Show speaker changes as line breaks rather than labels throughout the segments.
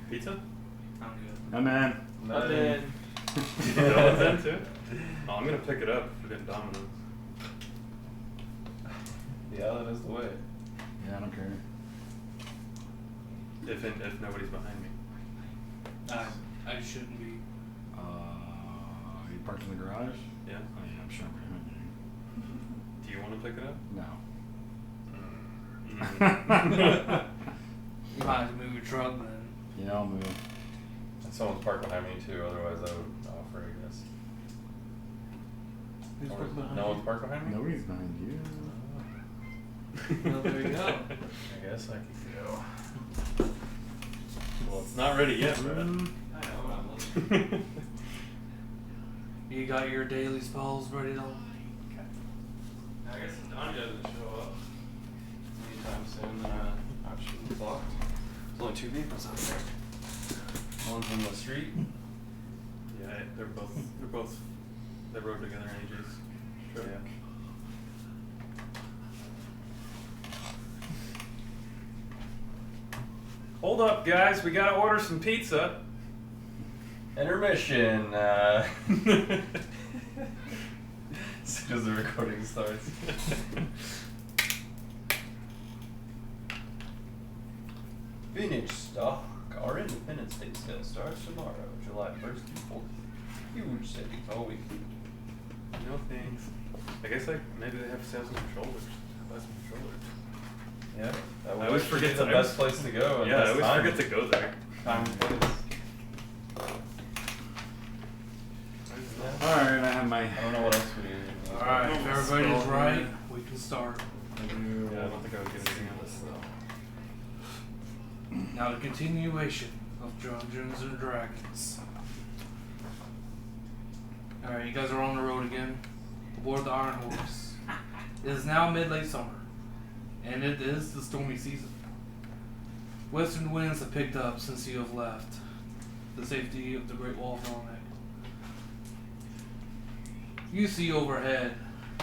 Pizza?
I'm good.
I'm in.
Nothing.
Dylan's in too? Oh, I'm gonna pick it up for getting Domino's.
Yeah, that is the way.
Yeah, I don't care.
If nobody's behind me.
I shouldn't be.
You parked in the garage?
Yeah.
Oh yeah, I'm sure I'm behind you.
Do you want to pick it up?
No.
You might have to move your truck then.
Yeah, I'll move.
And someone's parked behind me too, otherwise I would offer, I guess.
Who's
Or-
parked behind
no
you?
one's parked behind me?
Nobody's behind you.
Well, there you go.
I guess I could go.
Well, it's not ready yet, Brad.
I know, I'm looking.
You got your daily spells ready to.
I guess if Donnie doesn't show up anytime soon, then I should be blocked. There's only 2 vehicles out there. One's in the street.
Yeah, they rode together in AJ's truck.
Yeah.
Hold up, guys. We gotta order some pizza.
Intermission. As soon as the recording starts. Vintage stock. Our Independence Day sale starts tomorrow, July 1st through 4th. Huge savings all week.
No thanks. I guess maybe they have sales on their shoulders. Buy some shoulders.
Yeah. That would
I always
actually
forget
be the
to-
best place to go.
Yeah, I always forget to go there.
Time and place.
Alright, I have my.
I don't know what else we do.
Alright, if everybody's
Spell
right,
here.
we can start.
I do.
Yeah, I don't think I would get anything else though.
Now the continuation of Dungeons and Dragons. Alright, you guys are on the road again, aboard the Iron Horse. It is now mid-late summer, and it is the stormy season. Western winds have picked up since you have left the safety of the Great Wall of Melanic. You see overhead,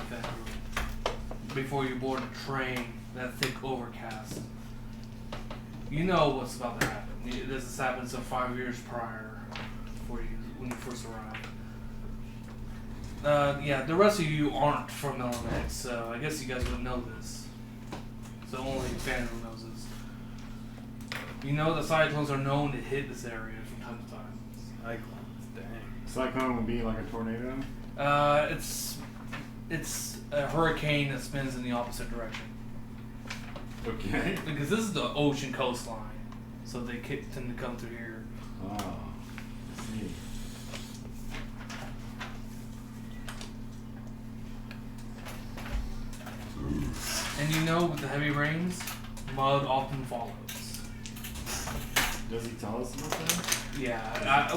Fenrir, before you board a train, that thick overcast. You know what's about to happen. This has happened some 5 years prior, when you first arrived. Yeah, the rest of you aren't from Melanic, so I guess you guys would know this. So only Fenrir knows this. You know the cyclones are known to hit this area from time to time.
Cyclones, dang.
Cyclone would be like a tornado?
It's a hurricane that spins in the opposite direction.
Okay.
Because this is the ocean coastline, so they tend to come through here.
Oh. I see.
And you know with the heavy rains, mud often follows.
Does he tell us about that?
Yeah,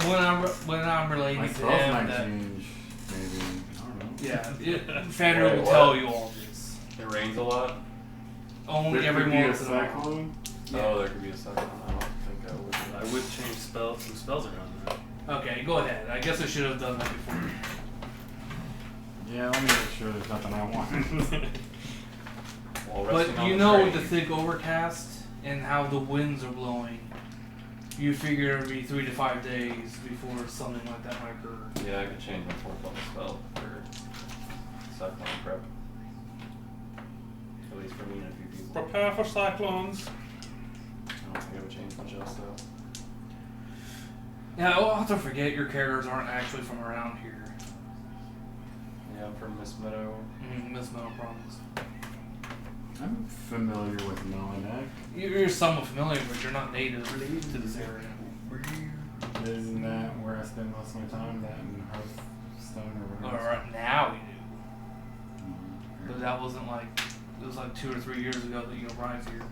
when I'm relating
My
to
spells
him,
might
that,
change, maybe. I don't know.
yeah, Fenrir will tell you all this.
It rains a lot.
Only
There
every
could be a
once in a while.
cyclone?
Oh, there could be a second. I don't think I would.
I would change some spells around that.
Okay, go ahead. I guess I should have done that before.
Yeah, let me make sure there's nothing I want.
While resting
But
on
you
the
know
train.
with the thick overcast and how the winds are blowing, you figure it'd be 3 to 5 days before something like that might occur.
Yeah, I could change my 4th level spell for cyclone prep. At least for me and a few people.
Prepare for cyclones.
I don't think I would change much else though.
Yeah, well, I'll have to forget your characters aren't actually from around here.
Yeah, I'm from Miss Meadow.
Miss Metal Promise.
I'm familiar with Melanic.
You're somewhat familiar, but you're not native to this area.
Isn't that where I spend most of my time? That in Hearthstone or whatever?
Right now you do.
Mhm.
But that wasn't like, it was like 2 or 3 years ago that you arrived here.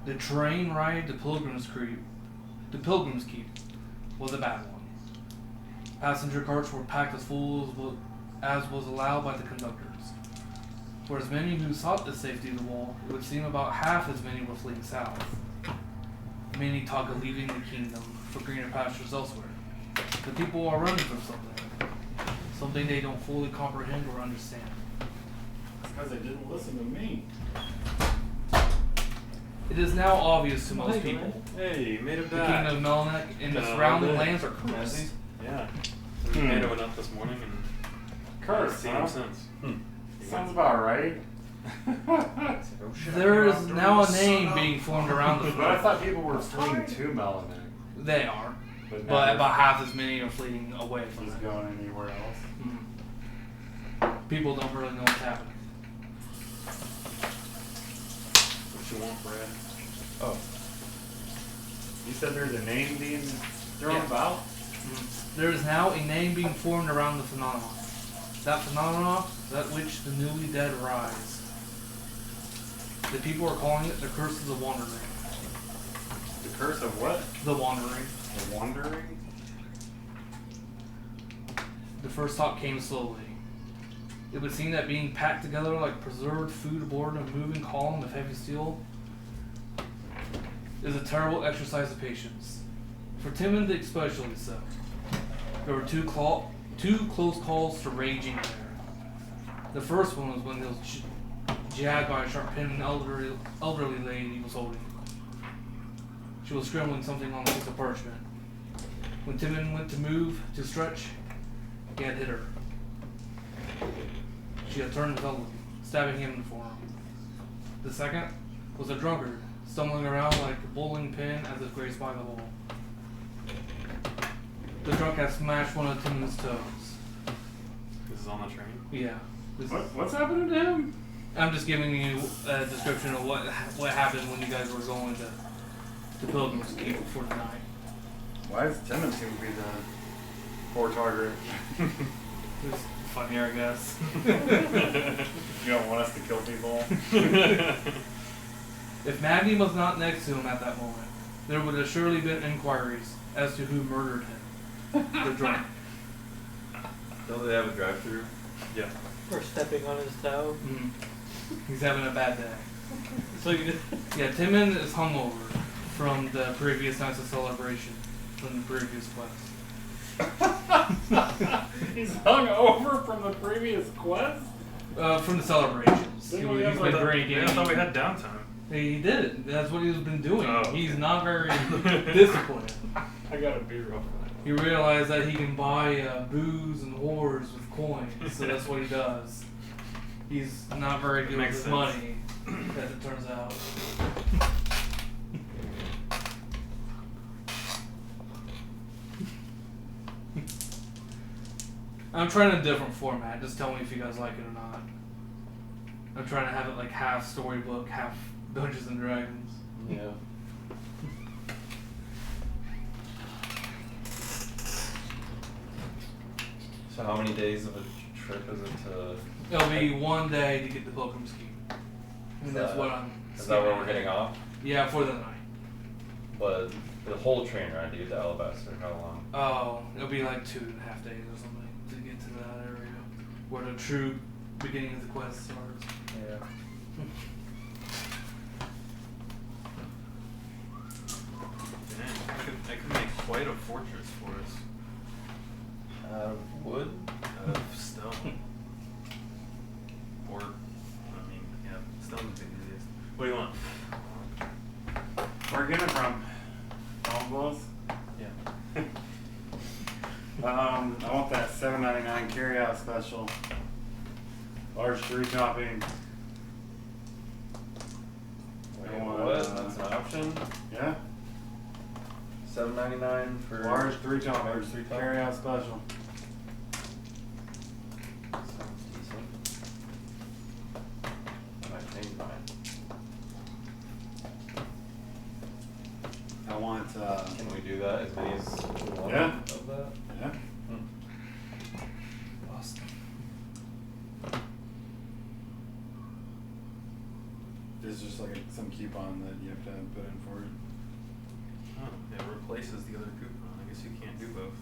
The train ride to Pilgrim's Keep was a bad one. Passenger carts were packed as full as was allowed by the conductors. For as many who sought the safety of the wall, it would seem about half as many were fleeing south. Many talk of leaving the kingdom for greener pastures elsewhere. The people are running from something they don't fully comprehend or understand.
It's because they didn't listen to me.
It is now obvious to most people
Hey, you made it
the
back.
kingdom of Melnick and the
No,
surrounding
good.
lands are cursed.
Yeah.
Hmm.
Made it went up this morning and
Curse,
seen
huh?
him since.
Sounds about right.
There is now a name being formed around the
But I
fort.
thought people were fleeing to Melanic.
They are,
But, now
but
they're
about half as many are fleeing away from
just
it.
going anywhere else.
People don't really know what's happening.
What you want, Brad?
Oh. You said there's a name being thrown
Yeah.
about?
There is now a name being formed around the phenomenon. That phenomenon, that which the newly dead rise. The people are calling it the curse of the wandering.
The curse of what?
The wandering.
The wandering?
The first thought came slowly. It would seem that being packed together like preserved food aboard a moving column of heavy steel is a terrible exercise of patience. For Timmons especially so. There were two close calls to raging there. The first one was when he was jabbed by a sharp pin an elderly lady was holding. She was scribbling something on a piece of parchment. When Timmons went to move, to stretch, he had hit her. She had turned with Elden, stabbing him in the forearm. The second was a drunkard, stumbling around like a bowling pin as if grazed by the hole. The drunk had smashed one of Timmons' toes.
This is on the train.
Yeah.
What's happening to him?
I'm just giving you a description of what happened when you guys were going to Pilgrim's Keep for the night.
Why does Timmons seem to be the poor target?
It's funnier, I guess.
You don't want us to kill people?
If Maggie was not next to him at that moment, there would have surely been inquiries as to who murdered him. The drunk.
Don't they have a drive-through?
Yeah.
Or stepping on his toe.
He's having a bad day.
So you
Yeah, Timon is hungover from the previous night's of celebration, from the previous quest.
He's hung over from the previous quest?
From the celebrations.
Didn't
He's
we have,
been
like,
drinking.
I thought we had downtime.
He did it. That's what he's been doing.
Oh.
He's not very disciplined.
I got a beer up.
He realized that he can buy booze and whores with coins, so that's what he does. He's not very good with
Makes
his
sense.
money, as it turns out. I'm trying a different format. Just tell me if you guys like it or not. I'm trying to have it like half storybook, half Dungeons and Dragons.
Yeah. So how many days of a trip is it to?
It'll be one day to get the Pilgrim's Keep. And that's what I'm.
Is that where we're getting off?
Yeah, for the night.
But the whole train ride to get to Alabaster, how long?
Oh, it'll be like 2.5 days or something to get to that area where the true beginning of the quest starts.
Yeah.
Dang, I could make quite a fortress for us
Out of wood?
out of stone. Or, I mean, yeah, stone's the easiest. What do you want?
Where are you getting it from? Almost?
Yeah.
I want that $7.99 carryout special. Large 3 topping.
Wait,
I want,
what? That's an option?
Yeah?
$7.99 for
Large 3 topping.
Large 3 topping.
Carryout special.
Sounds decent. I might change mine.
I want,
Can we do that as many as we want
Yeah.
of that?
yeah?
Hmm.
Awesome.
There's just like some coupon that you have to put in for it.
Oh, yeah, it replaces the other coupon. I guess you can't do both.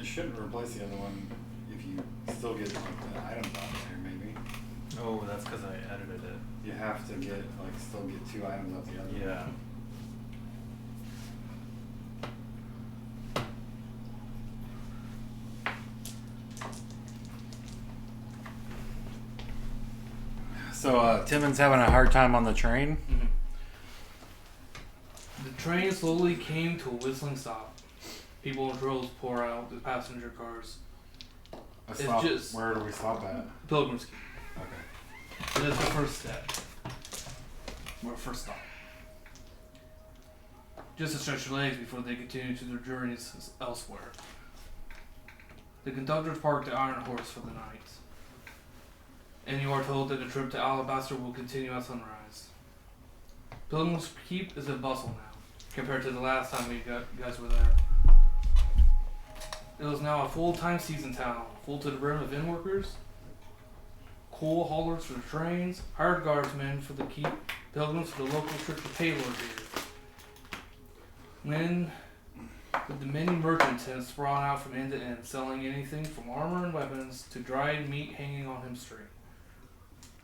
shouldn't replace the other one if you still get like the items out there. Maybe
Oh, that's because I edited it.
you have to get like still get 2 items out the other. one.
Yeah.
So Timon's having a hard time on the train.
Mm-hmm. The train slowly came to a whistling stop. People in droves pour out the passenger cars.
Let's stop.
just-
Where do we stop at?
Pilgrims Keep.
Okay.
It is the first step. Or first stop. Just to stretch your legs before they continue to their journeys elsewhere. The conductors park the Iron Horse for the night. And you are told that the trip to Alabaster will continue at sunrise. Pilgrims Keep is a bustle now, compared to the last time you guys were there. It is now a full-time season town, full to the brim of inn workers, coal haulers for the trains, hired guardsmen for the keep, pilgrims for the local church of Taylor here. When with the many merchant tents sprawling out from end to end, selling anything from armor and weapons to dried meat hanging on him string.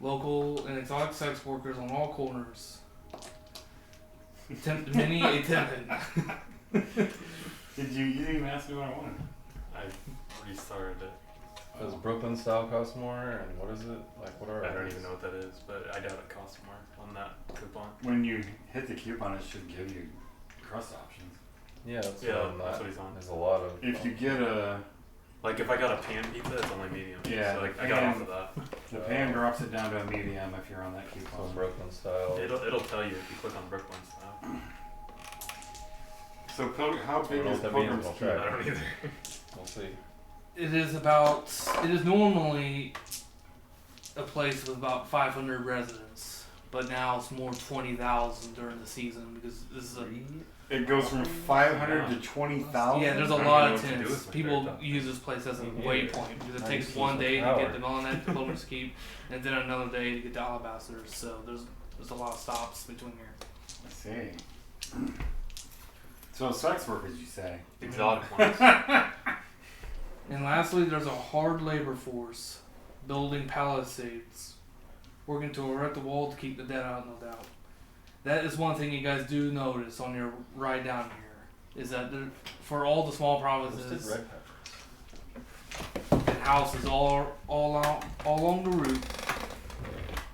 Local and exotic sex workers on all corners. Tempt many a tempting.
You didn't even ask me what I wanted.
I restarted it.
Does Brooklyn style cost more? And what is it? Like, what are
I don't
items?
even know what that is, but I doubt it costs more on that coupon.
When you hit the coupon, it should give you crust options.
Yeah, that's
Yeah,
what I'm
that's
not-
what he's on.
There's a lot of.
If you get a
Like if I got a pan pizza, it's only medium.
Yeah,
So like
the
I got
pan-
off of that.
the pan drops it down to a medium if you're on that
So
coupon.
Brooklyn style.
It'll tell you if you click on Brooklyn style.
So how
I
big
don't know
is
what that means,
Pilgrim's
I'll
Keep?
try.
I don't either.
We'll see.
It is normally a place with about 500 residents, but now it's more 20,000 during the season because this is a
It goes from 500 to 20,000.
yeah. There's a
I don't
lot
know
of
what to do
tents.
with my
People
spare time.
use this place as a
Me neither.
waypoint because it
I
takes
just
one
use the
day to
power.
get to Melinet to Pilgrim's Keep, and then another day to get to Alabaster. So there's a lot of stops between here.
I see. So sex workers, you say?
Exotic ones.
And lastly, there's a hard labor force building palisades, working to erect the wall to keep the dead out, no doubt. That is one thing you guys do notice on your ride down here, is that there, for all the small
Roasted
provinces
red peppers.
and houses all along the route,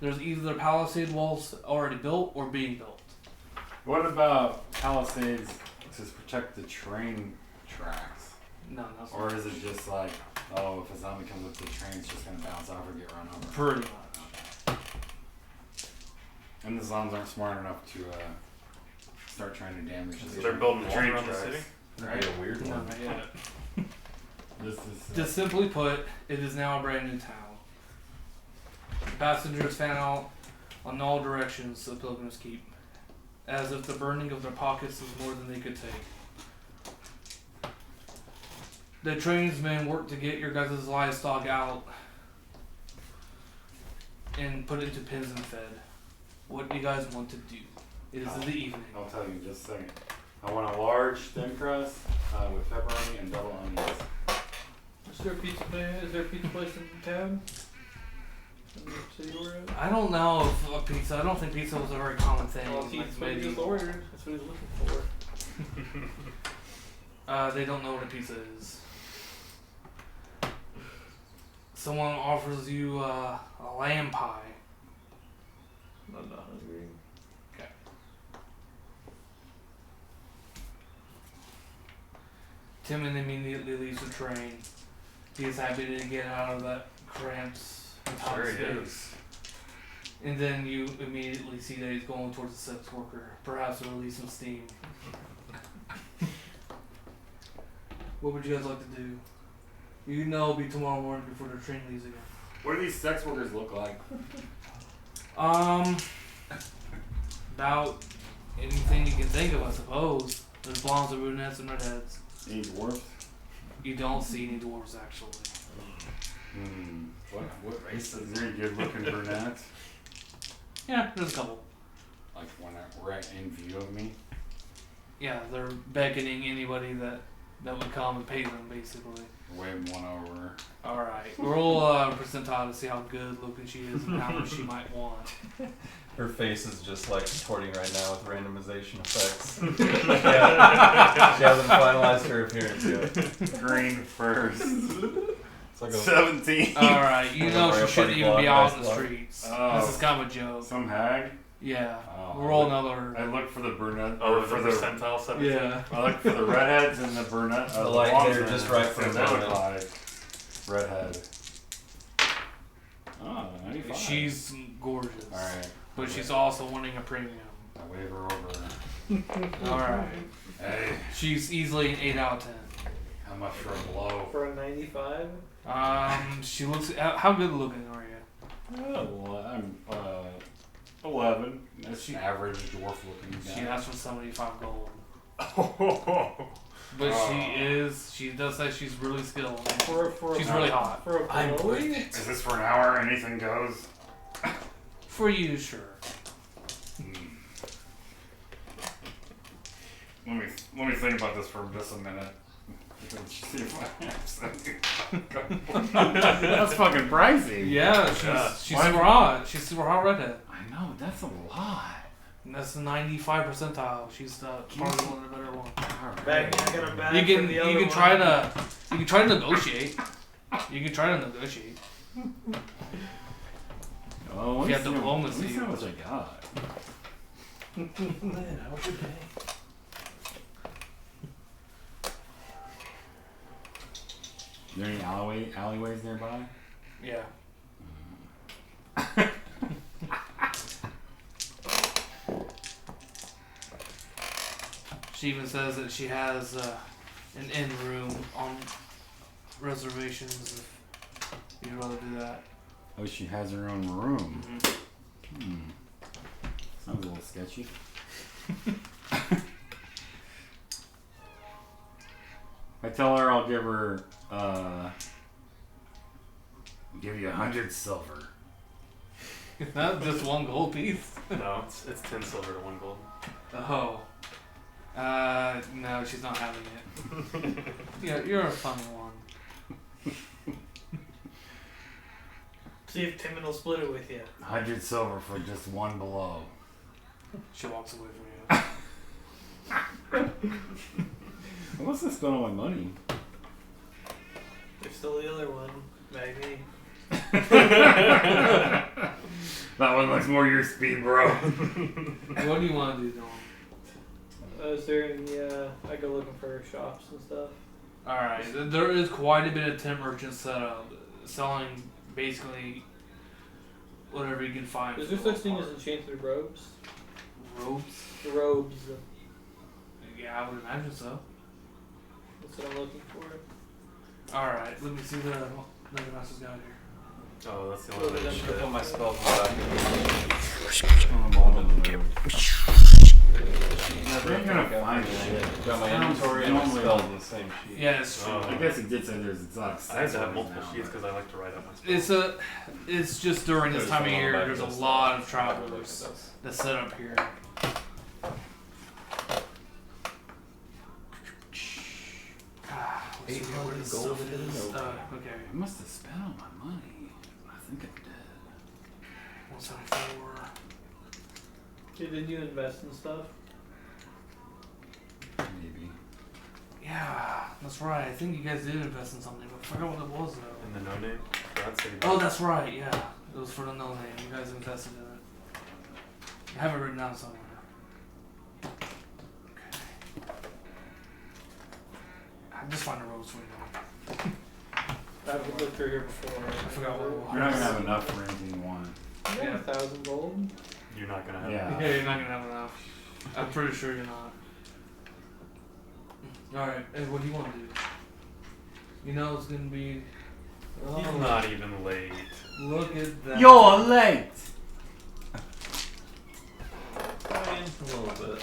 there's either palisade walls already built or being built.
What about palisades to protect the train tracks?
No, that's
Or is it just like, oh, if a zombie comes up to the train, it's just gonna bounce off or get run over?
pretty much.
And the zombies aren't smart enough to start trying to damage
So
the
they're building
the
walls
train
around the
tracks.
city?
That'd be a weird
No,
one.
not yet.
This is
Just simply put, it is now a brand new town. Passengers fan out on all directions of Pilgrim's Keep, as if the burning of their pockets was more than they could take. The trainsmen work to get your guys' livestock out and put it into pens and fed. What do you guys want to do? It is in the evening.
I'll tell you in just a second. I want a large thin crust with pepperoni and double onions.
Is there a pizza place? Is there a pizza place in town? In the city we're at?
I don't know if pizza. I don't think pizza was a very common thing.
Well,
like
that's what he just
medieval.
ordered. That's what he's looking for.
They don't know what a pizza is. Someone offers you a lamb pie.
I'm not hungry.
Timon immediately leaves the train. He is happy to get out of that cramped and tight
Sure he
space. And then you immediately see that he's going towards the sex worker, perhaps to release some steam. What would you guys like to do? You know it'll be tomorrow morning before the train leaves again.
What do these sex workers look like?
About anything you can think of, I suppose. There's blondes and brunettes and redheads.
Any dwarfs?
You don't see any dwarves, actually.
What race is there? Good looking brunettes?
Yeah, there's a couple.
Like when right in view of me?
Yeah, they're beckoning anybody that that would come and pay them, basically.
Way one over.
Alright, roll percentile to see how good looking she is and how much she might want.
Her face is just like contorting right now with randomization effects. Yeah. She hasn't finalized her appearance yet.
Green first.
It's like a
17.
Alright, you know she shouldn't even be out in the
block.
streets.
Oh.
This is kind of a joke.
Some hag.
Yeah.
Oh.
Roll another.
I look for the brunette.
Oh,
or
the
for the.
percentile 17.
Yeah.
I look for the redheads and the brunette.
The
the
light
blondes
hair
and
just
the-
right for
they
the
look
brunette.
like redhead. Oh, 95.
She's gorgeous.
Alright.
But she's also wanting a premium.
I wave her over.
Alright.
Hey,
She's easily an 8 out of 10.
how much for a blow?
For a 95?
She looks. How good looking are you?
Oh, I'm 11. That's
She-
average dwarf looking guy.
She asked for 75 gold.
Oh.
But she does say she's really skilled.
For
She's
a,
really hot.
For a glowy?
Is this for an hour? Anything goes?
For you, sure.
Let me think about this for just a minute. See if I have something. That's fucking pricey.
Yeah,
Yeah.
she's
Why-
super hot. She's super hot redhead.
I know, that's a lot.
And that's the 95 percentile. She's probably one of the better ones.
Bag, I got a bag
You
for
can
the other
you can
one.
try to negotiate. You can try to negotiate.
Oh,
If you have diplomacy.
Let me see how much I got.
Man, how much you pay?
Are there any alleyways nearby?
Yeah. She even says that she has an in room on reservations if you'd rather do that.
Oh, she has her own room.
Mm-hmm.
Sounds a little sketchy. I tell her I'll give her, give you 100 silver.
Not just one gold piece.
No, it's 10 silver to 1 gold.
Oh. No, she's not having it. Yeah, you're a funny one.
See if Timon will split it with you.
100 silver for just one below.
She walks away from you.
I must have spent all my money.
There's still the other one. Magni.
That one looks more your speed, bro.
What do you want to do, Dylan?
Is there any, I go looking for shops and stuff.
Alright, there is quite a bit of temp merchants set up, selling basically whatever you can find.
Is
for
there
the
such thing
most
as
part.
enchanted robes?
Robes?
Robes.
Yeah, I would imagine so.
That's what I'm looking for.
Alright, let me see the Master's Guide here.
Oh, that's the
Well,
only
then
shit.
Put my spells back.
Never ain't gonna find shit.
Got my
Sounds
inventory and my
normally-
spells in the same sheet.
Yeah, it's true.
I guess he did say there's exotic.
I have to have multiple sheets because I like to write up my spells.
It's just during this
There's
time of
one on the
year,
back
there's a
of this
lot of
stuff.
travelers that set up here. Let's see where this stuff is. Okay,
I must have spent all my money. I think I did.
174.
Hey, did you invest in stuff?
Maybe.
Yeah, that's right. I think you guys did invest in something, but I forgot what it was though.
And the no name? That's it.
Oh, that's right. Yeah, it was for the no name. You guys invested in it. I have it written down somewhere. Okay. I'll just find the roads for you now.
I've looked through here before.
I forgot what it was.
You're not gonna have enough for anything you want.
You got
Yeah.
1,000 gold?
You're not gonna have
Yeah.
Yeah, you're not gonna have enough. I'm pretty sure you're not. Alright, hey, what do you want to do? You know it's gonna be.
He's not even late.
Look at that.
You're late.
Fine.
A little bit.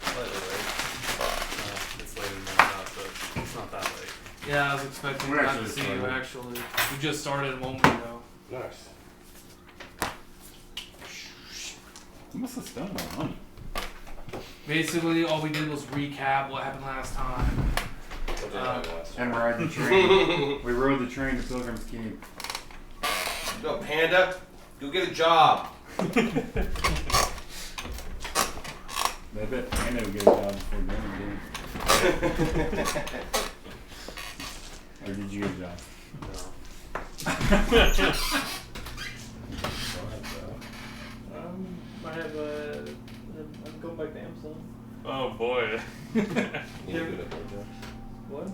Slightly late.
It's later than that, but it's not that late.
Yeah, I was expecting
We're
not
actually
to see you
started.
actually. We just started a moment ago.
Nice. You must have spent my money.
Basically, all we did was recap what happened last time.
And ride the train. We rode the train to Pilgrim's Keep.
Go, Panda. Go get a job.
I bet Panda would get a job before dinner, did. Or did you get a job?
I have I'm going back to Amazon.
Oh boy.
You need to go to Panda.
What?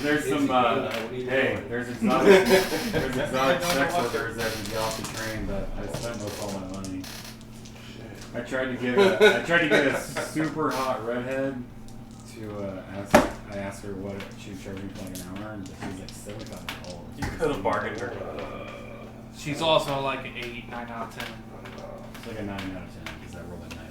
There's some, hey, there's exotic sex workers that can get off the train, but I spent most all my money. I tried to get a super hot redhead to I asked her what she would charge me for like an hour, and she was like $75.
You could have bargained her.
She's also like an 8, 9 out of 10.
It's like a 9 out of 10 because I rolled a 95.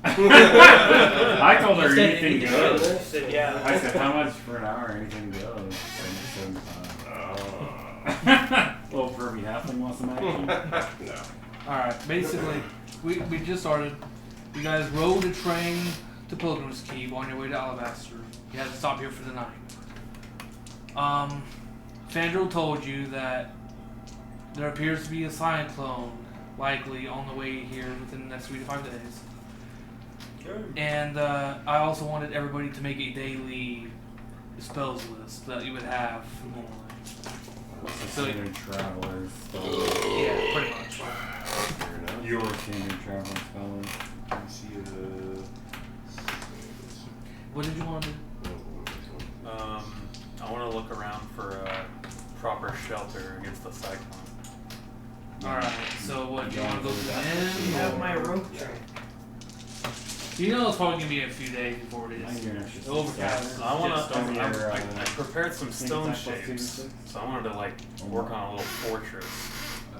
I told her anything goes.
Said yeah.
I said, how much for an hour? Anything goes. So, little pervy halfling wants some action.
No.
Alright, basically, we just started. You guys rode a train to Pilgrim's Keep on your way to Alabaster. You had to stop here for the night. Fandral told you that there appears to be a cyclone likely on the way here within the next 3 to 5 days. And I also wanted everybody to make a daily spells list that you would have normally.
Standard travelers.
Yeah, pretty much.
Your standard traveler spells.
Let me see
What did you want to do?
I want to look around for a proper shelter against the cyclone.
Alright, so what, do you want to go to the
You
end?
have
or-
my rope train.
You know it's probably going to be a few days before it
I
is.
can get an extra
Overcast.
six.
I want
Just
to.
over your,
I prepared some stone
attack plus 2 to
shapes,
6?
so I wanted to like work on a little fortress,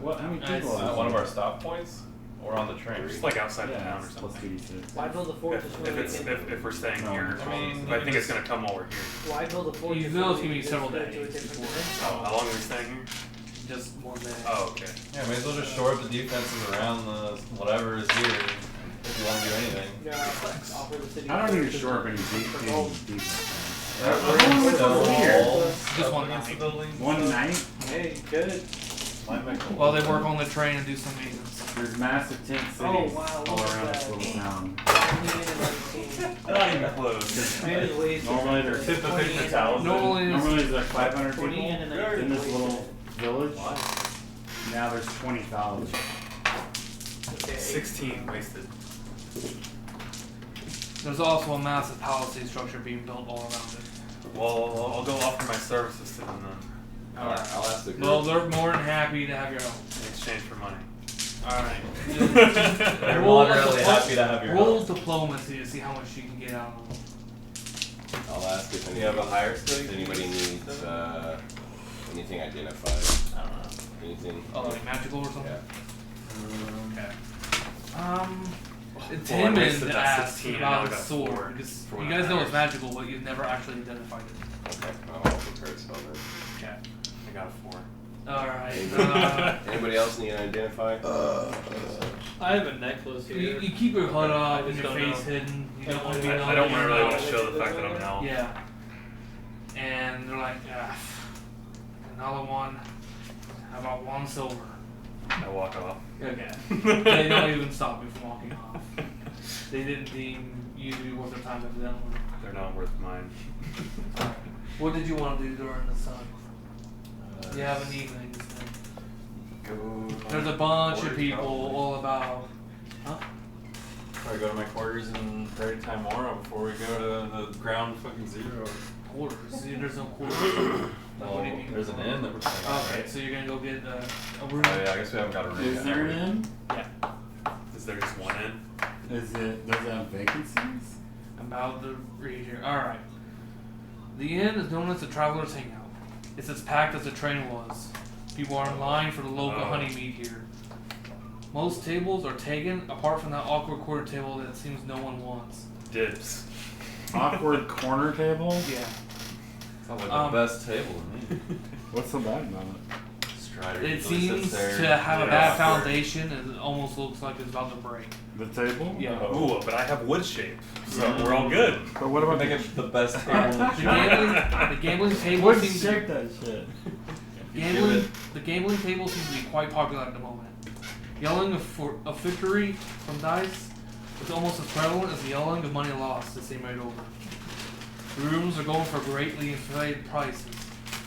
What? How many
Nice.
people? are
One of
there?
our stop points, or on the train.
just like outside of
Yeah,
town or
it's
something.
plus 2d6.
Why build a fortress
If,
when we
it's,
can?
if we're staying
No,
here,
I mean,
but I think it's gonna come while we're here.
Why build a fortress?
You know it's
when
gonna
we
be
can
several
just go to a
days
different
before.
dimension?
Oh, how long are we staying here?
Just one day.
Oh, okay.
Yeah, may as well just shore up the defenses around the whatever is here if you want to do anything.
Yeah, offer the city.
I don't need to
fortress
shore up any
for gold.
deep.
Just one night.
One night?
Hey, you could.
While they work on the train and do some maintenance.
There's massive tent cities
Oh, wow,
all
look at
around this
that.
little town.
Not even close.
Normally there's
Tip of paper towels.
Normally
normally there's like 500 people
20 and a
in this
19
little village. Now there's 20,000.
16 wasted.
there's also a massive palisade structure being built all around it.
Well, I'll go offer my services to them then,
Alright, I'll ask the group.
Well, they're more than happy to have your help.
in exchange for money.
Alright.
They're
Roll
moderately
diplo-
happy to have your
Roll
help.
diplomacy to see how much you can get out of them.
I'll ask if
You have a higher skill?
if anybody needs anything identified.
I don't know.
Anything.
Oh, like magical or something?
Yeah.
Okay.
Well,
Tim
I
and
wasted that
asked
16 and now I
about the
got
sword,
4
because
for
you
when
guys
it
know it's
matters.
magical, but you've never actually identified it.
Okay. I'll prepare a spell then.
Okay.
I got a 4.
Alright.
Anybody else need to identify?
I have a necklace here.
You keep your hood up
I
and
just
your
don't
face
know.
hidden. You don't want to be
I
known.
don't
that you're
really
not-
want to show the fact that I'm an elf.
Yeah. And they're like, ah, another one. How about 1 silver?
I walk off.
Okay. They don't even stop you from walking off. They didn't deem you to be worth their time evidently.
They're not worth mine.
What did you want to do during the sun? You have an evening.
Go.
There's a bunch of people all about. Huh?
Probably go to my quarters in Prairie Time Mora before we go to the ground fucking zero.
Quarters. There's no quarters.
Well,
What do you mean?
there's an inn that we're staying at,
Okay,
right?
so you're gonna go get a room.
Oh yeah, I guess we haven't got a room
Is
yet.
there an inn?
Is there just one in?
Does it have vacancies?
I'm about to read here. Alright. The inn is known as the Traveler's Hangout. It's as packed as the train was. People are in line for the local
Oh.
honey mead here. Most tables are taken, apart from that awkward quarter table that seems no one wants.
Dibs.
Awkward corner table?
Yeah.
Sounds like
Um,
the best table to me.
What's so bad about it?
Strider
It
usually
seems
sits
to
there.
have a
Yeah.
bad foundation and it almost looks like it's about to break.
The table?
Yeah.
Ooh, but I have wood shape, so we're all good.
But what about
Make it the best table in the
The gambling table
Wood
seems
shape that shit.
the gambling table seems to be quite popular at the moment. Yelling of victory from dice is almost as prevalent as the yelling of money lost the same right over. The rooms are going for greatly inflated prices,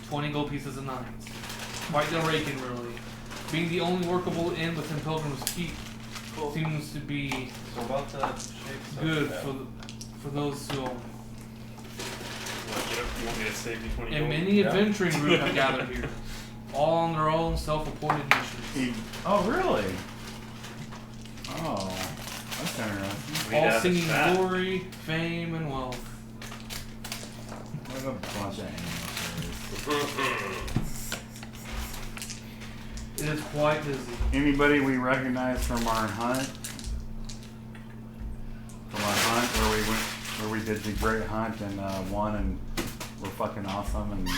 20 gold pieces and nines. Quite the raking, really. Being the only workable inn within Pilgrim's Keep seems to be
So about to shake stuff
good
down.
for those who own.
You want me to save you 20
And
gold?
many adventuring groups have gathered here, all on their own self-appointed missions.
Oh, really? Oh, that's interesting.
We'd
All
have
singing
that.
glory, fame, and wealth.
What a bunch of animals.
It is quite busy.
Anybody we recognize from our hunt? From our hunt where we did the great hunt and won and we're fucking awesome and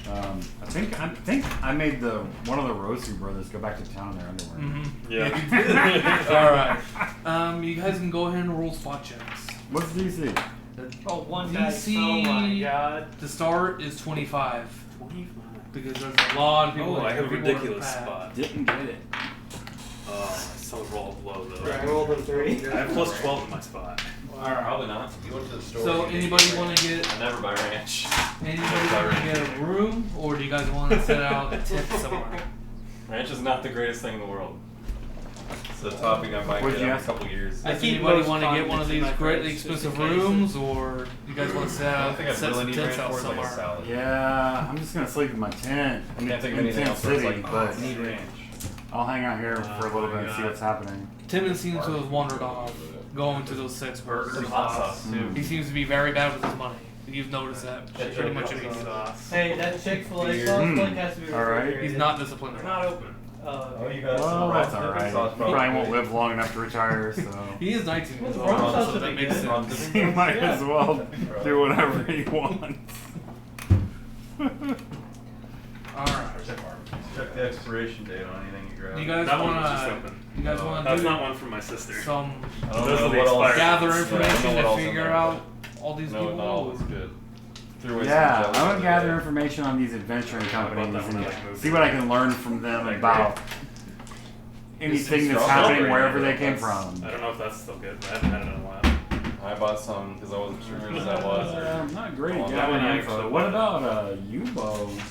I think I made one of the Rossi brothers go back to town in their underwear.
Mm-hmm.
Yeah.
Alright. You guys can go ahead and roll spot checks.
What's DC?
Oh, one
DC
dice. Oh my god.
The start is 25.
25.
Because there's a lot of people
Oh, I have a
people
ridiculous
are bad.
spot.
Didn't get it.
Oh, I still rolled low though.
I rolled a 3.
I have plus 12 in my spot.
Probably not.
You went to the store.
So
you
anybody
didn't
want to get
I never buy ranch.
anybody want to get a room, or do you guys want to set out a tent somewhere?
Ranch is not the greatest thing in the world. It's a topping I might
What'd
get
you
in a
ask?
couple years.
I
Does
keep
anybody
most
want to get one of
condiments in
these
my
greatly
fridge, just in
expensive
case.
rooms, or you guys want to set
I
out
don't think I
set
really
some
need
tents
ranch
out
for like a
somewhere?
salad.
Yeah, I'm just gonna sleep in my tent.
I can't think of
in
anything
Tent
else where it's
City,
like,
but
I need ranch.
I'll hang out here for a little
Oh
bit
my
and see
God.
what's happening.
Timon seems to have wandered off, going to those sex burgers.
Some hot sauce
Mm.
too.
He seems to be very bad with his money. You've noticed that
Yeah,
pretty much
sure.
immediately.
Sauce.
Hey, that Chick-fil-A
Beer.
sauce
Mm.
plate has to be
All right.
refrigerated.
He's not disciplined.
They're not open.
Oh, you got
Well,
some
that's
raw
alright.
dipping sauce.
He probably won't live long enough to retire, so
He is 19 years
What's
old,
wrong?
so
Sounds
that
to be
makes
good.
sense.
he might as well do whatever he wants.
Alright.
Check the expiration date on anything you grab.
You guys
That one was just
wanna
open.
you guys wanna
That's
do
not one from my sister.
some
I don't
Those
know
are the
what else.
expired
gather
ones.
Yeah, I don't know
information
what
to
else in
figure
there,
out all these
No,
people?
not all is good. Threw away some
Yeah,
jelly
I'm
the
gonna
other
gather
day.
information on these adventuring
Yeah, I bought
companies
that when I,
and
like, moved
see what I
here.
can learn from them
Like,
about anything that's
strawberry,
happening wherever they came
that's-
from.
I don't know if that's still good. I haven't had it in a while.
I bought some because I wasn't sure as I was.
I'm not great
Well,
at
that
gathering
one
info.
actually
What
was.
about Yubo?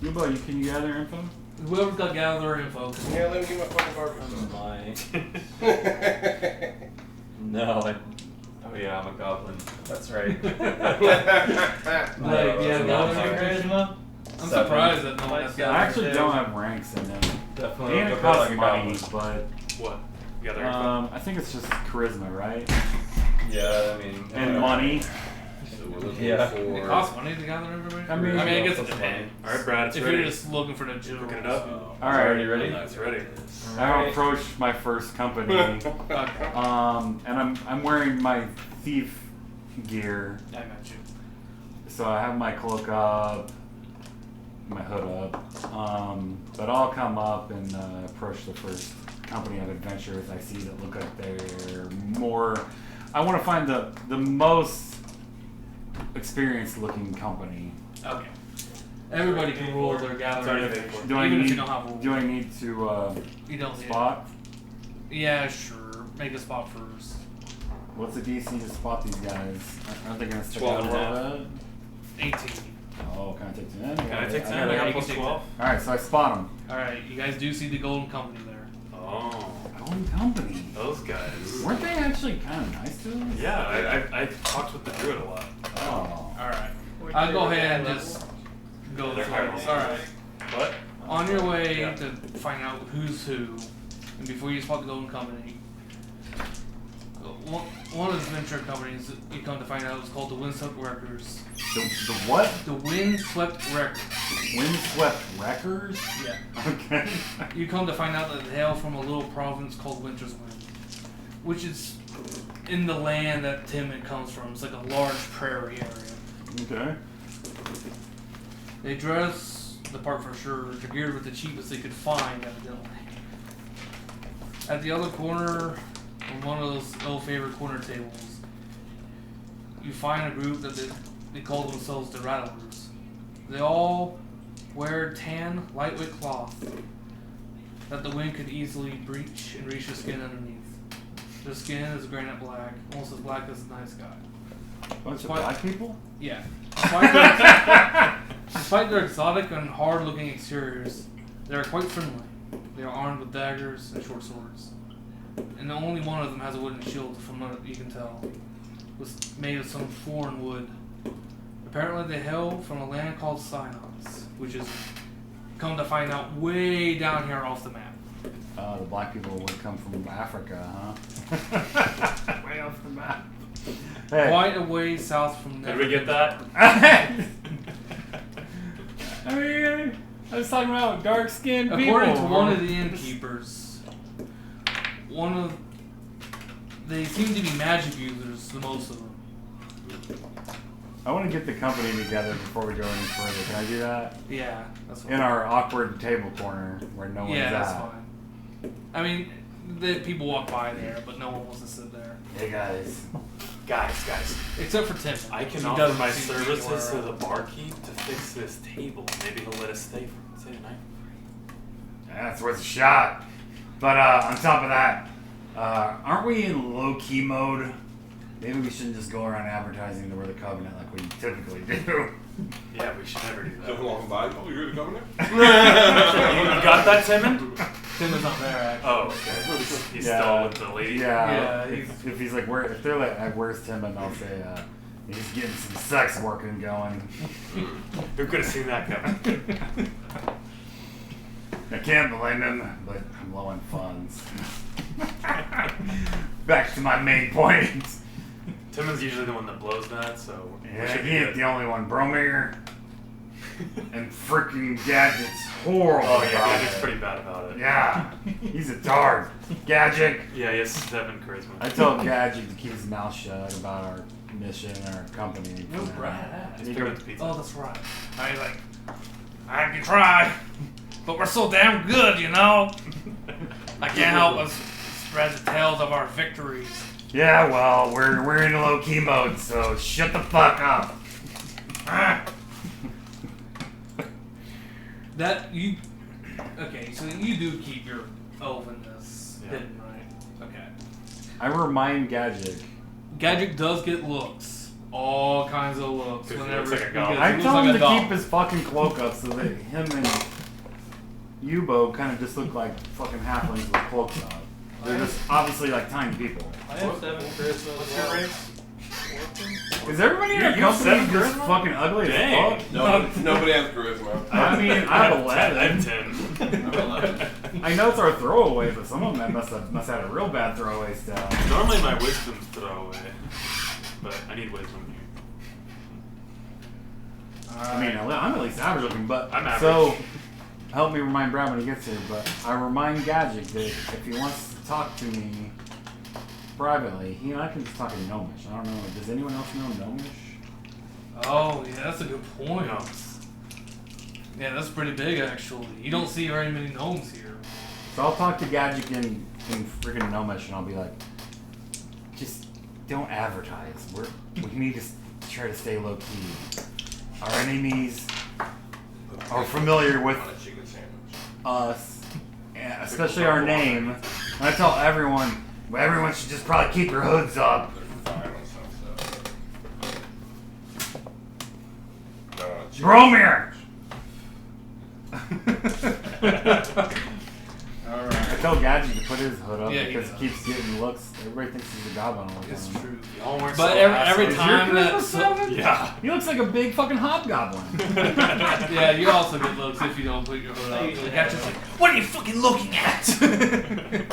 Yubo, can you gather info?
Whoever's got gather info.
Yeah, let me get my fucking garbage.
No, oh yeah, I'm a goblin. That's right.
Like,
No,
yeah,
no,
gather
no.
charisma. I'm
Seven.
surprised that no one has
I
I
gather.
actually don't have ranks in them.
Definitely.
And
look
it
a bit
costs
like a
money,
goblin.
What? You got their
but
info?
I think it's just charisma, right?
Yeah, I mean.
And money.
So we're looking
Yeah.
It
for.
costs money to gather information.
I mean-
I guess it
Plus
depends.
Alright, Brad, it's
If
ready.
you're just looking for the general.
Looking it up?
All right,
Already ready?
It's ready.
I approached my first company,
Okay.
and I'm wearing my thief gear,
I got you.
so I have my cloak up, my hood up. But I'll come up and approach the first company of adventurers I see that look like they're more. I want to find the most experienced looking company.
Okay. Everybody can roll their
It's
gathering
already
information.
paid for.
Do I
Even if
need?
you don't have rules.
Do I need to
You don't need
spot?
it. Yeah, sure. Make a spot first.
What's the DC to spot these guys? Aren't they gonna stick
12
out a
and a
little bit?
18.
Oh, can I take 10?
Can I take 10?
Yeah,
I
you
got
can
plus
take
12.
Alright, so I spot them.
Alright, you guys do see the Golden Company there.
Oh,
Golden Company.
those guys.
Weren't they actually kind of nice to us?
Yeah, I talked with the druid a lot.
Oh.
Alright. I'll go ahead and just go
They're
through
higher
this.
level.
Alright.
What?
On your way
Yeah.
to find out who's who, and before you spot the Golden Company, one of the venture companies that you come to find out is called the Windswept Wreckers.
The what?
The Windswept Wreckers.
Windswept Wreckers?
Yeah.
Okay.
You come to find out that they hail from a little province called Winter's Wind, which is in the land that Timon comes from. It's like a large prairie area.
Okay.
They dress the part for sure. They're geared with the cheapest they could find, evidently. At the other corner, on one of those ill-favored corner tables, you find a group that they call themselves the Rattlers. They all wear tan, lightweight cloth that the wind could easily breach and reach the skin underneath. Their skin is granite black, almost as black as the night sky.
Bunch of black people?
Yeah. Despite their exotic and hard-looking exteriors, they are quite friendly. They are armed with daggers and short swords. And only one of them has a wooden shield, from what you can tell. It was made of some foreign wood. Apparently they hail from a land called Synops, which is, come to find out, way down here off the map.
The black people would come from Africa, huh? Way off the map. Hey.
Quite a way south from
Did we get that?
I mean, I was talking about dark-skinned people.
According to one of the innkeepers, they seem to be magic users, the most of them.
I want to get the company together before we go any further. Can I do that?
Yeah, that's fine.
In our awkward table corner where no one's
Yeah,
at.
that's fine. I mean, the people walk by there, but no one wants to sit there.
Hey guys.
Guys.
Except for Tim.
I can
He
offer
doesn't
my
seem to be
services to
anywhere
the barkeep to fix this table. Maybe he'll let us stay the night.
That's worth a shot. But on top of that, aren't we in low-key mode? Maybe we shouldn't just go around advertising that we're the Covenant like we typically do.
Yeah, we should never do that.
Jumping along by. Oh, you're the governor?
You got that, Timon?
Tim is not there, actually.
Oh, okay. He's still with the lady.
Yeah.
Yeah,
If he's like, if they're like, where's Tim? And I'll say, he's getting some sex working going.
Who could have seen that coming?
I can't blame him, but I'm low on funds. Back to my main point.
Timon's usually the one that blows that, so we
Yeah,
should
he
be
ain't
good.
the only one. Bromir and freaking Gadget's horrible.
Oh yeah,
about
Gadget's
it.
pretty bad about it.
Yeah, he's a tard. Gadget.
Yeah, he has 7 charisma.
I told Gadget to keep his mouth shut about our mission and our company.
No, Brad.
He's picking up the pizza.
Oh, that's right. I was like, I can try, but we're so damn good, you know? I can't help but spread the tales of our victories.
Yeah, well, we're in low key mode, so shut the fuck up.
Okay, so you do keep your elvenness
Yeah.
hidden, right? Okay.
I remind Gadget.
Gadget does get looks. All kinds of looks.
'Cause he
Whenever
looks like a goblin.
because he
I
looks
tell
like
him
a
to
doll.
keep his fucking cloak up so that him and Yubo kind of just look like fucking halflings with cloaks on. They're just obviously like tiny people.
I have 7 charisma.
What's your race?
Is everybody in our
You have
company
7
just
charisma?
fucking ugly
Dang.
as fuck?
No, nobody has charisma.
I mean, I have 11.
I have 10.
I'm 11.
I know it's our throwaway, but some of them must have a real bad throwaway stuff.
Normally my wisdom's throwaway, but I need wisdom here.
I mean, I'm at least average looking, but
I'm average.
so help me remind Brad when he gets here. But I remind Gadget that if he wants to talk to me privately, he and I can just talk in Gnomish. I don't know. Does anyone else know Gnomish?
Oh, yeah, that's a good point.
No.
Yeah, that's pretty big, actually. You don't see very many gnomes here.
So I'll talk to Gadget in freaking Gnomish, and I'll be like, just don't advertise. We need to try to stay low key. Our enemies are familiar with
On a chicken sandwich.
us, and especially our name. And I tell everyone, well, everyone should just probably keep your hoods up.
They're fine on some stuff. No, chicken
Bromir!
Alright.
I tell Gadget to put his hood up
Yeah,
because
he
he keeps getting looks. Everybody thinks he's a goblin all the
It's
time.
true.
Y'all weren't
But
so
every
Is your
time
charisma
that...
7?
Yeah.
He looks like a big fucking hobgoblin.
Yeah, you also get looks if you don't put your hood up.
usually
The guy's just like, what are you fucking looking at?
Dude,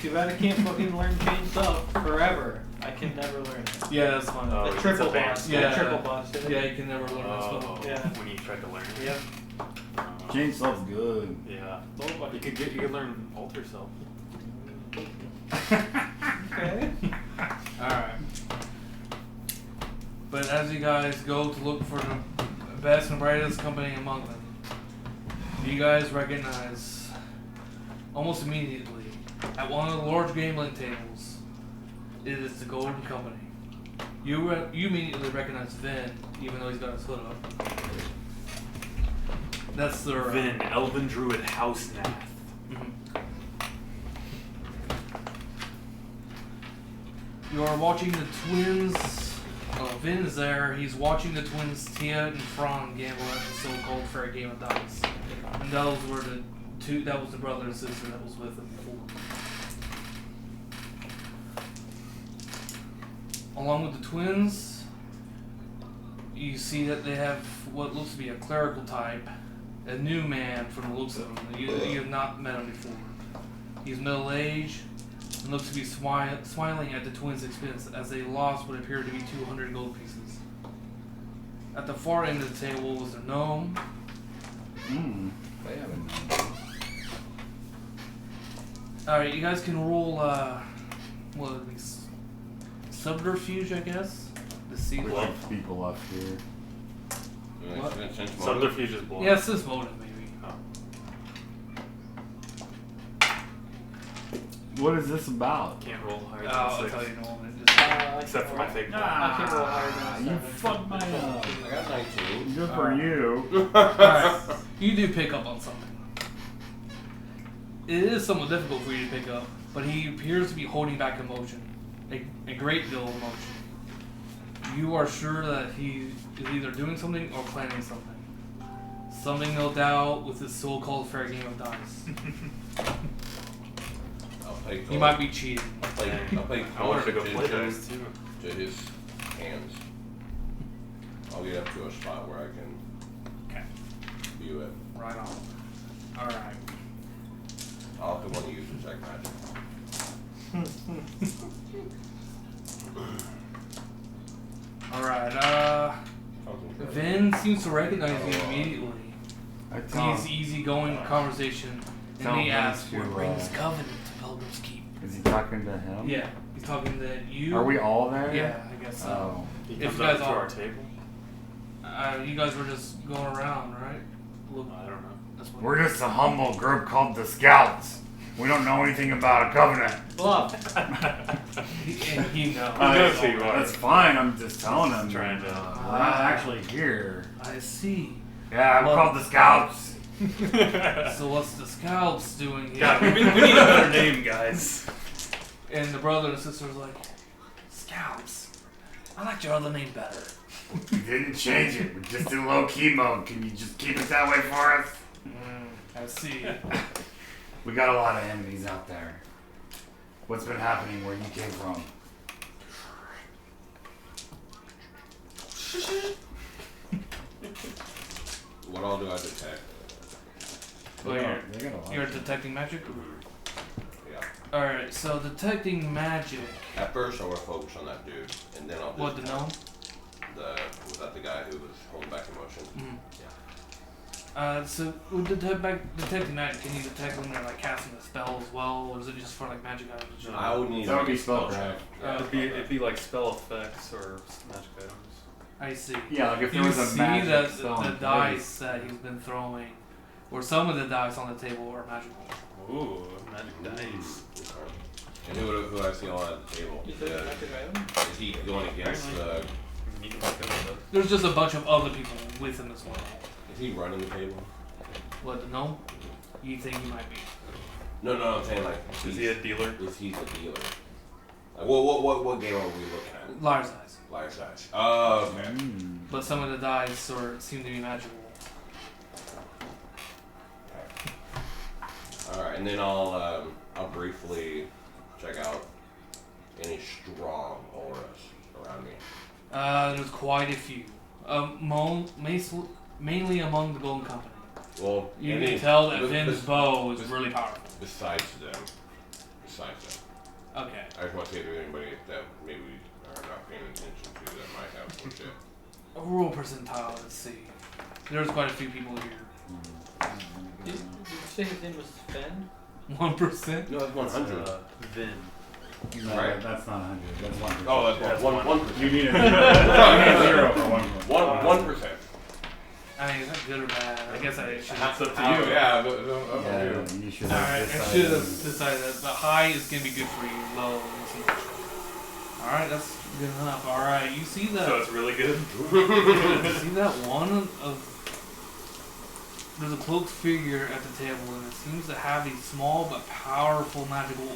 too bad I can't fucking learn chain stuff forever. I can never learn it.
Yeah, that's fine.
Oh,
The
it's
triple
advanced.
bust.
Yeah.
The triple bust.
Yeah, you can never learn that
Oh,
spell.
Yeah.
when you tried to learn it.
Yep.
Change stuff's good.
Yeah.
Oh,
You could learn alter self.
okay.
Alright. But as you guys go to look for the best and brightest company among them, You guys recognize almost immediately at one of the large gambling tables, it is the Golden Company. You immediately recognize Vin, even though he's got his hood up. That's their
Vin, Elven Druid House Nath.
Mhm. You are watching the twins. Oh, Vin is there. He's watching the twins Tia and Fran gamble at the so-called fair game of dice. And those were the two. That was the brother and sister that was with them before. Along with the twins, you see that they have what looks to be a clerical type, a new man from the looks of him. You have not met him before. He's middle-aged and looks to be smiling at the twins' expense as they lost what appeared to be 200 gold pieces. At the far end of the table was a gnome.
They haven't known.
Alright, you guys can roll, what are these? Subterfuge, I guess? To see
We
what.
like people up here.
What?
Subterfuge is blood.
Yeah, it's this motive, maybe.
What is this about?
Can't roll higher than
I'll
6.
tell you in a moment. Just,
Except for my fake one.
I can't roll higher than a
You
7.
fucked my up.
I got 19.
Good for you.
Alright, you do pick up on something. It is somewhat difficult for you to pick up, but he appears to be holding back emotion. A great deal of emotion. You are sure that he is either doing something or planning something. Something, no doubt, with his so-called fair game of dice.
I'll pay
He might be cheating.
I'll pay
I wanted to go
close
play
attention
dice too.
to his hands. I'll get up to a spot where I can
Okay,
view it.
right on. Alright.
I'll have to want to use detect magic.
Alright,
Concentrate.
Vin seems to recognize you immediately.
I tell
He's
him,
easygoing conversation,
Tell
and he
him
asks,
to,
what brings Covenant to Pilgrim's Keep?
is he talking to him?
Yeah, he's talking to you.
Are we all there?
Yeah, I guess so.
Oh.
He
If
comes
you
up
guys
to
all-
our table.
You guys were just going around, right? Look,
I don't know.
that's what
We're just a humble group called the Scouts. We don't know anything about a covenant.
Bluff.
and he knows.
knows who you are.
That's fine. I'm just telling them.
Trying to-
We're not actually here.
I see.
Yeah, I'm
Well-
called the Scouts.
So what's the scouts doing here?
God, we need a better name, guys.
And the brother and sister was like, Scouts? I like your other name better.
We didn't change it. We're just in low key mode. Can you just keep it that way for us?
I see.
We got a lot of enemies out there. What's been happening where you came from?
What all do I detect?
Well,
They got a lot.
you're detecting magic?
Yeah.
Alright, so detecting magic.
At first, I want to focus on that dude, and then I'll
What, the gnome?
Was that the guy who was holding back emotion?
So with detecting magic, can you detect when they're like casting a spell as well, or is it just for like magic items?
No.
I would need
That would
to
be
make a spell
spellcraft.
check. Yeah,
It'd be like spell effects or magic items.
I see.
Yeah, like if there
You
was a
see
magic
that
spell
the
in place.
dice that he's been throwing, or some of the dice on the table are magical.
Ooh, magic dice.
Okay. And who I see on the table?
Is there a magic item?
Is he going against the?
You can look at it.
There's just a bunch of other people with him as well.
Is he running the table?
What, the gnome? You think he might be?
No, I'm saying like.
Is he a dealer?
Is he the dealer? Like, what game are we looking at?
Liar's eyes.
Liar's Eyes. Oh, okay.
But some of the dice seem to be magical.
All right, and then I'll briefly check out any strong auras around me.
There's quite a few. Mainly among the Golden Company.
Well,
You
any-
can tell that
bes-
Vin's
bes-
bow is
bes-
really powerful.
Besides them.
Okay.
I just want to see if there's anybody that maybe we are not paying attention to that might have more shit.
A roll percentile, let's see. There's quite a few people here.
Did you say his name was Sven?
1%?
No, it's 100.
Vin.
No,
Right.
that's not 100. That's 1%.
Oh, that's
That's
1%.
You need a 0 for 1%.
1%.
I mean, is that good or bad? I guess I should.
That's up to
Oh,
you.
yeah, up
Yeah,
to you.
you should
Alright,
have
I should have decided that. But high is gonna be good for you. Low is not. Alright, that's good enough. Alright, you see that?
So it's really good.
See that one of. There's a cloaked figure at the table, and it seems to have a small but powerful magical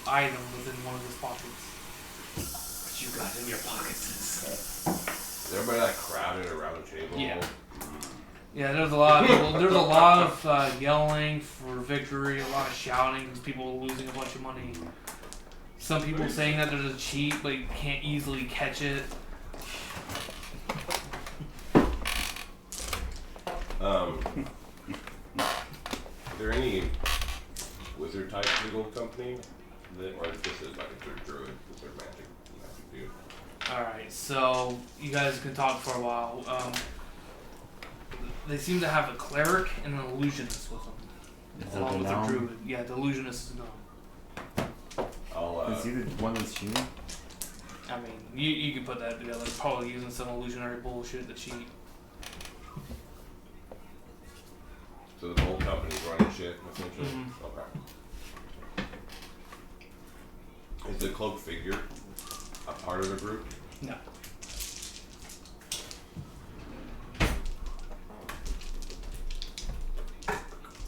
item within one of his pockets.
What you got in your pockets?
Is everybody like crowded around the table?
Yeah. Yeah, there's a lot of people, there's a lot of yelling for victory, a lot of shouting because people are losing a bunch of money. Some people saying that there's a cheat, but you can't easily catch it.
Is there any wizard type legal company that, or this is like a druid, wizard magic dude?
Alright, so you guys can talk for a while. They seem to have a cleric and an illusionist with them.
Is that
Along
the
with a
gnome?
druid. Yeah, the illusionist is a gnome.
I'll
Is he the one that's shooting?
I mean, you can put that together. Probably using some illusionary bullshit to cheat.
so the whole company's running shit essentially.
Mhm.
Okay. Is the cloaked figure a part of the group?
No.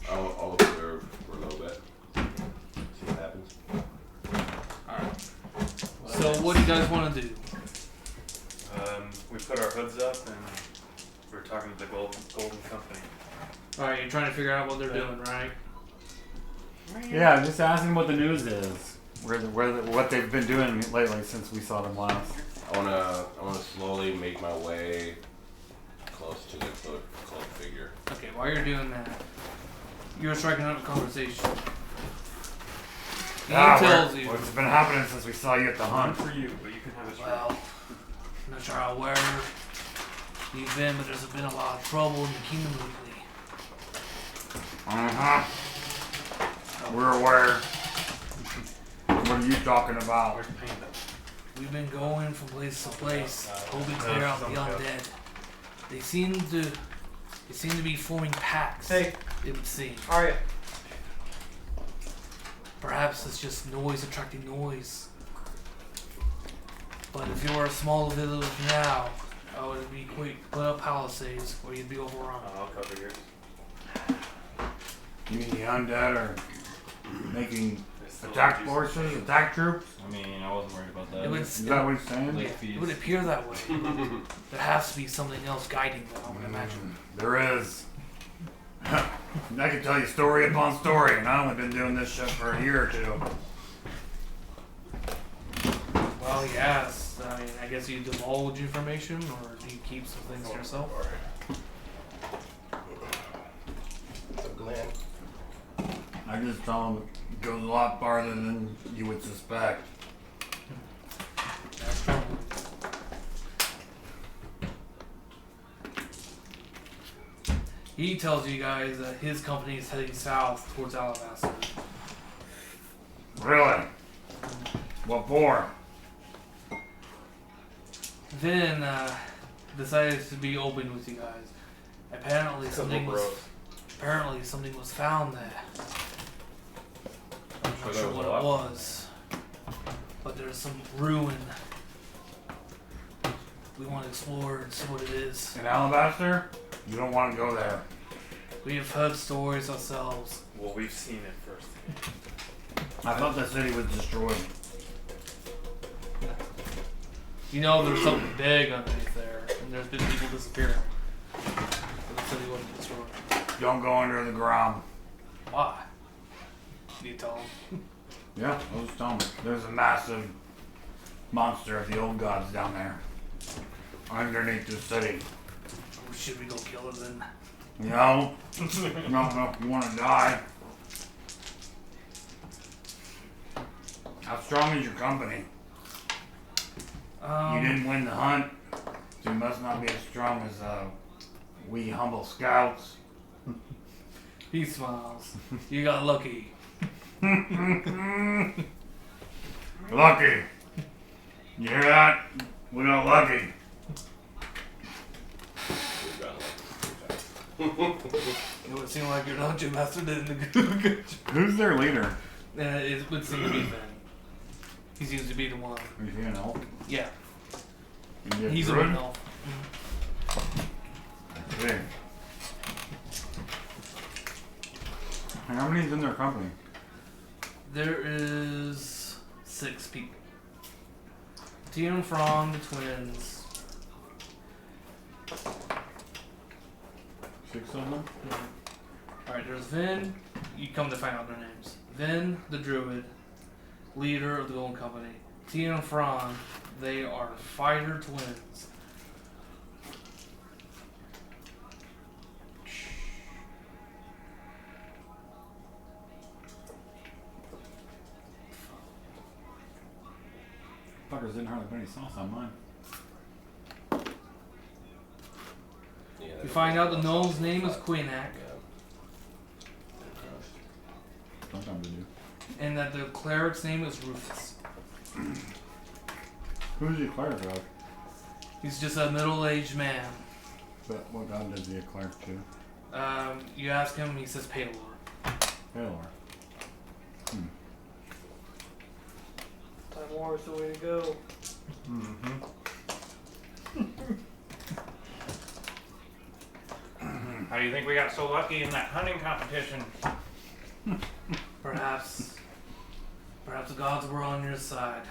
I'll observe for a little bit. See what happens.
Alright. So what do you guys want to do?
We put our hoods up and we're talking to the golden company.
Alright, you're trying to figure out what they're doing, right?
Yeah, just asking what the news is. What they've been doing lately since we saw them last.
I wanna slowly make my way close to the cloaked figure.
Okay, while you're doing that, you're striking up a conversation. He tells you,
What's been happening since we saw you at the
One
hunt?
for you, but you can have it.
well, I'm not sure how aware you've been, but there's been a lot of trouble in the kingdom lately.
Uh-huh. We're aware. What are you talking about?
Where's Panda?
We've been going from place to place, hoping to clear out the undead. They seem to be forming packs.
Hey,
It would seem.
how are you?
Perhaps it's just noise attracting noise. But if you were a small village now, I would be quick to put up palisades or you'd be overrun.
I'll cover yours.
You mean the undead are making
There's still
attack
juice.
forces, attack troops?
I mean, I wasn't worried about that.
It would,
Is that what he's saying?
Like
it
fees.
would appear that way. There has to be something else guiding them, I would imagine.
There is. I can tell you story upon story, and I've only been doing this shit for a year or two.
Well, yes. I mean, I guess you divulge information or do you keep some things to yourself?
So Glenn,
I just tell them it goes a lot farther than you would suspect.
That's true. He tells you guys that his company is heading south towards Alabaster.
Really? What for?
Then decided to be open with you guys. Apparently something was found there. I'm not sure what it was, but there's some ruin. We want to explore and see what it is.
In Alabaster? You don't want to go there.
We have heard stories ourselves.
Well, we've seen it first.
I thought the city was destroyed.
You know there's something big underneath there, and there's been people disappearing. But the city wasn't destroyed.
Don't go under the ground.
Why? You tell them.
Yeah, I'll just tell them. There's a massive monster of the old gods down there. Underneath the city.
Should we go kill it then?
No. No, you want to die. How strong is your company? You didn't win the hunt, so you must not be as strong as we humble scouts.
He smiles. You got lucky.
Lucky. You hear that? We got lucky.
we've got like 3
It would seem like your dungeon master didn't do a good job.
Who's their leader?
It would seem to be Ben. He seems to be the one.
Is he an elf?
Yeah,
Is he a
he's a
druid?
good elf.
Okay. How many's in their company?
There is 6 people. Tia and Fron, the twins.
6 of them?
Alright, there's Vin. You come to find out their names. Vin, the druid, leader of the Golden Company. Tia and Fron, they are fighter twins.
Fuckers didn't hardly put any sauce on mine.
Yeah,
You find out the gnome's name is Quinak,
Sometimes they do.
and that the cleric's name is Rufus.
Who's the cleric of?
He's just a middle-aged man.
But what god does he a cleric to?
You ask him, he says Palor.
Palor.
Time War's the way to go.
Mm-hmm.
How do you think we got so lucky in that hunting competition?
Perhaps the gods were on your side.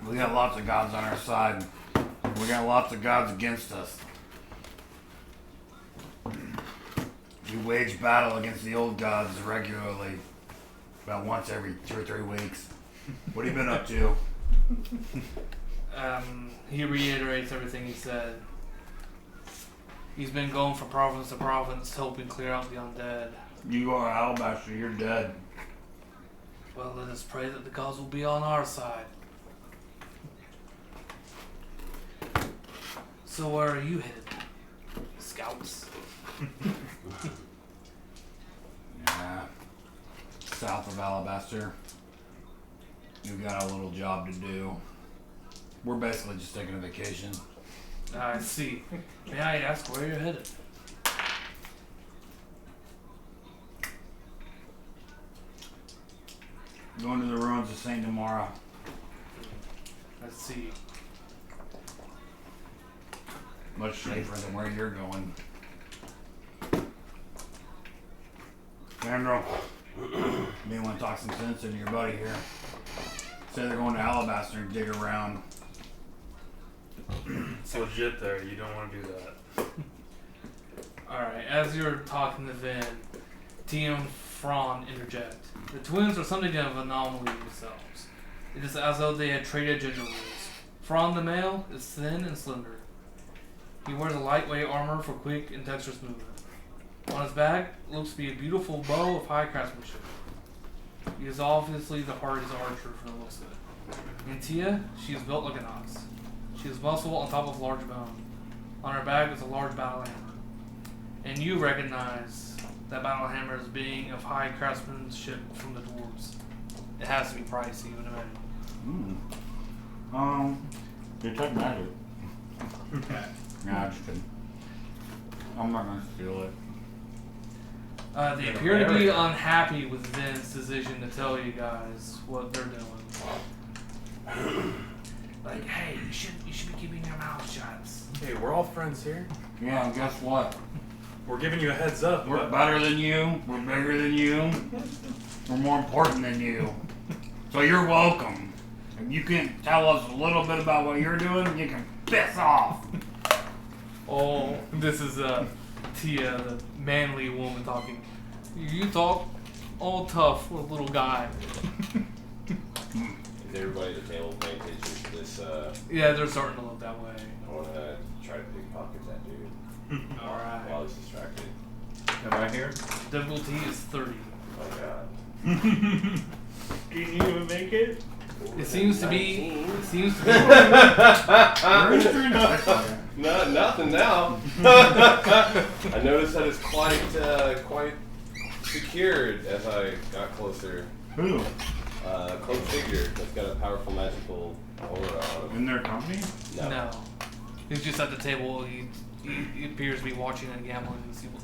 We got lots of gods on our side. We got lots of gods against us. We wage battle against the old gods regularly. About once every 2 or 3 weeks. What have you been up to?
He reiterates everything he said. He's been going from province to province, helping clear out the undead.
You are Alabaster, you're dead.
Well, let us pray that the gods will be on our side. So where are you headed? Scouts?
Yeah. South of Alabaster. We've got a little job to do. We're basically just taking a vacation.
I see. May I ask where you're headed?
Going to the ruins of Saint Namara.
I see.
Much safer than where you're going. Sandro, may want to talk some sense into your buddy here. Say they're going to Alabaster and dig around.
It's legit there. You don't want to do that.
Alright, as you're talking to Vin, Tia and Fron interject. The twins are something of an anomaly themselves. It is as though they had traded gender roles. Fron the male is thin and slender. He wears a lightweight armor for quick and dexterous movement. On his back looks to be a beautiful bow of high craftsmanship. He is obviously the hardest archer from the looks of it. And Tia, she is built like an ox. She is muscle on top of large bone. On her back is a large battle hammer. And you recognize that battle hammer as being of high craftsmanship from the dwarves. It has to be pricey, you would imagine.
Detect magic. Nah, I'm just kidding. I'm not gonna steal it.
They appear to be unhappy with Vin's decision to tell you guys what they're doing. Like, hey, you should be keeping your mouth shut.
Hey, we're all friends here.
Yeah, and guess what?
We're giving you a heads up.
We're
but-
better than you. We're bigger than you. We're more important than you. So you're welcome. If you can tell us a little bit about what you're doing, you can piss off.
Oh, this is Tia, the manly woman talking. You talk all tough for a little guy.
Is everybody at the table paying attention to this?
Yeah, they're starting to look that way.
I want to try to pickpocket that dude
Alright.
while he's distracted.
Am I here?
Difficulty is 30.
Oh my god.
Can you even make it?
It seems to be.
19.
It seems to be.
Nothing now. I noticed that it's quite secured as I got closer.
Who?
Cloak figure that's got a powerful magical aura on him.
In their company?
No. He's just at the table. He he appears to be watching and gambling and see what.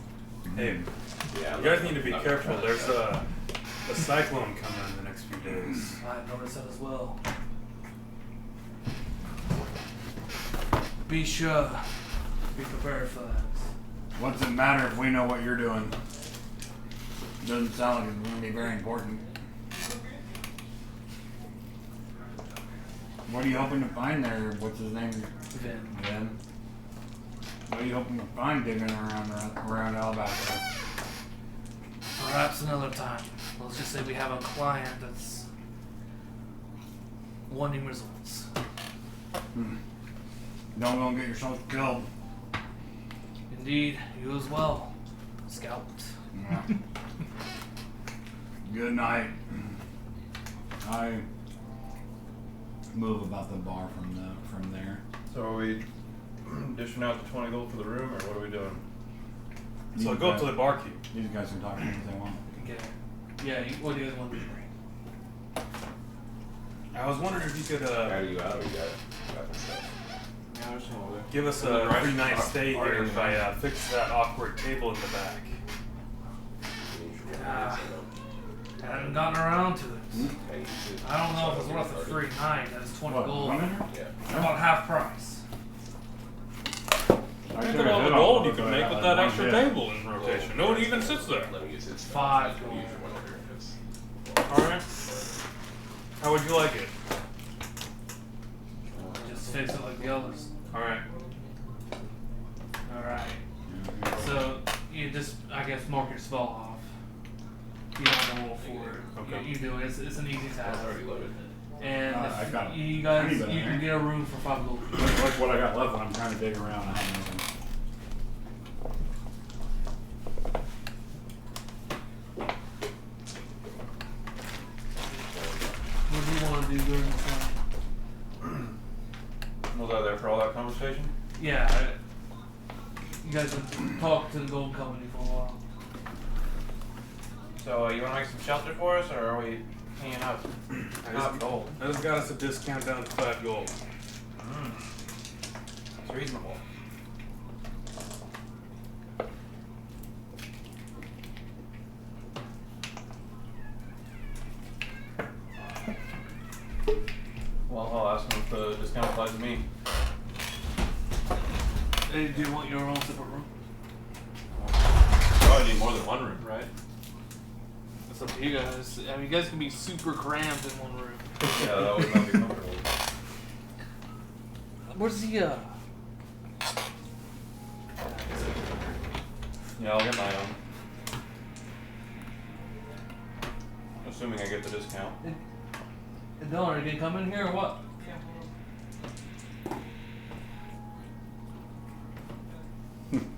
Hey,
Yeah.
you guys need to be
not
careful.
trying to
There's
shut
a cyclone coming in the next few days.
I noticed that as well. Be sure, be prepared for that.
What's it matter if we know what you're doing? Doesn't sound like it's going to be very important. What are you hoping to find there? What's his name?
Vin.
Vin. What are you hoping to find digging around Alabaster?
Perhaps another time. Let's just say we have a client that's wanting results.
Don't go and get yourself killed.
Indeed, you as well, Scout.
Yeah. Good night. I move about the bar from there.
So are we dishing out the 20 gold for the room, or what are we doing?
So
These
go up
guys-
to the barkeep.
These guys can talk to me if they want.
Okay. Yeah, what do you guys want to do?
I was wondering if you could
How do you out? You got the stuff.
Yeah, there's some over there.
give us a free night stay here if I fix that awkward table in the back.
I haven't gotten around to it. I don't know if it's worth a free night. That's 20
What,
gold.
running?
Yeah.
About half price.
Think of all the gold you can make with that extra table in rotation. No one even sits there.
Let me use his stuff.
5
Use
gold.
your one over here, 'cause-
Alright. How would you like it?
Just fix it like the others.
Alright.
Alright. So, you just, I guess, mark your spell off. You don't roll for it.
Okay.
You do it. It's an easy
It's
task.
already loaded.
And
I got
if you guys,
tiny bit
you
in
can
there.
get a room for 5 gold.
Like what I got left when I'm trying to dig around. I have nothing.
What do you want to do during this time?
Was I there for all that conversation?
Yeah, you guys have talked to the gold company for a while.
So you want to make some shelter for us, or are we hanging out?
Not
gold.
I just got us a discount down to 5 gold.
It's reasonable.
Well, I'll ask him if the discount applies to me.
Hey, do you want your own separate room?
Probably need more than one room, right?
It's up to you guys. I mean, you guys can be super cramped in one room.
Yeah, that would not be comfortable.
Where's the
Yeah, I'll get my own. Assuming I get the discount.
And Dylan, are you gonna come in here or what?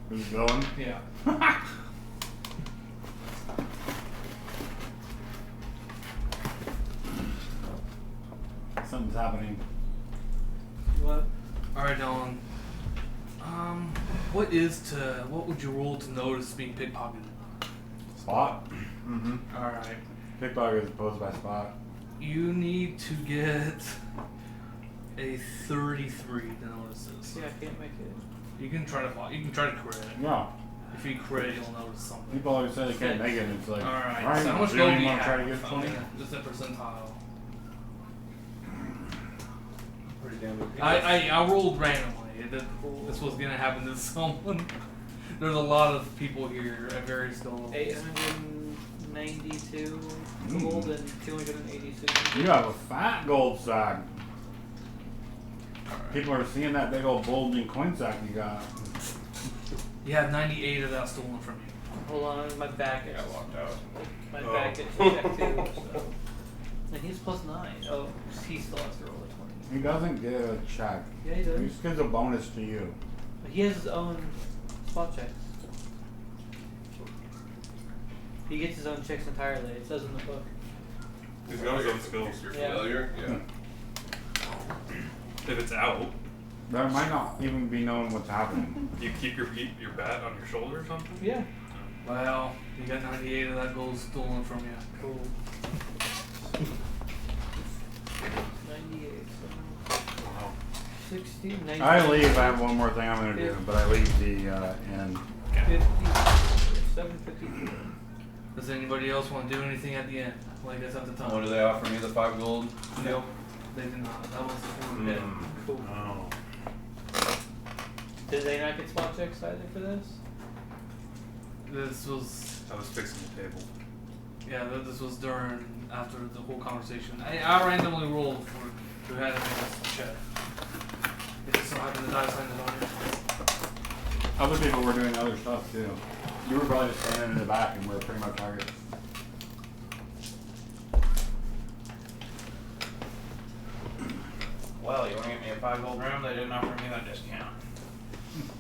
Who's going?
Yeah.
Something's happening.
What?
Alright, Dylan. What would you roll to notice being pickpocketed?
Spot.
Mm-hmm.
Alright.
Pickpocket is opposed by spot.
You need to get a 33 to notice this.
See, I can't make it.
You can try to crit.
Yeah.
If you crit, you'll notice something.
People always say they can't make it, and it's like,
Alright, so how much
you
gold
don't
do you
want to try to
have?
get 20?
Just a percentile.
Pretty damn good.
I rolled randomly. This was gonna happen to someone. There's a lot of people here at various goals.
892 gold and 286.
You have a fat gold sack. People are seeing that big old bulging coin sack you got.
You have 98 of that stolen from you.
Hold on, my back is.
I walked out.
My
Oh.
back is check too. So. And he's +9. Oh, he still has to roll a 20.
He doesn't get a check.
Yeah, he
He
does.
just gives a bonus to you.
But he has his own spot checks. He gets his own checks entirely. It says in the book.
He's got his own skills.
You're
Yeah.
familiar? Yeah.
If it's out,
There might not even be knowing what's happening.
you keep your bat on your shoulder or something?
Yeah.
Well, you got 98 of that gold stolen from you.
Cool. 98. So
Wow.
60. 16, 19.
I leave. I have one more thing I'm gonna do, but I leave the end.
50, 750.
Does anybody else want to do anything at the end? Like that's at the time.
What do they offer me? The 5 gold?
Nope. They did not. That was the one bit.
Cool.
Oh.
Did they not get spot checks either for this?
This was
I was fixing the table.
this was during after the whole conversation. I randomly rolled for who had to make us check. It just so happened that I signed it on here.
Other people were doing other stuff too. You were probably just standing in the back, and we were pretty much targets.
Well, you want to get me a 5 gold room? They didn't offer me that discount.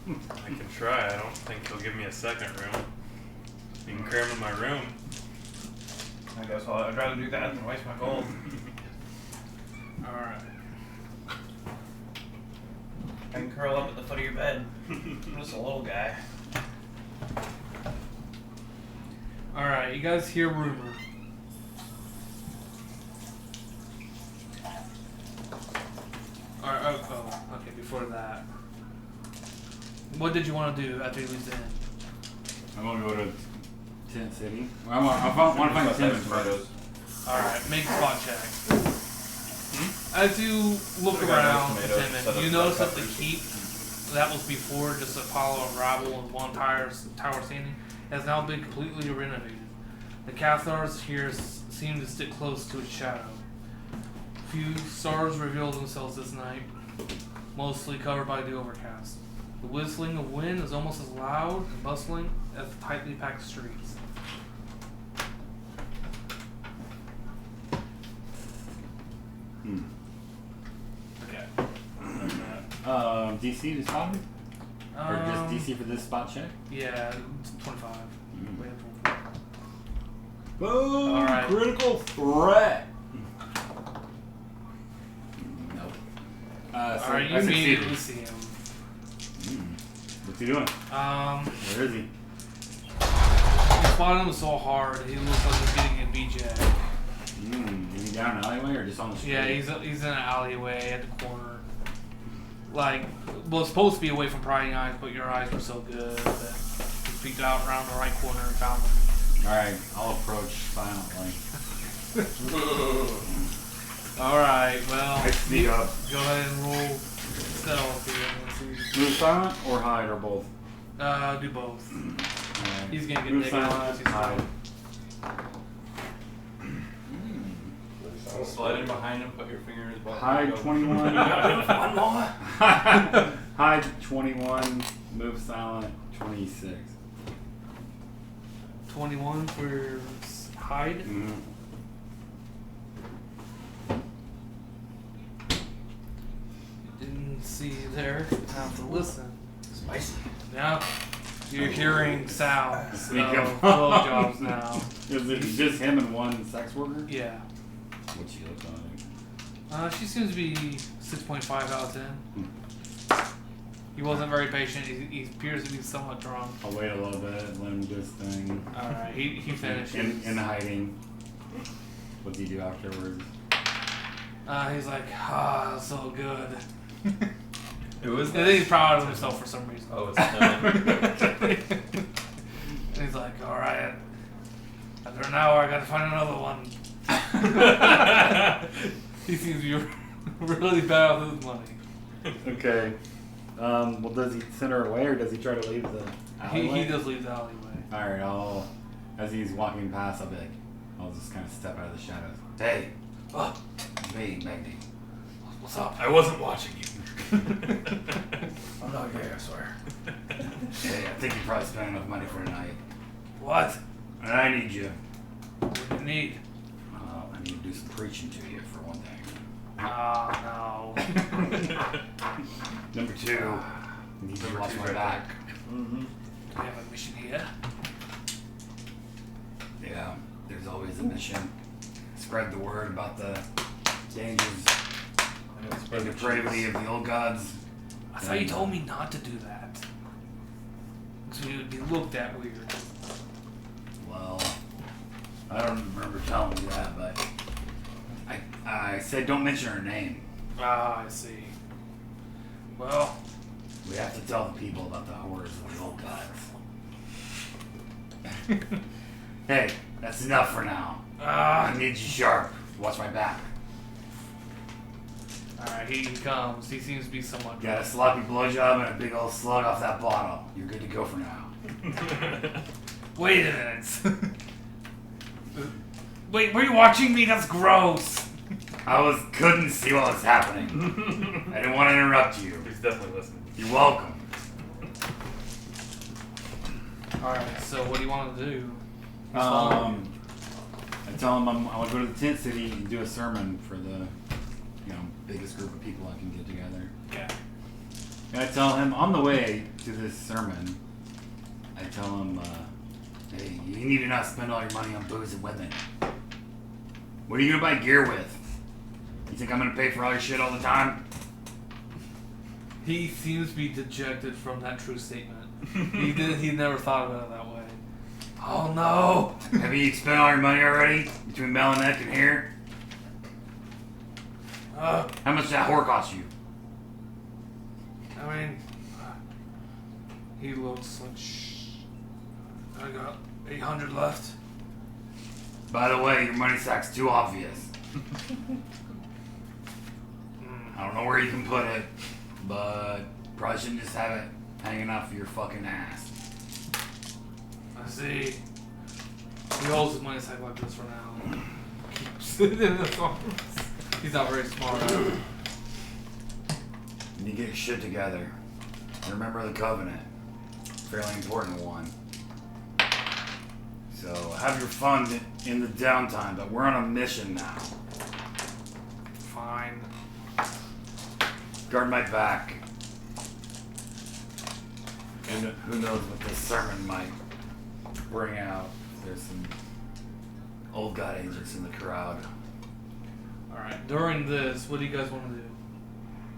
I can try. I don't think they'll give me a second room. You can cram in my room.
I guess I'd rather do that than waste my gold.
Alright.
I can curl up at the foot of your bed. I'm just a little guy.
Alright, you guys hear rumor. Alright, okay, before that. What did you want to do after you leave the inn?
I'm gonna go to Tent City. I want to find Timmons first.
Alright, make a spot check. As you look
Should've got
around
those tomatoes
Timmons,
set up
you
for
notice that the
peppers.
keep that was before just a pile of rubble and one tower standing has now been completely renovated. The Cathars here seem to stick close to its shadow. Few stars reveal themselves this night, mostly covered by the overcast. The whistling of wind is almost as loud and bustling as the tightly packed streets. Okay.
DC to spot me? Or just DC for this spot check?
Yeah, it's 25.
Mm.
Way up 25.
Boom!
Alright.
Critical threat! Nope. So
Alright, you
I succeeded.
immediately see him.
What's he doing? Where is he?
You spotted him so hard, he looks like he's getting a BJ.
Is he down an alleyway or just on the street?
Yeah, he's in an alleyway at the corner. Like, well, it's supposed to be away from prying eyes, but your eyes were so good that you peeked out around the right corner and found him.
Alright, I'll approach silently.
Alright, well,
I sneak up.
go ahead and roll stealth here. Let's see.
Move silent or hide or both?
Do both.
Alright.
He's gonna get
Move
negative
silent,
because he's
hide.
Slide in behind him, put your finger in his butt.
Hide
Go.
21.
One more?
Hide 21. Move silent 26.
21 for hide.
Mm-hmm.
Didn't see you there. Have to listen.
Spicy.
Now you're hearing sounds.
Speak
So
up.
blowjobs now.
Is it just him and one sex worker?
Yeah.
What's she look like?
She seems to be 6.5 out of 10. He wasn't very patient. He appears to be somewhat drunk.
I'll wait a little bit, let him do his thing.
Alright, he finishes.
In hiding. What does he do afterwards?
He's like, so good.
Who is
I
that?
think he's proud of himself for some reason.
Oh, it's him.
And he's like, alright, after an hour I gotta find another one. He seems to be really bad with his money.
Okay. Well, does he send her away or does he try to leave the alleyway?
He does leave the alleyway.
Alright, as he's walking past, I'll be like, I'll just kind of step out of the shadows. Hey!
Oh,
Me, Magni.
what's up?
I wasn't watching you.
I'm not gay, I swear.
Hey, I think you probably spent enough money for tonight.
What?
And I need you.
What do you need?
I need to do some preaching to you, for one thing.
No.
Number two, I need you to watch my back.
Do you have a mission here?
Yeah, there's always a mission. Spread the word about the dangers and depravity of the old gods.
I thought you told me not to do that. Because we would be looked at weird.
Well, I don't remember telling you that, but I said don't mention her name.
Ah, I see. Well,
We have to tell the people about the horrors of the old gods. Hey, that's enough for now. I need you sharp. Watch my back.
alright, he comes. He seems to be somewhat
Got a sloppy blowjob and a big old slug off that bottle. You're good to go for now.
Wait a minute. Wait, were you watching me? That's gross.
Couldn't see what was happening. I didn't want to interrupt you.
He's definitely listening.
You're welcome.
Alright, so what do you want to do?
I tell him I want to go to the tent city and do a sermon for the, biggest group of people I can get together.
Okay.
And I tell him on the way to this sermon, I tell him,
Hey, you need to not spend all your money on booze and women. What are you gonna buy gear with? You think I'm gonna pay for all your shit all the time?
He seems to be dejected from that true statement. He never thought about it that way. Oh no!
Have you spent all your money already? Between Melanek and here? How much did that whore cost you?
I mean, he looks like I got 800 left.
By the way, your money sack's too obvious. I don't know where you can put it, but probably shouldn't just have it hanging off your fucking ass.
I see. He holds his money sack like this for now. Keeps it in his arms. He's not very smart.
You need to get your shit together. Remember the covenant. Fairly important one. So have your fun in the downtime, but we're on a mission now.
Fine.
Guard my back. And who knows what this sermon might bring out. There's some old god agents in the crowd.
Alright, during this, what do you guys want to do?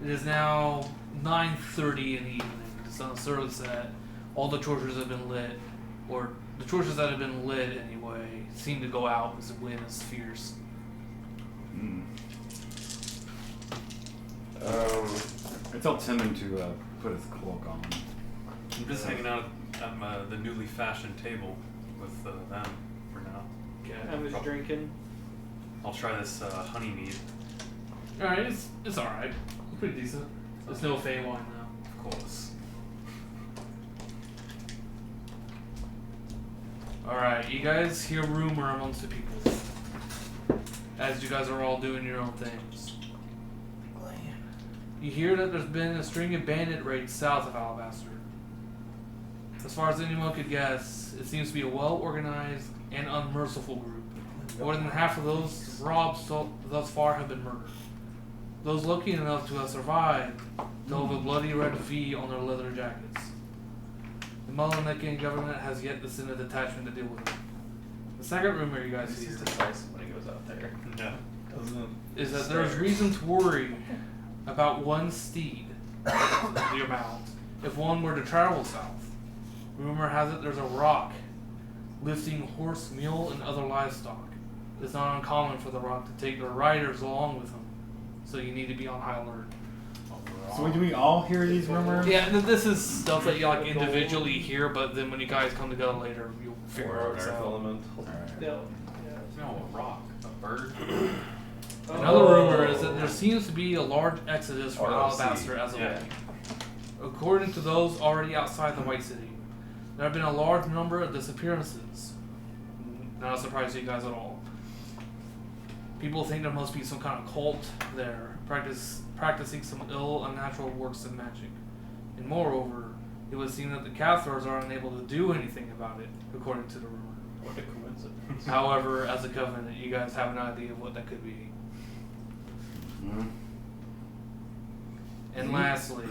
It is now 9:30 in the evening. The sun is early set. All the torches have been lit. Or the torches that have been lit anyway seem to go out because the wind is fierce.
I tell Timon to put his cloak on.
I'm just hanging out at the newly fashioned table with them for now.
I'm just drinking.
I'll try this honey mead.
Alright, it's alright. It's pretty decent. It's no Fey wine though.
Of course.
Alright, you guys hear rumor amongst the people. As you guys are all doing your own things. You hear that there's been a string of bandit raids south of Alabaster. As far as anyone could guess, it seems to be a well-organized and unmerciful group. More than half of those robbed thus far have been murdered. Those lucky enough to have survived don't have a bloody red V on their leather jackets. The Melanekian government has yet to send a detachment to deal with it. The second rumor you guys hear
decisive when he goes out there.
No.
is that there's reason to worry about one steed, your mount, if one were to travel south. Rumor has it there's a rock lifting horse, mule, and other livestock. It's not uncommon for the rock to take their riders along with them, so you need to be on high alert.
So do we all hear these rumors?
Yeah, and this is stuff that you like individually hear, but then when you guys come together later, you'll figure
Or
out.
an earth element.
No.
No, a rock. A bird.
Another rumor is that there seems to be a large exodus from
ROC.
Alabaster as of
Yeah.
late. According to those already outside the White City, there have been a large number of disappearances. Not a surprise to you guys at all. People think there must be some kind of cult there, practicing some ill, unnatural works of magic. And moreover, it would seem that the Cathars are unable to do anything about it, according to the rumor.
What a coincidence.
However, as a covenant, you guys have an idea of what that could be. And lastly,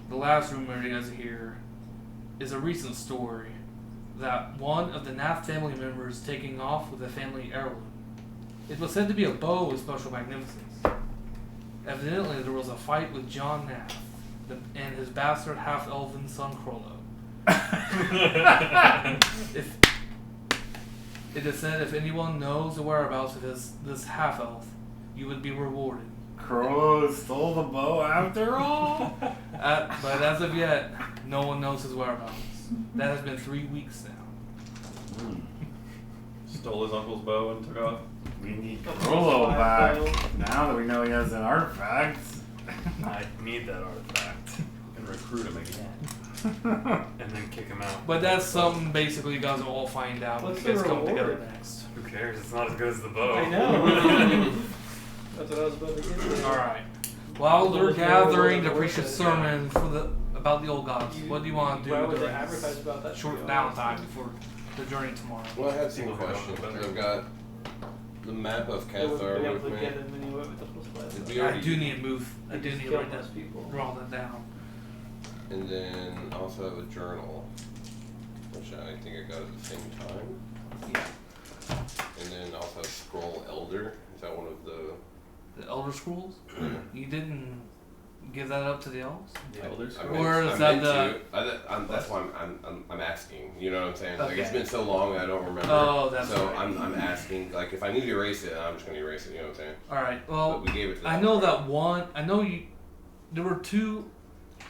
the last rumor you guys hear is a recent story that one of the Nath family members taking off with a family heirloom. It was said to be a bow of special magnificence. Evidently, there was a fight with John Nath and his bastard half-elven son Krollo. It is said if anyone knows the whereabouts of this half-elf, you would be rewarded.
Crow stole the bow after all?
But as of yet, no one knows his whereabouts. That has been 3 weeks now.
Stole his uncle's bow and took off.
We need
That's
Crollo
fine,
back.
though.
Now that we know he has an artifact.
I need that artifact.
And recruit him again.
And then kick him out.
But that's something basically you guys will all find out when
What's
you guys
the
come together
reward?
next.
Who cares? It's not as good as the bow.
I know. That's what I was about to get to.
Alright. While they're
Those
gathering to
railroad
preach a
workers,
sermon for about the old gods, what do you want to do
Why would they
during
advertise
this
about that?
short
to be honest?
downtime before the journey tomorrow?
Well, I had some
People who don't
questions.
know better.
I've got the map of
They wouldn't
Cathar
be able
with
to
me.
get him anyway with the plus
Did
five.
we
I
already-
do need to move. I
You
do
just
need to
kill
write that,
less people.
draw that down.
And then I also have a journal, which I think I got at the same time.
Yeah.
And then also a scroll elder. Is that one of the?
The Elder Scrolls? You didn't give that up to the elves?
The elders.
I
Or is
I'm
that
into- that's why I'm asking. You know what I'm saying? Like it's
Okay.
been so long I don't remember.
Oh, that's
so
right.
I'm asking. Like if I need to erase it, I'm just gonna erase it. You know what I'm saying?
Alright,
But
well,
we gave it to.
I
them,
know
right?
that one. I know you. There were 2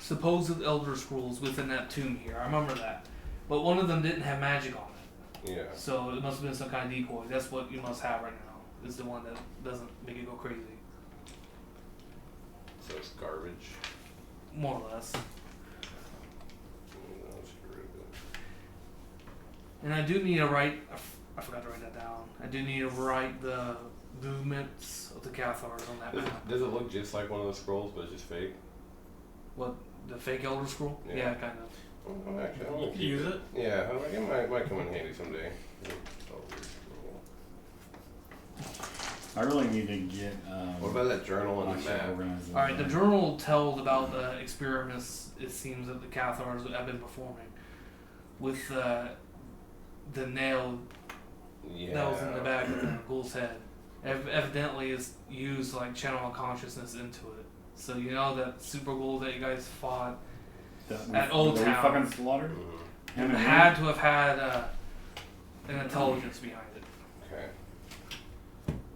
supposed Elder Scrolls within that tomb here. I remember that. But one of them didn't have magic on it.
Yeah.
So it must have been some kind of decoy. That's what you must have right now. Is the one that doesn't make it go crazy.
So it's garbage.
More or less.
Let's get rid of it.
And I do need to write. I forgot to write that down. I do need to write the movements of the Cathars on that
Does
map.
it, does it look just like one of the scrolls, but it's just fake?
What, the fake Elder Scroll?
Yeah.
Yeah, kind of.
Oh, actually, I'm gonna keep
Use it?
Yeah, it might come in handy someday. Elder scroll.
I really need to get.
What about that journal and the map?
Alright, the journal tells about the experiments it seems that the Cathars have been performing with the nail
Yeah.
that was in the back of the ghoul's head. Evidently is used to like channel consciousness into it. So you know that super ghoul that you guys fought at Old
We
Town
fucking slaughtered.
Mhm.
Him and
had to have had an intelligence behind it.
Okay.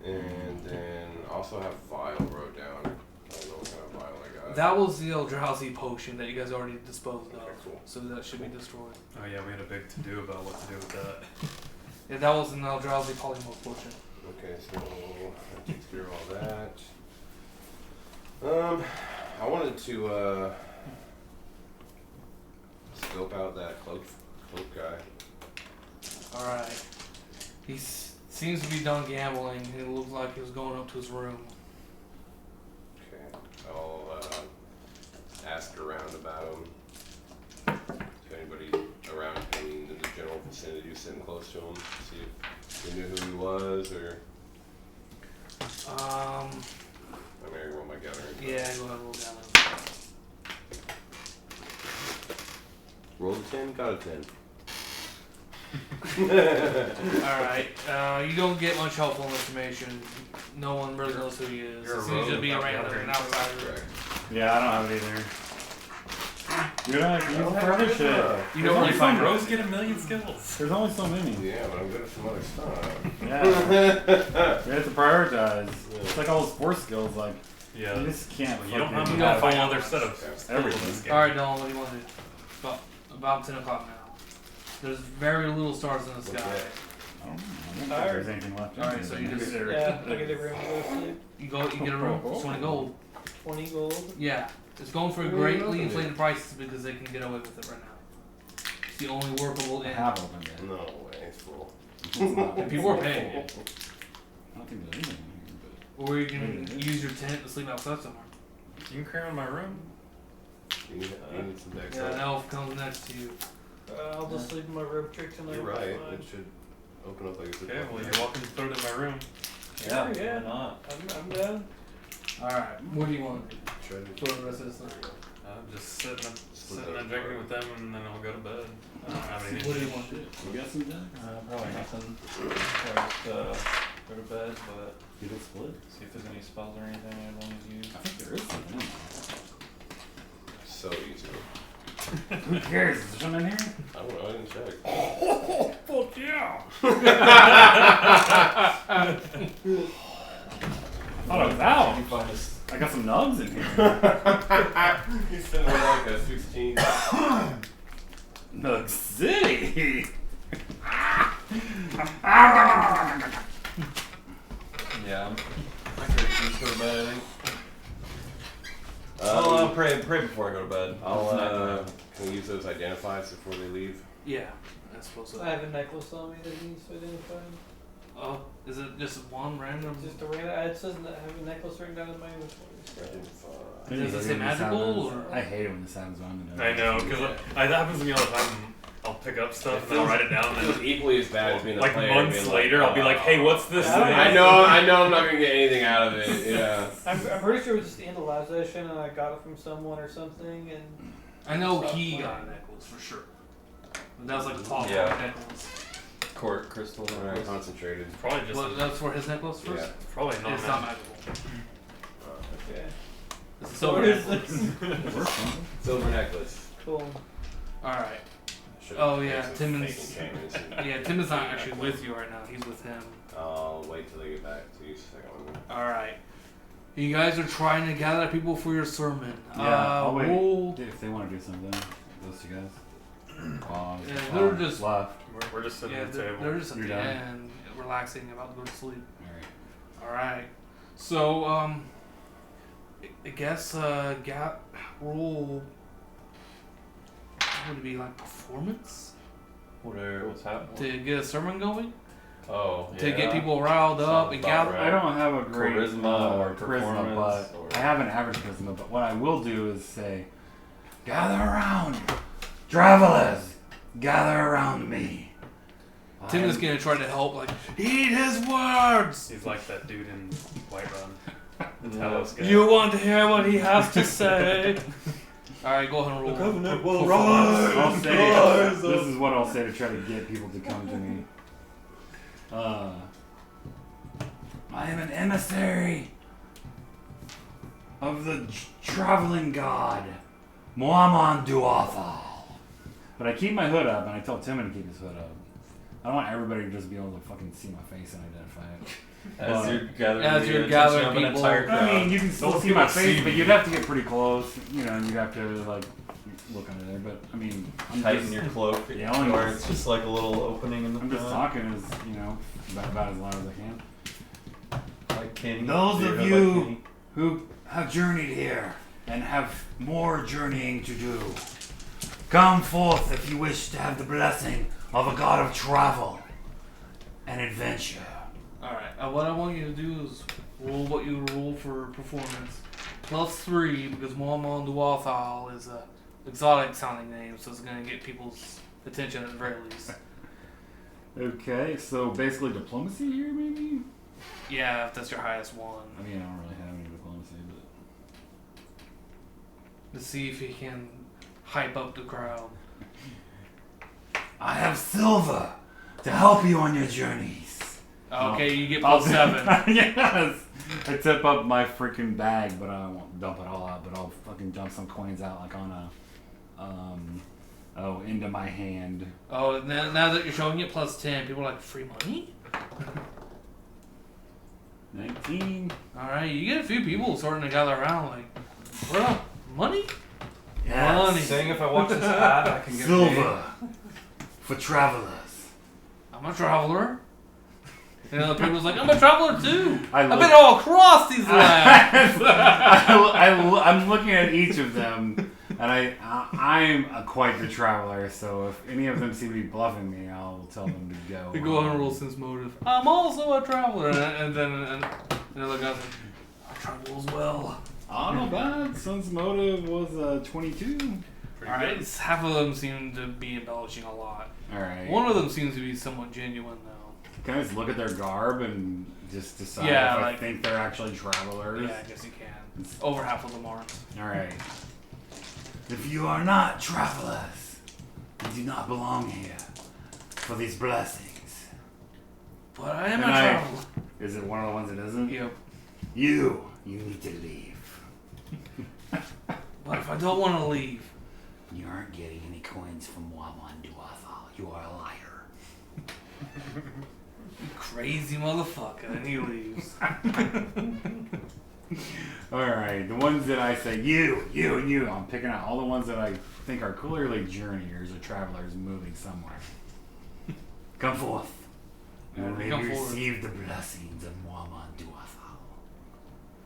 And then also have vial wrote down. I don't know what kind of vial I got.
That was the Eldrazi potion that you guys already disposed of.
Okay, cool.
So that should be destroyed.
Oh yeah, we had a big to do about what to do with that.
Yeah, that was an Eldrazi polymorph potion.
Okay, so that takes care of all that. I wanted to scope out that cloak guy.
Alright. He seems to be done gambling. It looks like he was going up to his room.
Okay, I'll ask around about him. If anybody around him in the general vicinity was sitting close to him, see if they knew who he was, or I mean, I roll my gathering.
Yeah, go ahead and roll down.
Roll a 10, got a 10.
Alright, you don't get much helpful information. No one really knows who he is.
You're
It
a
seems to
rogue
be a
without
random,
gathering.
an outsider.
Correct.
Yeah, I don't have it either. You're gonna use it for other shit.
You don't really find
Rose
rogues.
get a million skills.
There's only so many.
Yeah, but I'm good at some other stuff.
Yeah. You have to prioritize. It's like all the sports skills. Like
Yeah.
you just can't.
You don't have
fucking-
enough of other set of skills in
Everything.
this game.
Alright, Dylan, what do you want to do? About 10 o'clock now. There's very little stars in the
What's
sky.
that?
I don't think there's anything left.
Alright, so you just-
Yeah, I get everyone to go to sleep.
You get a room, it's 20 gold.
20 gold.
Yeah, it's going for greatly inflated prices because they can get away with it right now. It's the only workable
I
inn.
have opened it.
No way, it's full.
It's not-
And people are paying.
I don't think there's anything in here,
Or you can use your tent to sleep outside somewhere.
You can cram in my room.
You need some deck
Yeah, an elf comes next to you.
I'll just sleep in my rib trick tonight.
You're
that's
right,
fine.
it should open up like a
Okay, well you're welcome to put it in my room.
Yeah,
Why not?
I'm down.
Alright, what do you want
Try to
for the rest of this night?
Just sitting and drinking with them, and then I'll go to bed. I don't have anything.
What do you want to do?
but you got some decks?
Probably nothing. Probably just go to bed, but
You did split.
see if there's any spells or anything I'd want to use.
I think there is something in there.
so easy.
Who cares? Is there something in here?
I don't know, I didn't check.
Fuck yeah! Thought it was out.
Did you find this
I got some nugs in here.
He's sitting with like a 16.
Nug City.
Yeah, I could just go to bed, I think. I'll pray before I go to bed.
Can we use those identifiers before they leave?
Yeah, I suppose so.
I have a necklace on me that needs to identify.
Oh, is it just one random?
Just a random. It says that I have a necklace written down in my inventory.
Does it say magical, or?
I hate it when the sounds on.
I know, because that happens to me all the time. I'll pick up stuff and I'll write it down.
It feels equally as bad as being a
like
player.
months
being
later, I'll be like, "Hey, what's this thing?"
I know I'm not gonna get anything out of it. Yeah.
I'm pretty sure it was just in the live session and I got it from someone or something. And
I know he got a necklace for sure. That was like the top necklace.
Court crystal.
Alright, concentrated.
Probably just.
Well, that's for his necklace first?
Yeah.
Probably not.
It's not magical.
okay.
It's a
So
silver
what is
necklace.
this?
Silver necklace.
Cool.
Alright.
Should've
Oh,
made
yeah,
some
Timmons-
fake enchantments.
Yeah, Tim is not actually with you right now. He's with him.
I'll wait till they get back to you. Second one.
Alright. You guys are trying to gather people for your sermon.
Yeah, I'll wait.
roll-
If they want to do something, those two guys.
Yeah, they're just-
left.
We're just sitting
Yeah,
at the table.
they're just at
You're
the
done?
end, relaxing, about to go to sleep.
All right.
Alright. So, I guess, roll. What would it be, like performance?
What's happening?
To get a sermon going?
Oh, yeah.
To get people riled up
Sounds
and
about
gather.
right.
I don't have a great
Charisma or
charisma, but
performance or-
I have an average charisma. But what I will do is say, "Gather around, travelers, gather around me."
Tim is gonna try to help, like, heed his words!
He's like that dude in Whiterun. The Talos guy.
You want to hear what he has to say? Alright, go ahead and roll.
Covenant will
I'll say this is what I'll say to try to get people to come to me. I am an emissary of the traveling god, Muamman Duathal. But I keep my hood up, and I tell Timon to keep his hood up. I don't want everybody to just be able to fucking see my face and identify it.
As you're gathering,
As
the
you're
attention
gathering
of an
people.
entire crowd.
I mean, you can still
Those
see my
people
face,
see
but
me.
you'd have to get pretty close, you know, and you'd have to, like, look under there. But, I mean, I'm
Tighten
just,
your cloak,
Yeah,
or it's just like a little opening in the
I'm just
front.
talking as, you know, about as loud as I can.
Like Kenny.
Those
Do
of
have
you-
like Kenny?
Who have journeyed here and have more journeying to do, come forth if you wish to have the blessing of a god of travel and adventure.
Alright, what I want you to do is roll what you roll for performance. +3, because Muamman Duathal is a exotic sounding name, so it's going to get people's attention at the very least.
Okay, so basically diplomacy here, maybe?
Yeah, if that's your highest one.
I mean, I don't really have any diplomacy, but...
To see if he can hype up the crowd.
I have silver to help you on your journeys.
Okay, you get
I'll
+7.
Yes! I tip up my freaking bag, but I won't dump it all out, but I'll fucking dump some coins out like on a, into my hand.
Oh, now that you're showing it +10, people are like, free money?
19.
Alright, you get a few people starting to gather around, like, what up? Money?
Yes.
Money.
Saying if I watch this ad, I can get
Silver for travelers.
I'm a traveler. And other people's like, I'm a traveler too. I've
look-
been all across these lands.
I'm looking at each of them, and I'm quite the traveler. So if any of them seem to be bluffing me, I'll tell them to go.
We go ahead and roll sense motive. I'm also a traveler. And then another guy's like, I travel as well.
Oh, not bad. Sun's motive was 22.
Alright, half of them seem to be embellishing a lot.
All right.
One of them seems to be somewhat genuine though.
Can I just look at their garb and just decide
Yeah,
if I
like-
think they're actually travelers?
Yeah, I guess you can. Over half of them aren't.
All right. If you are not travelers, you do not belong here for these blessings.
But I am a
And
traveler.
Is it one of the ones that isn't?
Yep.
You need to leave.
But if I don't want to leave,
You aren't getting any coins from Muamman Duathal. You are a liar.
you crazy motherfucker, and he leaves.
Alright, the ones that I say, you, and you. I'm picking out all the ones that I think are clearly journeyers or travelers moving somewhere. Come forth. And may
Come forward.
receive the blessings of Muhammad Duathal.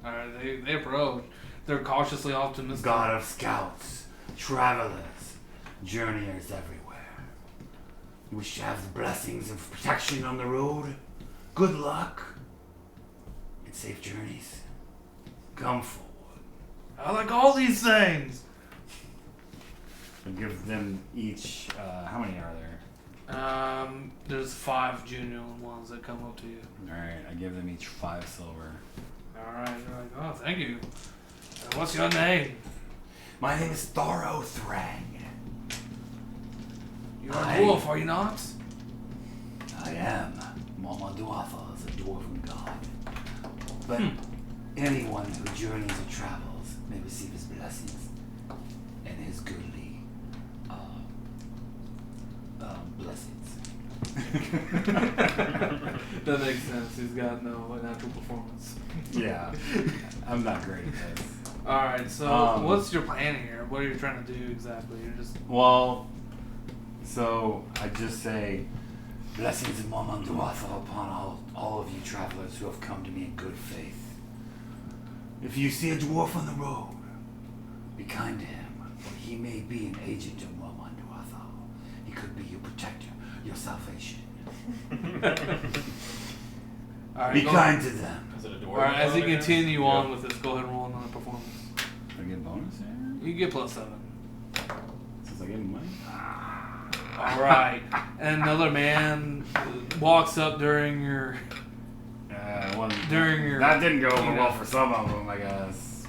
Alright, they approach. They're cautiously optimistic.
God of scouts, travelers, journeyers everywhere. You wish to have the blessings of protection on the road? Good luck and safe journeys. Come forward.
I like all these things.
And give them each, how many are there?
There's 5 genuine ones that come up to you.
Alright, I give them each 5 silver.
Alright, you're like, oh, thank you. What's your name?
My name is Thoro Thrang.
You're a dwarf, are you not?
I am. Muhammad Duathal is a dwarven god. But anyone who journeys or travels may receive his blessings and his goodly blessings.
That makes sense. He's got no natural performance.
Yeah, I'm not great at this.
Alright, so what's your plan here? What are you trying to do exactly? You're just...
Well, so I just say, blessings of Muhammad Duathal upon all of you travelers who have come to me in good faith. If you see a dwarf on the road, be kind to him, for he may be an agent of Muhammad Duathal. He could be your protector, your salvation.
Alright,
Be kind to them.
Is it a dwarf?
Alright, as you
again?
continue on with this, go ahead and roll another performance.
I get a bonus here?
You get +7.
Since I gave him money?
Alright. And another man walks up during your... During your...
That didn't go over
you know.
well for some of them, I guess.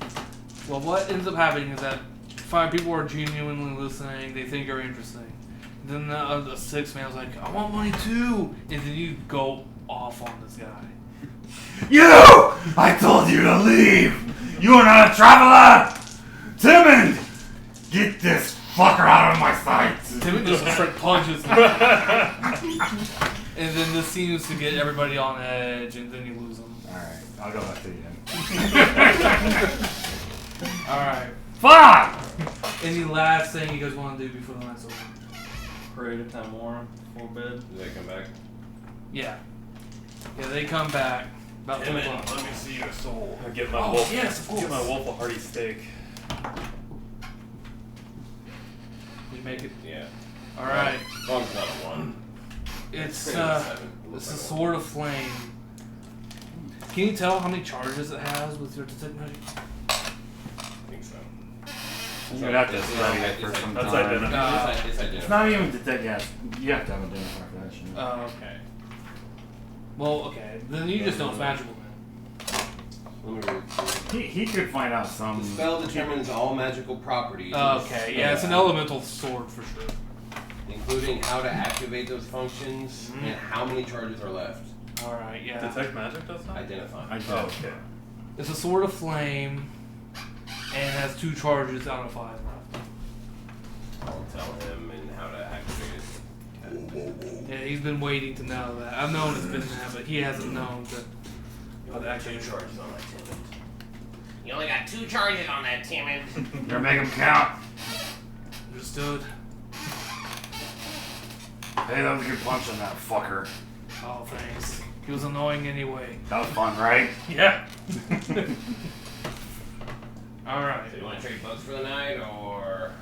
Well, what ends up happening is that 5 people are genuinely listening. They think you're interesting. Then the 6th man was like, I want money too! And then you go off on this guy.
You! I told you to leave! You are not a traveler! Timon! Get this fucker out of my sight!
Timmy just straight punches him. And then this seems to get everybody on edge, and then you lose them.
Alright, I'll go back to you then.
Alright.
Fuck!
Any last thing you guys want to do before the night's over?
Parade of time war before bed.
Do they come back?
Yeah. Yeah, they come back about 2
Timon,
o'clock.
let me see your soul. I get my
Oh,
wolf.
yes, of
Get my
course.
wolf a hearty steak.
You make it.
Yeah.
Alright.
As long as it's not a 1.
It's
Pretty much 7.
it's a sword of flame. Can you tell how many charges it has with your detect magic?
I think so.
You'd have to
It's
study
not-
it for
it's
some
That's
time.
identified.
It's
It's
identified.
not even detect, yeah, you have to have a identifier for that shit.
Oh, okay. Well, okay. Then you just know it's magical then.
Let me read through.
He could find out some...
The spell determines all magical properties.
Okay, yeah, it's an elemental sword for sure.
Including how to activate those functions and how many charges are left.
Alright, yeah.
Detect magic does that?
Identify.
I did.
Oh, okay.
It's a sword of flame and has 2 charges out of 5 left.
I'll tell him and how to activate it.
Yeah, he's been waiting to know that. I've known it's been that, but he hasn't known to.
You only got 2 charges on that Timon.
You only got 2 charges on that, Timon.
Better make him count.
Understood.
Hey, that was a good punch on that fucker.
Oh, thanks. He was annoying anyway.
That was fun, right?
Yeah. Alright.
So you want to trade bugs for the night or?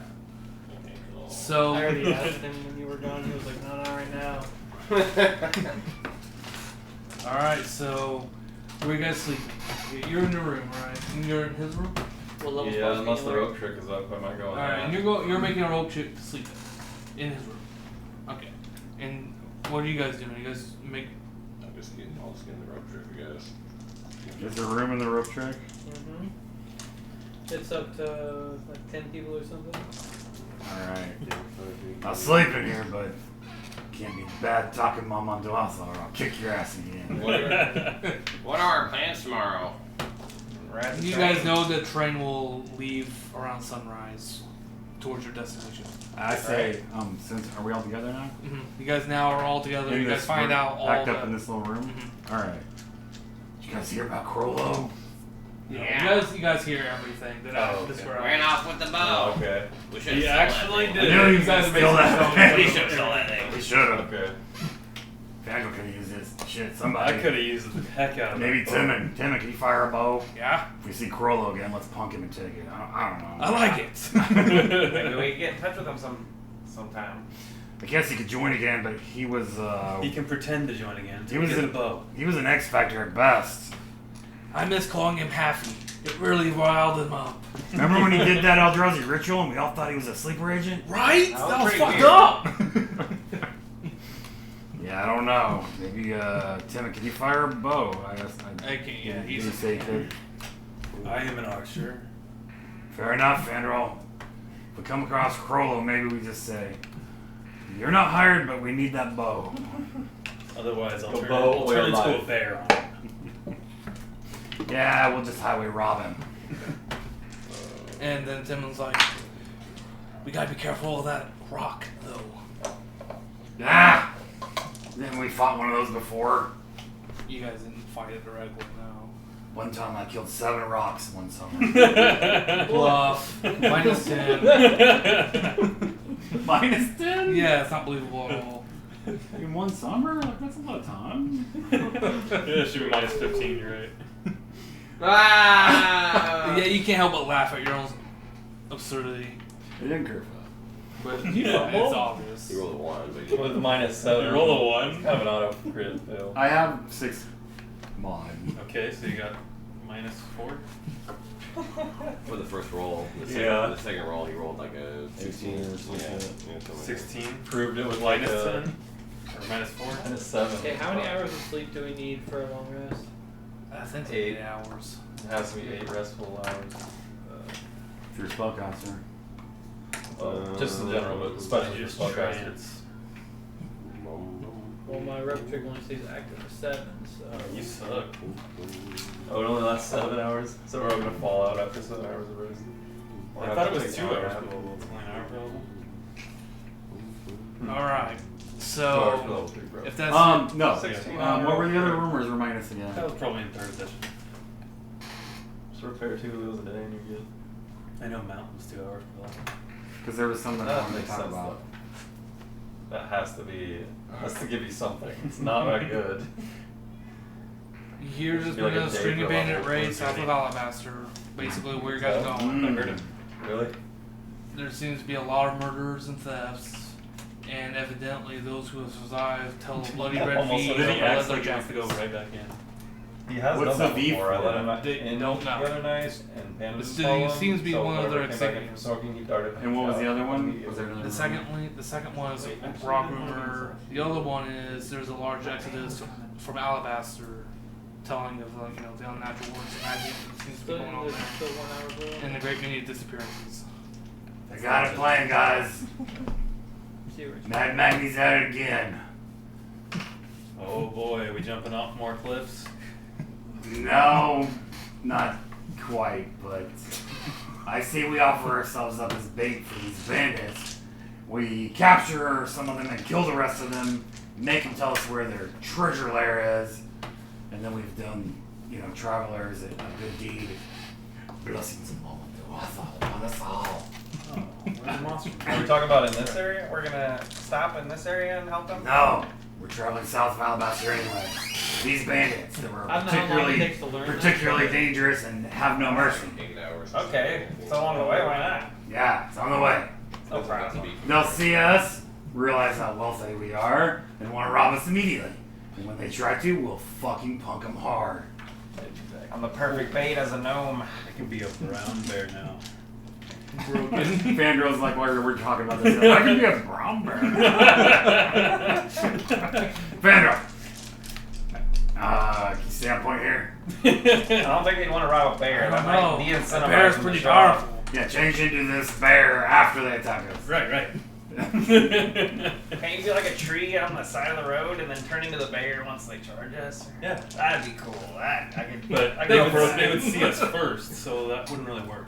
Okay, cool.
So.
I already asked him when you were done. He was like, no, not right now.
Alright, so. Where you guys sleeping? You're in your room, right? And you're in his room?
What level's
Yeah,
supposed to be
unless the
anywhere?
rope trick is up, I might go in
Alright,
there.
and you're making a rope chick to sleep in his room. Okay. And what are you guys doing? You guys make.
I'll just get in the rope trick, I guess.
Is there room in the rope trick?
Mm-hmm. It's up to like 10 people or something.
Alright. I'll sleep in here, but can't be bad talking Mama Duathal or I'll kick your ass again.
What are our plans tomorrow?
Rats
You guys know the train will leave around sunrise towards your destination.
I say, since are we all together now?
You guys now are all together. You guys find out all
packed
the.
up in this little room. All right. Did you guys hear about Crollo?
Yeah. You guys hear everything that I described.
Ran off with the bow.
Oh, okay.
We should
He
have
actually
that
did.
thing.
I knew he was
guys
gonna steal that
basically
We
thing.
should have sold that thing.
We should have.
Okay.
Fandral could have used this shit.
I
Somebody.
could have used the heck out of
Maybe
that.
Timon. Timon, can you fire a bow?
Yeah,
If we see Corollo again, let's punk him and take it. I don't know.
I like it.
Maybe we can get in touch with them sometime.
I guess he could join again, but he was
He can pretend to join again.
He was
Get
in-
the bow.
he was an X Factor at best.
I miss calling him Happy. It really riled him up.
Remember when he did that Eldrazi ritual and we all thought he was a sleeper agent?
Right?
That was
That was
pretty
fucked
weird.
up.
Yeah, I don't know. Maybe Timon, can you fire a bow? I guess
I can't. Yeah,
He's
he's.
a safe hit.
I am an archer.
Fair enough, Fandral. If we come across Corollo, maybe we just say, "You're not hired, but we need that bow."
Otherwise, I'll
The
turn,
bow
I'll
or
turn into a
life.
bear.
Yeah, we'll just highway rob him.
And then Timon's like, we gotta be careful of that rock, though.
Ah! Then we fought one of those before.
You guys didn't fight it directly, no.
One time I killed 7 rocks one summer.
Bluff. Minus 10.
Minus 10?
Yeah, it's not believable at all.
In one summer? Like, that's a lot of time.
Yeah, it should be minus 15, you're right.
Ah!
Yeah, you can't help but laugh at your own absurdity.
It didn't curve up.
But
You
yeah,
fumbled?
it's obvious.
He rolled a 1, but he
With minus 7.
You roll a 1.
It's kind of an auto crit fail.
I have 6 mod.
Okay, so you got minus 4.
for the first roll.
Yeah.
The second roll, he rolled like a
18 or something.
Yeah, something like that.
16.
Proved it with
Minus
like a
10. Or minus 4.
minus 7.
Okay, how many hours of sleep do we need for a long rest?
I think it's
8
hours.
It has to be 8 restful hours.
If you're a spellcaster.
Just in general, but especially for
Just
spellcasters.
trance.
Well, my rep trick only stays active for 7, so.
You suck.
Oh, it only lasts 7 hours, so we're all gonna fall out after 7 hours of rest. Or
I
have
thought
to
it was
take
2
an hour
hours
nap.
available. It's only an hour available.
Alright.
2 hours for
So,
level 3, bro.
if that's
No.
16
What were the other rumors were minus again?
That was probably in 3rd session.
Just repair 2 wheels a day and you're good.
I know mountain's 2 hours per level.
Because there was something I
That
wanted to
makes
talk
sense
about.
though. That has to give you something. It's not that good.
Here's just
Be like
been
a
a
day
stringy
for
bandit
level
raid south of
130.
Alabaster. Basically, where you guys are
Oh.
going.
I heard him.
Really?
There seems to be a lot of murders and thefts, and evidently those who have survived tell bloody red
Almost
V
so
Then
of
he
the
acts
leather
like he wants to go
jackets.
right back in.
He has
What's
done
the
that
beef
before. I let
for?
him
They
in
don't know.
the other night, and Panda
This
was
dude
following,
seems to be
so
one of
whenever
their
I came back in
executives.
from smoking, he darted
And what was the
out
other one?
immediately.
Was there another
The second one is rock rumor. The other one is there's a large exodus from Alabaster, telling of like the unnatural works of magic that seems to be
Still,
going on
there's
there,
still 1 hour left.
and a great many disappearances.
I got it playing, guys.
See what you-
Mad Magnie's at it again.
Oh boy, are we jumping off more cliffs?
No, not quite, but I say we offer ourselves up as bait for these bandits. We capture some of them and kill the rest of them, make them tell us where their treasure lair is, and then we've done, travelers a good deed. Blessings of moment. On us all.
Are we talking about in this area? We're gonna stop in this area and help them?
No, we're traveling south of Alabaster anyway. These bandits that were
I don't know how long it takes to learn that.
particularly dangerous and have no mercy.
8 hours.
Okay, so along the way, why not?
Yeah, it's on the way.
No problem.
They'll see us, realize how wealthy we are, and want to rob us immediately. And when they try to, we'll fucking punk them hard.
I'm the perfect bait as a gnome.
I can be a brown bear now.
Fandrill's like, while we're talking about this, I can be a brown bear. Fandrill! Can you stay on point here?
I don't think they'd want to rob a bear. That might be
The
incentivizing
bear's
them
pretty
to show up.
powerful.
Yeah, change into this bear after they attack us.
Right.
Can't you be like a tree on the side of the road and then turn into the bear once they charge us?
Yeah.
That'd be cool. I could.
But
I
they
could
would see us first, so that wouldn't really work.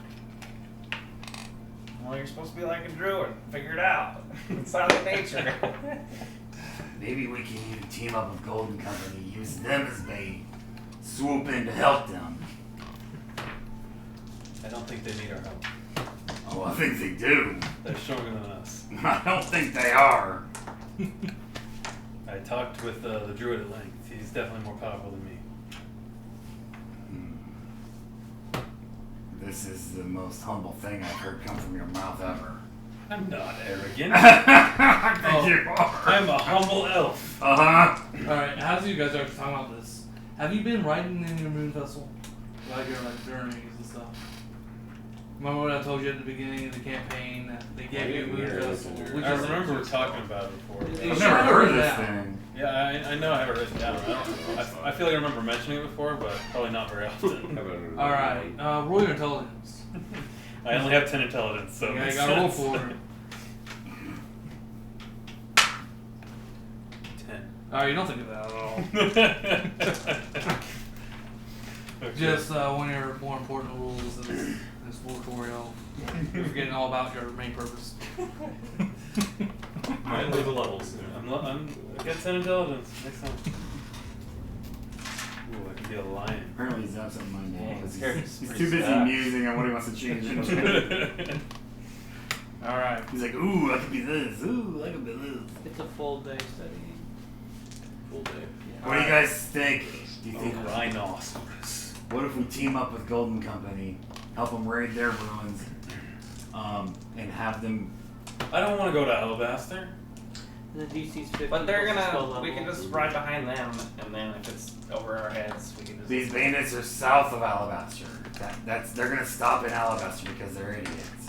Well, you're supposed to be like a druid. Figure it out. It's silent nature.
Maybe we can even team up with Golden Company, use them as bait, swoop in to help them.
think they need our help.
Oh, I think they do.
They're stronger than us.
I don't think they are.
I talked with the druid at length. He's definitely more powerful than me.
This is the most humble thing I've heard come from your mouth ever.
I'm not arrogant.
I think you are.
I'm a humble elf.
Uh-huh.
Alright, as you guys are talking about this, have you been riding in your moon vessel? Like your journeys and stuff? Remember what I told you at the beginning of the campaign that they gave you a moon vessel? Which
I
is-
remember talking about it before.
You
I've
should
never
have
heard of
written
this
it down.
thing.
Yeah, I know I have it written down. I feel like I remember mentioning it before, but probably not very often.
Alright, roll your intelligence.
I only have 10 intelligence, so it
Yeah, you
makes
gotta roll
sense.
for it.
10.
Alright, you don't think of that at all.
Okay.
Just one of your more important rules is tutorial. You're forgetting all about your main purpose.
Mine were the levels. I got 10 intelligence. Makes sense. Ooh, I could be a lion.
Apparently he's absent-minded
Yeah,
because
he's
he's
pretty
too busy
stacked.
musing on what he wants to change into.
Alright.
He's like, ooh, I could be this. Ooh, I could be this.
It's a full day study. Full day.
What do you guys think? Do you think?
Rhinoceros.
What if we team up with Golden Company, help them raid their ruins, and have them?
I don't want to go to Alabaster.
The DC's 50.
But they're
plus the spell
gonna. We can
level.
just ride behind them, and then if it's over our heads, we can just.
These bandits are south of Alabaster. They're gonna stop in Alabaster because they're idiots.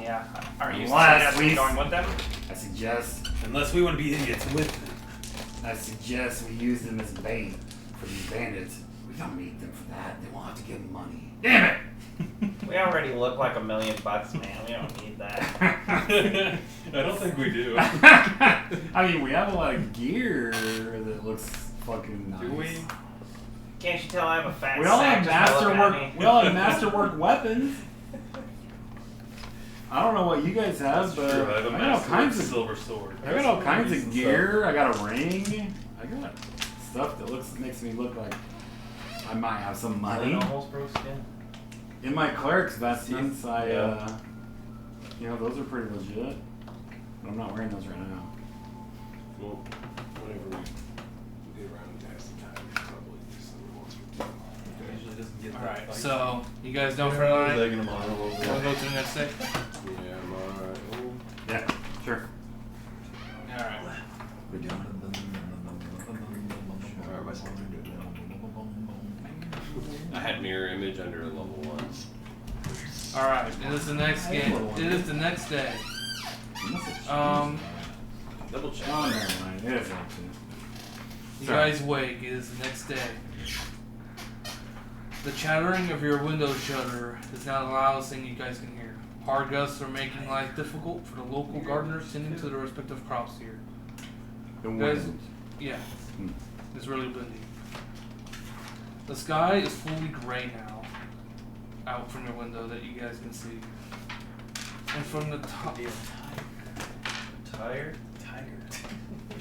Yeah. Are you
Unless
suggesting
we-
going with them?
I suggest
Unless we want to be idiots with them.
we use them as bait for these bandits. We don't need them for that. They won't have to give them money. Damn it!
We already look like $1 million, man. We don't need that.
I don't think we do.
I mean, we have a lot of gear that looks fucking nice.
Do we?
Can't you tell I have a fat
We all
sack
have
just by looking at
masterwork.
me?
We all have masterwork weapons. I don't know what you guys have, but
True, I have a
I got all
massive
kinds of.
silver sword.
I got all kinds of
Decent
gear. I got a ring. I got stuff that makes me look like I might have some money.
Almost broke skin.
In my cleric's vestments,
Yeah.
those are pretty legit. But I'm not wearing those right now.
Well, whenever we get around to passing time, we probably do something once or two.
It usually doesn't get that
Alright,
fight.
so you guys done for tonight?
Legging them on.
Wanna go to the next day?
Yeah, I'm alright. Oh,
Yeah, sure.
Alright.
we're doing Alright, my skills are good now. I had mirror image under level 1.
Alright, it is the next game. It is the next day.
Double check.
Oh, never mind. It is actually.
You
Sorry.
guys wake. It is the next day. The chattering of your window shutter is now the loudest thing you guys can hear. Hard gusts are making life difficult for the local gardeners tending to their respective crops here.
The
Guys,
wind.
yeah,
Hmm.
it's really windy. The sky is fully gray now, out from your window that you guys can see. And from the top,
Tired?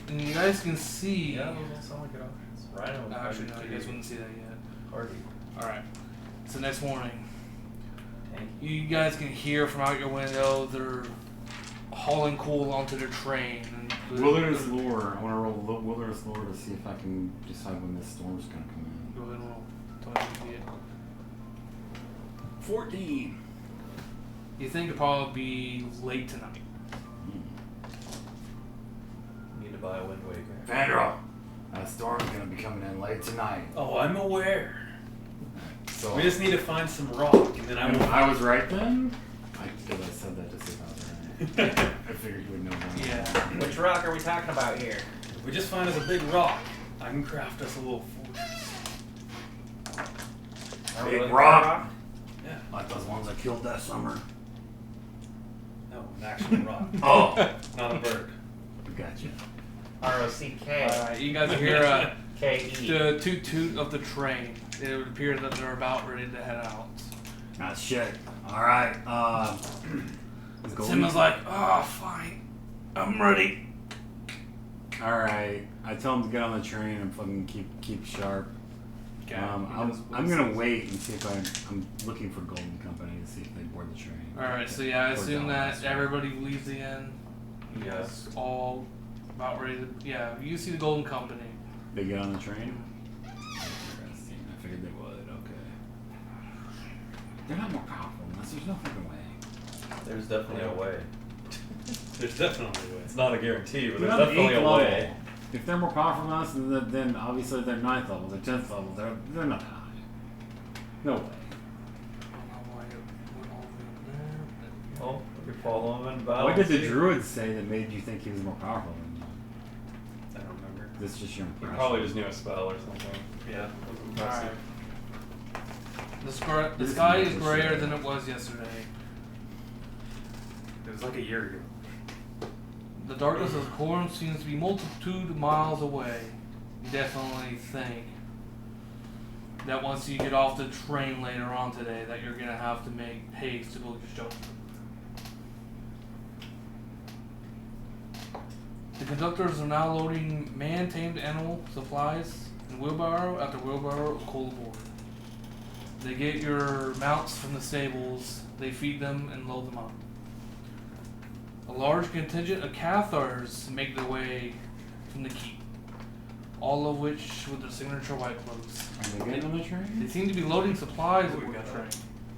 and you guys can see.
Yeah, that sound like an offense. Rhino.
Actually, no, you guys wouldn't see that yet.
Hardy.
Alright. It's the next morning.
Tank.
You guys can hear from out your window they're hauling coal onto their train. And
Wilderness lore. I want to roll wilderness lore to see if I can decide when this storm's gonna come in.
Go ahead and roll. Tell me if you see it.
14.
You think it'll probably be late tonight.
Need to buy a Wind Waker.
Vandra, that storm's gonna be coming in late tonight.
Oh, I'm aware.
So
We just need to find some rock, and then I will.
I was right then. Because I said that to see if I was right. I figured you would know more.
Yeah.
Which rock are we talking about here?
If we just find us a big rock, I can craft us a little fortress.
Are we
Big
looking for a
rock?
Yeah.
Like those ones I killed that summer.
No, an actual rock.
Oh,
Not a bird.
gotcha.
R-O-C-K.
Alright, you guys hear
K-E.
the toot toot of the train. It would appear that they're about ready to head out.
Ah, shit. Alright,
Simon's like, oh, fine. I'm ready.
Alright. I tell him to get on the train and fucking keep sharp.
I'm gonna wait and see if I'm looking for Golden Company to see if they board the train.
Alright, so yeah, I
Or
assume
Dallas.
that everybody leaves the inn. You
Yeah.
guys all about ready to. Yeah, you see the Golden Company.
They get on the train? Interesting. I figured they would, okay. They're not more powerful than us, there's no fucking way.
There's definitely a way.
There's definitely a way.
It's not a guarantee, but
They're
there's
on
definitely
eighth
a way.
level. If they're more powerful than us, then obviously they're 9th level, they're 10th level, they're not that high. No way.
Oh, we could follow him in battle.
What did the
see.
druid say that made you think he was more powerful than you?
I don't remember.
This is just your
He
impression.
probably just knew a spell or something. Yeah, it was impressive.
Alright. The
This
sky
is
is grayer than it was yesterday.
It was like a year ago.
The darkness of the corn seems to be multitude of miles away. You definitely think that once you get off the train later on today, that you're gonna have to make haste to build your shelter. The conductors are now loading man-tamed animal supplies in wheelbarrow after wheelbarrow of coal aboard. They get your mounts from the stables, they feed them and load them up. A large contingent of Cathars make their way from the keep, all of which with their signature white clothes.
Are they getting on the
They
train?
seem to be loading supplies
Ooh, we
aboard the
got
train.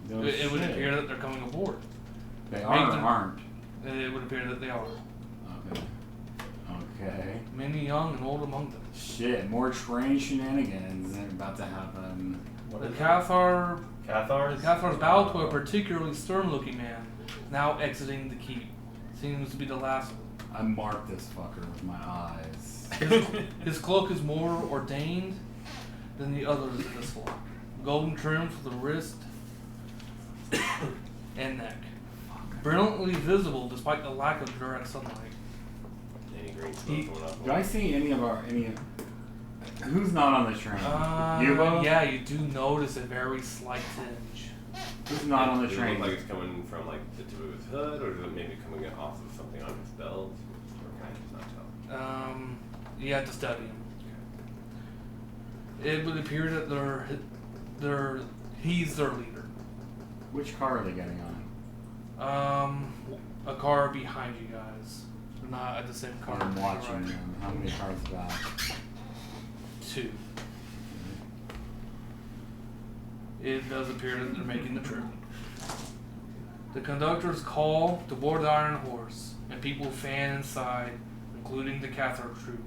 No
It would
shit.
appear that they're coming aboard.
They are or aren't.
It would appear that they are.
Okay. Okay.
Many young and old among them.
Shit, more train shenanigans are about to happen.
What
The
is it?
Cathars
Cathars?
bow to a particularly stern-looking man, now exiting the keep. Seems to be the last of them.
I marked this fucker with my eyes.
His cloak is more ordained than the others in this flock. Golden trim for the wrist and neck. Brilliantly visible despite the lack of direct sunlight.
Any green smoke going up?
Do I see any of who's not on the train? Yuba?
Yeah, you do notice a very slight tinge.
Who's not on the
Does it
train?
look like it's coming from like the tip of his hood, or is it maybe coming off of something on his belt? Or can I just not tell?
You have to study him. It would appear that he's their leader.
Which car are they getting on?
A car behind you guys. They're not at the same car.
I'm watching
Right.
them. How many cars back?
2. It does appear that they're making the trip. The conductors call to board the Iron Horse, and people fan inside, including the Cathar troop.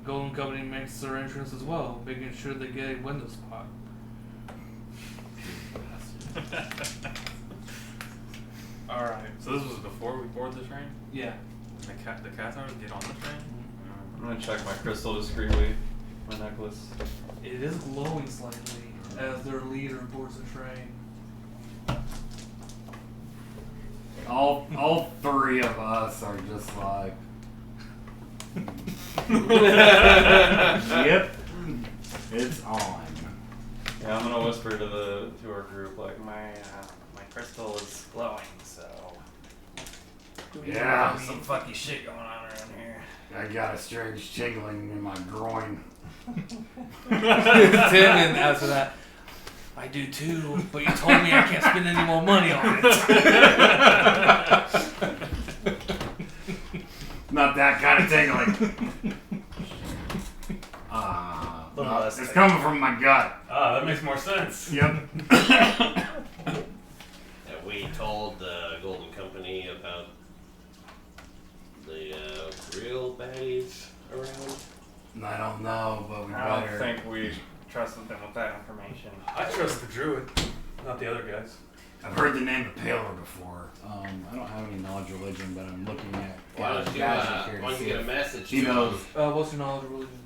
The Golden Company makes their entrance as well, making sure they get a window spot. Alright.
So this was before we board the train?
Yeah.
The Cathars get on the train?
I'm gonna check my crystal discreetly. My necklace.
It is glowing slightly as their leader boards the train.
All three of us are just like. Yep. It's on.
Yeah, I'm gonna whisper to our group like my crystal is glowing, so
Yeah.
There's some fucky shit going on around here.
I got a strange tingling in my groin.
Timon after that. I do too, but you told me I can't spend any more money on it.
Not that kind of tingling.
Little less
It's
tingling.
coming from my gut.
Ah, that makes more sense.
Yep.
Have we told the Golden Company about the real baddies around?
I don't know, but we
I
better.
don't think we trusted them with that information.
I trust the druid, not the other guys.
I've heard the name of Paler before.
I don't have any knowledge of religion, but I'm looking at
Why don't you,
Gadget here
why
to
don't
see
you get a
if
message
he
to
knows.
them?
What's your knowledge of religion?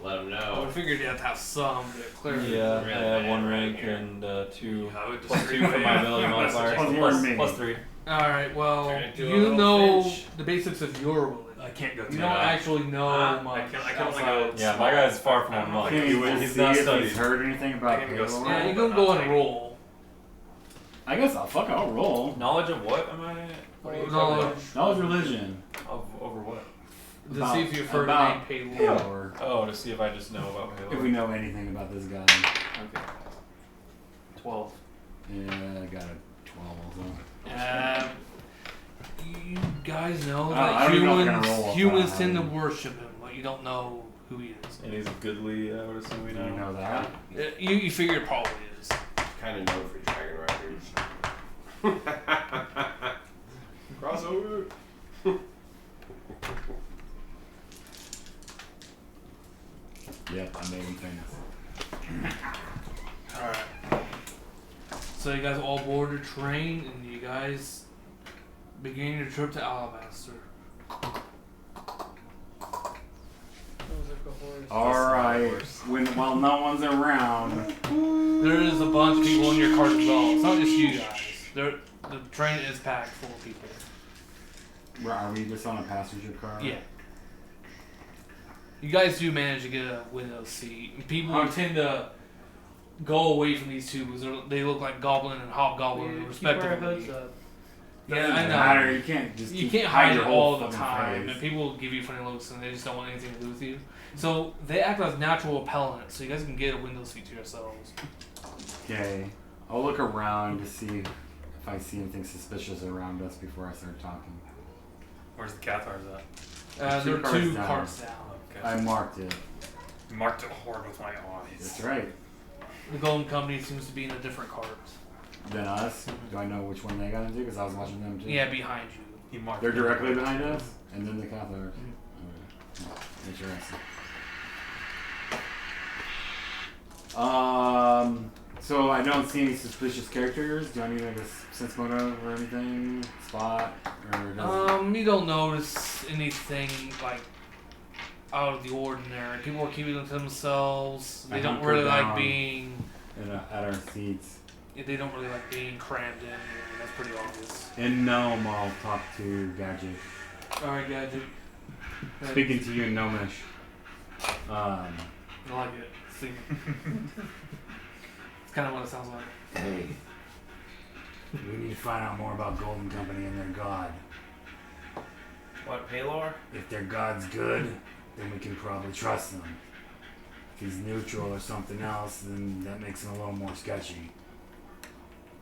Let them
I
know.
would figured you have to have some to clear.
Yeah,
Really
I have
bad
1
right
rank
here.
and 2
I would
plus
disagree
2 for
with
my
you.
ability modifier.
Plus more than me.
Plus 3.
Alright, well,
Turn into a
you
little
know
finch.
the basics of your religion.
I can't go
You
through
don't
that.
actually know
I
much.
can only
outside.
go.
Yeah, my guy's far from
I don't know,
one
like,
Can
you
you
would-
just
he's not
see if
studied.
he's heard anything about
I can go
Paler?
slow.
Yeah, you
but
can
not
go and
take-
roll.
I guess I'll roll.
Knowledge of what am I? What are you talking
Knowledge.
Knowledge religion.
about? Over what?
To see if you've heard the name Paylor.
Paylor.
Oh, to see if I just know about Halo.
If we know anything about this guy.
Okay. 12.
Yeah, I got a 12 also.
You guys know
I
that
don't even know if I'm gonna roll off
humans
that.
tend to worship him, but you don't know who he is.
And he's a goodly, I would assume we
Do
know.
you know that?
You figure it probably is.
Kind of known for Dragon Riders. Crossover.
Yep, I made him famous.
Alright. So you guys all board your train and you guys begin your trip to Alabaster.
Alright, while no one's around.
There is a bunch of people in your cart as well. It's not just you guys. The train is packed full of people.
Are we just on a passenger car?
Yeah. You guys do manage to get a window seat. People tend to go away from these two because they look like Goblin and Hobgoblin, respectively. Yeah, I know.
Matter. You can't just
You can't hide
your
it
whole
all the
fucking
time,
face.
and people will give you funny looks, and they just don't want anything to do with you. So they act as natural repellent, so you guys can get a window seat to yourselves.
Okay. I'll look around to see if I see anything suspicious around us before I start talking.
Where's the Cathars at?
There are
cars
two
down.
carts down.
Okay.
I marked it.
Marked it hard with my eyes.
That's right.
The Golden Company seems to be in a different cart.
Then us? Do I know which one they got into? Because I was watching them too.
Yeah, behind you.
He marked
They're
it.
directly behind us? And then the Cathars. Interesting. So I don't see any suspicious characters. Do I need like a sense motive or anything? Spot? Or
You don't notice anything like out of the ordinary. People are keeping them to themselves. They don't really like being
at our seats.
They don't really like being crammed in. That's pretty obvious.
In Gnome, I'll talk to Gadget.
Alright, Gadget.
Speaking to you in Gnomish.
I like it. See. It's kind of what it sounds like.
Hey, we need to find out more about Golden Company and their god.
What, Paylor?
If their god's good, then we can probably trust them. If he's neutral or something else, then that makes him a little more sketchy.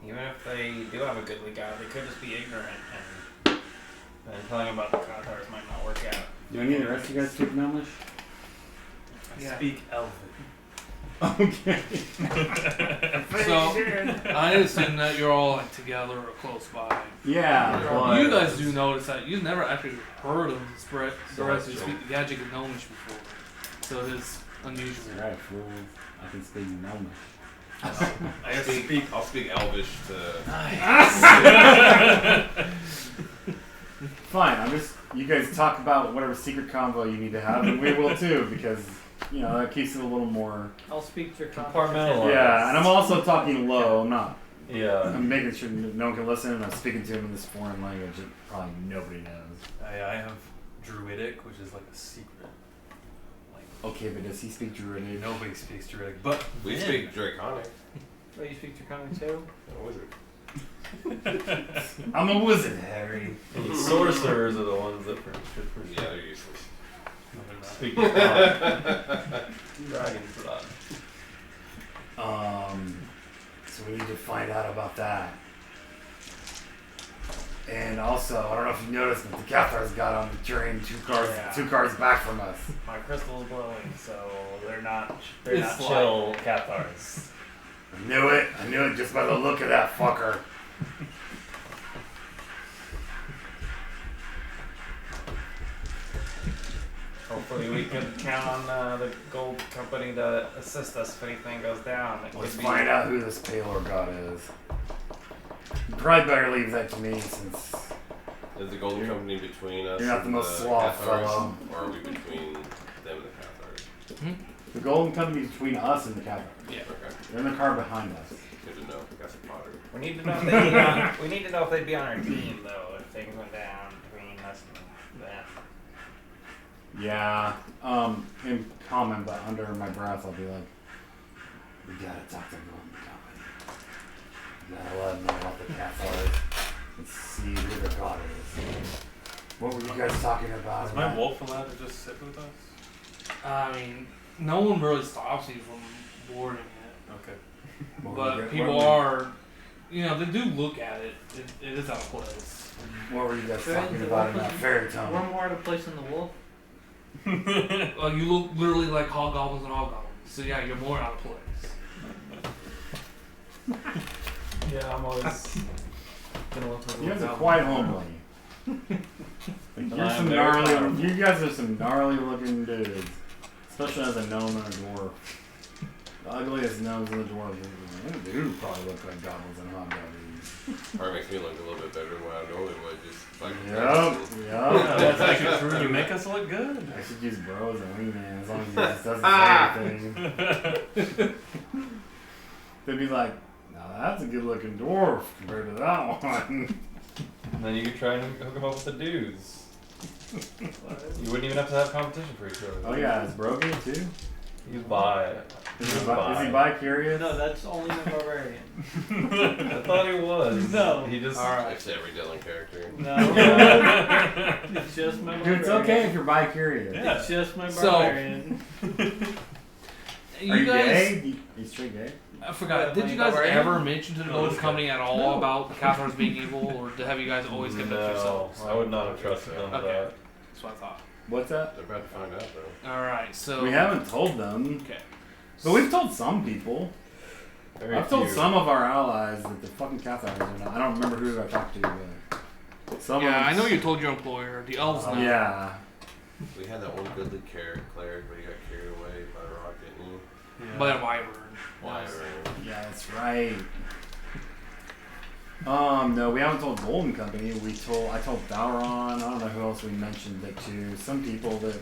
Even if they do have a goodly god, they could just be ignorant, and telling them about the Cathars might not work out.
Do any of the rest of you guys speak Gnomish?
Yeah.
Speak Elven.
Okay.
So, I assume that you're all like together or close by.
Yeah.
You guys do notice that you've never actually heard of the rest of you speak Gadget and Gnomish before. So it is unusual.
Alright, fool. I can speak Gnomish.
I'll speak Elvish to.
Fine, you guys talk about whatever secret convo you need to have, and we will too, because, that keeps it a little more.
I'll speak to your
Compartmentalize.
Yeah, and I'm also talking low, I'm making sure no one can listen, and I'm speaking to him in this foreign language that probably nobody knows.
I have Druidic, which is like a secret.
Okay, but does he speak Druidic?
Nobody speaks Druidic, but
We speak Draconic.
Oh, you speak Draconic too?
A wizard.
I'm a wizard, Harry.
And the sorcerers are the ones that should
Yeah, they're useless.
speak dragons for that.
So we need to find out about that. And also, I don't know if you noticed, but the Cathars got on the train two cars back from us.
My crystal's glowing, so they're not
It's
chill Cathars.
I knew it just by the look of that fucker.
Hopefully we can count on the gold company to assist us if anything goes down.
Let's find out who this Paylor god is. You probably better leave that to me since
Is the Golden Company between us
you're not the
and
most
the
suave
Cathars,
fellow.
or are we between them and the Cathars?
The Golden Company is between us and the Cathars.
Yeah.
Okay,
They're in the car behind us.
good to know. That's a Potter.
We need to know if they'd be on, we need to know if they'd be on our team though, if things went down between us and them.
Yeah, in comment, but under my breath, I'll be like,
we gotta talk to Golden Company. We gotta let them know about the Cathars and see who their god is. What were you guys talking about?
Is my wolf allowed to just sit with us?
I mean, no one really stops you from boarding it.
Okay.
But people are, they do look at it. It is out of place.
What were you guys
Friends,
talking
the
about in
wolf
that
is-
fairy
We're
tale?
more at a place than the wolf.
Well, you look literally like hobgoblins and hobgoblins. So yeah, you're more out of place.
Yeah, I'm always gonna look like
You guys are
goblin.
quite homely. Like, you're
I'm
some
very
gnarly.
powerful.
You guys are some gnarly looking dudes, especially as a gnome and a dwarf. The ugliest gnomes and the dwarves. They do probably look like goblins and hobgoblins.
Or makes me look a little bit better than what I normally would. Just like
Yep.
Yeah, that's actually
Yep.
true. You make us look good.
I should use bro as a wingman as long as he just doesn't say anything. They'd be like, now that's a good looking dwarf compared to that one.
And then you could try and hook them up with the dudes. You wouldn't even have to have competition for each other.
Oh yeah, is bro gay too?
He's bi.
Is he bi-curious?
No, that's only the barbarian.
I thought he was.
No.
He just.
It's every Dylan character.
No. It's just my
Dude,
barbarian.
it's okay if you're bi-curious.
Yeah.
It's just my
So-
barbarian.
Are
You
you
guys,
gay? You straight gay?
I forgot.
Yeah,
Did
my
you guys
barbarian?
ever mention to the
No,
Golden
this
Company at all
No.
about the Cathars being evil, or have you guys always kept that to
No,
yourselves?
I would not have trusted them with
Okay.
that.
That's what I thought.
What's that?
They're about to find out, bro.
All right, so
We haven't told them,
Okay.
but we've told some people.
Very
I've told
few.
some of our allies that the fucking Cathars are not. I don't remember who I talked to, but some
Yeah,
of
I
them.
know you told your employer. The elves know.
Yeah.
We had that one goodly cleric, but he got carried away by a rock, didn't he?
By a wyvern.
Wyvern.
Yeah, that's right. No, we haven't told Golden Company. I told Balron. I don't know who else we mentioned it to. Some people that,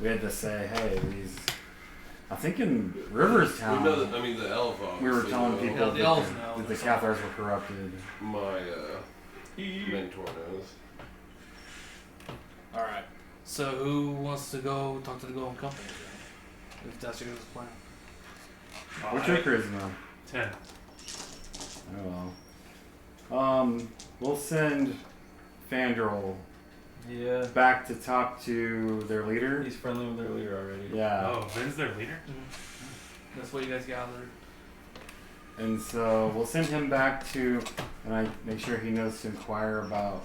we had to say, hey, these. I think in Rivers Town,
We know that, the elf
we were
obviously
telling
know.
people
Yeah, the
that,
elves know.
that the Cathars were corrupted.
My mentor knows.
All right. So who wants to go talk to the Golden Company then? If that's your guys' plan.
What's your charisma?
10.
Oh well. We'll send Fandral
Yeah.
back to talk to their leader.
He's friendly with their leader already.
Yeah.
Oh, Vin's their leader?
That's what you guys gathered.
And so we'll send him back to, and I make sure he knows to inquire about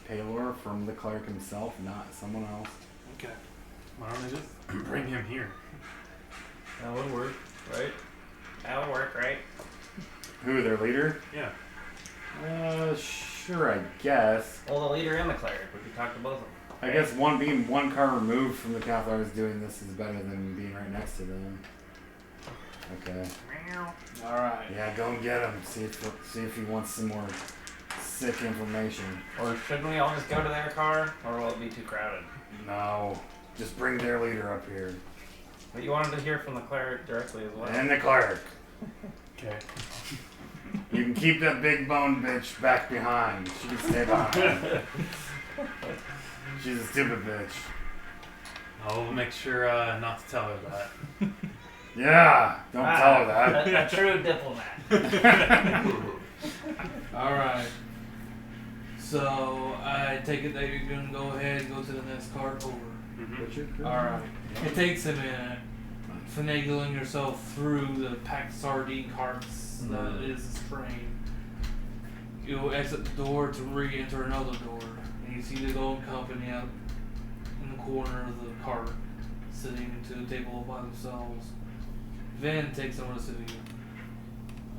Paylor from the cleric himself, not someone else.
Okay.
Why don't I just bring him here?
That would work, right?
That'll work, right?
Who, their leader?
Yeah.
Sure, I guess.
Well, the leader and the cleric. We could talk to both of them.
I guess being one car removed from the Cathars doing this is better than being right next to them. Okay.
All right.
Yeah, go and get him. See if he wants some more sick information.
Or shouldn't we all just go to their car? Or will it be too crowded?
No, just bring their leader up here.
But you wanted to hear from the cleric directly as well.
And the cleric.
Okay.
You can keep that big bone bitch back behind. She can stay behind. She's a stupid bitch.
I'll make sure not to tell her that.
Yeah, don't tell her that.
A true diplomat.
All right. So I take it that you're gonna go ahead and go to the next cart over.
Mm-hmm.
All right. It takes a minute finagling yourself through the packed sardine carts that is this train. You'll exit the door to re-enter another door, and you see the Golden Company out in the corner of the cart, sitting to the table by themselves. Vin takes notice of you.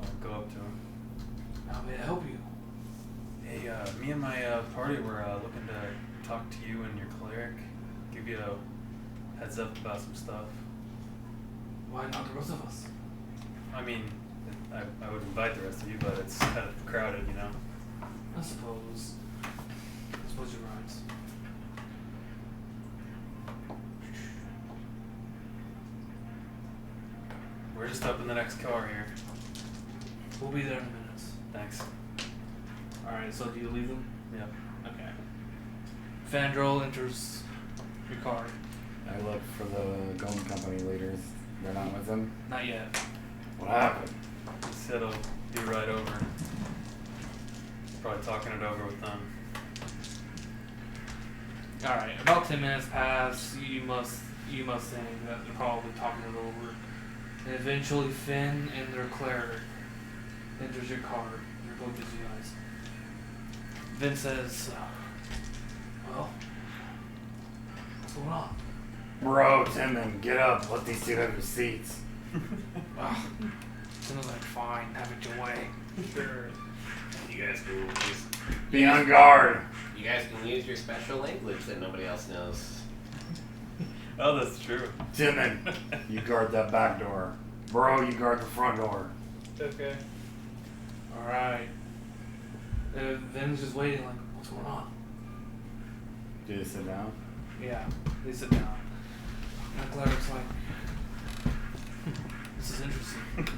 I'll go up to him.
How may I help you?
Hey, me and my party were looking to talk to you and your cleric. Give you a heads up about some stuff.
Why not the rest of us?
I mean, I would invite the rest of you, but it's kind of crowded, you know?
I suppose. I suppose you're right.
We're just up in the next car here.
We'll be there in a minute.
Thanks.
Alright, so do you leave them?
Yeah.
Okay. Fandral enters your car.
I look for the Golden Company leaders. They're not with him.
Not yet.
What happened?
He said he'll be right over. Probably talking it over with them.
All right, about 10 minutes pass. You must think that they're probably talking it over, and eventually Finn and their cleric enters your car. They're both busy guys. Finn says, "Well, what's going on?"
Bro, Timon, get up. Let these two have your seats.
Timmon's like, "Fine, have it your way."
Sure.
You guys can use,
Be on guard.
you guys can use your special language that nobody else knows.
Oh, that's true.
Timon, you guard that back door. Bro, you guard the front door.
Okay.
All right. Finn's just waiting, like, "What's going on?"
Do you sit down?
Yeah, they sit down. And the cleric's like, "This is interesting.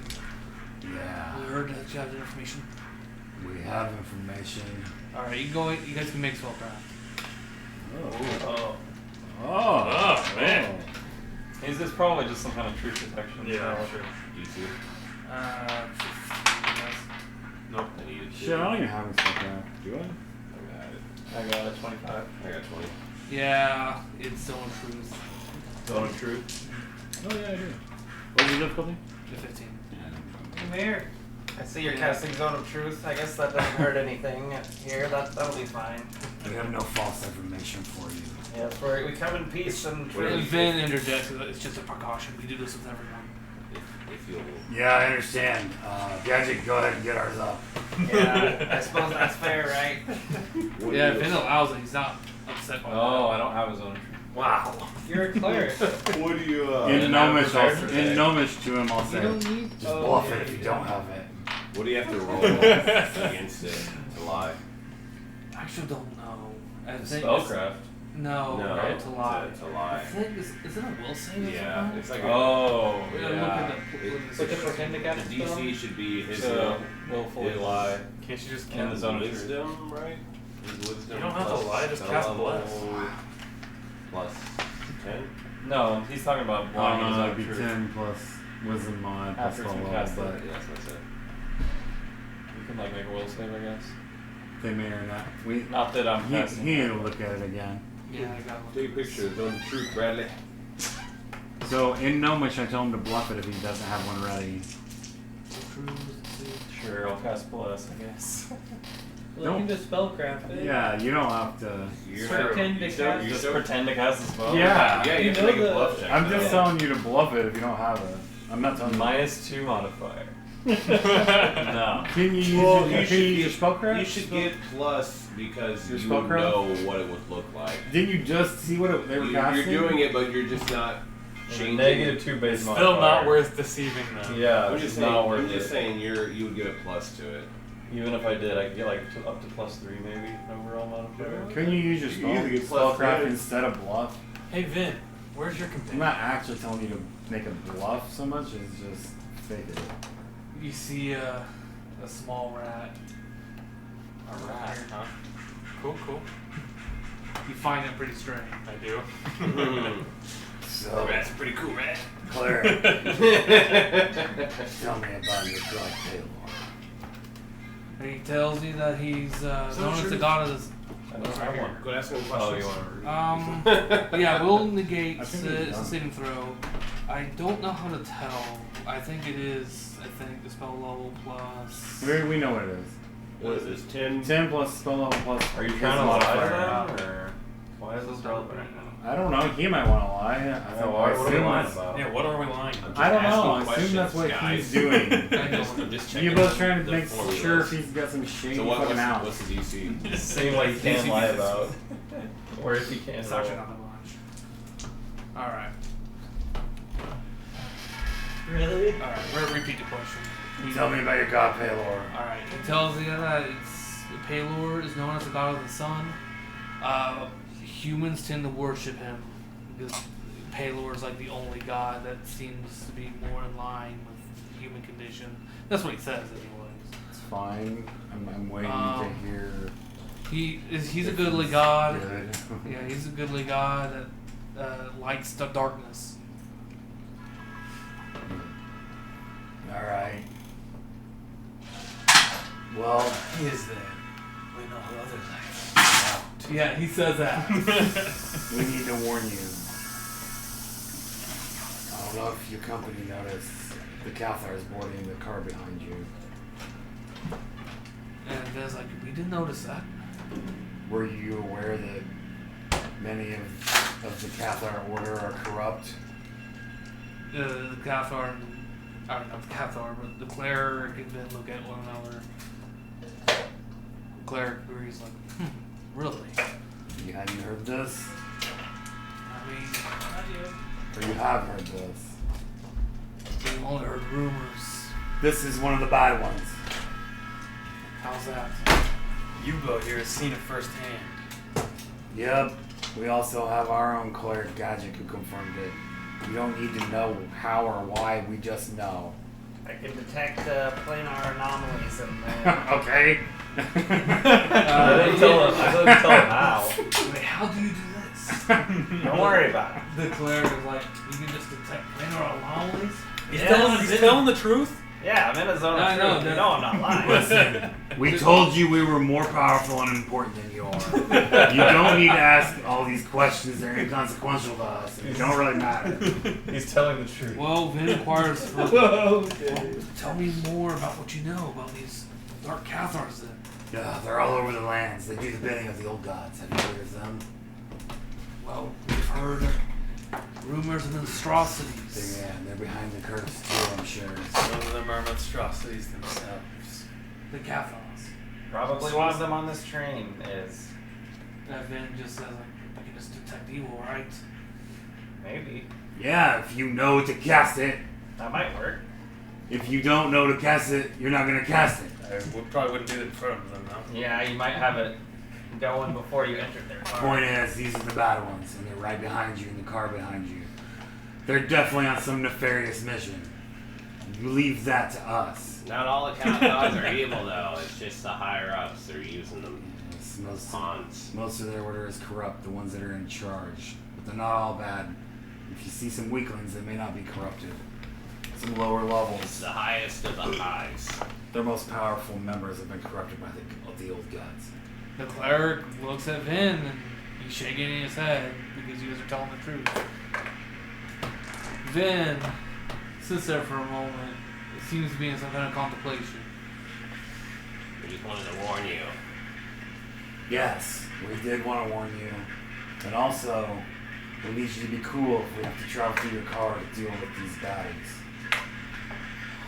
Yeah.
We heard that you have the information."
We have information.
All right, you guys can make spellcraft.
Oh.
Oh,
man. Is this probably just some kind of truth detection?
Yeah,
so-
sure.
You too?
15, yes.
Nope.
I need
Shit, I don't even have a spellcraft. Do I?
I got it.
I got a 25.
I got 20.
Yeah, it's still in truth.
Zone of truth.
Oh yeah, I do. What was the difficulty?
The 15.
Come here.
I see you're casting Zone of Truth. I guess that doesn't hurt anything here. That'll be fine.
We have no false information for you.
Yes, we come in peace and
And
truth.
Vin interjects, it's just a precaution. We do this with everyone.
If you'll.
Yeah, I understand. Gadget, go ahead and get ours up.
Yeah, I suppose that's fair, right?
Yeah, Vin allows it. He's not upset by
Oh, I don't have a zone of truth.
Wow.
You're a cleric.
What do you,
In Gnomish,
prepared for that.
in Gnomish to him, I'll
You
say,
don't need.
just bluff it if you don't have it.
what do you have to roll against it to lie?
I actually don't know. I think
Spellcraft.
No,
No,
right? To lie.
To lie.
I think is it a will save? or
Yeah,
something?
it's like
Oh,
We gotta
yeah.
look at the.
It's-
But to pretend to
the
cast a spell?
DC should be his
so willfully
his
lie. Can't you just in the zone of truth?
wisdom, right? His wisdom.
You don't have to
plus
lie, just
spell
cast
level
bless.
Plus 10.
No, he's talking about lying in the zone
It'd
of
be
truth.
10 plus wisdom mod plus
After it's
spell
been
level,
cast,
but
Yeah, that's what I said.
You can like make a will save, I guess.
they may or not. We
Not that I'm
he
casting.
need to look at it again.
Yeah, I got one.
Take a picture of the truth, Bradley.
So in Gnomish, I tell him to bluff it if he doesn't have one ready.
Sure, I'll cast bless, I guess.
Look into spellcraft. Eh?
Yeah, you don't have to.
You're
Pretend to
you
cast-
you
Just
so-
pretend to cast a spell.
Yeah.
Yeah, you have to
You
make
know
a bluff check.
I'm just
though.
telling you to bluff it if you don't have it. I'm not telling you.
-2 modifier. No.
Can you use
Well,
your,
you
can you use your
should
spellcraft?
You should get plus because
Your
you
spellcraft?
know what it would look like.
Didn't you just see what they were
You're
casting?
doing it, but you're just not changing.
-2 base
It's
modifier.
still not worth deceiving them.
Yeah,
I'm
it's
just
not
saying.
worth
I'm just
it.
saying you would get a plus to it.
Even if I did, I could get like up to +3 maybe overall modifier.
Can you use your
You can either get plus
spellcraft
three.
instead of bluff?
Hey Vin, where's your
I'm
companion?
not actually telling you to make a bluff so much as just fake it.
You see a small rat.
A rat, huh? Cool.
You find it pretty strange.
I do.
So,
Rat's pretty cool, rat.
cleric, tell me about your god Taylor.
And he tells you that he's known as the god of the.
I don't have one.
Go ask him
Oh,
questions.
you want to
Yeah, we'll negate.
I think
It's
he's
a
done.
saving throw. I don't know how to tell. I think it is. I think the spell level plus.
We know what it is.
What is this? 10.
10 plus spell level plus.
Are you
wisdom
trying to lie to
modifier.
them, or why is this relevant right now?
I don't know. He might want to lie. I
Yeah,
think
what are we
assume
lying
that's-
about?
Yeah, what are we lying?
I'm just
I don't know.
asking
I assume that's what
questions,
he's
guys.
doing.
I'm just checking
You both trying to
the
make
formulas.
sure if he's got some shady
So
fucking out.
what's the DC?
Same way you can lie about. Or if you can't.
It's actually not that much. All right.
Really?
All right. We're gonna repeat the question.
Tell me about your god Paylor.
All right. It tells you that Paylor is known as the god of the sun. Humans tend to worship him because Paylor is like the only god that seems to be more in line with the human condition. That's what he says, anyways.
It's fine. I'm waiting
Um,
to hear.
He's a
if
goodly
he's
god.
good.
Yeah, he's a goodly god that likes the darkness.
Alright. Well,
He is there when all others are out.
Yeah, he says that.
We need to warn you. I don't know if your company noticed the Cathars boarding the car behind you.
And Vin's like, we didn't notice that.
Were you aware that many of the Cathar order are corrupt?
The Cathar, I don't know the Cathar, but the cleric and Vin look at one another. The cleric agrees like, really?
You hadn't heard this?
I mean,
Or you have heard this?
we've only heard rumors.
This is one of the bad ones.
How's that?
Yubo here has seen it firsthand.
Yep. We also have our own cleric Gadget who confirmed it. We don't need to know how or why, we just know.
I can detect planar anomalies in there.
Okay.
I didn't tell him how.
Wait, how do you do this?
Don't worry about it.
The cleric is like, you can just detect planar anomalies?
He's
Yes.
telling the truth?
Yeah, I'm in a zone of
I know,
truth. You
that-
know I'm not lying.
Listen, we told you we were more powerful and important than you are. You don't need to ask all these questions. They're inconsequential to us. They don't really matter.
He's telling the truth.
Well, Vin inquires, well, tell me more about what you know about these Dark Cathars then.
Yeah, they're all over the lands. They do the bidding of the old gods. Have you heard of them?
Well, we've heard rumors and monstrosities.
Yeah, and they're behind the curse too, I'm sure.
Some of them are monstrosities themselves.
The Cathars.
Probably one of them on this train is.
And Vin just says, like, I can just detect evil, right?
Maybe.
Yeah, if you know to cast it.
That might work.
If you don't know to cast it, you're not gonna cast it.
Probably wouldn't do it in front of them, though.
Yeah, you might have it going before you entered their car.
Point is, these are the bad ones, and they're right behind you in the car behind you. They're definitely on some nefarious mission. You leave that to us.
Not all the Cathars are evil, though. It's just the higher ups. They're using them
Yes,
as pawns.
most of their order is corrupt, the ones that are in charge. But they're not all bad. If you see some weaklings, they may not be corrupted. Some lower
It's
levels,
the highest of the highs.
their most powerful members have been corrupted by the old gods.
The cleric looks at Vin and he's shaking his head because you guys are telling the truth. Vin sits there for a moment. It seems to be in some kind of contemplation.
We just wanted to warn you.
Yes, we did want to warn you. And also, we need you to be cool if we have to travel through your car to deal with these baddies.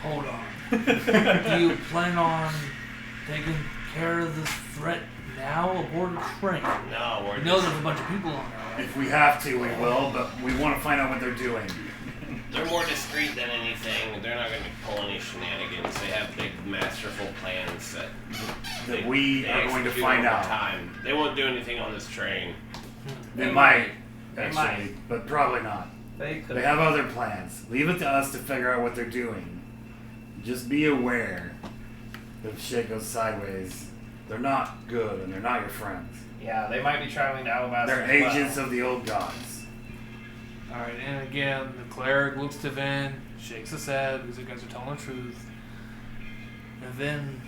Hold on. Do you plan on taking care of this threat now aboard the train?
No, we're
You know there's a bunch of people on there, right?
If we have to, we will, but we want to find out what they're doing.
They're more discreet than anything. They're not going to pull any shenanigans. They have big, masterful plans that
We
they
are going to
execute
find
over
out.
time. They won't do anything on this train.
They might,
They
actually, but probably not.
They could.
They have other plans. Leave it to us to figure out what they're doing. Just be aware that if shit goes sideways, they're not good and they're not your friends.
Yeah, they might be traveling to Alabaster.
They're
as well.
agents of the old gods.
Alright, and again, the cleric looks to Vin, shakes his head because you guys are telling the truth. And then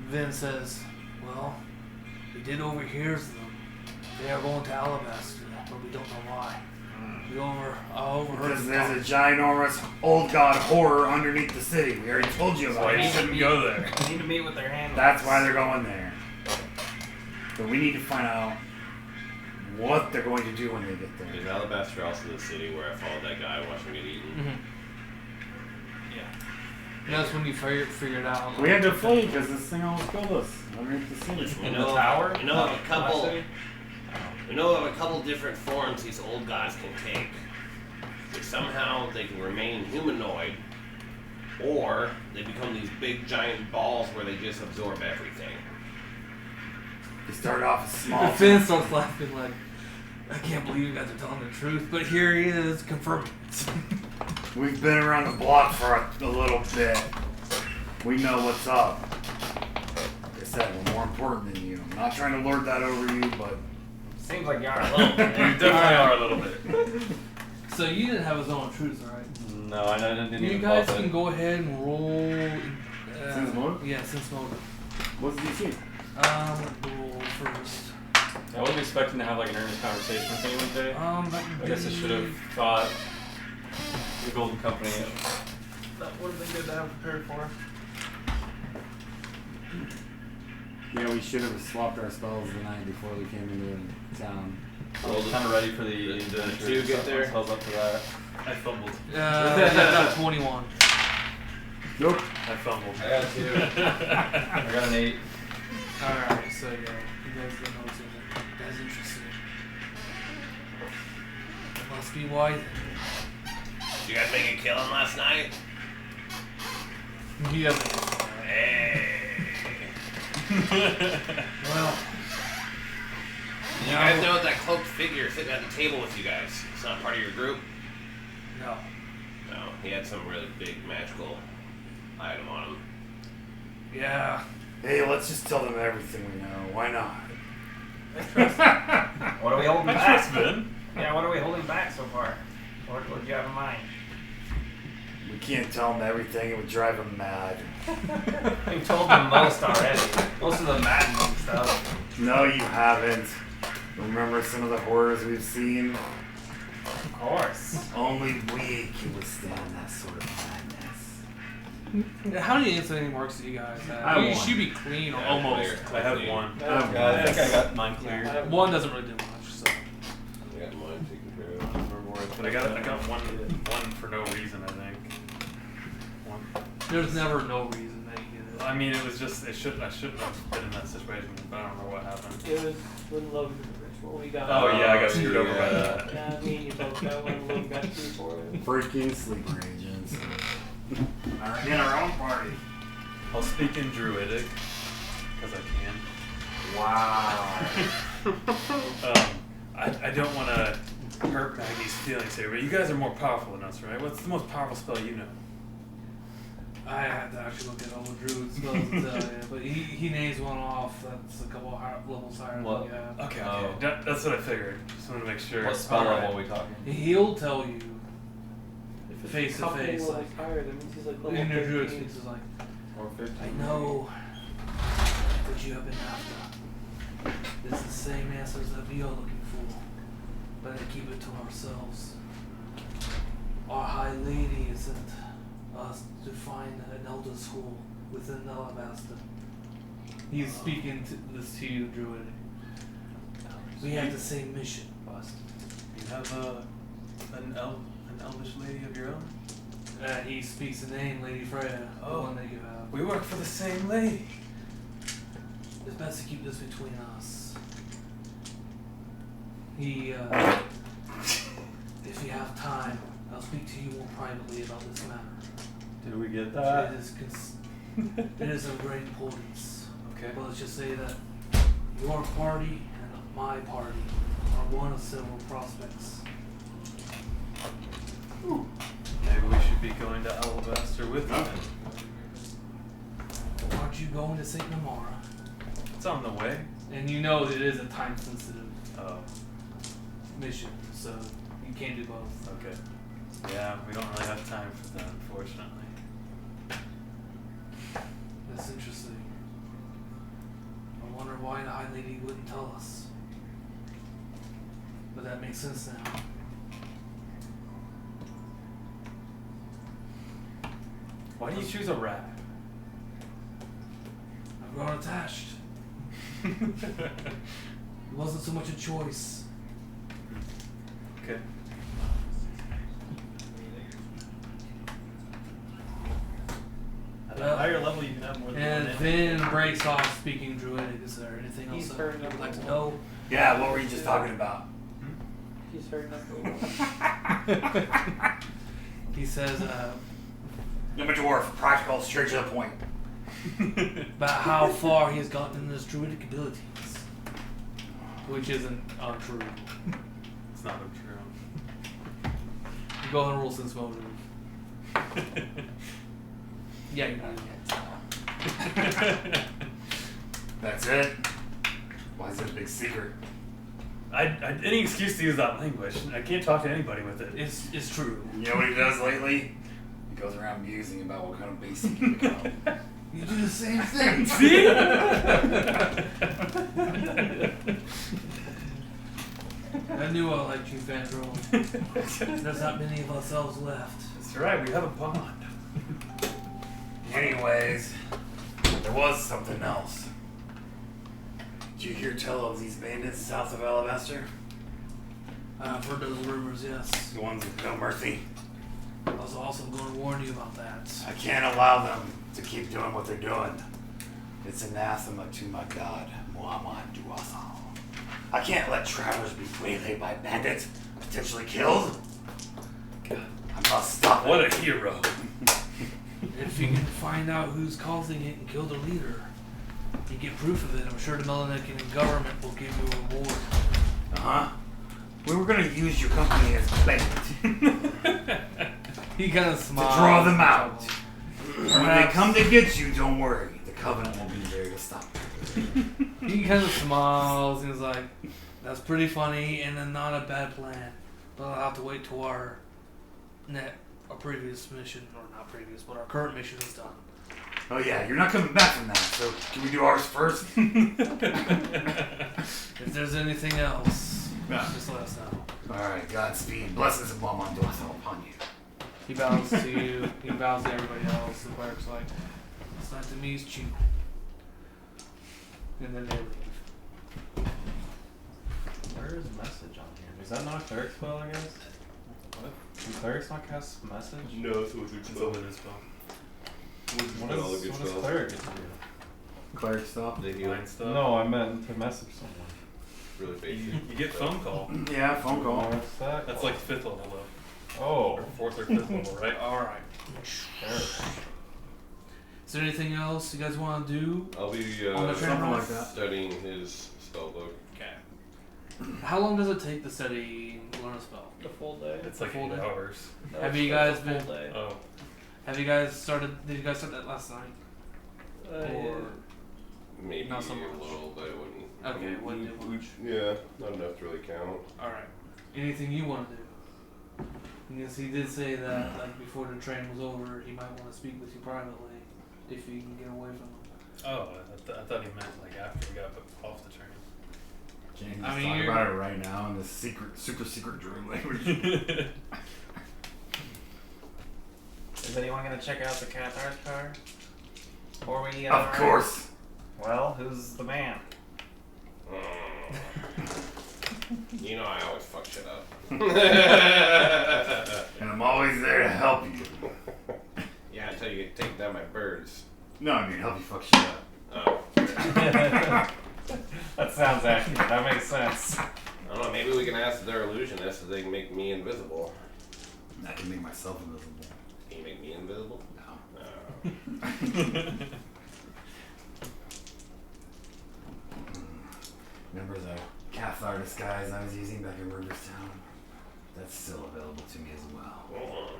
Vin says, well, we did overhear them. They are going to Alabaster, but we don't know why. We overheard
Because
them
there's a ginormous old god horror underneath the city. We already told you
So
about
we
it.
need to
shouldn't
meet-
go there.
We need to meet with their handlers.
That's why they're going there. But we need to find out what they're going to do when they get
Is
there.
Alabaster also the city where I followed that guy watching him get eaten?
Mhm. Yeah. That's when you figured out.
We had to flee because this thing almost killed us underneath the city.
We
In
know
the tower?
We know of a
Black
couple.
City?
We know of a couple different forms these old gods can take. But somehow they can remain humanoid, or they become these big giant balls where they just absorb everything.
They started off as small.
Finn starts laughing like, I can't believe you guys are telling the truth, but here he is confirming it.
We've been around the block for a little bit. We know what's up. Like I said, we're more important than you. I'm not trying to lord that over you, but
Seems like you are a little bit.
You definitely are a little bit.
So you didn't have a zone of truth, alright?
No, I didn't
You
even
guys
pop
can
it.
go ahead and roll.
Sense motive?
Yeah, sense motive.
what's the DC?
Roll first.
I wasn't expecting to have like an earnest conversation with anyone today.
That
I guess I should have thought the Golden Company.
That would have been good to have prepared for.
Yeah, we should have swapped our spells the night before we came into town.
I was kind of ready for the adventure.
two get there?
So I was up for that.
I fumbled.
Yeah, 21.
Nope.
I fumbled.
I got 2. I got an 8.
Alright, so yeah, you guys didn't know anything. That's interesting. That must be why.
Did you guys make a killing last night?
He doesn't answer that.
Hey.
Well,
You guys know that cloaked figure sitting at the table with you guys? It's not part of your group?
no.
No, he had some really big magical item on him.
Yeah.
Hey, let's just tell them everything we know. Why not?
What are we holding
I
back?
trust Vin.
Yeah, what are we holding back so far? What do you have in mind?
We can't tell them everything. It would drive them mad.
We've told them most already. Most of the maddening stuff.
No, you haven't. Remember some of the horrors we've seen?
Of course.
Only we can withstand that sort of madness.
How many incident marks do you guys have?
I have
You
one.
should be clean or
Yeah,
almost.
clear.
I have 1.
Yeah, I think I got mine
Yeah, I
cleared.
have
One doesn't really do much, so.
I got mine taken care of.
But I got one for no reason, I think. One.
There's never no reason that you get it.
I mean, it was just I shouldn't have been in that situation, but I don't know what happened.
It was when Logan ritual we got.
Oh yeah, I got screwed over by
Yeah.
that.
Yeah, me and you both got when Logan got through for it.
Freaking sleeper agents.
Alright, in our own party.
I'll speak in Druidic because I can.
Wow.
I don't want to hurt Maggie's feelings here, but you guys are more powerful than us, right? What's the most powerful spell you know?
I have to actually look at all the druid spells to tell you, but he names one off that's a couple levels higher
What?
than you have.
Okay,
Oh.
that's what I figured. Just wanted to make sure.
What spell
Alright.
level are we talking?
He'll tell you
If it's
face
a
to
couple
face,
levels
like
higher, that means he's like level
in your druid
13.
speaks is like,
Or 15?
I know what you have been after. It's the same answers that we are looking for, but I keep it to ourselves. Our High Lady isn't us to find an elder school within Alabasta. He's speaking to this to you, Druid. We have the same mission.
You have an elvish lady of your own?
He speaks the name Lady Freya, the
Oh.
one that you have.
We work for the same lady.
It's best to keep this between us. He, if you have time, I'll speak to you more privately about this matter.
Did we get
It
that?
is it is of great importance.
Okay.
But let's just say that your party and my party are one of several prospects.
Maybe we should be going to Alabaster with them.
Aren't you going to St. Namara?
It's on the way.
And you know that it is a time-sensitive
Oh,
mission, so you can't do both.
okay. Yeah, we don't really have time for that, unfortunately.
That's interesting. I wonder why the High Lady wouldn't tell us. But that makes sense now.
Why do you choose a rat?
I've grown attached. It wasn't so much a choice.
Okay. At a
Well,
higher level, you can have more than
And
one
Vin breaks off speaking Druidic. Is there anything else
He's
that
heard
you'd like to
number
know?
Yeah, what were you just talking about?
He's heard enough.
He says
I'm a dwarf, practical, straight to the point.
about how far he has gotten in his Druidic abilities. Which isn't untrue.
It's not untrue.
You go ahead and roll since motive. Yeah, you do.
That's it? Why is it a big secret?
Any excuse to use that language. I can't talk to anybody with it.
It's true.
You know what he does lately? He goes around musing about what kind of beast he can become. You do the same thing.
See?
I knew I liked you, Fandral. There's not many of us elves left.
That's right, we have a bond.
Anyways, there was something else. Did you hear tell of these bandits south of Alabaster?
I've heard those rumors, yes.
The ones with no mercy?
I was also going to warn you about that.
I can't allow them to keep doing what they're doing. It's anathema to my god, Muhammad Duasal. I can't let travelers be waylaid by bandits, potentially killed. I must stop it.
What a hero.
If you can find out who's causing it and kill the leader, you get proof of it, I'm sure the Melanican government will give you a reward.
Uh-huh. We were gonna use your company as bait.
He kind of
To
smiles.
draw them out. When they come to get you, don't worry. The Covenant will be there to stop you.
He kind of smiles and is like, that's pretty funny and then not a bad plan. But I'll have to wait till our previous mission, or not previous, but our current mission is done.
Oh yeah, you're not coming back from that, so can we do ours first?
If there's anything else,
Yeah.
just let us know.
Alright, Godspeed. Blessings of Muhammad Duasal upon you.
He bows to you, he bows to everybody else, the cleric's like, it's nice to meet you. And then they leave.
Where is message on here? Is that not a cleric spell, I guess?
What?
Can clerics not cast message?
No, it's a wizard
It's a
spell.
wizard spell.
What
All the
is
good
what does
spells.
cleric get to do?
Cleric stuff.
They heal.
Blind stuff.
No, I meant to message someone.
Really basic.
You get phone call.
Yeah, phone call.
What's that?
That's like 5th level though.
Oh.
Or 4th or 5th level, right?
Alright. Is there anything else you guys want to do?
I'll be
On the train
something
ride?
like that.
studying his spell book.
Okay. How long does it take to study learn a spell?
The full day.
It's like
full
8
day?
hours.
No,
Have
it's
you
the
guys
full
been-
day.
Oh.
Have you guys started? Did you guys start that last night? Or
Maybe
Not so much.
a little, but it wouldn't.
okay, it wouldn't do much.
Yeah, not enough to really count.
All right. Anything you want to do? Because he did say that like before the train was over, he might want to speak with you privately if you can get away from him.
Oh, I thought he meant like after we got off the train.
Can you
I
just
mean,
talk
you're-
about it right now in this super secret druid language?
Is anyone gonna check out the Cathar's car? Before we
Of course.
Well, who's the man?
You know I always fuck shit up.
And I'm always there to help you.
Yeah, until you take down my birds.
No, I mean help you fuck shit up.
Oh.
That sounds accurate. That makes sense.
I don't know, maybe we can ask their illusionist if they can make me invisible.
I can make myself invisible.
Can you make me invisible?
No.
Remember the Cathar disguise I was using back in Riverstown? That's still available to me as well.
Oh.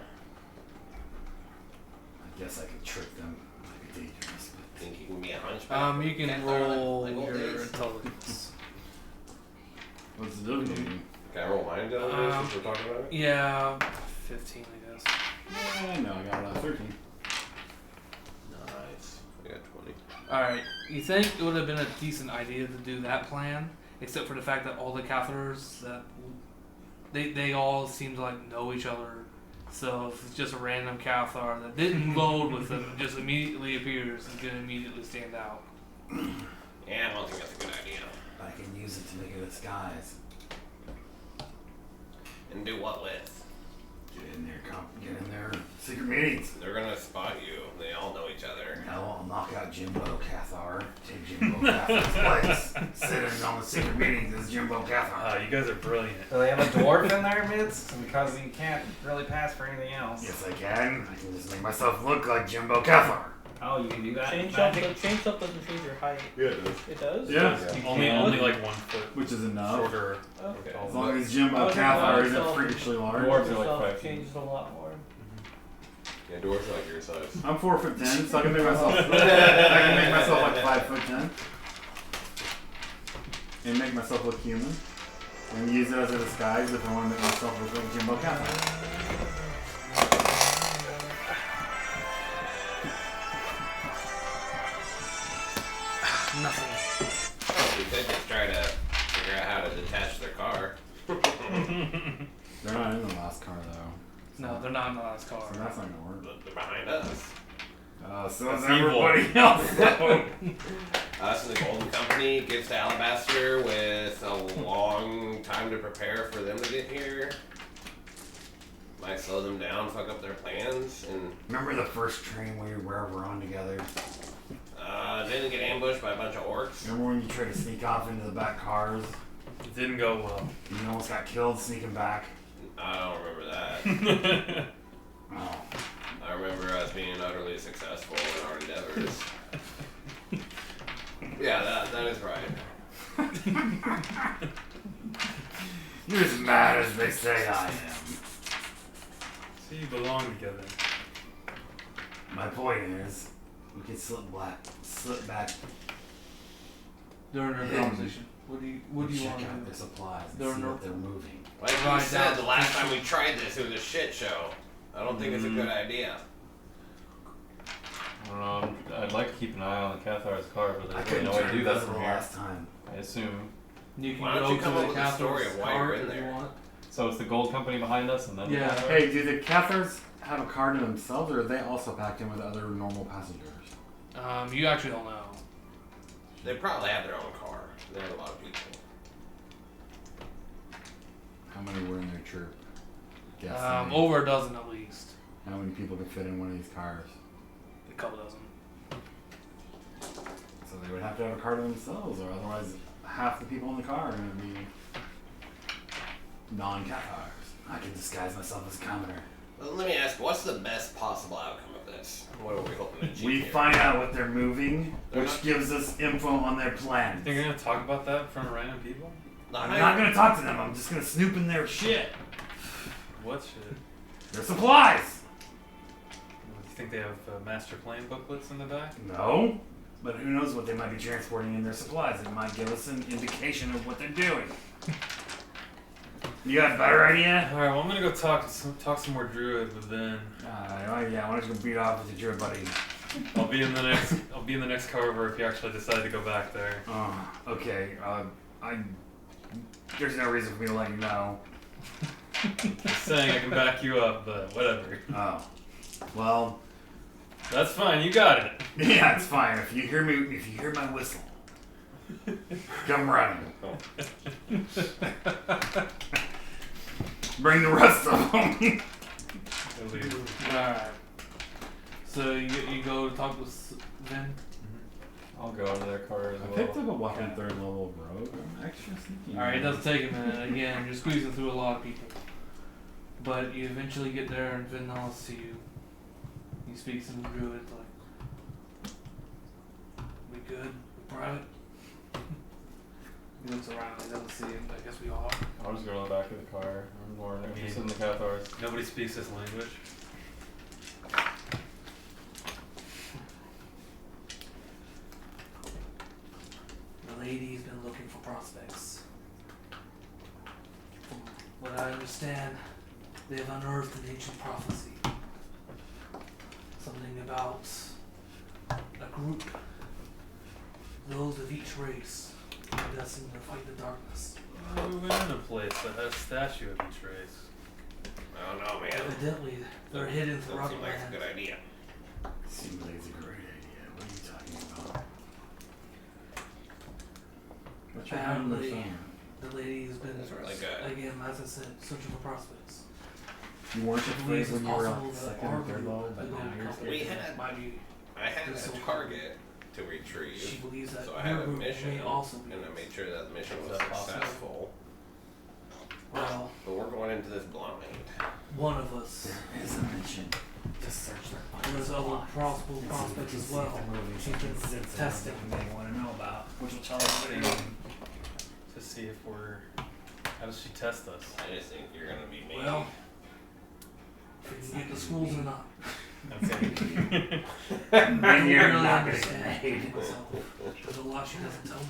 I guess I could trick them. Might be dangerous, but
Think you can be a hunchback?
You can
Cat
roll
like old
your
days?
intelligence.
What's the difficulty?
Can I roll my intelligence since we're talking about it?
Yeah, 15, I guess.
No, I got 13.
Nice. I got 20.
All right. You think it would have been a decent idea to do that plan, except for the fact that all the Cathars that they all seem to like know each other. So if it's just a random Cathar that didn't load with them, and just immediately appears, is gonna immediately stand out.
Yeah, I don't think that's a good idea.
I can use it to make a disguise.
And do what with?
Get in there secret meetings.
They're gonna spot you. They all know each other.
Hell, I'll knock out Jimbo Cathar. Take Jimbo Cathar's place. Sitting on the secret meetings as Jimbo Cathar.
You guys are brilliant.
Do they have a dwarf in their midst? Because you can't really pass for anything else.
Yes, I can. I can just make myself look like Jimbo Cathar.
Oh, you can do that?
Change
Magic?
up doesn't change your height.
Yeah, it does.
It does?
Yeah.
Only like 1 foot
Which is enough.
shorter.
Okay.
As long as Jimbo
Okay,
Cathar
well,
isn't
so-
freakishly large.
Dwarves are like
Yourself
5 feet.
changes a lot more.
Yeah, dwarves are like your size.
I'm 4'10", so I can make myself. I can make myself like 5'10", and make myself look human, and use it as a disguise if I want to make myself look like Jimbo Cathar.
Nothing.
We could just try to figure out how to detach their car.
They're not in the last car though.
No, they're not in the last car.
So that's not gonna work.
But they're behind us.
So is
That's evil.
everybody else. though.
Us and the Golden Company gives to Alabaster with a long time to prepare for them to get here. Might slow them down, fuck up their plans, and
Remember the first train we were on together?
didn't get ambushed by a bunch of orcs.
Remember when you tried to sneak off into the back cars?
It didn't go well.
You almost got killed sneaking back.
I don't remember that.
Oh.
I remember us being utterly successful in our endeavors. Yeah, that is right.
You're as mad as they say I am.
So you belong together.
My point is, we could slip back.
During our
Yeah.
conversation. What do you want
check
to
out
do?
their supplies and
There are
see
no-
what they're moving.
Like you
Right
said,
now.
the last time we tried this, it was a shit show. I don't think it's a good idea.
I don't know. I'd like to keep an eye on the Cathar's car, but
I
there's really
couldn't
no way to
turn
do that
invisible
from here.
last time.
I assume.
You can
Why don't
go
you come
to
up
the
with a story
Cathar's
of why
car
you're in
if you
there?
want.
So it's the gold company behind us, and then
Yeah.
the Cathar?
Hey, do the Cathars have a car to themselves, or are they also packed in with other normal passengers?
You actually don't know.
They probably have their own car. They have a lot of people.
How many were in their troop? Guess
Over a dozen at least.
How many people could fit in one of these cars?
A couple dozen.
So they would have to have a car to themselves, or otherwise half the people in the car are going to be non-Cathars. I can disguise myself as a commoner.
Well, let me ask, what's the best possible outcome of this? What are we hoping to achieve
We
here?
find out what they're moving,
They're
which
not-
gives us info on their plans.
Think you're gonna talk about that in front of random people?
I'm not going to talk to them. I'm just going to snoop in their shit.
What shit?
Their supplies.
Do you think they have master plan booklets in the back?
No, but who knows what they might be transporting in their supplies. It might give us an indication of what they're doing. You got a better idea?
All right, well I'm gonna go talk some more druid, but then
Yeah, why don't you go beat off with your druid buddy?
I'll be in the next car over if you actually decide to go back there.
Okay. There's no reason for me to let you know.
Just saying I can back you up, but whatever.
Oh. Well,
That's fine. You got it.
yeah, it's fine. If you hear my whistle, come running. Bring the rest of them.
I'll leave.
Alright. So you go talk with Vin?
I'll go into their car as
I
well.
picked up a weapon third level rogue. I'm extra sneaky.
Alright, it does take a minute. Again, you're squeezing through a lot of people. But you eventually get there and Vin nods to you. He speaks in Druid like, we good? We private? He looks around, he doesn't see him, but I guess we all are.
I'll just go to the back of the car. I'm more interested in the Cathars.
Nobody speaks this language.
The lady's been looking for prospects. From what I understand, they've unearthed an ancient prophecy. Something about a group, those of each race, destined to fight the darkness.
Moving in a place that has a statue of each race.
I don't know, man.
Evidently, they're hidden
Doesn't
throughout
seem
the
like it's a
land.
good idea.
Seems like it's a great idea. What are you talking about? What's your number,
Apparently,
son?
the lady's been,
That's really good.
again, as I said, searching for prospects.
You weren't
She
afraid
believes
when
it's
you were
possible
on
that
second
our
or third
group,
level,
the
but now
Golden
you're
Company,
We had-
might be.
I had
This
a
will-
target to retrieve,
She believes that
so I
your
had a
group
mission,
may also be.
and I made sure that the mission
Is
was
that possible?
successful.
Well,
But we're going into this blind.
one of us.
There is a mention to search their
There's other possible prospects as well. She's been testing.
You may want to know about, which will tell us everything.
To see if we're. How does she test us?
I just think you're gonna be me.
Well, if you can get the schools or not.
That's it.
Then
I
you're
don't really
not gonna
understand
get paid.
myself. There's a lot she doesn't tell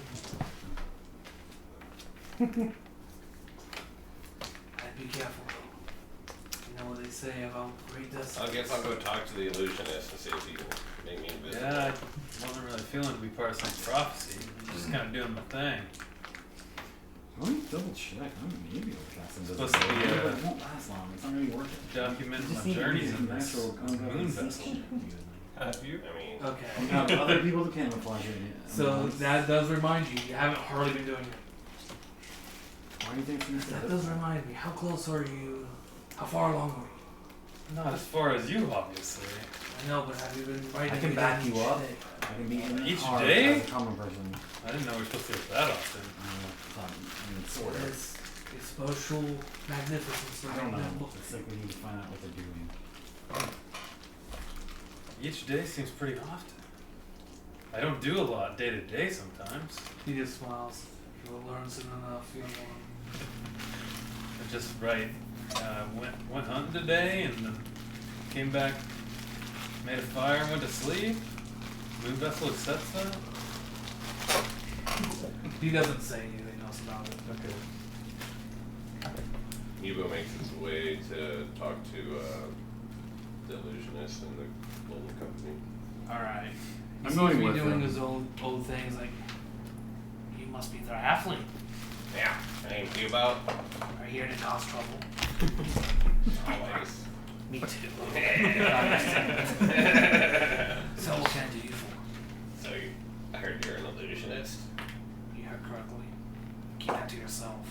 me. I'd be careful though. You know what they say about great destiny.
I guess I'll go talk to the illusionist and see if he can make me invisible.
Yeah, I wasn't really feeling to be part of some prophecy. I'm just kind of doing my thing.
Let me double check. I may be able to cast
Supposed to be,
invisibility. It won't last long. It's not going to be worth it.
Document
You just
my
need to
journeys
use
in this
natural contact
moon
and see
vessel.
shit.
Have you?
I mean,
Okay.
You have other people to camouflage it.
So that does remind you, you haven't hardly been doing it.
Why do you think it's
That does remind me, how close are you? How far along are you?
Not as far as you, obviously.
I know, but have you been writing
I can
it
back
down
you
each
up.
day?
I can be in the
Each
car
day?
as a common person.
I didn't know we were supposed to do it that often.
I mean, sort of.
It's social magnificence.
I don't
right
know.
now.
It's like we need to find out what they're doing.
Each day seems pretty often. I don't do a lot day to day sometimes.
He just smiles. You'll learn soon enough, young one.
I just went hunting today and then came back, made a fire, and went to sleep. Moon vessel accepts that.
He doesn't say anything else about it.
Okay.
Evo makes his way to talk to the illusionist and the global company.
Alright. He
I'm
seems
going
to be
with
doing
him.
his old things like, you must be their halfling.
yeah, I ain't you about
Are here to cause trouble.
always.
Me too. So what can I do you for?
So I heard you're an illusionist.
You heard correctly. Keep that to yourself.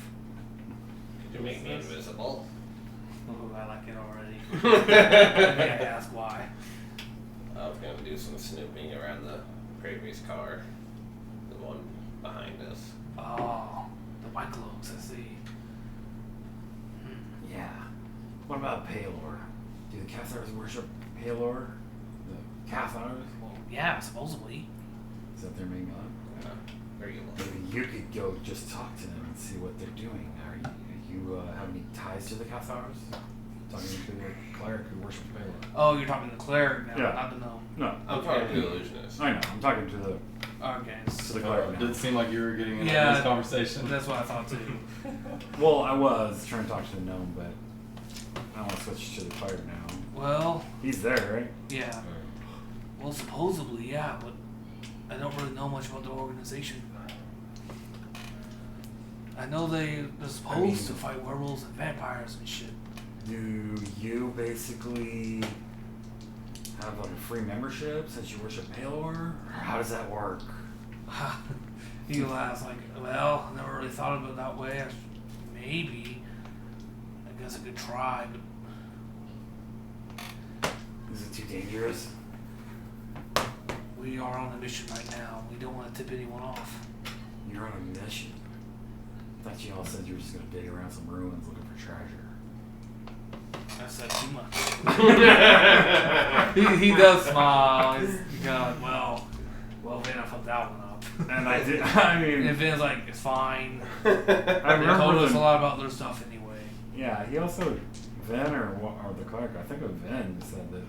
Could you make me invisible?
Oh, I like it already. May I ask why?
I was gonna do some snooping around the previous car, the one behind us.
Oh, the white clothes, I see.
Yeah. What about Palor? Do the Cathars worship Palor? The Cathars?
Well, yeah, supposedly.
Is that their main god?
Very evil.
Maybe you could go just talk to them and see what they're doing. Are you have any ties to the Cathars? Talking to the cleric who worships Palor.
Oh, you're talking to the cleric now,
Yeah.
not to know.
No.
I'm talking to the illusionist.
I know. I'm talking to the
Okay.
cleric now.
Did seem like you were getting in
Yeah.
on this conversation.
That's what I thought too.
Well, I was trying to talk to the gnome, but I want to switch to the cleric now.
Well,
He's there, right?
yeah. Well, supposedly, yeah, but I don't really know much about the organization. I know they're supposed to fight werewolves and vampires and shit.
Do you basically have like a free membership since you worship Palor? Or how does that work?
He laughs like, well, I never really thought of it that way. Maybe. I guess I could try, but
Is it too dangerous?
we are on a mission right now. We don't want to tip anyone off.
You're on a mission. I thought you all said you were just gonna dig around some ruins looking for treasure.
I said too much. he does smile. He's God, well, Vin, I fucked that one up.
And I did. I mean,
And Vin's like, it's fine.
I
They told
remember
us a
the,
lot about their stuff anyway.
Yeah, he also Vin or the cleric. I think it was Vin said that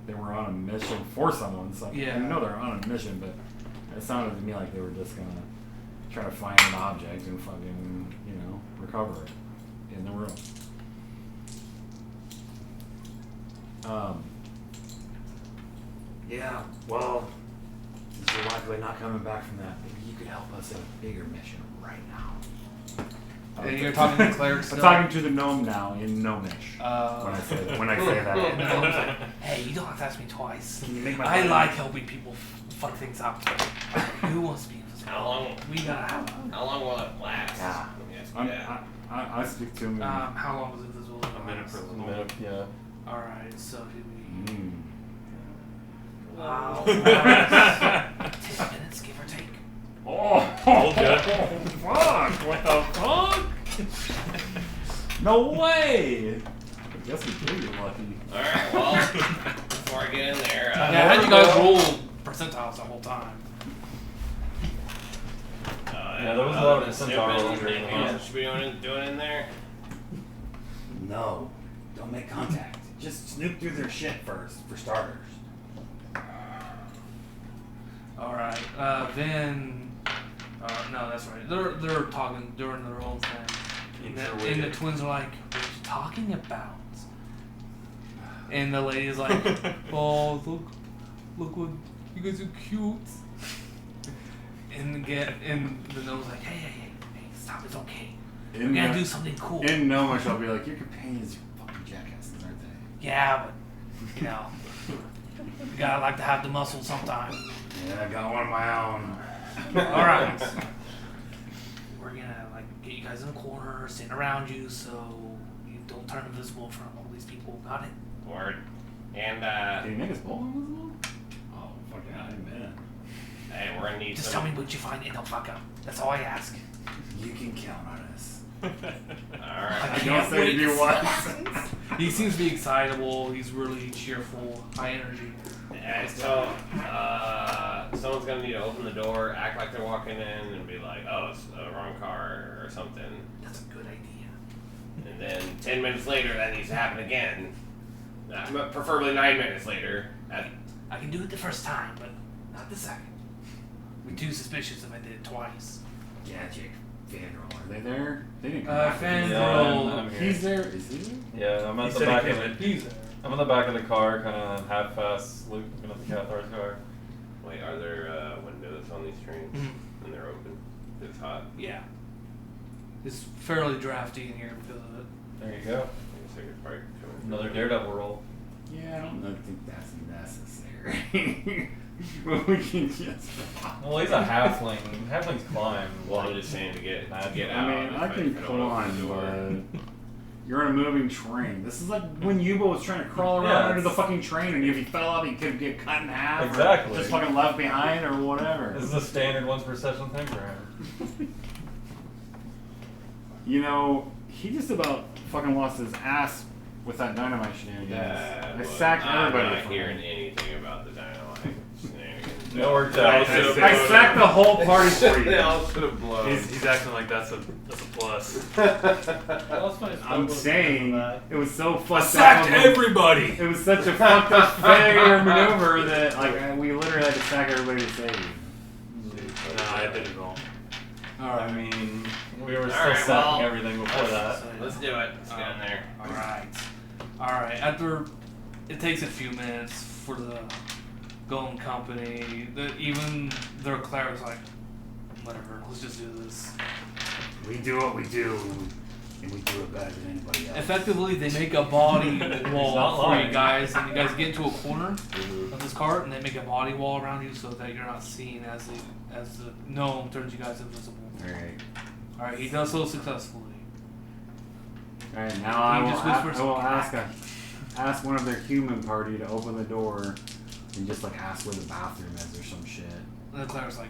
they were on a mission for someone. So
Yeah.
I know they're on a mission, but it sounded to me like they were just gonna try to find an object and fucking recover it in the room. Yeah, well, since you're likely not coming back from that, maybe you could help us in a bigger mission right now.
And you're talking to the cleric
I'm
still?
talking to the gnome now in Gnomish. When I say that.
And the gnome's like, hey, you don't have to ask me twice.
Can you make my
I
mind-
like helping people fuck things up. Who wants to be invisible?
How long?
We gotta have
How long will it last?
Yeah.
Let me ask you that.
I speak to him.
how long was invisible?
A minute for the
A minute, yeah.
Alright, so did we...
Mm.
Wow. 10 minutes, give or take.
Oh,
Told ya.
fuck! What the fuck? No way! I guess we did get lucky.
Alright, well, before I get in there,
Yeah, how'd you guys roll percentiles the whole time?
Yeah, there was a lot of
snooping,
percentile rolls during
anything
the
else you should be doing in there?
No, don't make contact. Just snoop through their shit first, for starters.
Alright, then... no, that's right. They're talking during their own thing. And the twins are like, what are you talking about? And the lady's like, oh, look what, you guys are cute. And the gnome's like, hey, stop. It's okay.
In
We're gonna
the-
do something cool.
In Gnomish, I'll be like, your companions are fucking jackasses, aren't they?
Yeah, but you know, you gotta like to have the muscle sometime.
Yeah, I got one of my own.
All right. We're gonna like get you guys in a corner, stand around you, so you don't turn invisible from all these people. Got it?
Word. And
Can you make us both invisible? Oh, fuck yeah, amen.
hey, we're gonna need
Just
some.
tell me what you find and don't fuck up. That's all I ask.
You can count on us.
Alright.
I
Don't
can't
say
wait
you
to see
what.
what happens. He seems to be excitable. He's really cheerful, high energy.
And so, someone's gonna need to open the door, act like they're walking in, and be like, "Oh, it's the wrong car" or something.
That's a good idea.
And then 10 minutes later, that needs to happen again. Preferably 9 minutes later.
I can do it the first time, but not the second. Be too suspicious if I did it twice.
Yeah, Jake. Fandral, are they there? They didn't come back.
Fandral,
I'm here.
He's there. Is he there?
Yeah, I'm
He
at the
said
back
he
of
came
it.
in. He's there.
I'm in the back of the car, kind of half-fast looking at the Cathar's car.
Wait, are there windows on these trains?
Mhm.
And they're open? It's hot.
Yeah. It's fairly drafty in here because of it.
There you go.
I guess I could probably come in.
Another Daredevil roll.
Yeah, I don't think that's necessary. Well, we can just.
Well, he's a halfling. Halflings climb.
Well, I'm just saying to get out.
I mean, I can
if don't open the
climb,
door.
but you're in a moving train. This is like when Yuba was trying to crawl
Yeah,
around under the
it's-
fucking train, and if he fell off, he could get cut in half. or
Exactly.
just fucking left behind or whatever.
This is a standard once per session thing for him.
You know, he just about fucking lost his ass with that dynamite shenanigans.
Yeah,
I
well,
sacked
I'm
everybody.
not
from
hearing
it.
anything about the dynamite shenanigans.
It worked
I,
out.
I sacked the whole party for
They
you.
all should have blown. He's acting like that's a plus.
Well, it's funny, it's
I'm
not
saying
that.
it was so fucked
Sacked
up.
everybody.
It was such a fucked up failure maneuver that like we literally had to sack everybody to save you.
Nah, I did it wrong.
I mean, we were still
Alright,
setting
well,
everything before that.
Let's do it. Let's get in there.
Alright. After it takes a few minutes for the Golem Company, even their cleric's like, whatever, let's just do this.
We do what we do, and we do it better than anybody else.
Effectively, they make a body
not
wall for you
lying.
guys, and you guys get into a corner of this cart, and they make a body wall around you so that you're not seen as the gnome turns you guys invisible. Alright, he does so successfully.
Alright, now I
You
will,
just whisper
I will
something
ask one of their human party to open the door and just like ask where the bathroom is or some shit.
And the cleric's like,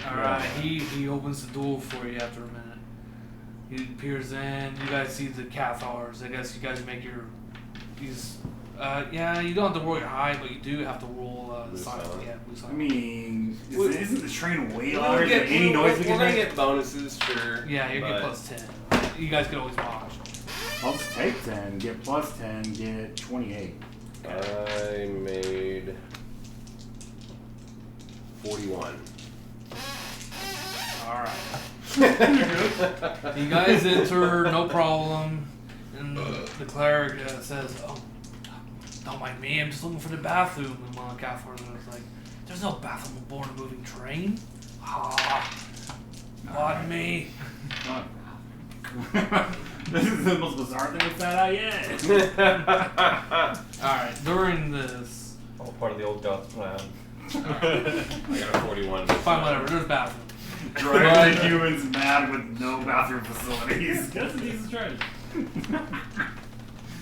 alright, he opens the door for you after a minute. He peers in, you guys see the Cathars. I guess you guys make these, yeah, you don't have to roll your high, but you do have to roll,
Blue
silent.
silent.
Yeah, blue
I
silent.
mean,
We-
isn't the train way
We'll
louder
get-
than any
we'll-
noise we
we're
can
gonna
make?
get bonuses, sure.
Yeah, you
but
get plus 10. You guys could always watch.
I'll just take 10, get plus 10, get 28.
I made 41.
Alright. You guys enter, no problem. And the cleric says, "Oh, don't mind me, I'm just looking for the bathroom." And one of the Cathars is like, "There's no bathroom aboard a moving train." Ah, pardon me.
This is the most bizarre thing we've found out yet.
Alright, during this,
All part of the old Goth plan.
I got a 41.
fine, whatever, there's a bathroom.
Driving the humans mad with no bathroom facilities. That's a decent train.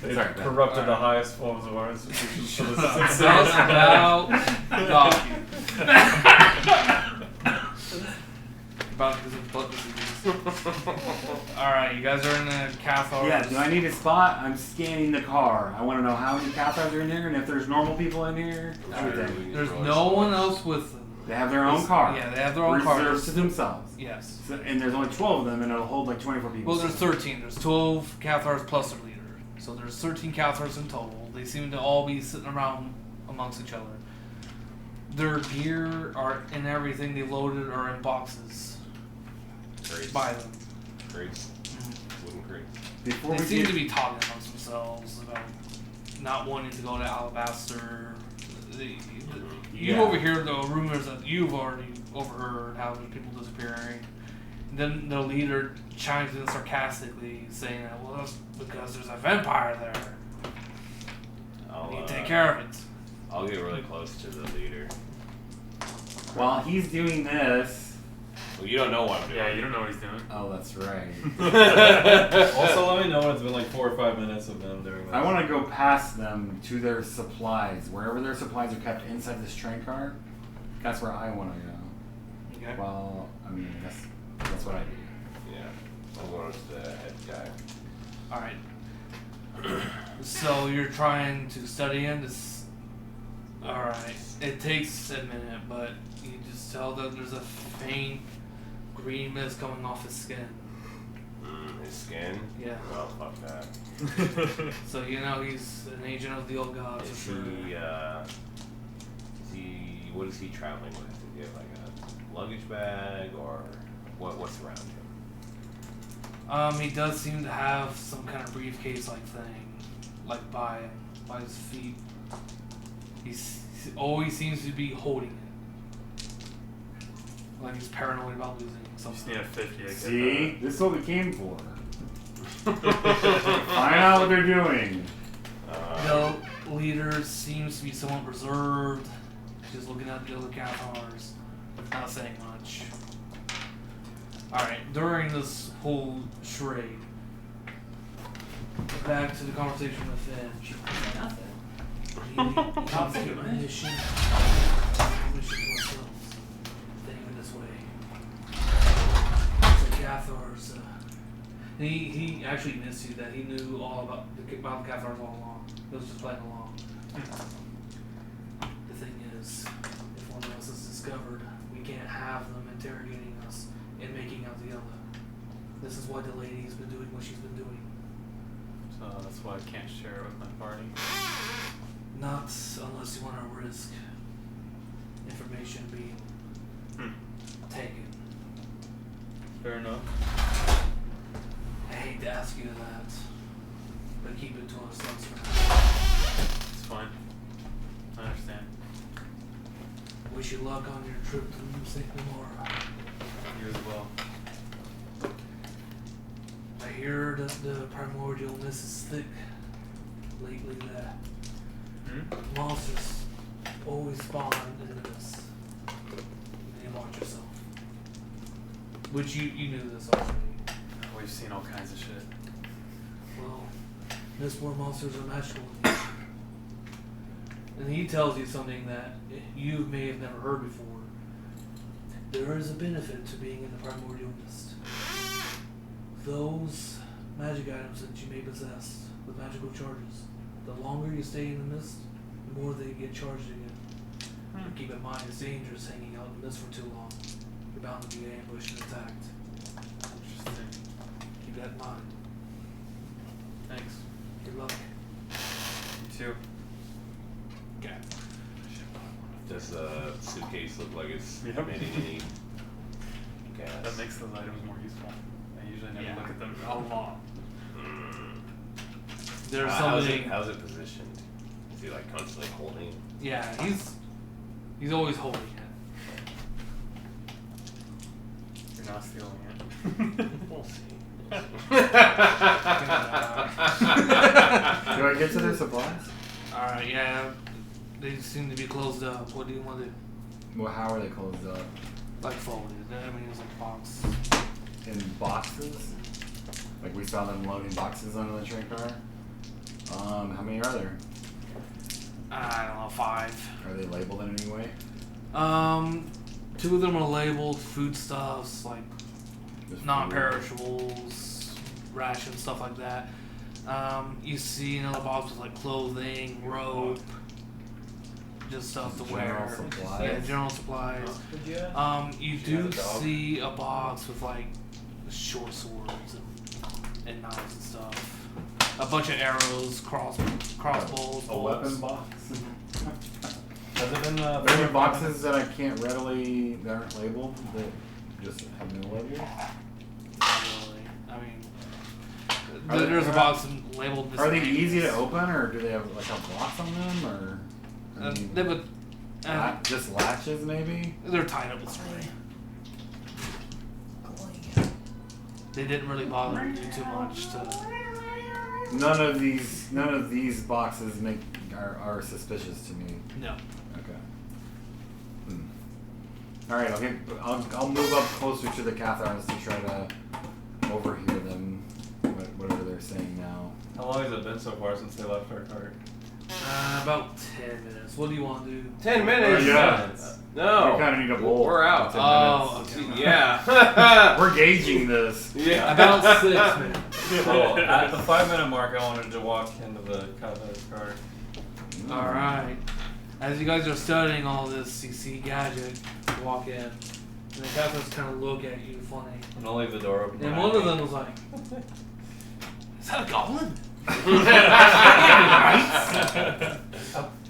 They
Sorry,
corrupted the highest forms of our institutions for the
That's
success.
about got you. About because of butt disease. Alright, you guys are in the Cathars.
Yeah, do I need a spot? I'm scanning the car. I want to know how many Cathars are in here and if there's normal people in here. Everything.
There's no one else with them.
They have their own car.
Yeah, they have their own
Reserved
cars.
to themselves.
Yes.
So, and there's only 12 of them, and it'll hold like 24 people.
Well, there's 13. There's 12 Cathars plus their leader. So there's 13 Cathars in total. They seem to all be sitting around amongst each other. Their gear and everything they loaded are in boxes
Crates.
by them.
Crates. Wooden crates.
Before
They
we
seem
get,
to be talking amongst themselves about not wanting to go to Alabaster. You
Yeah.
overhear the rumors that you've already overheard how there's people disappearing. And then the leader chimes in sarcastically, saying that, well, that's because there's a vampire there. You need to take care of it.
I'll get really close to the leader.
While he's doing this.
Well, you don't know what I'm doing.
Yeah, you don't know what he's doing.
Oh, that's right.
Also, let me know when it's been like 4 or 5 minutes of them doing that.
I want to go past them to their supplies. Wherever their supplies are kept inside this train car, that's where I want to go.
Okay.
Well, I mean, that's what I do.
Yeah, I'm going to the head guy.
Alright. So you're trying to study in this. Alright. It takes a minute, but you just tell that there's a faint green mist coming off his skin.
His skin?
Yeah.
Well, fuck that.
So you know he's an agent of the old gods
Is
for sure.
what is he traveling with? Does he have like a luggage bag or what's around him?
He does seem to have some kind of briefcase-like thing, like by his feet. He always seems to be holding it, like he's paranoid about losing
Just
something.
need a 50. I guess.
See, this is what we came for. Find out what they're doing.
The leader seems to be somewhat reserved, just looking at the other Cathars, not saying much. Alright, during this whole charade, back to the conversation with Finn.
Nothing.
He comes to a mission. Mission to ourselves. Thinking this way. The Cathars. He actually missed you that he knew all about the Cathars all along. He was just playing along. The thing is, if one of us is discovered, we can't have them interrogating us and making out the other. This is what the lady's been doing, what she's been doing.
So that's why I can't share it with my party.
Not unless you want to risk information being taken.
Fair enough.
I hate to ask you that, but keep it to ourselves for now.
It's fine. I understand.
Wish you luck on your trip to New St. Lamora.
You as well.
I hear that the primordial mist is thick lately. That monsters always spawn in the mist. You watch yourself. Which you knew this already.
We've seen all kinds of shit.
Well, Mistborn monsters are magical in nature. And he tells you something that you may have never heard before. There is a benefit to being in the primordial mist. Those magic items that you may possess with magical charges, the longer you stay in the mist, the more they get charged again. But keep in mind, it's dangerous hanging out in the mist for too long. You're bound to be ambushed and attacked.
Interesting.
Keep that in mind.
Thanks.
Good luck.
You too.
Okay.
Does the suitcase look like it's
Yep.
made any gas?
That makes those items more useful. I usually never
Yeah.
look at them a lot.
There's
how's
something.
it positioned? Is he like constantly holding?
Yeah, he's always holding it.
You're not stealing it.
We'll see.
Do I get to their supplies?
Alright, yeah. They seem to be closed up. What do you want to do?
Well, how are they closed up?
Like folded. I mean, it's like a box.
In boxes? Like we saw them loading boxes onto the train car? How many are there?
I don't know, 5.
Are they labeled in any way?
2 of them are labeled foodstuffs, like
Just
non-perishables, rations, stuff like that. You see another box with like clothing, rope, just stuff to
General
wear.
supplies.
Yeah, general supplies.
Would you ask?
You
She
do
has a dog.
see a box with like short swords and knives and stuff. A bunch of arrows, crossbows,
A
bolts.
weapon box?
Has it been
Are there any boxes that I can't readily, that aren't labeled, that just have no label?
Not really. I mean,
Are they-
there's a box labeled.
Are they
miscellaneous.
easy to open, or do they have like a box on them, or?
They would.
Just latches, maybe?
They're tied up with spray. They didn't really bother to do too much to.
None of these boxes are suspicious to me.
No.
Okay. All right. Okay. I'll move up closer to the Cathars to try to overhear them, whatever they're saying now.
How long has it been so far since they left our cart?
About 10 minutes. What do you want to do?
10 minutes?
Yeah.
No.
We kind of need a bowl.
We're out.
for 10
Oh,
minutes.
okay.
Yeah.
We're gauging this.
Yeah.
About 6 minutes.
Well, at the 5-minute mark, I wanted to walk into the Cathar's cart.
Alright. As you guys are studying all this, you see Gadget walk in. And the Cathars kind of look at you funny.
And I'll leave the door open.
And
behind
one of
me.
them was like, "Is that a goblin?"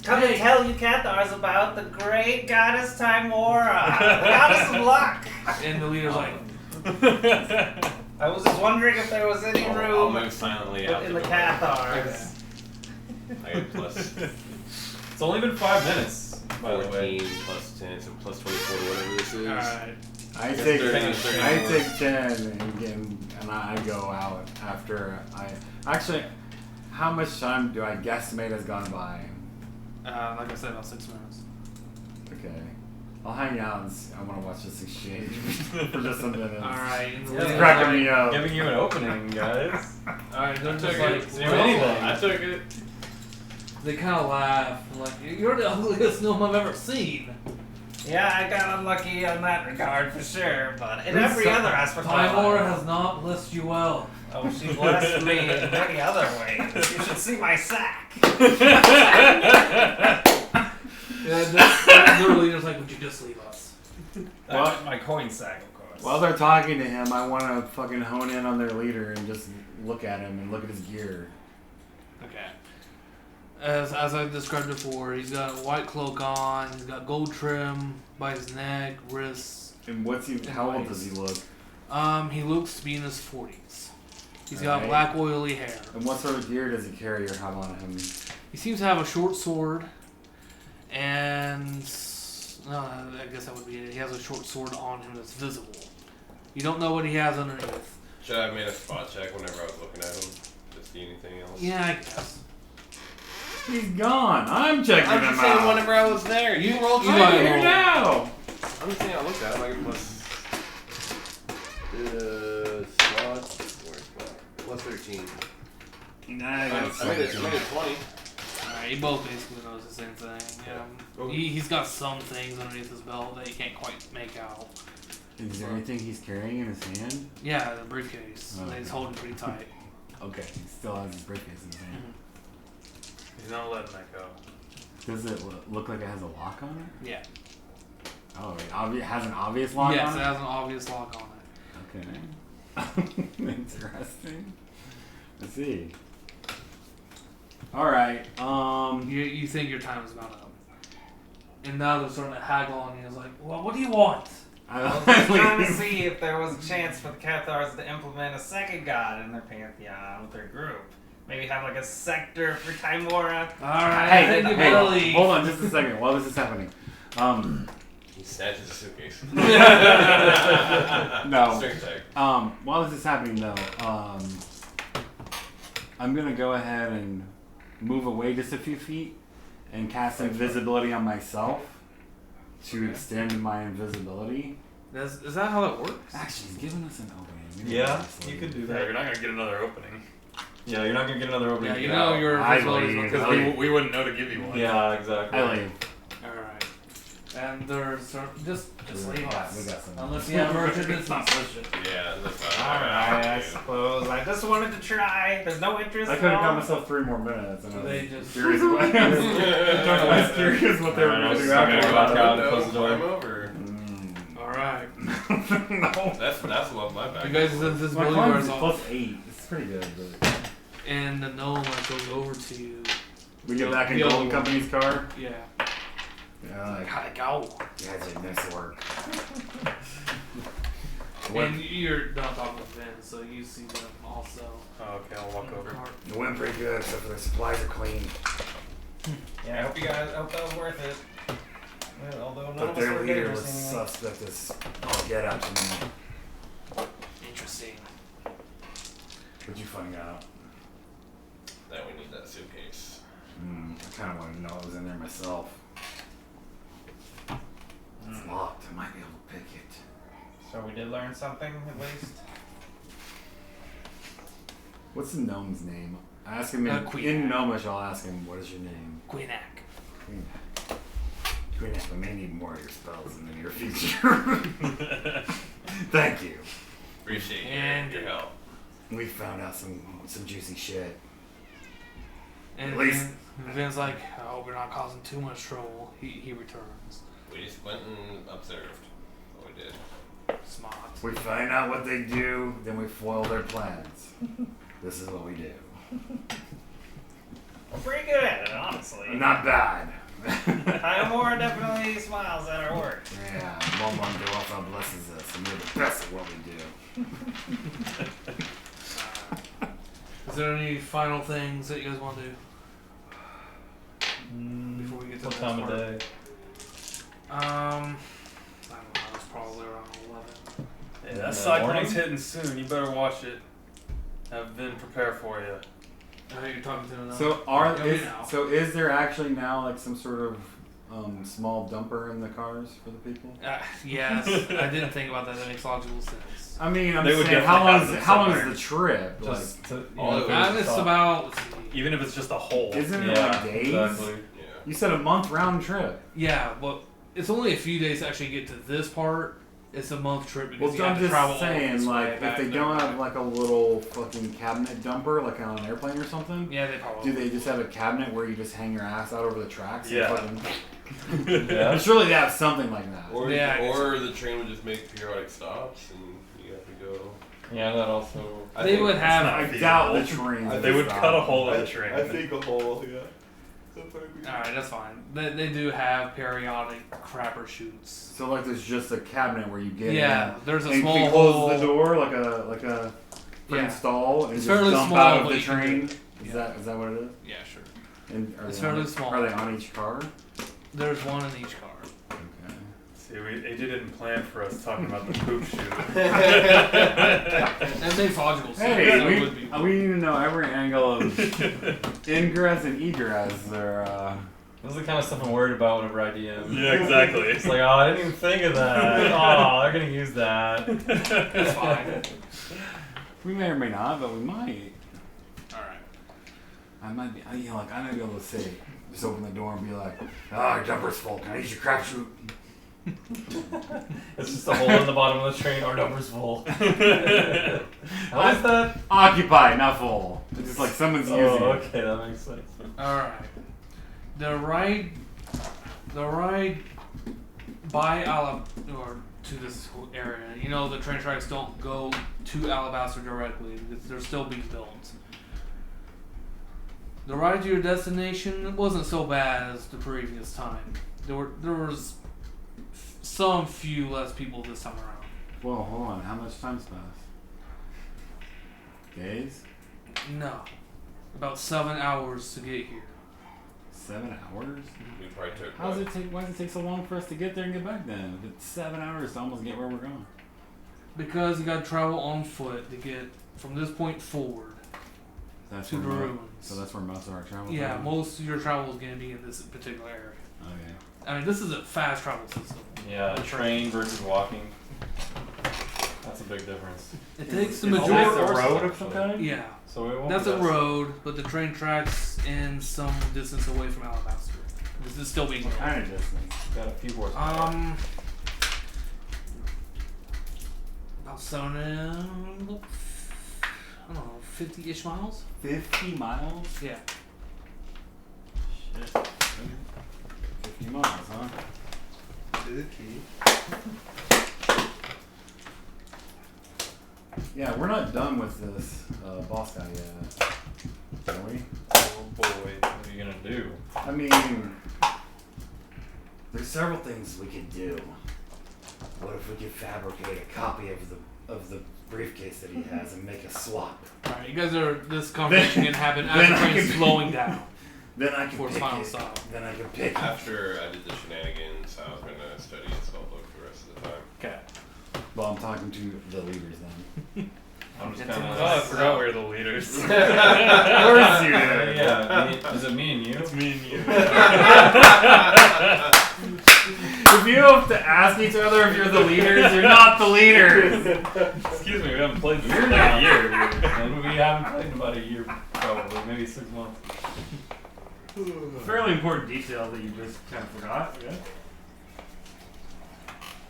Come to tell you Cathars about the great goddess Timora, the goddess of luck.
And the leader's like,
I was just wondering if there was any
I'll
room
move silently out
in
the
the
door.
Cathars.
I get plus
It's only been 5 minutes, by the way.
14, plus 10, so plus 24, whatever this is.
alright.
I
Guess
take
30,
I take 10 and I go out after I actually. How much time do I guesstimate has gone by?
Like I said, about 6 minutes.
Okay, I'll hang out and I want to watch this exchange for just a minute.
Alright. And the
Yeah,
It's
leader's
cracking
like,
me up.
Giving you an opening, guys.
Alright, they're just
took
like,
it. Do anything.
I took it.
they kind of laugh. Like, "You're the ugliest gnome I've ever seen."
Yeah, I got unlucky on that regard for sure, but in
Who's
every
that?
other aspect of my
Timora
life.
has not blessed you well.
Oh, she blessed me in many other ways. You should see my sack.
Yeah, their leader's like, "Would you just leave us?"
Well-
My coin sack, of course.
While they're talking to him, I want to fucking hone in on their leader and just look at him and look at his gear.
Okay. As I described before, he's got a white cloak on, he's got gold trim by his neck, wrists.
And what's he? How old does he look?
He looks to be in his 40s. He's got
Alright.
black oily hair.
And what sort of gear does he carry or have on him?
He seems to have a short sword, and no, I guess that would be it. He has a short sword on him that's visible. You don't know what he has underneath.
Should I have made a spot check whenever I was looking at him to see anything else?
Yeah, I guess.
He's gone. I'm checking
I'm
him
just saying
out.
whenever I was there. You rolled
you
I'm
might
here
roll.
now.
I'm just saying I looked at him like plus. Slot. Where's that? Plus 13.
Nah,
I
that's
made it 20.
Alright, you both basically knows the same thing. Yeah. He's got some things underneath his belt that you can't quite make out.
Is there anything he's carrying in his hand?
Yeah, the briefcase that he's
Okay.
holding pretty tight.
Okay, he still has his briefcase in his hand.
He's not letting that go.
Does it look like it has a lock on it?
Yeah.
Oh, it has an obvious lock
Yes,
on
it
it?
has an obvious lock on it.
Okay. Interesting. Let's see. Alright,
You think your time is about up. And now they're starting to haggle on you. It's like, well, what do you want?
I was just trying to see if there was a chance for the Cathars to implement a second god in their pantheon with their group. Maybe have like a sector for Timora.
Alright,
Hey,
thank you,
hey,
Billy.
hold on just a second. While this is happening.
He snatches a suitcase.
No.
Strength check.
While this is happening though, I'm gonna go ahead and move away just a few feet and cast invisibility on myself to extend my invisibility.
Is that how that works?
Actually, he's giving us an opening.
Yeah, you could do
Yeah,
that.
you're not gonna get another opening.
Yeah, you're not gonna get another opening.
Yeah, you
to
know
get
your
I
visibility is
leave.
not
Because we wouldn't know to give you
out.
one.
Yeah, exactly.
I leave.
Alright. And they're just leave
We
us.
got some.
Unless you have merchant, it's not merchant.
Yeah, that's not
Alright, I suppose. I just wanted to try. There's no interest
I
at
could have got
all.
myself 3 more minutes, and I
They
was
just-
curious what I was curious what they were going to do
Alright,
after.
Walk out and
No,
close the door.
climb over.
Alright.
No.
That's what my back.
You guys'
My
invisibility
climb
wears
is
off.
plus 8. It's pretty good, but
And the gnome goes over to you.
we get back in
Yo.
Golden Company's car.
Yeah.
Yeah, like,
How'd it go?
you guys did nice work.
And you're not talking with Ben, so you see them also.
Oh, okay, I'll walk over.
It went pretty good, except for the supplies are clean.
Yeah, I hope that was worth it. Well, although none
But
of us
their
were
leader
hitters
was
seemingly.
suspect as all get out to me.
Interesting.
What'd you find out?
Now we need that suitcase.
I kind of want to know what was in there myself. It's locked. I might be able to pick it.
So we did learn something at least.
What's the gnome's name? I ask him
Queen.
in Gnomish. I'll ask him, "What is your name?"
Queenac.
Queenac. Queenac, we may need more of your spells in the near future. Thank you.
Appreciate
And-
your help.
We found out some juicy shit.
And
At least-
Vin's like, I hope we're not causing too much trouble. He returns.
We just went and observed what we did.
Smart.
We find out what they do, then we foil their plans. This is what we do.
We're pretty good at it, honestly.
Not bad.
Hyamora definitely smiles at our work.
Yeah, Momon Dewafa blesses us, and we're the best at what we do.
Is there any final things that you guys want to do before we get to
What
the next
time of
part?
day?
I don't know. It's probably around 11.
Hey,
In
that
the
cyclone's
morning?
hitting soon. You better watch it. Have Vin prepare for you.
I know you're talking to him now.
So is there actually now like some sort of small dumper in the cars for the people?
Yes, I didn't think about that. That makes logical sense.
I mean, I'm
They would
saying how
definitely have
long
them
is the trip?
Just to,
all
know,
of
And
it
it's
stop.
about, let's see.
Even if it's just a hole.
Isn't it
Yeah,
like days?
exactly.
Yeah.
You said a month round trip.
Yeah, but it's only a few days to actually get to this part. It's a month trip because
Well,
you have
I'm
to travel
just
all
saying,
this way
like, if
back
they
and
don't
back.
have like a little fucking cabinet dumper, like on an airplane or something,
Yeah, they probably
do they just have a cabinet where you just hang your ass out over the tracks? and
Yeah.
fucking-
Yeah.
Surely they have something like that.
Or,
Yeah, I guess
or the train would just make periodic stops and you have to go.
Yeah, that also.
I
They
think-
would have.
not
I
feasible.
doubt the trains.
They would
stop.
cut a hole in the train.
I think a hole, yeah.
Alright, that's fine. They do have periodic crapper shoots.
So like, there's just a cabinet where you get
Yeah,
in.
there's a
and
small
you close
hole.
the door like a
Yeah.
stall and
It's
just
fairly
dump
small,
out of
but
the
you can
train.
do-
Is
yeah.
that what it is?
Yeah, sure.
And are
It's
they on-
fairly small.
Are they on each car?
There's one in each car.
Okay.
See, they didn't plan for us talking about the poop shoot.
That makes logical sense.
Hey,
That
we
would be-
need to know every angle of ingress and egress. Or
This is the kind of stuff I'm worried about whenever I DM.
Yeah, exactly.
It's like, oh, I didn't even think of that. Oh, they're gonna use that.
It's fine.
we may or may not, but we might.
Alright.
I might be. I might be able to say, just open the door and be like, "Oh, your jumper's full. Can I use your crap shoot?"
It's just a hole in the bottom of the train. Our number's full. How is that?
Occupied, not full. It's just like someone's using
Oh,
it.
okay, that makes sense.
Alright. The ride by or to this whole area. You know, the train tracks don't go to Alabaster directly because they're still being built. The ride to your destination wasn't so bad as the previous time. There was some few less people this time around.
Well, hold on. How much time's passed? Days?
No, about 7 hours to get here.
7 hours?
We probably took.
How does it take? Why does it take so long for us to get there and get back? Then if it's 7 hours to almost get where we're going.
Because you got to travel on foot to get from this point forward.
That's
To
where
the
mo-
ruins.
So that's where most of our travel.
Yeah,
time is?
most of your travel is going to be in this particular area.
Okay.
I mean, this is a fast travel system.
Yeah, train versus walking. That's a big difference.
It takes the
Is
majority.
this a road of some kind?
Yeah,
So it won't
that's
be
a
that-
road, but the train tracks in some distance away from Alabaster. This is still being
What
built.
kind of distance?
Got a few horses.
About 7, I don't know, 50-ish miles.
50 miles?
Yeah.
Shit. 50 miles, huh? Yeah, we're not done with this boss guy yet, are we?
Oh boy, what are you gonna do?
I mean, there's several things we could do. What if we could fabricate a copy of the briefcase that he has and make a swap?
Alright, you guys are. This conversation can happen as the
then I
train's
can-
slowing down.
Then I can
For its
pick
final
it.
stop.
Then I can pick it.
After I did the shenanigans, I was gonna study its spellbook for the rest of the time.
Okay.
Well, I'm talking to the leaders then.
I'm just
It's
kind
in
of.
the-
Oh, I forgot we were the leaders.
Of course you did.
Yeah. Is it me and you?
It's me and you.
If you have to ask each other if you're the leaders, you're not the leaders.
Excuse me, we haven't played this
You're
in
not
a year.
And we haven't played in about a year, probably, maybe 6 months.
Fairly important detail that you just kind of forgot. Yeah.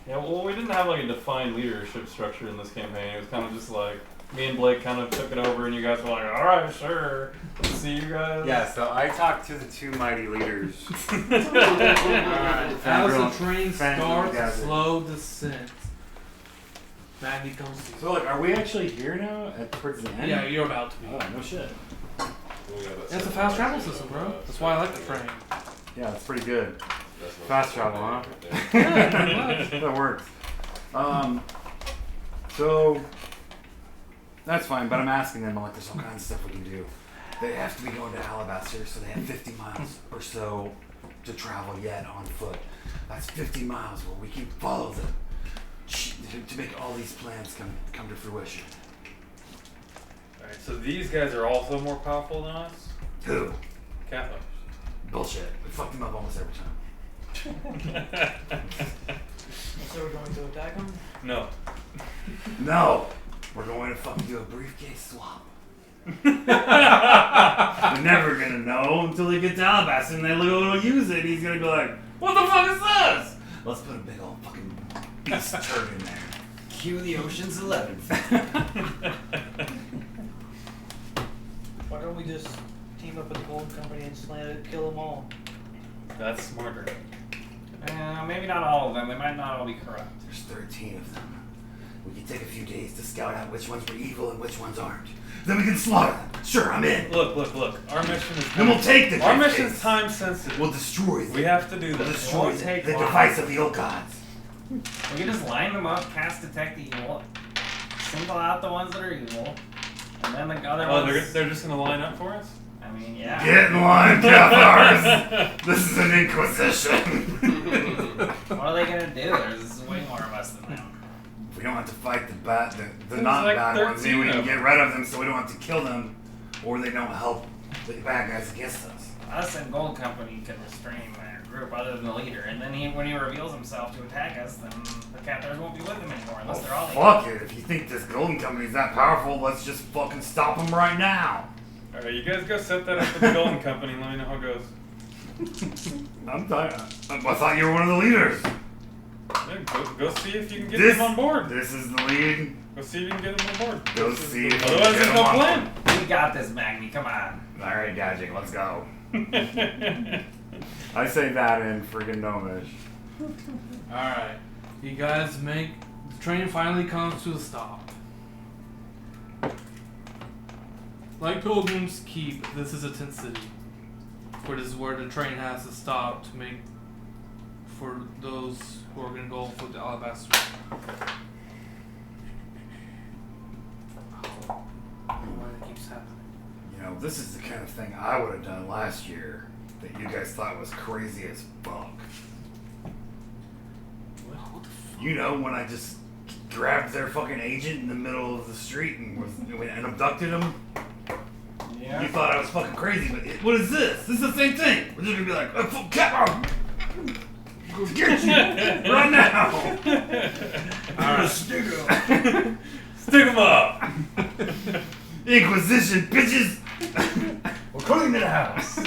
Yeah, well, we didn't have like a defined leadership structure in this campaign. It was kind of just like me and Blake kind of took it over, and you guys were like, "All right, sure, let's see you guys."
Yeah, so I talked to the two mighty leaders.
Alright, as
Fangirl-
the train
Fangirl
starts a
gathered.
slow descent, Maggie comes to you.
So, like, are we actually here now towards the end?
Yeah, you're about to be.
Oh, no shit.
We got that
It's a
second
fast travel
version
system,
of,
bro. That's why I like the train.
Yeah, it's pretty good.
that's what-
Fast travel, huh?
right there.
Yeah, pretty much.
That works. So that's fine, but I'm asking them, like, there's all kinds of stuff we can do. They have to be going to Alabaster, so they have 50 miles or so to travel yet on foot. That's 50 miles where we can follow them to make all these plans come to fruition.
Alright, so these guys are also more powerful than us?
Who?
Catholics.
Bullshit. We fuck them up almost every time.
So we're going to attack them?
No.
No! We're going to fucking do a briefcase swap. They're never gonna know until they get to Alabaster and they'll use it. He's gonna be like, "What the fuck is this?" Let's put a big old fucking beast turd in there.
Cue the Ocean's 11.
Why don't we just team up with the Gold Company and slam it, kill them all?
That's smarter.
Maybe not all of them. They might not all be corrupt.
There's 13 of them. We can take a few days to scout out which ones were evil and which ones aren't. Then we can slaughter them. Sure, I'm in.
Look. Our mission is
Then we'll take the
Our
briefcase.
mission's time sensitive.
We'll destroy them.
We have to do
We'll
this.
destroy
We'll take
the
one.
device of the old gods.
We can just line them up, cast Detect Evil, single out the ones that are evil, and then the other
Oh,
ones.
they're just gonna line up for us?
I mean, yeah.
Get in line, Cathars! This is an inquisition.
What are they gonna do? There's way more of us than them.
We don't have to fight the
There's
not
like
bad ones. Maybe we
13
can
of
get rid of them so we don't have to kill them, or they don't help the bad guys against us.
Us and Gold Company can restrain their group other than the leader, and then when he reveals himself to attack us, then the Cathars won't be with him anymore unless they're all evil.
Fuck it. If you think this Golden Company's that powerful, let's just fucking stop them right now.
Alright, you guys go set that up with the Golden Company and let me know how it goes.
I thought you were one of the leaders.
Yeah, go see if you can get
This-
them on board.
This is the lead.
Go see if you can get them on board.
Go
This is
see
the-
if you
Otherwise,
can
there's
get
no
them on
plan.
We got this, Magni. Come on.
Alright, Gadget, let's go. I say that in friggin' Gnomish.
Alright. You guys make. The train finally comes to a stop. Like Pilgrim's Keep, this is a tent city. For this is where the train has to stop to make. For those who are gonna go for the Alabaster. Why that keeps happening.
You know, this is the kind of thing I would have done last year that you guys thought was crazy as fuck.
What the fuck?
You know, when I just grabbed their fucking agent in the middle of the street and abducted him?
Yeah.
You thought I was fucking crazy, but what is this? This is the same thing. We're just gonna be like, go get you right now.
Alright.
Stick 'em.
Stick them up!
Inquisition, bitches.
We're coming to the house.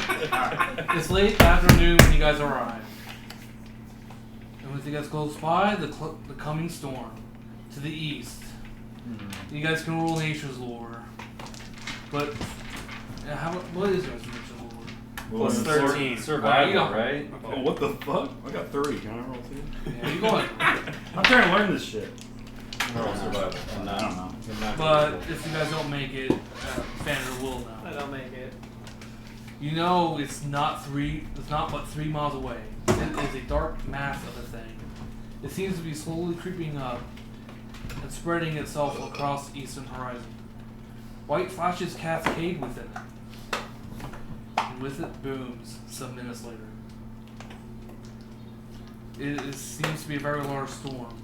It's late afternoon when you guys arrive. And with you guys close by, the coming storm. To the east. You guys can roll nature's lore. But, what is your nature's lore?
Plus 13.
Survival,
Survival, right?
Okay.
Oh, what the fuck? I got 30. Can I roll 2?
Yeah, you go ahead.
I'm trying to learn this shit.
No, survival.
I don't know.
But if you guys don't make it, Fander will
I
know.
don't make it.
You know it's not but 3 miles away. It is a dark mass of a thing. It seems to be slowly creeping up and spreading itself across the eastern horizon. White flashes cascade within it. and with it booms 7 minutes later. It seems to be a very large storm.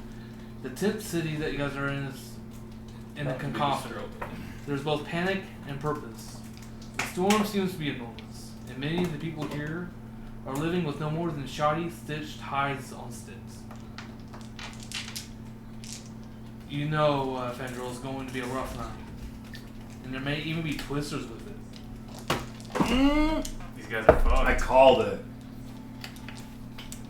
The tent city that you guys are in is in a cacophony. There's both panic and purpose. The storm seems to be enormous, and many of the people here are living with no more than shoddy stitched hides on sticks. You know Fandral is going to be a rough night, and there may even be twisters with it.
These guys are fucked.
I called it.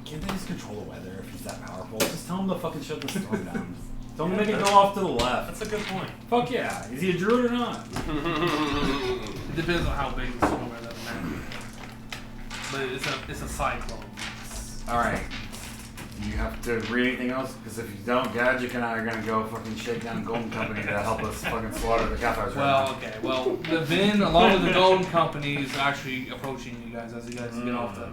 Can't they just control the weather if he's that powerful? Just tell him to fucking shut the storm down. Tell him to make it go off to the left.
That's a good point.
Fuck yeah. Is he a druid or not?
It depends on how big the storm is, doesn't matter. But it's a cyclone.
Alright. Do you have to read anything else? Because if you don't, Gadget and I are gonna go fucking shake down Golden Company to help us fucking slaughter the Cathars right
Well,
now.
okay. Well, then along with the Golden Company is actually approaching you guys as you guys get off the.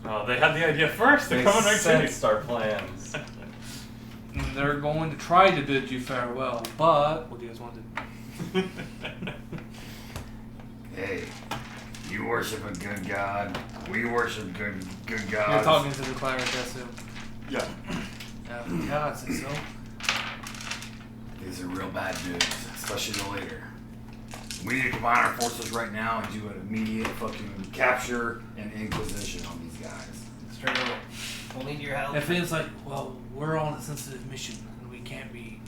Oh, they had the idea first. They're coming right to you.
Our plans.
And they're going to try to bid you farewell, but what do you guys want to do?
Hey, you worship a good god. We worship good gods.
You're talking to the cleric, Desu.
Yeah.
Yeah, I'd say so.
These are real bad dudes, especially the leader. We need to combine our forces right now and do an immediate fucking capture and inquisition on these guys.
Straight up. We'll need your help.
If it's like, well, we're on a sensitive mission and we can't be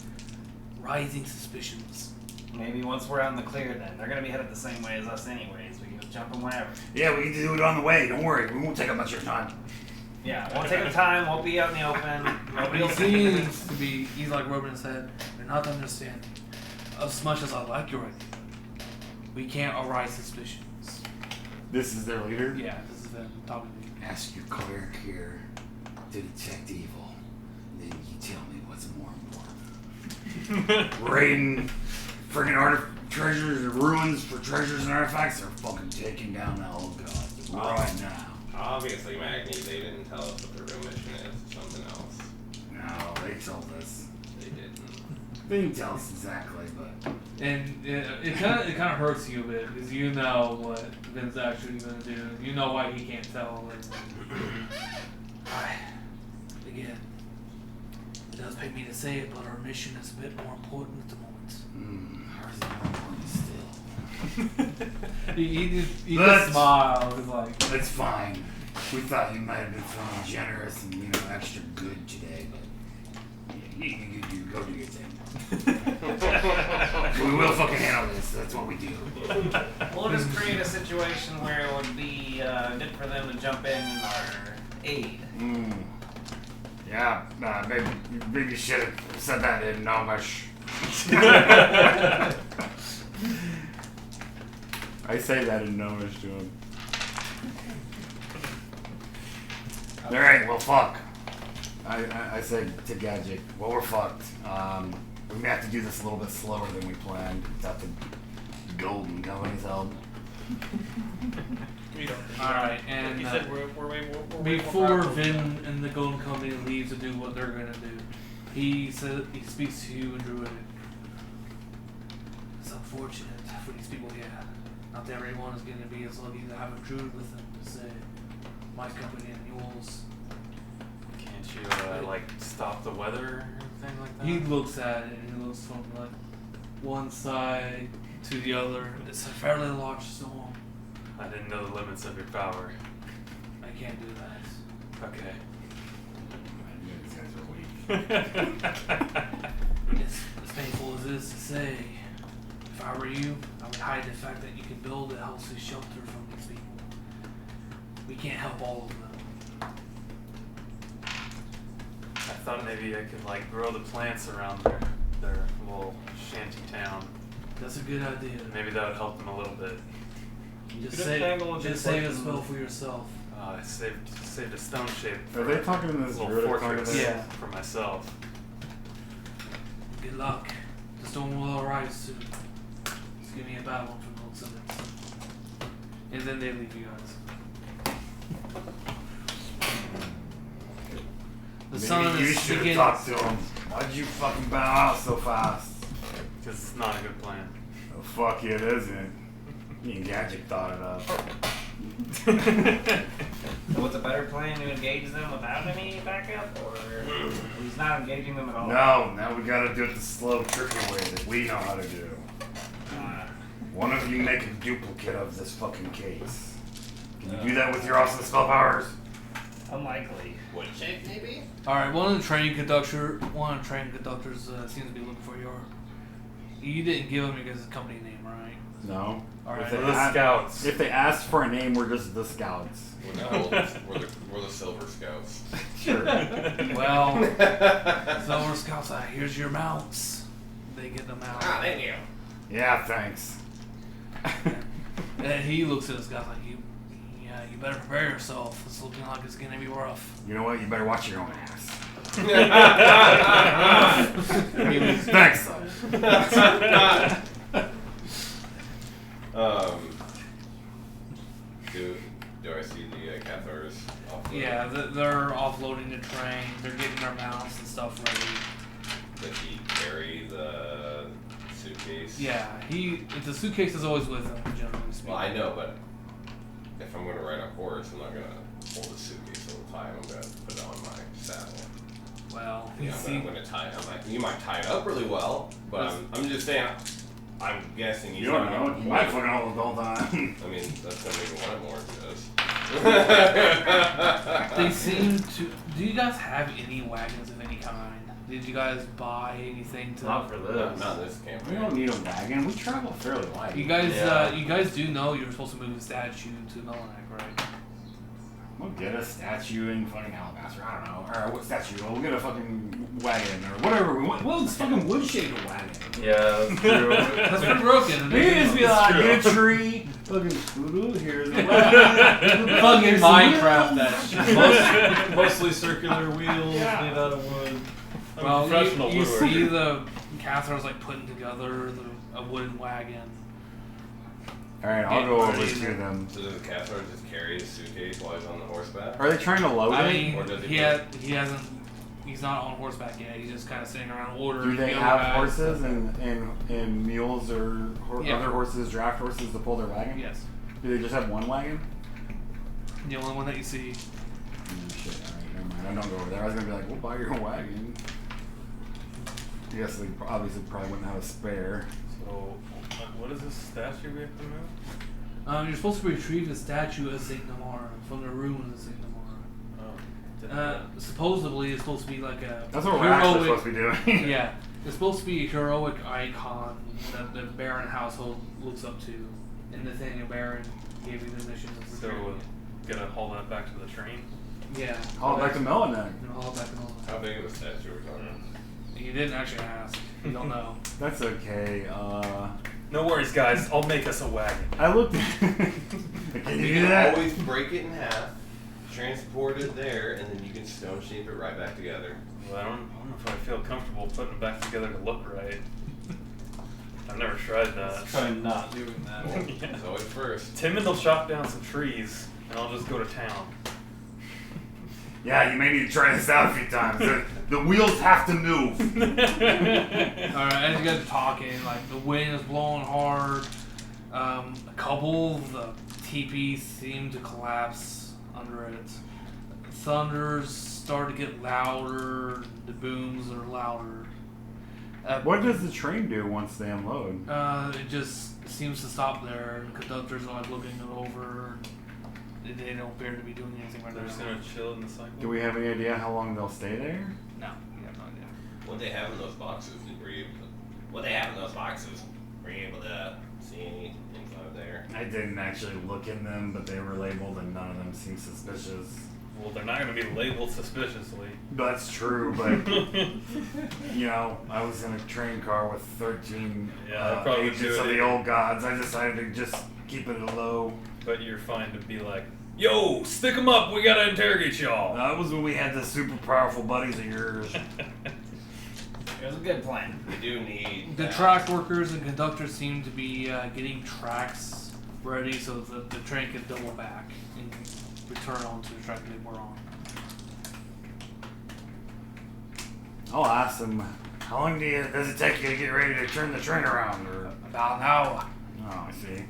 rising suspicions.
Maybe once we're out in the clear then. They're gonna be headed the same way as us anyways. We can just jump them whenever.
Yeah, we need to do it on the way. Don't worry, we won't take up much of your time.
Yeah, won't take up time, won't be out in the open. Nobody
He
will see anything.
seems to be, he's like rubbing his head. You're not understanding. As much as I like your idea, we can't arise suspicions.
This is their leader?
Yeah, this is them talking to you.
Ask your cleric here to detect evil. Then you tell me what's more important. Raiding friggin' treasures and ruins for treasures and artifacts, they're fucking taking down the old gods right now.
Obviously, Magni, they didn't tell us what their real mission is. It's something else.
No, they told us.
They didn't.
They didn't tell us exactly, but
And it kind of hurts you a bit because you know what Vin's actually going to do. You know why he can't tell. Again, it does pay me to say it, but our mission is a bit more important at the moment.
ours is more important still.
He
Let's-
just smiles. He's like,
It's fine. We thought you might have been feeling generous and, extra good today, but you go do your thing. We will fucking handle this. That's what we do.
We'll just create a situation where it would be good for them to jump in our aid.
Yeah, maybe you should have said that in Gnomish. I say that in Gnomish to him. Alright, well, fuck. I said to Gadget, well, we're fucked. We may have to do this a little bit slower than we planned without the Golden Company's help.
alright, and
You said we're way more
before
powerful.
Vin and the Golden Company leave to do what they're going to do, he speaks to you in Druidic. It's unfortunate for these people here. Not everyone is going to be as lucky to have a druid with them to say, my company and yours.
Can't you stop the weather or anything like that?
He looks at it and he looks from like one side to the other. It's a fairly large storm.
I didn't know the limits of your power.
I can't do that.
Okay.
These guys are weak.
As painful as it is to say, if I were you, I would hide the fact that you can build a healthy shelter from these people. We can't help all of them.
I thought maybe I could grow the plants around their little shanty town.
That's a good idea.
Maybe that would help them a little bit.
Just
Could
say,
entangle and
just
just
save
like-
a spell for yourself.
I saved a stone shape
Are they talking in this
little
druidic
fortress
language?
Yeah.
for myself.
Good luck. The storm will arrive soon. Just give me a bad one from the looks of it. And then they leave you guys. The sun
Maybe you
is
should have
beginning.
talked to him. Why'd you fucking bow out so fast?
Because it's not a good plan.
Oh, fuck it isn't. Me and Gadget thought it up.
So what's a better plan, to engage them without any backup, or he's not engaging them at all?
No, now we gotta do it the slow, tricky way that we know how to do. One of you make a duplicate of this fucking case. Can you do that with your awesome spell powers?
Unlikely.
Wood shape, maybe?
Alright, one of the training conductors seems to be looking for your. You didn't give him your guys' company name, right?
No.
Alright.
If they
We're the
a-
scouts.
If they ask for a name, we're just the scouts.
We're the Silver Scouts.
Sure.
Well, Silver Scouts, here's your mounts. They get them out.
Ah, thank you.
Yeah, thanks.
And he looks at his guys like, you better prepare yourself. It's looking like it's gonna be rough.
You know what? You better watch your own ass.
He was-
Thanks, son.
Do I see the Cathars off?
Yeah, they're offloading the train. They're getting their mounts and stuff ready.
Does he carry the suitcase?
Yeah, the suitcase is always with him, generally speaking.
Well, I know, but if I'm going to ride a horse, I'm not going to hold the suitcase all the time. I'm going to put it on my saddle.
Well,
Yeah, I'm going to tie it. I'm like, you might tie it up really well, but I'm just saying. I'm guessing he's
You don't
not
know.
gonna
You might fucking hold the whole time.
I mean, that's gonna make it one more if he does.
They seem to. Do you guys have any wagons of any kind? Did you guys buy anything to?
Not for this.
Not this
We
campaign.
don't need a wagon. We travel fairly light.
You guys,
Yeah.
you guys do know you're supposed to move the statue to Melanek, right?
We'll get a statue in fucking Alabaster. I don't know. Or what statue? We'll get a fucking wagon or whatever we want. Well, it's fucking wood shaped wagon.
Yeah, that's true.
That's pretty broken.
We can just be like, get a tree. Fucking ooh, here's a wagon.
Fucking Minecraft that shit.
Mostly circular wheels made out of wood. I'm a
Well,
professional
you
woodworker.
see the Cathars like putting together a wooden wagon.
Alright, I'll go over to them.
So does the Cathar just carry his suitcase while he's on the horseback?
Are they trying to load
I
it?
mean,
Or does he
he's not on horseback yet. He's just kind of sitting around ordering.
Do they
the other
have
guys.
horses and mules or
Yeah.
other horses, draft horses to pull their wagon?
Yes.
Do they just have one wagon?
The only one that you see.
Shit, alright, never mind. I don't go over there. I was gonna be like, we'll buy your own wagon. I guess they obviously probably wouldn't have a spare.
So, what is this statue we have to move?
You're supposed to retrieve the statue of Saint Namar from the ruins of Saint Namar.
Oh, didn't know that.
Supposedly it's supposed to be like a
That's what we're actually supposed to be doing.
yeah, it's supposed to be a heroic icon that the Baron household looks up to, and Nathaniel Baron gave you the mission of
So,
retrieving
gonna haul that back to the train?
it. Yeah.
Haul it back to Melanek.
No, haul it back to Melanek.
How big of a statue are we talking about?
You didn't actually ask. You don't know.
That's okay.
No worries, guys. I'll make us a wagon.
I looked. Can you
You
do
can
that?
always break it in half, transport it there, and then you can stone shape it right back together.
Well, I don't know if I feel comfortable putting it back together to look right. I've never tried that.
Try not doing that.
Well,
Yeah.
it's always first.
Timon will chop down some trees, and I'll just go to town.
Yeah, you may need to try this out a few times. The wheels have to move.
Alright, as you guys are talking, like the wind is blowing hard. A couple of the teepees seem to collapse under it. Thunders start to get louder. The booms are louder.
What does the train do once they unload?
It just seems to stop there. The conductors are like looking it over. They don't appear to be doing anything right
They're just
now.
gonna chill in the cycle.
Do we have any idea how long they'll stay there?
No, we have no idea.
What they have in those boxes, were you able to, what they have in those boxes, were you able to see any info there?
I didn't actually look in them, but they were labeled and none of them seemed suspicious.
Well, they're not gonna be labeled suspiciously.
That's true, but you know, I was in a train car with 13
Yeah, they probably
agents
do
of
it.
the old gods. I decided to just keep it low.
But you're fine to be like, yo, stick 'em up, we gotta interrogate y'all.
That was when we had the super powerful buddies of yours.
It was a good plan.
We do need
The
that.
track workers and conductors seem to be getting tracks ready so that the train can double back and return onto the track they were on.
I'll ask them, how long does it take you to get ready to turn the train around? Or
About an hour.
oh, I see.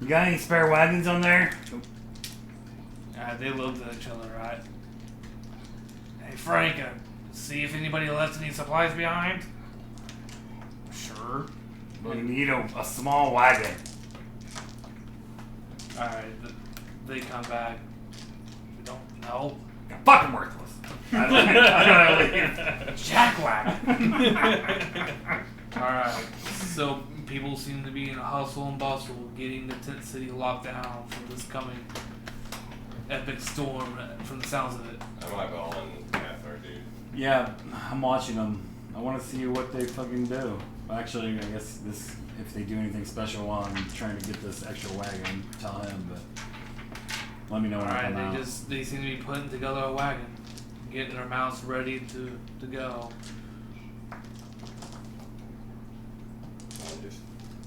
You got any spare wagons on there?
They looked at each other, right? Hey, Frank, see if anybody left any supplies behind? Sure.
We need a small wagon.
Alright, they come back. We don't know.
They're fucking worthless. I gotta leave.
Jackwagon! Alright, so people seem to be in a hustle and bustle getting the tent city locked down from this coming epic storm from the sounds of it.
I'm eyeballing Cathar, dude.
Yeah, I'm watching them. I want to see what they fucking do. Actually, I guess if they do anything special while I'm trying to get this extra wagon, tell him. But let me know when I come out.
They seem to be putting together a wagon, getting their mounts ready to go.
I'm just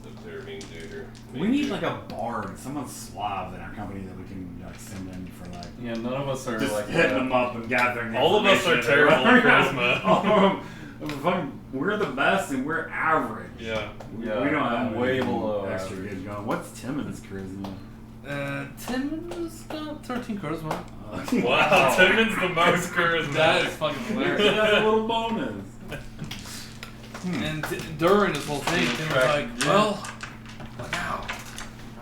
observing, dude. Or
We need like a bard, someone Slav in our company that we can like send in for like
Yeah, none of us are
just
like
hitting
that.
them up and gathering.
All of us are
information.
terrible at charisma.
All of them. We're the best and we're average.
Yeah.
Yeah,
we don't
I'm
have
way
anything
below
extra
average.
good going. What's Timmons' charisma?
Tim's got 13 charisma.
Wow, Timmons the most charismatic.
That is fucking
He
hilarious.
has a little bonus.
And during this whole thing, Tim was
Track-
like, well, what now?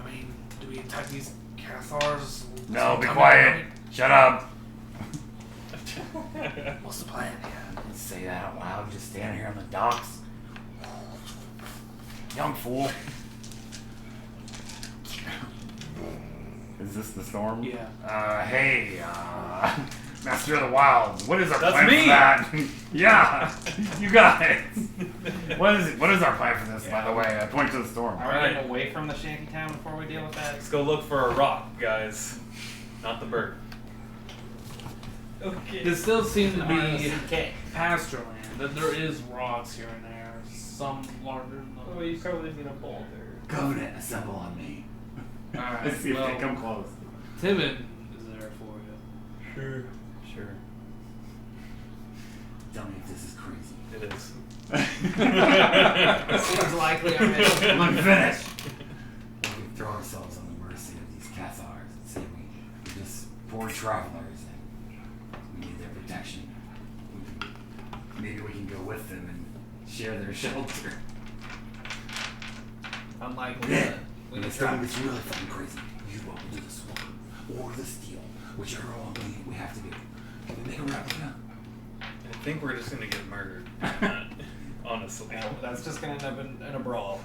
I mean, do we attack these Cathars?
No, be quiet. Shut up.
What's the plan?
Yeah, don't say that out loud. Just stand here on the docks. Young fool.
Is this the storm?
Yeah.
Hey, Master of the Wilds. What is our
That's
plan
me.
for that? Yeah, you got it. What is our plan for this, by the way? I point to the storm.
Are we
Alright.
getting away from the shanty town before we deal with that?
Let's go look for a rock, guys. Not the bird.
Okay.
There still seems to be
Okay.
pasture land. That there is rocks here and there. Some larger than
Oh,
others.
you probably need a boulder.
Covenant, assemble on me.
Alright,
Let's see if they
well,
come close.
Timon is there for you.
Sure. Sure.
Tell me if this is crazy.
It is.
Seems likely I'm in.
I'm finished. Well, we throw ourselves on the mercy of these Cathars and say we're just poor travelers and we need their protection. Maybe we can go with them and share their shelter.
Unlikely.
Then,
We
when
can
it's
try.
time it's really fucking crazy, you go to the sword or the steel, whichever one we have to do. We make a replica.
I think we're just gonna get murdered. Honestly.
Well, that's just gonna end up in a brawl.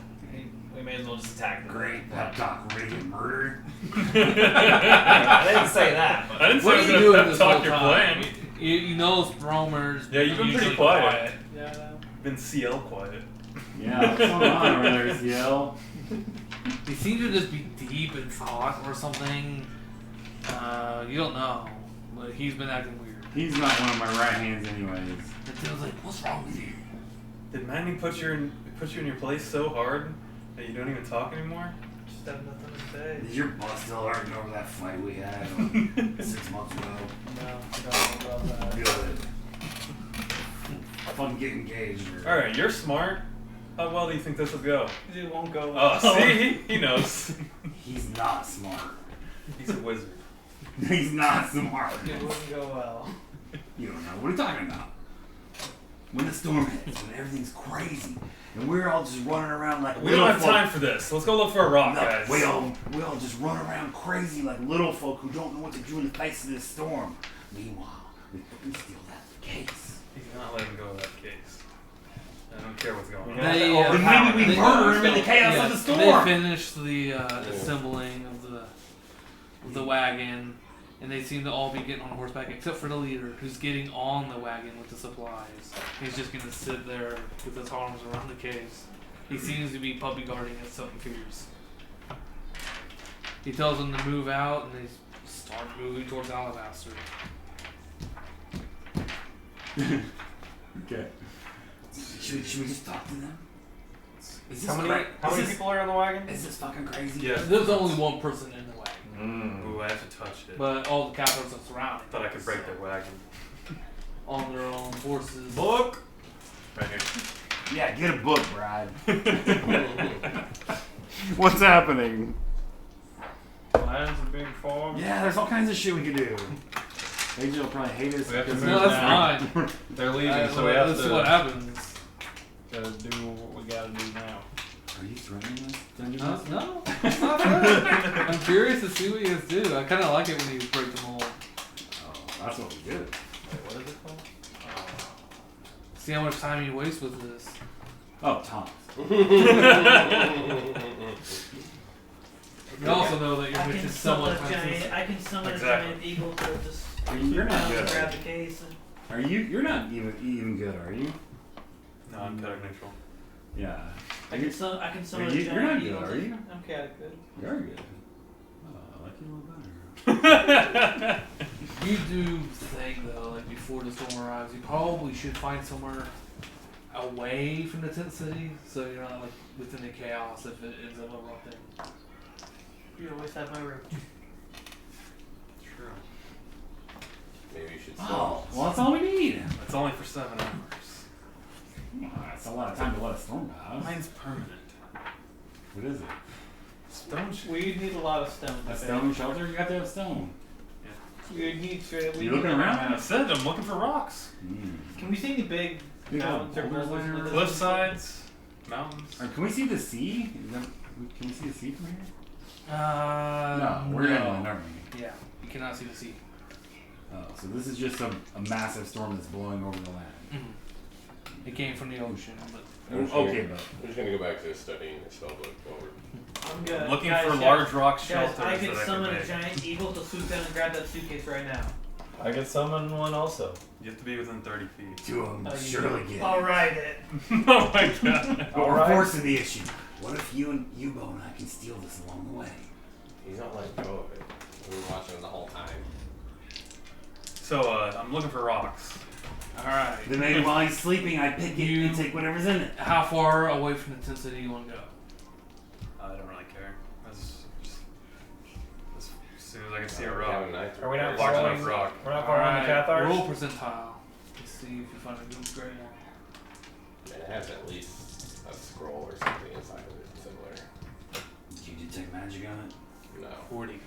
We may as well just attack them.
Great pep talk, ready to get murdered.
I didn't say that, but
I didn't say
What
I
are
was
you
gonna
doing
pep
this
talk
whole
your
time?
plan.
You know Bromers.
Yeah, you've been pretty
usually
quiet.
Yeah, I know.
Been CL quiet.
Yeah, what's going on over there, CL?
They seem to just be deep in thought or something. You don't know, but he's been acting weird.
He's not one of my right hands anyways.
And Tim's like, "What's wrong with you?"
Did Manny put you in your place so hard that you don't even talk anymore?
Just have nothing to say.
Is your boss still hurting over that fight we had 6 months ago?
No, I don't know about that.
Good. Fucking get engaged. Or...
Alright, you're smart. How well do you think this will go?
It won't go well.
Oh, see? He knows.
He's not smart.
He's a wizard.
He's not smart.
It wouldn't go well.
You don't know. What are you talking about? When the storm hits, when everything's crazy, and we're all just running around like
We
little
don't have
folk.
time for this. Let's go look for a rock,
No,
guys.
we all just run around crazy like little folk who don't know what to do in the face of this storm. Meanwhile, we fucking steal that case.
He's not letting go of that case. I don't care what's going on.
Yeah.
They,
Then maybe we
they-
murder him in the chaos
yeah,
of the
They
storm.
finish the assembling of the wagon, and they seem to all be getting on horseback except for the leader, who's getting on the wagon with the supplies. He's just gonna sit there with his arms around the case. He seems to be puppy guarding at something fierce. He tells them to move out, and they start moving towards Alabaster.
Okay.
Should we just talk to them? Is this
how many
is this-
people are in the wagon?
Is this fucking crazy?
Yeah.
There's only one person in the wagon,
Ooh, I have to touch it.
but all the capitals are surrounding.
Thought I could break their wagon.
on their own horses.
Book! Right here.
Yeah, get a book, Brad. What's happening?
lands in big form.
Yeah, there's all kinds of shit we could do. AJ will probably hate us.
We have to
because
move
No, that's
now.
fine.
They're leaving, so we have
Let's
to
see what happens.
gotta do what we gotta do now.
Are you threatening us? Dungeon
No,
Master?
no, it's not bad. I'm curious to see what you guys do. I kind of like it when you break the mold.
Oh, that's what we do.
Wait, what is it called?
See how much time you waste with this.
Oh, Thomas.
You also know that your
I
mission
can
is
summon
somewhat
a giant.
time-sensitive.
I can summon
Exactly.
a giant eagle to just
You're not
down
good.
and grab the case. And
Are you? You're not even good, are you?
No, I'm chaotic neutral.
Yeah.
I can summon. I can summon a
You're
giant
not good,
eagle.
are you?
I'm chaotic good.
You're good. Oh, I like you a little better.
You do think though, like before the storm arrives, you probably should find somewhere away from the tent city, so you're not like within the chaos if it ends up erupting.
You always have my rope.
True.
Maybe you should
Oh, well, that's all we need.
It's only for 7 hours.
Oh, that's a lot of time to let a storm pass.
Mine's permanent.
What is it?
Stone shit.
We need a lot of stone. I
A
think.
stone shelter? You have to have stone.
You need to. We
You
need
looking
to-
around?
I said I'm looking for rocks.
Can we see any big
Big
mountains or
old boulders
boulders in
lying
the
around?
Cliff sides, mountains.
Can we see the sea? Is that, can we see the sea from here?
No,
We're inland, aren't we?
Yeah, you cannot see the sea.
Oh, so this is just a massive storm that's blowing over the land.
It came from the ocean, but
Okay, but
I'm just gonna go back to studying the spellbook over.
I'm good.
I'm looking
Guys,
for
guys,
large rock
Guys,
shelters
I can
that I
summon
can
a
make.
giant eagle to swoop down and grab that suitcase right now.
I could summon one also.
You have to be within 30 feet.
two of them
Oh, you
surely
do.
get
All
it.
right, it.
Oh my god.
But we're
Alright.
forcing the issue. What if you and Yubo and I can steal this along the way?
He's not letting go of it. We were watching him the whole time.
So, I'm looking for rocks.
alright.
Then maybe while he's sleeping, I pick it and take whatever's in it.
How far away from the tent city you want to go?
I don't really care. As soon as I can see a
We
rock.
have a knife.
Are we not
Large
following?
enough rock.
We're not following the Cathars?
Roll percentile. Let's see if you find a good great one.
And it has at least a scroll or something inside of it similar.
Did you detect magic on it?
No.
40.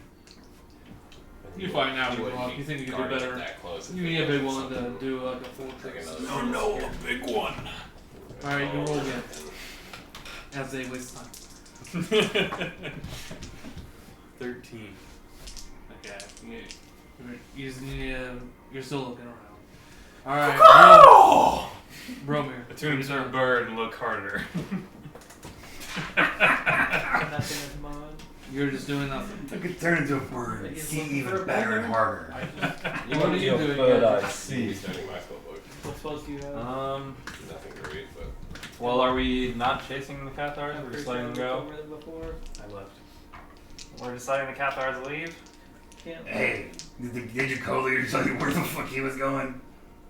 You find out
You
with
wouldn't
rock. You
be
think you could do
guarding it
better.
that close if
You
it
need a big
wasn't
one to
something
do like a
like
fortress.
another
no, a big one.
Alright, you roll again. As they waste time.
13.
Okay. You're still looking around. Alright. Bromir.
Attune to a bird and look harder.
Nothing is mine.
You're just doing nothing.
I could turn into a bird and see even better and harder.
What are you doing?
But I
He's
see.
studying my spellbook.
What spells do you have?
Nothing great, but
Well, are we not chasing the Cathars?
I'm
We're
pretty
just letting them
sure
go?
we've covered it before.
I left.
We're deciding the Cathars leave?
Can't.
Hey, did your co-leader tell you where the fuck he was going?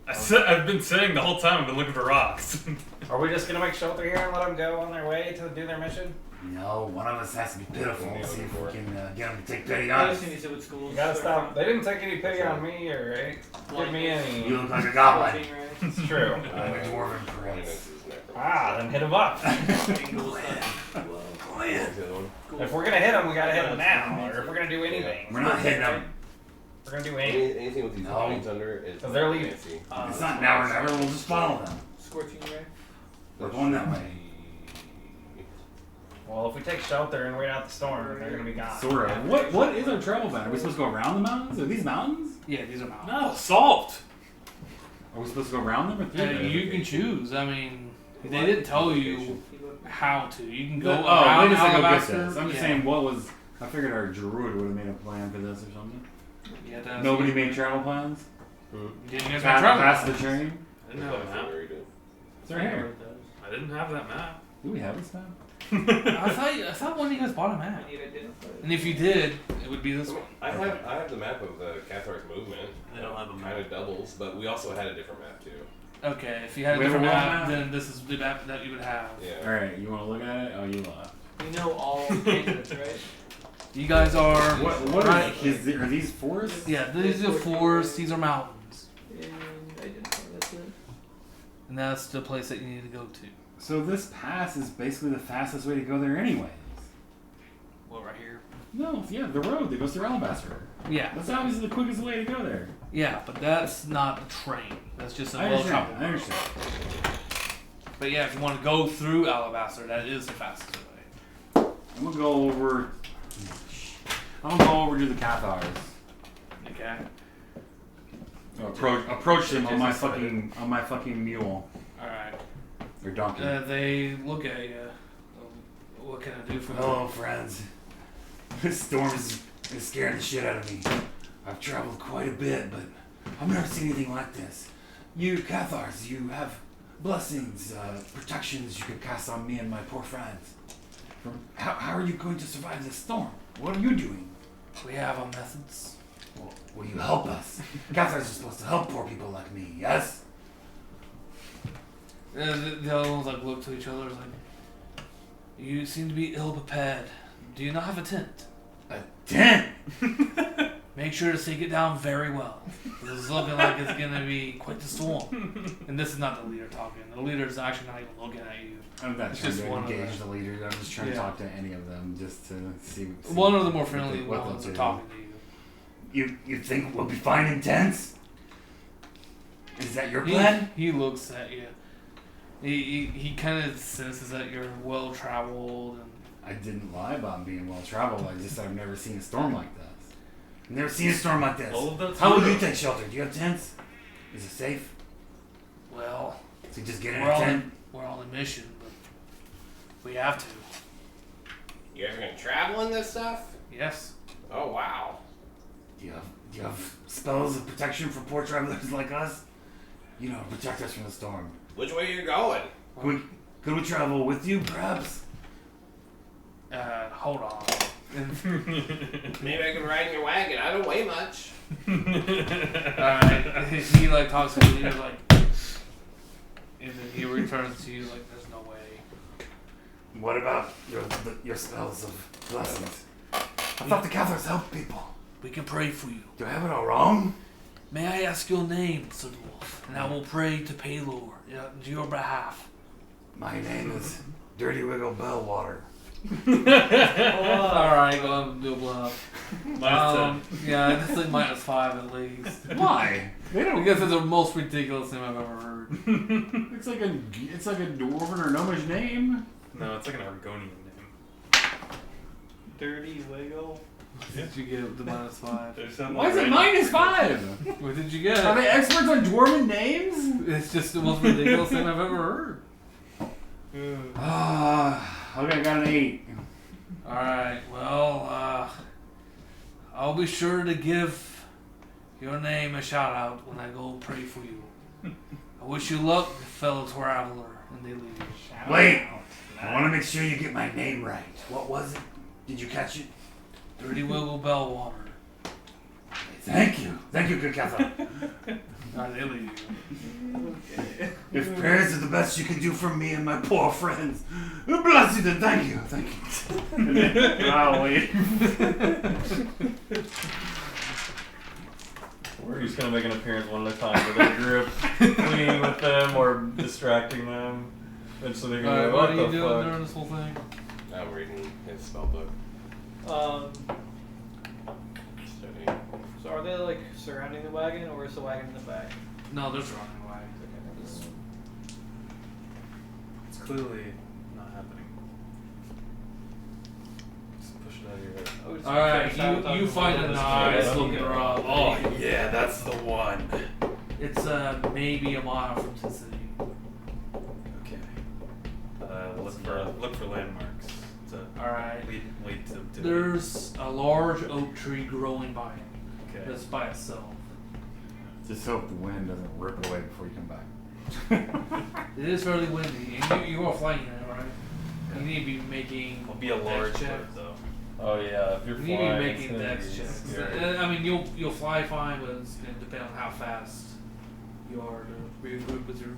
I've been saying the whole time I've been looking for rocks.
Are we just gonna make shelter here and let them go on their way to do their mission?
No, one of us has to be pitiful and see if we can get him to take pity
I
on
just
us.
need to see what schools.
You gotta
they're
stop.
from.
They didn't take any pity on me or give me any.
You look like a goblin.
14, right?
It's true.
Like a dwarven
Linus
prince.
is necromancy.
Ah, then hit them up.
Eagles,
What's the other one?
If we're gonna hit them, we gotta hit them now. Or if we're gonna do anything,
We're not hitting them.
we're gonna do anything.
Anything with these
No.
lines under is
Because they're leaving.
necromancy.
It's not now or never. We'll just follow them.
Scorching ray.
We're going that way.
Well, if we take shelter and wait out the storm, they're gonna be gone.
Sort of. What is our travel plan? Are we supposed to go around the mountains? Are these mountains?
Yeah, these are mountains.
No, solved.
Are we supposed to go around them or through them?
You can choose. I mean, they didn't tell you how to. You can go
Oh,
around
they just said go get
Alabaster.
this. I'm just
Yeah.
saying, what was? I figured our druid would have made a plan for this or something.
Yeah, that's-
Nobody made travel plans.
Didn't you guys
Pass,
travel?
pass the train.
I didn't have a map.
It's right here.
I didn't have that map.
Do we have this map?
I thought one of you guys bought a map.
I need to identify it.
And if you did, it would be this one.
I have the map of the Cathar's movement.
They don't have a map.
Kind of doubles, but we also had a different map too.
Okay, if you had a
We have a
different
world
map,
map?
then this is the map that you would have.
Yeah.
All right, you want to look at it? Oh, you left.
We know all candidates, right?
You guys are
What
right.
are these forests?
Yeah, these are forests. These are mountains,
And identify. That's it.
and that's the place that you need to go to.
So this pass is basically the fastest way to go there, anyways.
Well, right here.
No, yeah, the road that goes through Alabaster.
Yeah.
That's obviously the quickest way to go there.
Yeah, but that's not a train. That's just a
I
well-traveled
understand. I
road.
understand.
But yeah, if you want to go through Alabaster, that is the fastest way.
I'm gonna go over. I'm gonna go over to the Cathars.
Okay.
Approach them on my fucking mule
All right.
or donkey.
They look at you. What can I do for you?
Hello, friends. This storm is scaring the shit out of me. I've traveled quite a bit, but I've never seen anything like this. You Cathars, you have blessings, protections you could cast on me and my poor friends. How are you going to survive this storm? What are you doing?
We have our methods.
Well, will you help us? Cathars are supposed to help poor people like me, yes?
The other ones like look to each other like, you seem to be ill prepared. Do you not have a tent?
A tent?
Make sure to take it down very well. This is looking like it's gonna be quite the storm. And this is not the leader talking. The leader is actually not even looking at you.
I'm not
It's
trying
just
to
one of
engage
them.
the leader. I'm just trying to
Yeah.
talk to any of them just to see
One of the more
what
friendly
what
ones
they'll
are
do.
talking to you.
You think we'll be fine in tents? Is that your
He-
plan?
He looks at you. He kind of senses that you're well traveled and
I didn't lie about being well traveled. I just I've never seen a storm like this.
I've never seen a storm like this.
All of that's
How will
true.
you take shelter? Do you have tents? Is it safe?
well,
So you just get in
we're
a
on
tent?
we're on a mission, but we have to.
You guys gonna travel in this stuff?
Yes.
Oh wow.
Do you have spells of protection for poor travelers like us? You know, protect us from the storm.
Which way you going?
Could we travel with you, perhaps?
Hold on.
Maybe I can ride in your wagon. I don't weigh much.
Alright. He like talks to you like, and then he returns to you like, there's no way.
What about your spells of blessings? I thought the Cathars helped people.
We can pray for you.
Do I have it all wrong?
May I ask your name, Sir Dwarf? And I will pray to Paylor to your behalf.
My name is Dirty Wiggle Bellwater.
Alright, go ahead and do a bluff.
Minus 10.
Yeah, that's like -5 at least.
Why? They don't.
Because it's the most ridiculous name I've ever heard.
It's like a dwarven or gnomish name.
No, it's like an Argonian name.
Dirty Wiggle.
What did you get with the -5?
There's something
Why is it
right-
-5?
What did you
Are
get?
they experts on dwarven names?
It's just the most ridiculous name I've ever heard.
Okay, I got an 8.
Alright, well, I'll be sure to give your name a shout out when I go pray for you. I wish you luck, fellow traveler, and they leave.
Wait! I want to make sure you get my name right. What was it? Did you catch it?
Dirty Wiggle Bellwater.
Thank you. Thank you, good Cathar.
Alright, they leave you.
If prayers are the best you can do for me and my poor friends, bless you then. Thank you. Thank you.
Oh wait.
We're just gonna make an appearance one at a time with a group, fleeing with them or distracting them. Eventually they're gonna
Alright,
go,
what
what
are you
the
doing
fuck?
during this whole thing?
I'm reading his spell book. Studying.
So are they like surrounding the wagon, or is the wagon in the back?
No, they're running away.
It's clearly not happening. Just push it out of your head.
I would just
Alright,
try to sabotage
you
them
find
with
a
this
nice
wagon.
looking rock.
Oh, yeah, that's the one.
It's maybe a mile from Sin City.
Okay. Look for landmarks to
Alright.
lead to.
There's a large oak tree growing by it.
Okay.
That's by itself.
Just hope the wind doesn't rip it away before you come back.
It is fairly windy, and you are flying it, right? You need to be making.
It'll be a large
dex
bird
checks.
though.
Oh yeah, if you're
You need to
flying,
be
it's
making
gonna
dex
be
checks.
scary.
I mean, you'll fly fine, but it's gonna depend on how fast you are to regroup with your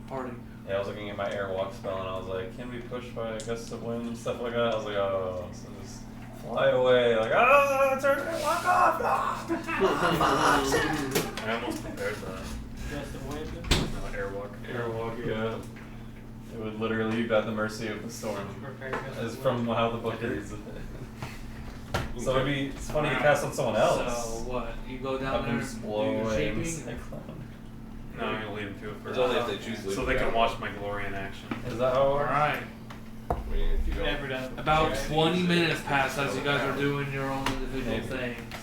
party.
Yeah, I was looking at my airwalk spell and I was like, can we push by gusts of wind and stuff like that? I was like, oh, so just fly away, like, oh, turn your airwalk off!
I almost prepared that.
Just the wind.
No, airwalk.
Airwalk, yeah. It would literally be at the mercy of the storm,
Prepare against
as
the
from
wind.
how the book reads it.
So it's funny to cast on someone else.
So what? You go down
Have
there,
them just blow
do your
away in
shaping.
cyclone.
No, I'm gonna lead them to it
It's
first.
only if they choose to leave
So
it
they can
down.
watch my glory in action.
Is that how it works?
Alright.
I mean, if you don't-
Never done.
About 20 minutes pass as you guys are doing your own individual
Maybe.
things.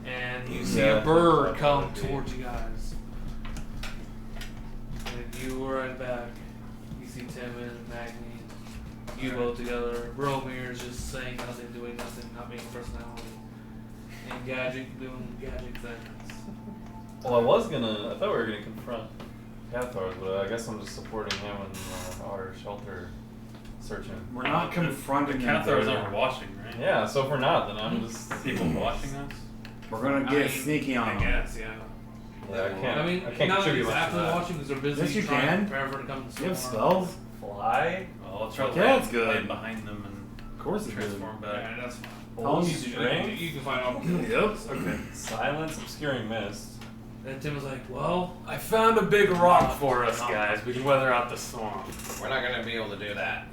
And you see
Yeah,
a bird
that's
come
what it would be.
towards you guys. And you were right back. You see Tim and Magni, you both together. Bromir's just saying nothing, doing nothing, not being a personality. And Gadget doing Gadget things.
Well, I thought we were gonna confront Cathars, but I guess I'm just supporting him in our shelter searching.
We're not confronting
The
them.
Cathars
though.
aren't watching, right?
Yeah, so if we're not, then I'm just.
Are people watching us?
We're gonna
I
get
mean,
sneaky on
I
them.
guess, yeah.
Yeah, I can't.
I mean,
I can't
not
contribute much to
after
that.
watching because they're busy
Yes, you
trying
can.
forever to come to
You have
Storm.
spells?
Fly?
Well, I'll try to
Yeah, it's good.
hide behind them and
Of course it's good.
transform back.
Yeah, that's fine.
How long
You,
you
do-
strength?
you can find all
Yep.
Okay. Silence, obscuring mist.
And Tim was like, well,
I found a big rock for us, guys. We can weather out the storm.
We're not gonna be able to do that.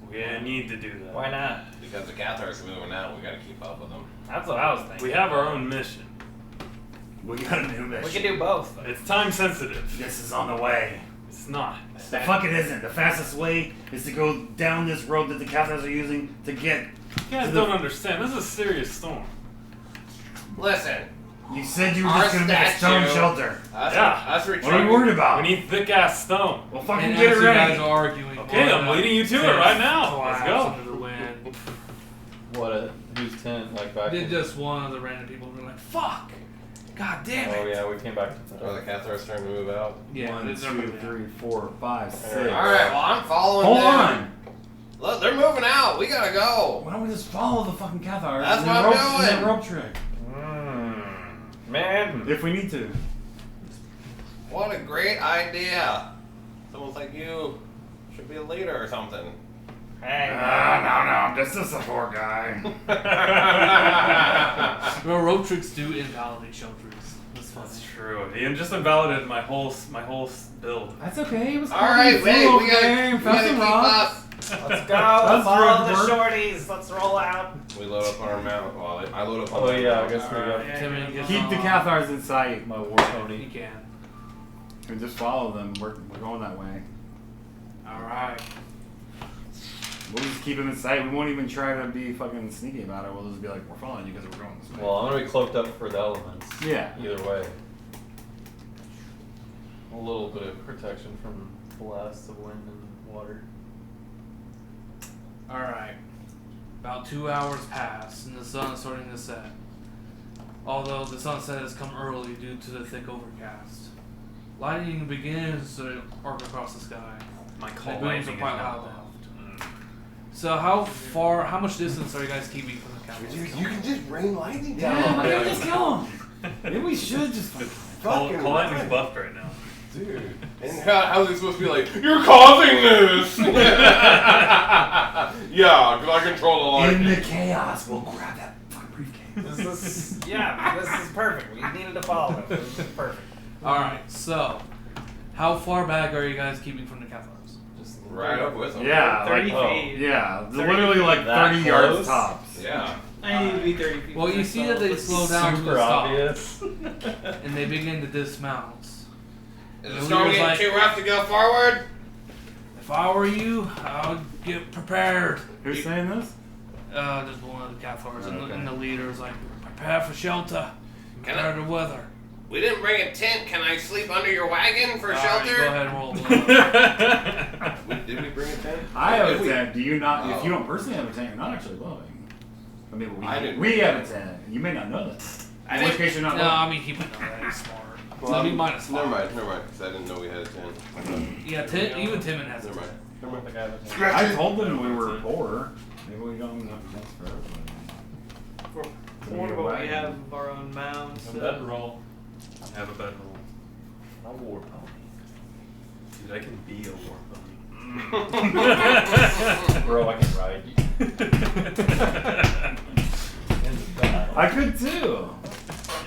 We need to do that.
Why not?
Because the Cathars are moving out, we gotta keep up with them.
That's what I was thinking.
We have our own mission.
We got a new
We
mission.
can do both.
It's time sensitive.
This is on the way.
It's not.
The fuck it isn't. The fastest way is to go down this road that the Cathars are using to get.
You guys don't understand. This is a serious storm.
Listen,
You said you were
Our
just gonna make a stone
statue-
shelter.
us,
Yeah.
us
What are
retreating.
you worried about?
We need thick ass stone.
Well, fucking
and
get
as
it
you
ready.
guys are arguing,
Okay, I'm leading you to it right now. Let's go.
Under the wind.
Whose tent? Like back
Then
in-
just one of the random people were like, "Fuck, god damn it!"
Oh yeah, we came back to
Are the Cathars starting to move out?
Yeah,
1,
it's
2, 3, 4, 5, 6.
Alright.
Alright, well, I'm following
Hold
them.
on.
Look, they're moving out. We gotta go.
Why don't we just follow the fucking Cathars?
That's
and
what
then
I'm
rope, and then
doing.
rope trick.
Man.
If we need to.
What a great idea. Someone like you should be a leader or something.
Hey.
No, I'm just a support guy.
Well, rope tricks do invalidate shelters. That's fine.
That's true. Ian just invalidated my whole build.
That's okay. It was
Alright, wait, we gotta
Found some
keep
rocks.
up.
Let's go.
That's
Follow the
road work.
shorties. Let's roll out.
We load up on our mount. Well, I load up on
Oh
my
yeah, I
mount.
guess we got
Alright.
Timmy gets
Keep the
on.
Cathars in sight.
my war
You
pony.
can.
And just follow them. We're going that way.
All right.
We'll just keep them in sight. We won't even try to be fucking sneaky about it. We'll just be like, we're following you because we're going this way.
Well, I'm gonna be cloaked up for the elements.
Yeah.
Either way. A little bit of protection from blasts of wind and water.
All right. About 2 hours pass, and the sun is starting to set. Although the sunset has come early due to the thick overcast. Lightning begins to arc across the sky.
My
The
call
booms
lightning
are
is
quite
now
loud.
off.
So how much distance are you guys keeping from the Cowboys?
You can just rain lightning
Yeah,
down.
why don't we just kill them? Maybe we should just fucking
Call lightning's buffed right now.
Dude. And how's it supposed to be like, you're causing this? Yeah, because I control the lightning.
In the chaos, we'll grab that fucking briefcase.
This is this is perfect. We needed to follow it. This is perfect.
All right. So, how far back are you guys keeping from the Cathars?
Just
Right up with them.
Yeah,
30
like,
feet.
yeah,
30
literally like
that
30 yards
close?
tops.
Yeah.
I need to be 30 feet.
Well, you see that they slow down to
super
a stop,
obvious.
and they begin to dismount.
Is
The
the storm
leader's
getting
like-
too rough to go forward?
If I were you, I would get prepared.
Who's saying this?
Just one of the Cathars,
Okay.
and the leader's like, prepare for shelter,
Can
prepare to weather.
We didn't bring a tent. Can I sleep under your wagon for
All right,
shelter?
go ahead and roll.
Did we bring a tent?
I have
Did
a
we?
tent. Do you not? If
Oh.
you don't personally have a tent, you're not actually glowing. I mean,
I didn't.
we have a tent. You may not know that.
I
In which
didn't.
case, you're not
No,
glowing.
I mean he would know that. He's smart. So he minus 5.
Never mind, because I didn't know we had a tent.
Yeah, even Timon has a
Never mind.
I don't think I have a tent.
I told them we were poor. Maybe we don't have tents for everybody.
For portable, we have our own mounds.
A bedroll.
I have a bedroll.
A war pony.
Dude, I can be a war pony.
Bro, I can ride you. In the battle.
I could too.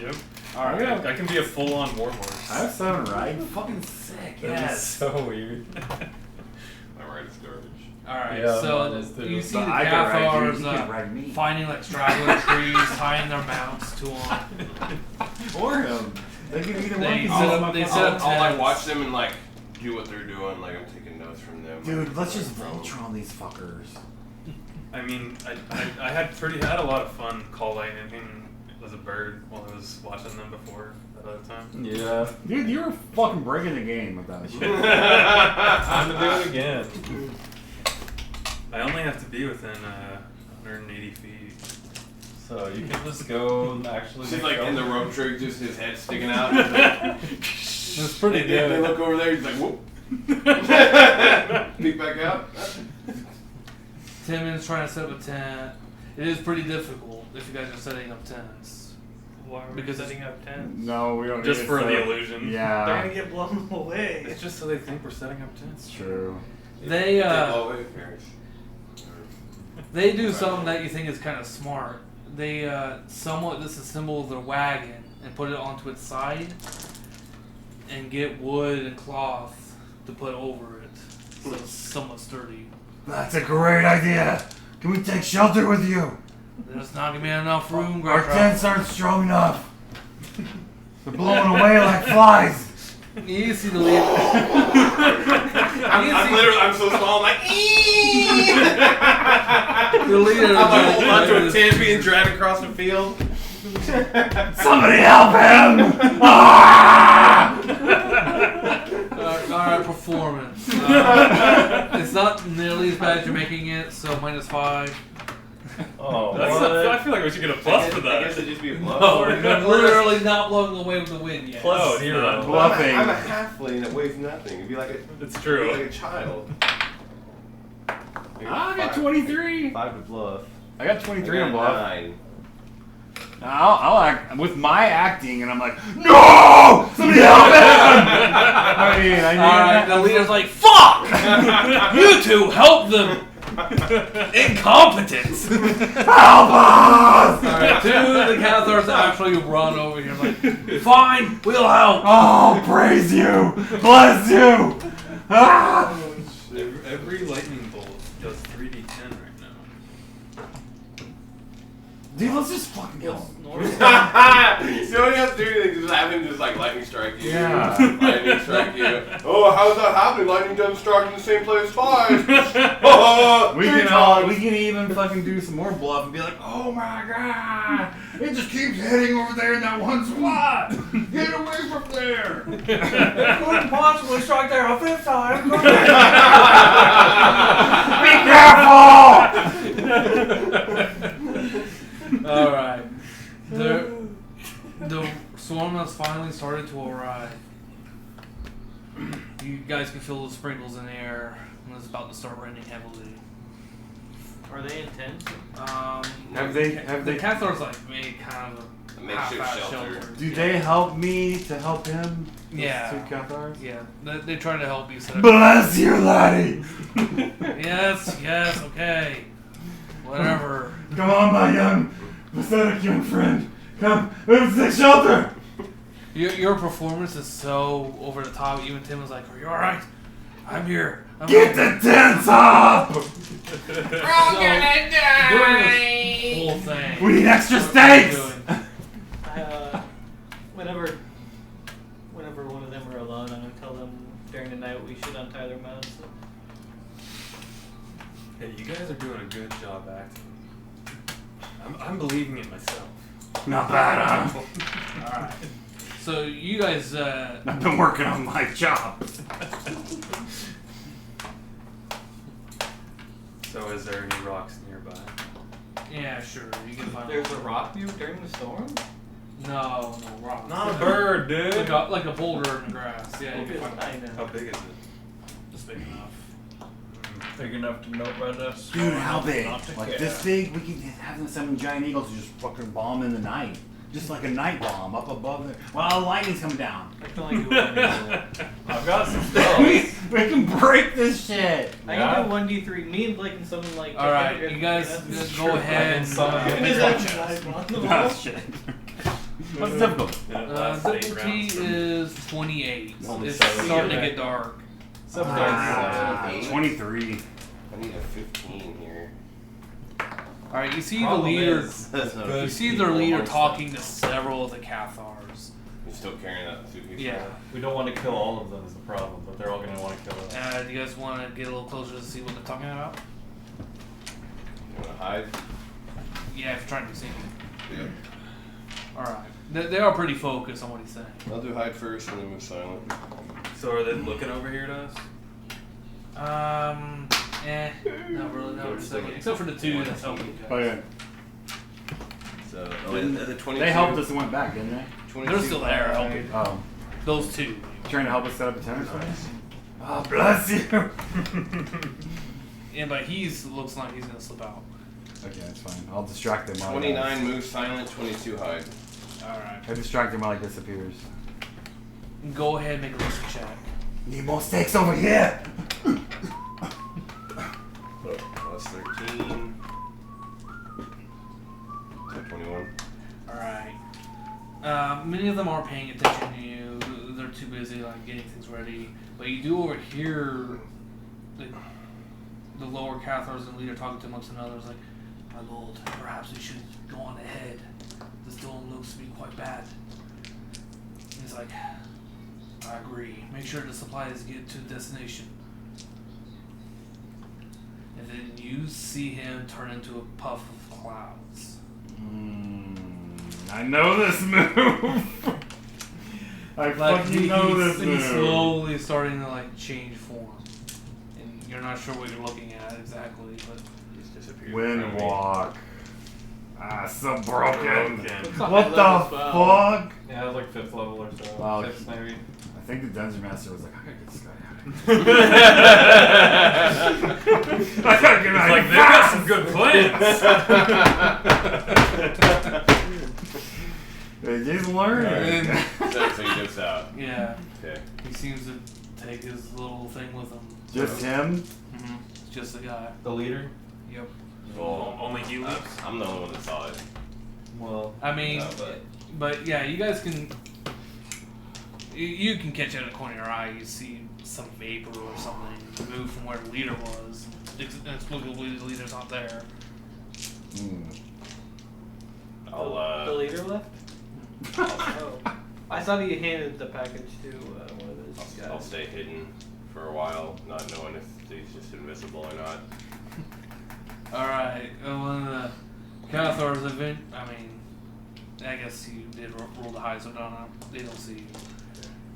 Yep.
Alright.
I can be a full-on war horse.
I have 7 ride. Fucking sick.
That'd be
Yes.
so weird.
My ride is garbage.
Alright,
Yeah,
so
mine is too.
you see
But
the
I can ride you,
Cathars
you can ride me.
finding like straggler trees, tying their mounts to them.
Or him. They can either
They
one.
set up, they set up
I'll like
tents.
watch them and like do what they're doing. Like I'm taking notes from them.
Dude, let's just Voltron these fuckers.
I mean, I had a lot of fun call lightning as a bird while I was watching them before that other time.
Yeah.
Dude, you were fucking breaking the game with that shit.
Time to do it again. I only have to be within 180 feet.
So you can just go and actually.
She's like in the rope trick, just his head sticking out.
That's pretty
And then
good.
they look over there, he's like, whoop. Peek back out.
10 minutes trying to set up a tent. It is pretty difficult if you guys are setting up tents.
Why are we
Because
setting up tents?
No, we don't
Just
need
for
it,
the
so-
illusion.
They're
Yeah.
gonna get blown away.
It's just so they think we're setting up tents.
It's trame.
They
Oh, wait, parents.
they do something that you think is kind of smart. They somewhat disassemble their wagon and put it onto its side and get wood and cloth to put over it, so it's somewhat sturdy.
That's a great idea. Can we take shelter with you?
There's not gonna be enough room.
Our
Grandpa.
tents aren't strong enough. They're blowing away like flies.
You see the leader.
I'm so small, I'm like,
The leader.
I'm like holding onto a tent being dragged across the field.
Somebody help him! Ah!
Alright, performance. It's not nearly as bad as you're making it, so -5.
Oh,
That's
what?
I feel like we should get a plus for
I
that.
guess it'd just be a bluff.
No,
You're literally not blowing away with the wind yet.
Plus
No,
0.
it's not.
Bluffing.
I'm a halfling that weighs nothing. It'd be like
It's true.
like a child.
I got 23.
5 to bluff.
I got 23 on bluff.
9.
I'll act with my acting, and I'm like, no! Somebody help him! I mean,
Alright, the leader's like, fuck! You two help them! Incompetence!
Help us!
Alright, two of the Cathars actually run over here like, fine, we'll help!
Oh, praise you! Bless you! Ah!
Every lightning bolt does 3d10 right now.
Dude, let's just fucking go.
You don't have to do anything, just have him just like lightning strike you.
Yeah.
Lightning strike you. Oh, how's that happening? Lightning doesn't strike in the same place twice. Oh,
We
three
can
times.
we can even fucking do some more bluff and be like, oh my god! It just keeps hitting over there in that one spot! Get away from there!
Couldn't possibly strike there a 5th time.
Be careful!
Alright. The swarm has finally started to arrive. You guys can feel the sprinkles in the air, and it's about to start raining heavily.
Are they intense?
Have they-
The Cathars like made kind of
A
a
makeshift
half-ass
shelter.
Do they help me to help him? Those
Yeah.
two Cathars?
Yeah, they try to help you set up.
Bless you, laddie!
Yes, okay. Whatever.
Come on, my young, pathetic young friend. Come, let's take shelter!
Your performance is so over the top. Even Tim was like, "Are you all right? I'm here."
Get the tents up!
We're all gonna die. Doing this whole thing.
We need extra
What are you
steaks!
doing?
Whenever one of them are alone, I'm gonna tell them during the night we should untie their mouths.
Hey, you guys are doing a good job acting. I'm believing it myself.
Not bad, huh?
Alright. So you guys,
I've been working on my job.
So is there any rocks nearby?
yeah, sure, you can find.
There's a rock view during the storm?
No rock.
Not a bird, dude.
Like a boulder in the grass. Yeah, you can find
I
that.
know.
How big is it?
Just big enough.
Big enough to melt by us.
Dude, how big?
Not to
Like
care.
this big? We can have some giant eagles who just fucking bomb in the night. Just like a night bomb up above there. Well, lightning's coming down.
I can only do one.
I've got some
we
spells.
can break this shit.
I can do 1d3. Me and Blake and someone like.
Alright, you guys go ahead and.
Ah, shit. What's the difficult?
Difficulty is 28.
Only
It's
seven.
starting to get dark.
23.
I need a 15 here.
Alright, you see
Problem
the leader.
is, there's no
You
good
see
people
their leader
amongst
talking to several of the Cathars.
You still carrying that suitcase?
Yeah.
them. We don't want to kill all of them is the problem, but they're all going to want to kill us.
Do you guys want to get a little closer to see what they're talking about?
You wanna hide?
Yeah, if you're trying to see him.
Yeah.
Alright. They are pretty focused on what he's saying.
I'll do hide first and then move silent.
So are they looking over here to us?
Not really, not for a second. Except for the two that's helping you guys.
Oh yeah.
So,
Didn't-
the 22.
They helped us and went back, didn't they?
22
They're still there helping.
Oh.
Those two.
Trying to help us set up a tent or something? Oh, bless you!
Yeah, but looks like he's gonna slip out.
Okay, that's fine. I'll distract him while
29 move silent, 22 hide.
Alright.
I distract him while he disappears.
Go ahead and make a risk check.
Need more steaks over here.
Plus 13. So 21.
Alright. Many of them are paying attention to you. They're too busy like getting things ready. But you do overhear the lower Cathars and leader talking to amongst others like, my lord, perhaps we should go on ahead. The storm looks to be quite bad. And he's like, I agree. Make sure the supplies get to the destination. And then you see him turn into a puff of clouds.
I know this move! I fucking know this move!
He's slowly starting to like change form. And you're not sure what you're looking at exactly, but
He's disappeared.
Wind walk. Ah, so broken.
It's not
What the
high level spell.
fuck?
Yeah, it was like 5th level or so.
Wow.
6th maybe.
I think the dungeon master was like, I gotta get this guy out of here. I gotta get out of
Like
here.
they've got some good plans.
He's learning.
So he dips out.
yeah,
Okay.
he seems to take his little thing with him.
Just him?
Mm-hmm. Just the guy.
The leader?
Yep.
Well,
Only he leaves.
I'm the only one that saw it.
Well,
I mean,
but
but yeah, you guys can. You can catch it in the corner of your eye. You see some vapor or something move from where the leader was. Inexplicably, the leader's not there.
I'll
The leader left? Oh. I thought he handed the package to one of those guys.
I'll stay hidden for a while, not knowing if he's just invisible or not.
Alright, one of the Cathars event. I mean, I guess you did roll the high, so they don't see you.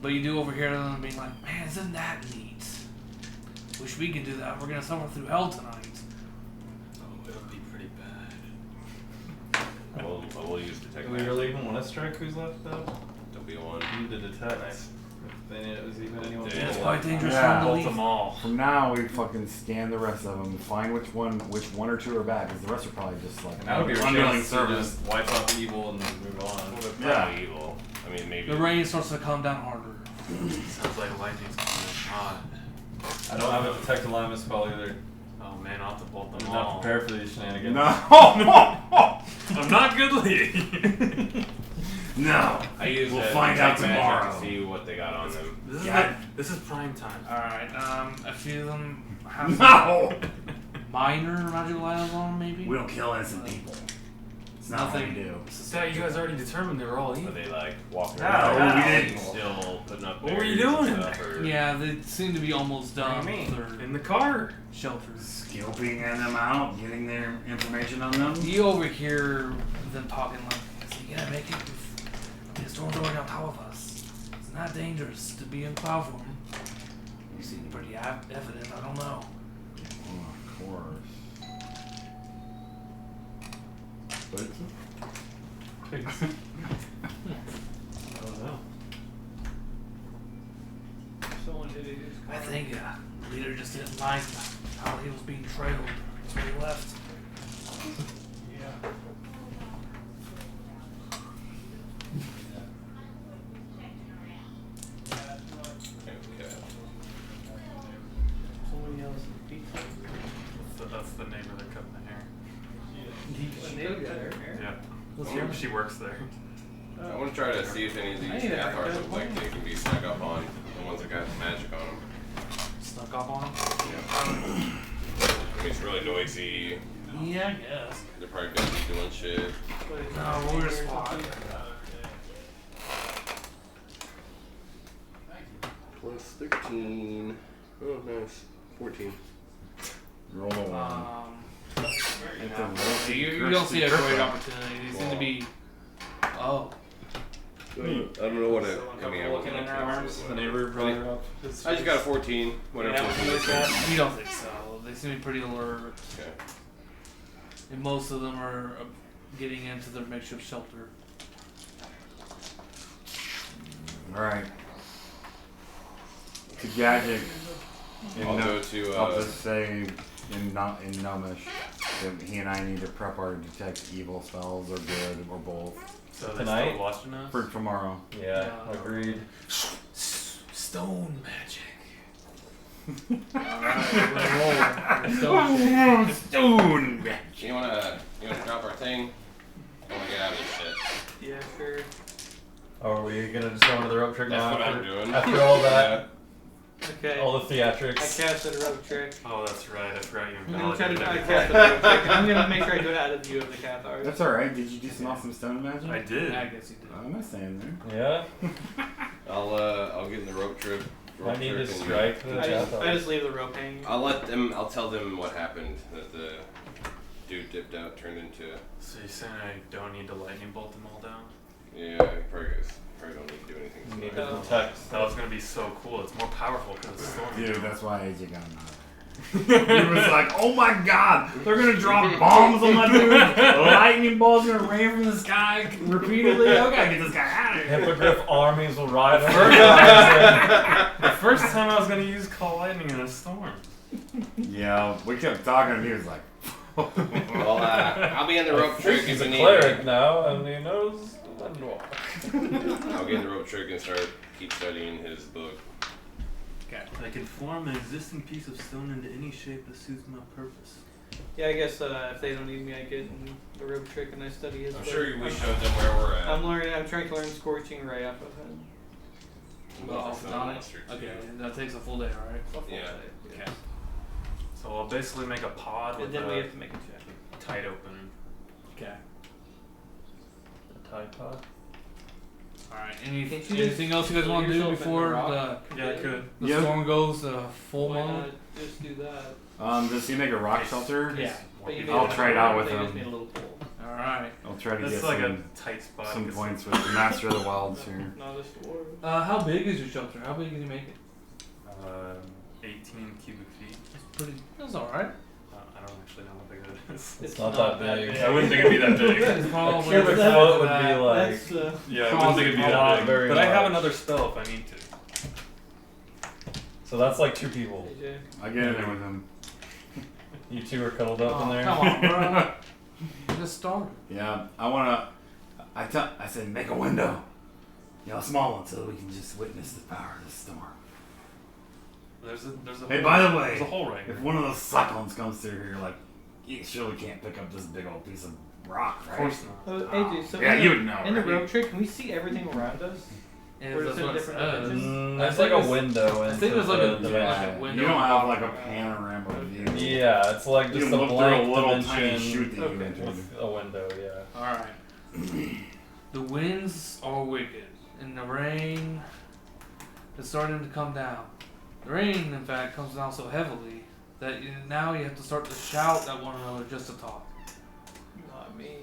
But you do overhear them being like, man, isn't that neat? Wish we could do that. We're gonna suffer through hell tonight.
Oh, it'll be pretty bad.
I will use detect
do we really even want to strike who's left though?
Don't be one.
We need to detect. If they knew it was even anyone.
Yeah.
It's quite dangerous
Yeah.
for them to
Bolt
leave.
them all.
From now, we fucking scan the rest of them, find which one or two are bad, because the rest are probably just like
And that would be our
unwilling
chance to
service.
just wipe out the evil and then move on.
Well, they're
Yeah.
probably evil. I mean, maybe.
The rain starts to come down harder.
Sounds like lightning's coming hot.
I don't have a detect alignment spell either.
Oh man, I'll have to bolt
I'm
them
not
all.
prepared for these shenanigans.
No!
I'm not good leading.
No!
I use
We'll find out
detect magic
tomorrow.
to see what they got on them.
This is prime time.
Alright, a few of them have
No!
minor magical items on them, maybe?
We don't kill innocent people. It's not what we do.
Yeah, you guys already determined they were all
Are
evil.
they like walking
No,
around?
we
and
didn't.
Still putting up.
What were you
barriers and
doing?
stuff, or-
Yeah, they seem to be almost done
What do you
with their
In the car.
shelters.
Scoping them out, getting their information on them.
You overhear them talking like, is he gonna make it with the storm's already on top of us? It's not dangerous to be in cloud form. You seem pretty evident, I don't know.
Oh, of course. But
I don't know.
Someone hit his car.
I think the leader just didn't like how he was being trailed, so he left.
Yeah.
Okay.
Someone yells at pizza.
That's the neighbor that cut my hair. Yeah.
Let's hear
She works there.
I want to try to see if any of these
I need a
Cathars
haircut.
look like they can be snuck up on. The ones that got magic on them.
Snuck up on him.
Yeah. really noisy.
Yeah, I guess.
They're probably gonna be doing shit.
No, we're gonna spot.
Plus 13. Oh, nice. 14.
Roll a one. It's a roll.
You don't see a great opportunity. They seem to be. Oh.
I don't know what a. I mean, I
looking in their arms.
The neighbor brought her up.
I just got a 14. Whatever.
Yeah,
14 is.
You don't think so? They seem to be pretty alert.
Okay.
And most of them are getting into their makeshift shelter.
Alright. To Gadget.
I'll go to.
I'll just say in Gnomish that he and I need to prep our detect evil spells or good or both.
So they
Tonight?
still watching us?
For tomorrow.
Yeah, agreed.
Stone magic.
Alright,
Stone magic.
You wanna drop our thing? I wanna get out of this shit.
Yeah, sure.
Oh, are we gonna just go into the rope trick
That's
now?
what
after,
I'm doing.
After all that,
Okay.
all the
I
theatrics.
casted a rope trick.
Oh, that's right. I forgot you
I'm gonna try to.
validated
I
everything.
casted a rope trick. I'm gonna make sure I do it out of view of the Cathars.
That's alright. Did you do some awesome stone magic?
I did.
I guess you did.
I'm not saying there.
Yeah.
I'll get in the rope trip.
I need to
and-
strike the
I just
Cathars.
leave the rope hanging.
I'll tell them what happened. That the dude dipped out, turned into.
So you're saying I don't need to lightning bolt them all down?
Yeah, probably don't need to do anything.
You need
tonight.
to detect.
That was gonna be so cool. It's more powerful because it's stormy.
Dude, that's why AJ got him out of there. He was like, oh my god, they're gonna drop bombs on my dude. A lightning bolt's gonna rain from the sky repeatedly. I gotta get this guy out of here.
Hippogriff armies will ride on
The first time I was gonna use call lightning in a storm.
Yeah, we kept talking and he was like,
Well, I'll be in the rope trick
He's
if
a
you need
cleric
me.
now, and he knows when to walk.
I'll get in the rope trick and keep studying his book.
I can form an existing piece of stone into any shape that suits my purpose.
Yeah, I guess if they don't need me, I get in the rope trick and I study his.
I'm
book.
sure we showed them where we're at.
I'm trying to learn Scorching Ray off of him.
Well,
Okay, that takes a full day, right?
A full
Yeah.
day,
Okay.
So I'll basically make a pod
And
with
then we
a
have to make a check.
tight open.
Okay.
A Tide Pod?
Alright,
Can't you
anything else you guys
just
want to do
yourself in the
before
rock?
the
Yeah, I could.
Yep.
storm goes full
Why
mode?
not just do that?
does he make a rock shelter?
Yeah. But you
I'll
made
try it out with
they just
him.
made a little pool.
Alright.
I'll try to
That's
get
like
some,
a tight spot.
some
'cause
points with the Master of the Wilds here.
Not a sword.
How big is your shelter? How big can you make it?
18 cubic feet.
It's pretty. That's alright.
I don't actually know how big that is.
It's not that big.
I wouldn't think it'd be that big.
It's probably
cubic
That's-
foot would be like.
That's
Yeah, I wouldn't think it'd be
a
that
lot
big.
very
But I have
large.
another spell if I need to.
So that's like 2 people.
AJ.
I get in there with him.
You two are cuddled up in there.
Come on, bro. Just started.
Yeah, I said make a window. You know, a small one so that we can just witness the power of the storm.
There's a
Hey,
hole-
by the way,
there's a hole right
if
here.
one of those cyclones comes through here, like, you surely can't pick up this big old piece of rock, right?
Of course not.
Oh, AJ, so
Yeah,
in
you
the-
would know,
In the
right?
rope trick, can we see everything around us?
And
Or
that's
is it
what it
different
says.
dimensions?
There's
I
like
think
a window.
I think there's like a
Yeah,
window.
you don't have like a panorama view.
Yeah, it's like
You
just
can
a
look through a
blank
little tiny
dimension
chute that you
Okay.
entered.
with a window. Yeah.
Alright. The winds are wicked, and the rain is starting to come down. The rain, in fact, comes down so heavily that now you have to start to shout at one another just to talk.
Not me.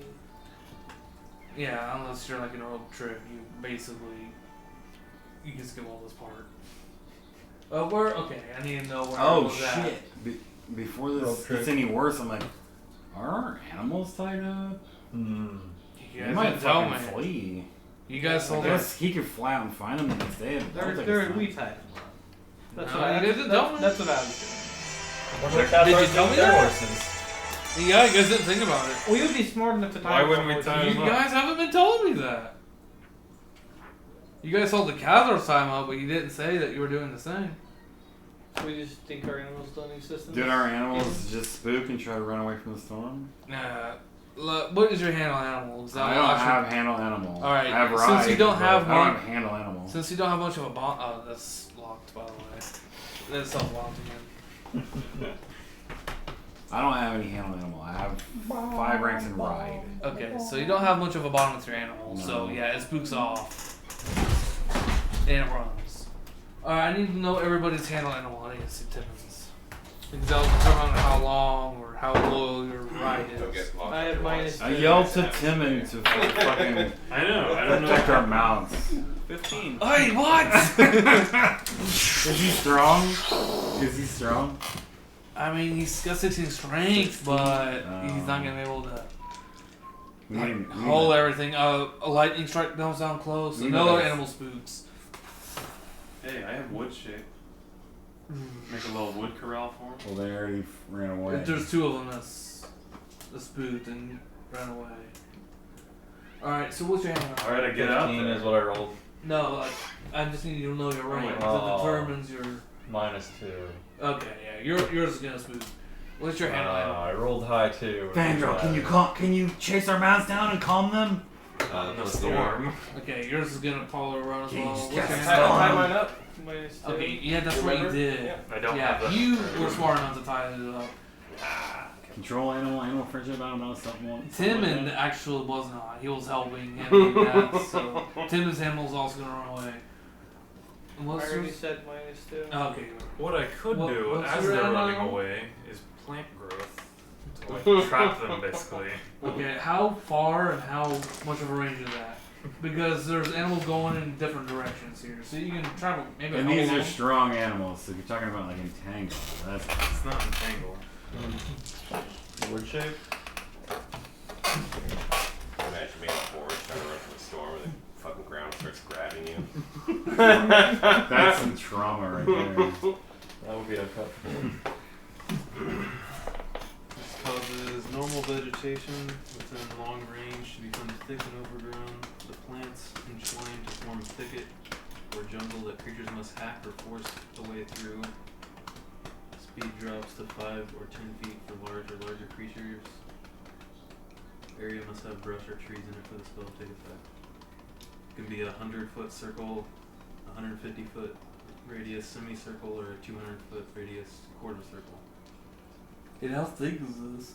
Yeah, unless you're like in a road trip, you basically you can skip all this part. Where? Okay, I need to know where.
Oh
was that.
shit! Before
Road
this
trip.
gets any worse, I'm like, are our animals tied up?
Hmm.
You
He
guys
might
didn't tell me.
fucking flee.
You guys
I
told
guess
us.
he could fly out and find them the next day. but that'll take us time.
We tied them up. That's
No,
what I
you didn't tell me.
That's what I was
What are the
Did you
Cathars
tell
with
me
their
that?
horses?
Yeah, you guys didn't think about it.
doing. We would be smart enough to tie
Why
them
wouldn't we
up.
tie
You
them up?
guys haven't been telling me that. You guys told the Cathars time up, but you didn't say that you were doing the same.
We just think our animals don't exist.
Did our animals just spook and try to run away from the storm?
Nah. Look, what is your handle animal? Is that
I don't have handle animal.
All right,
I have
since
ride,
you don't
but
have
I don't
one-
have handle animal.
Since you don't have much of a bond. Oh, that's locked, by the way. That's self-locked again.
I don't have any handle animal. I have 5 ranks in ride.
Okay, so you don't have much of a bottom with your animal, so
No.
yeah, it spooks off. And it runs. Alright, I need to know everybody's handle animal. I need to see Timmons. Because that'll determine how long or how loyal your ride
Don't
is.
get lost
I have
otherwise.
minus
I
2.
yelled to Timon to fucking
I know. I don't know.
protect our mounts.
15.
Hey, what?
Is he strong? Is he strong?
I mean, he's got 16 strength, but he's not gonna be able to
We need-
hold everything. A lightning strike comes down close.
We
Another
need-
animal spooks.
Hey, I have wood shape. Make a little wood corral for him.
Well, they already ran away.
If there's 2 of them that's spooked and ran away. Alright, so what's your animal?
Alright, I get out
15
there.
is what I rolled.
No, like, I just need you to know your rank.
Oh.
It determines your.
Minus 2.
Okay, yeah, yours is gonna spook. What's your handle animal?
I rolled high 2.
Vandro, can you chase our mounts down and calm them?
The storm.
Okay, yours is gonna follow around as well.
Jeez,
What's
yes.
your
Tie
handle?
mine up.
Minus 2.
Okay, yeah, that's what you
Remember?
did.
Yeah.
I don't
Yeah,
have that.
you were smart enough to tie it up.
Control animal friendship. I don't know something.
Timon actually was not. He was helping him do that. So Timon's animal's also gonna run away. And
I
what's
already
yours?
said minus 2.
Okay.
What I could
What-
do
what's
as
your
they're
animal?
running away is plant growth to like trap them basically.
Okay, how far and how much of a range is that? Because there's animals going in different directions here, so you can travel maybe.
And
how
these
long?
are strong animals. So if you're talking about like entangle, that's
It's not entangled.
Wood shape?
Imagine being a forest trying to run from a storm and the fucking ground starts grabbing you.
that's some trauma right there.
That would be uncomfortable.
This causes normal vegetation within long range to become thick and overgrown. The plants entwine to form thicket or jungle that creatures must hack or force a way through. Speed drops to 5 or 10 feet for larger creatures. Area must have brush or trees in it for the spell to take effect. It can be a 100-foot circle, 150-foot radius semicircle, or a 200-foot radius quarter circle.
And how thick is this?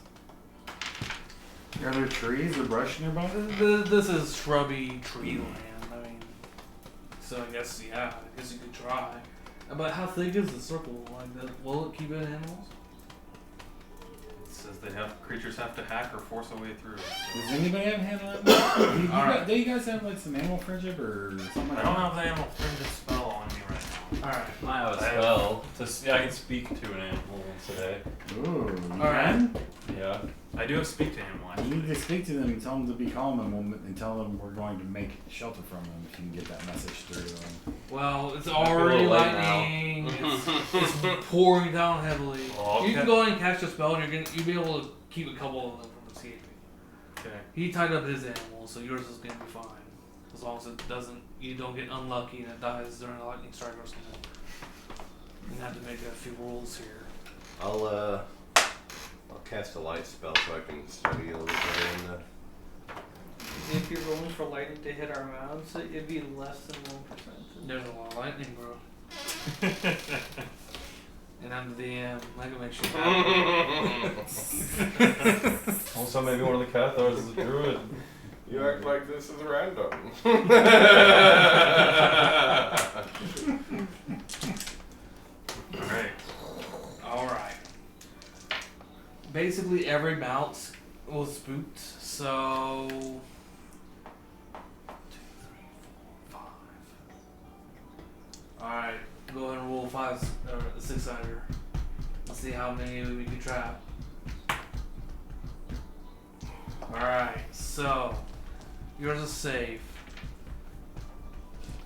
Are there trees or brush nearby?
This is shrubby tree land. I mean, so I guess yeah, I guess you could try. But how thick is the circle? Like, will it keep in animals?
It says creatures have to hack or force a way through.
Does anybody have handle animal? Do you guys have like some animal friendship or something?
I don't have the animal friendship spell on me right now.
All right.
I have a spell. I can speak to an animal once a day.
Ooh, you
All right.
can?
Yeah.
I do have speak to animal
You need
actually.
to speak to them and tell them to be calm and tell them we're going to make shelter from them if you can get that message through to them.
Well, it's
be a
already
little late now.
lightning. It's pouring down heavily.
Oh,
You can
okay.
go ahead and cast a spell, and you'll be able to keep a couple of them from escaping.
Okay.
He tied up his animal, so yours is gonna be fine. As long as it doesn't, you don't get unlucky and it dies during a lightning strike or something. You have to make a few rules here.
I'll cast a light spell so I can study a little bit in the.
If you're rolling for lightning to hit our mounts, it'd be less than 1%.
There's a lot of lightning, bro. And I'm the DM. I can make shit happen.
Also, maybe one of the Cathars is a druid.
You act like this is random.
Alright.
Alright. Basically, every mount was spooked, so. 2, 3, 4, 5. Alright, go ahead and roll 5, or a 6-sider. Let's see how many we can trap. Alright, so. Yours is safe.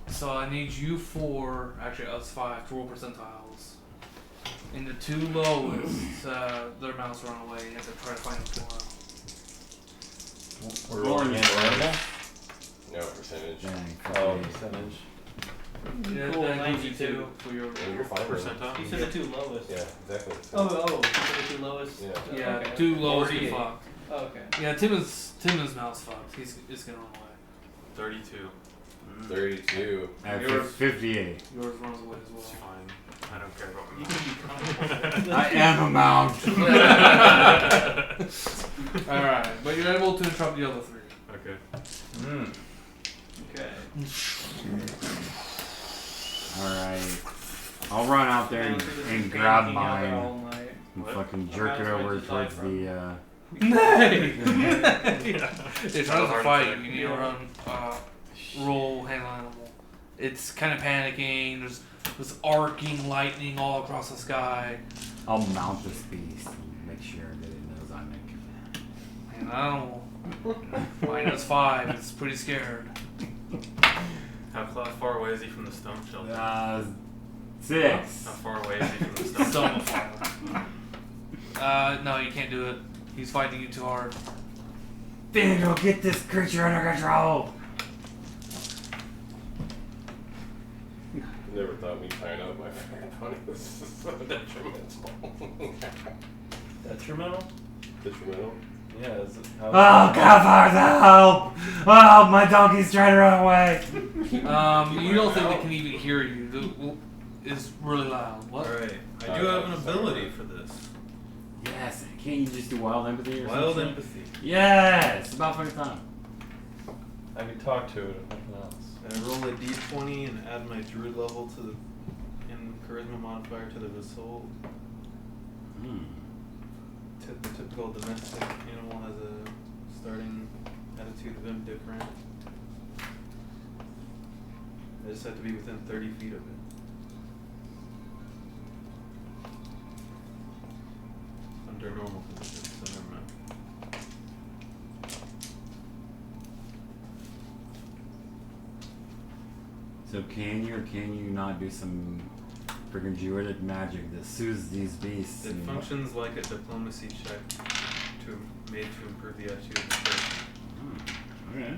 So I need you 4, actually us 5, to roll percentiles. And the 2 lowest, their mouse run away. You have to try to find them tomorrow.
We're rolling in animal?
No percentage.
Oh, percentage.
Yeah,
Cool,
that gives you
92.
2 for your
Yeah, you're fine with it.
Percentile?
You said the 2 lowest.
Yeah, exactly.
Oh, you said the 2 lowest.
Yeah.
Yeah,
Okay.
2 lowest are
48.
fucked.
Oh, okay.
Yeah, Timon's mouse fucked. He's gonna run away.
32.
32.
I have
Yours-
58.
Yours runs away as
It's
well.
fine. I don't care about
You
my
can be kind.
I am a mount.
Alright, but you're able to interrupt the other three.
Okay.
Okay.
Alright. I'll run out there and grab mine and
What?
fucking jerk it over towards the
Nay! They're trying to
hard
fight
attack.
you. You need to run, roll, handle animal. It's kind of panicking. There's arcing lightning all across the sky.
I'll mount this beast and make sure that it knows I'm in command.
And I don't know. -5. It's pretty scared.
How far away is he from the stone shelter?
6.
How far away is he from the stone
Some
shelter?
fire. No, you can't do it. He's fighting you too hard.
Vandal, get this creature under control!
Never thought me tying up my fairy pony was so detrimental.
Detrimental?
Detrimental?
Yeah, is it how
Oh, Cathars, help! Oh, my donkey's trying to run away!
You don't think they can even hear you. It's really loud. What?
Alright, I do have an ability for this.
Yes, can't you just do wild empathy or
Wild
something?
empathy.
Yes! About fucking time.
I can talk to it or nothing else.
I roll a d20 and add my druid level to the charisma modifier to the result. The typical domestic animal has a starting attitude of indifferent. I just have to be within 30 feet of it. Under normal conditions, so never mind.
So can you or can you not do some freaking druidic magic that soothes these beasts?
It
and-
functions like a diplomacy check made to improve the attitude of the person.
Okay.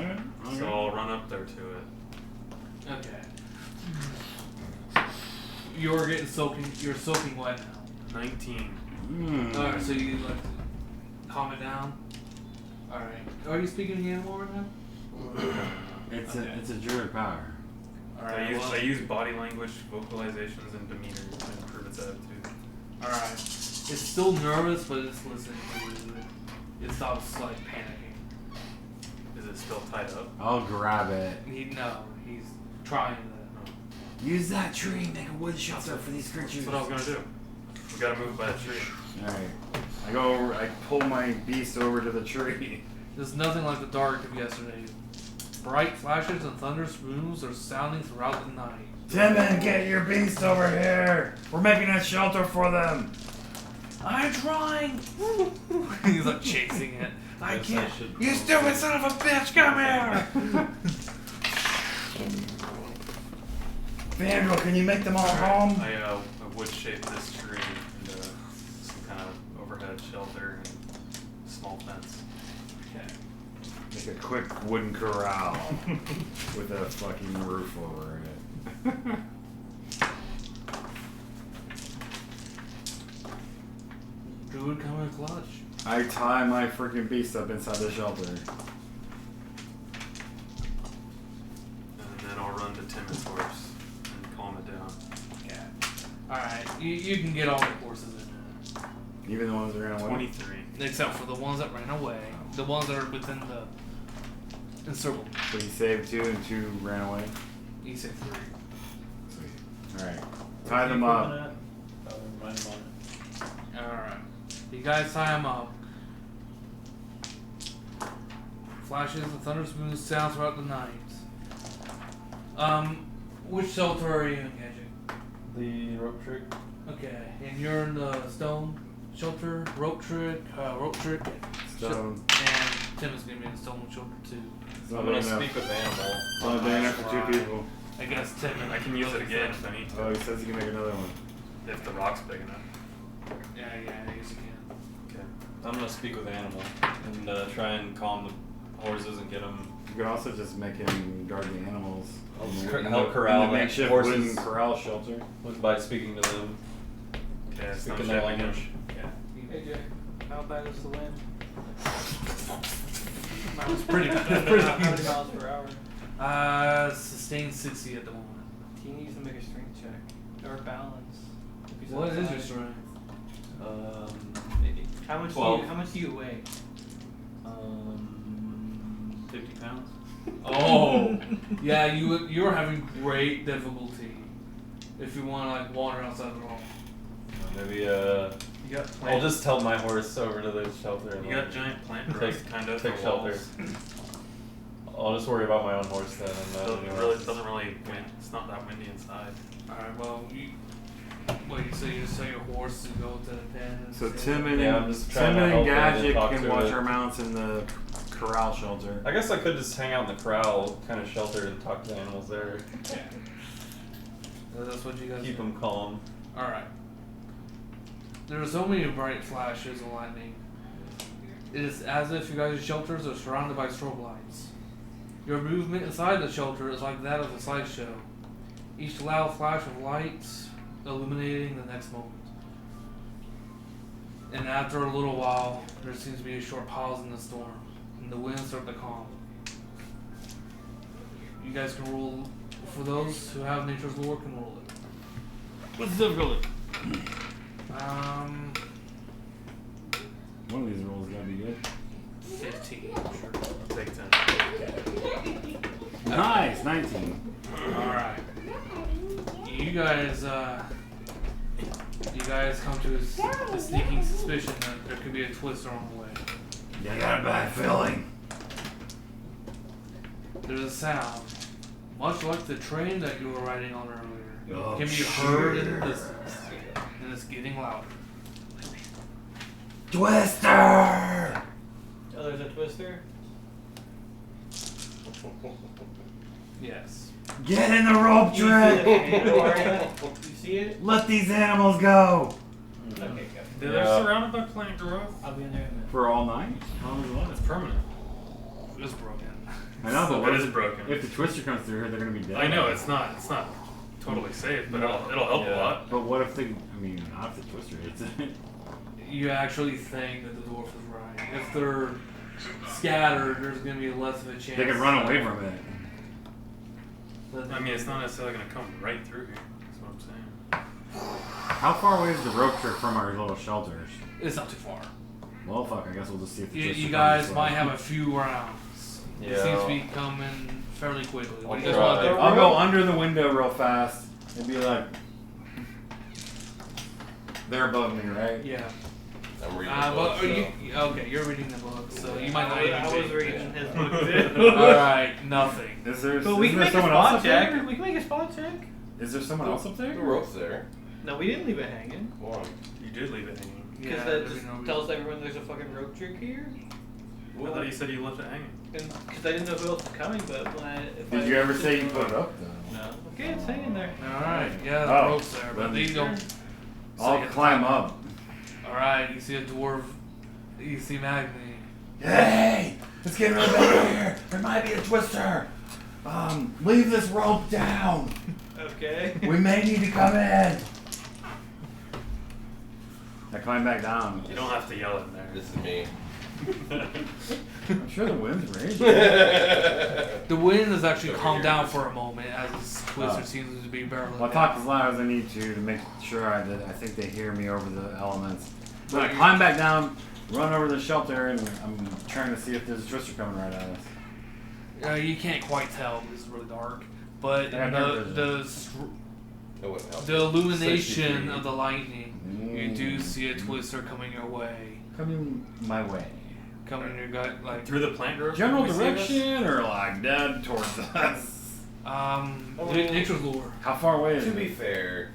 Okay.
So I'll run up there to it.
Okay. You're getting soaking. You're soaking wet now.
19.
Alright, so you like calm it down. Alright. Are you speaking to the animal right now?
It's
Okay.
it's a druid power.
Alright.
I use body language, vocalizations, and demeanor to improve its attitude.
Alright. It's still nervous, but it's listening to you. It stops like panicking.
Is it still tied up?
I'll grab it.
He's trying to.
Use that tree and make a wood shelter for these creatures.
That's what I was gonna do. We gotta move by the tree.
Alright. I go over, I pull my beast over to the tree.
There's nothing like the dark of yesterday. Bright flashes and thunder spoons are sounding throughout the night.
Timon, get your beast over here! We're making a shelter for them!
I'm trying! He's like chasing it. I
Yes,
can't.
should
You stupid son of a bitch, come here!
Vandal, can you make them all home?
I would shape this tree into some kind of overhead shelter and small fence.
Okay.
Make a quick wooden corral with a fucking roof over it.
Druid coming clutch.
I tie my freaking beast up inside the shelter.
And then I'll run to Timon's horse and calm it down.
Okay. Alright, you can get all the horses in there.
Even the ones that ran away?
23.
Except for the ones that ran away. The ones that are within the encircled.
So you saved 2 and 2 ran away?
You say 3.
Sweet. Alright. Tie them up.
Alright. You guys tie them up. Flashes and thunder spoons sound throughout the night. Which shelter are you engaging?
The rope trick.
Okay, and you're in the stone shelter, rope trick,
Stone.
and Tim is gonna be in the stone shelter too.
It's
I'm
not
gonna
big enough.
speak with animal.
It's not big enough for 2 people.
I guess Tim.
I can use it again if I need to.
Oh, he says he can make another one.
If the rock's big enough.
Yeah, I guess you can.
Okay.
I'm gonna speak with animal and try and calm the horses and get them.
You could also just make him guard the animals.
Help corral
in the
the
makeshift
horses.
wooden corral shelter.
By speaking to them,
Okay, it's
speaking
not
their
shaping
language.
Yeah.
Hey Jay, how bad is the wind?
It's pretty bad. It's pretty
100 miles per hour.
Sustained 60 at the moment.
He needs to make a strength check or balance. If he's
What is your strength?
How much
12.
how much do you weigh?
50 pounds.
Oh, yeah, you're having great difficulty if you want to like wander outside the home.
Maybe
You got plant.
I'll just tell my horse over to the shelter. And
You got giant plant growth kind of
take
for
shelter.
walls.
I'll just worry about my own horse then.
Doesn't really wind. It's not that windy inside.
All right, well, you just tell your horse to go to the pen. And
So
sit?
Tim and
Yeah, I'm just trying
Tim
to
and
help it and
Gadget
talk
can
to
watch
it.
our mounts in the corral shelter.
I guess I could just hang out in the corral, kind of shelter, and talk to the animals there.
That's what you guys
Keep
do.
them calm.
All right. There are so many bright flashes of lightning. It is as if you guys' shelters are surrounded by strobe lights. Your movement inside the shelter is like that of a sideshow. Each loud flash of lights illuminating the next moment. And after a little while, there seems to be a short pause in the storm, and the winds start to calm. You guys can roll, for those who have nature's lore, can roll it.
What's the difficulty?
One of these rolls gotta be good.
15.
Sure. I'll take 10.
Nice, 19.
Alright. You guys come to a sneaking suspicion that there could be a twister on the way.
You got a bad feeling.
There's a sound, much like the train that you were riding on earlier.
Oh,
Can be heard in the
shit.
distance, and it's getting louder.
Twister!
Oh, there's a twister?
Yes.
Get in the rope
You see the
trick!
handle area? You see it?
Let these animals go!
Okay, good.
They're surrounded by plant growth.
I'll be in there in a minute.
For all night? How long is it last?
It's permanent.
It's broken.
I know, but
It
what
is
if,
broken.
if the twister comes through here, they're gonna be dead.
I know it's not totally safe, but it'll help a lot.
But what if not if the twister hits it.
You actually think that the dwarf is right. If they're scattered, there's going to be less of a chance.
They could run away from it.
that-
I mean, it's not necessarily going to come right through here. That's what I'm saying.
How far away is the rope trick from our little shelters?
It's not too far.
Well, fuck, I guess we'll just see if the
You,
twister
you
comes
guys
this
might
way.
have a few rounds. It
Yeah.
seems to be coming fairly quickly. What do you guys
I'll
want to do?
try.
I'll go under the window real fast and be like, they're above me, right?
Yeah.
I'm reading
But
the book,
are
so.
you, okay, you're reading the book, so you might not
I
even
was
see.
reading his book too.
Alright, nothing.
Is there,
But we
isn't
can
there
make a
someone else
spot
up there?
check. We can make a spot check.
Is there someone else up
The
there?
rope's there.
No, we didn't leave it hanging.
Why?
You did leave it hanging.
Because
Yeah,
that
there'd
just
be no
tells everyone there's a fucking rope trick here.
I thought you said you left it hanging.
Because I didn't know who else was coming, but when
Did you ever say you put it up though?
No. Okay, it's hanging there.
Alright, yeah, the
Oh,
rope's there, but
then
these don't.
I'll climb up.
Alright, you see a dwarf. You see Magni.
Hey! Let's get rid of it here! There might be a twister! Leave this rope down!
Okay.
We may need to come in!
I climb back down.
You don't have to yell in there.
This is me.
I'm sure the wind's raging.
The wind has actually
Over
calmed
here.
down for a moment as this twister
Oh.
seems to be barreling
Well, I talk as loud as I need to make sure that I think they hear me over the elements. Then I climb back down, run over the shelter, and I'm trying to see if there's a twister coming right at us.
You can't quite tell because it's really dark, but
I have night vision.
That wouldn't help.
the illumination
63.
of the lightning, you do see a twister coming your way,
Coming my way.
coming your gut like
Through the plant growth?
General
Can we see this?
direction or like dead towards us?
nature's lure.
How far away is
To
it?
be fair,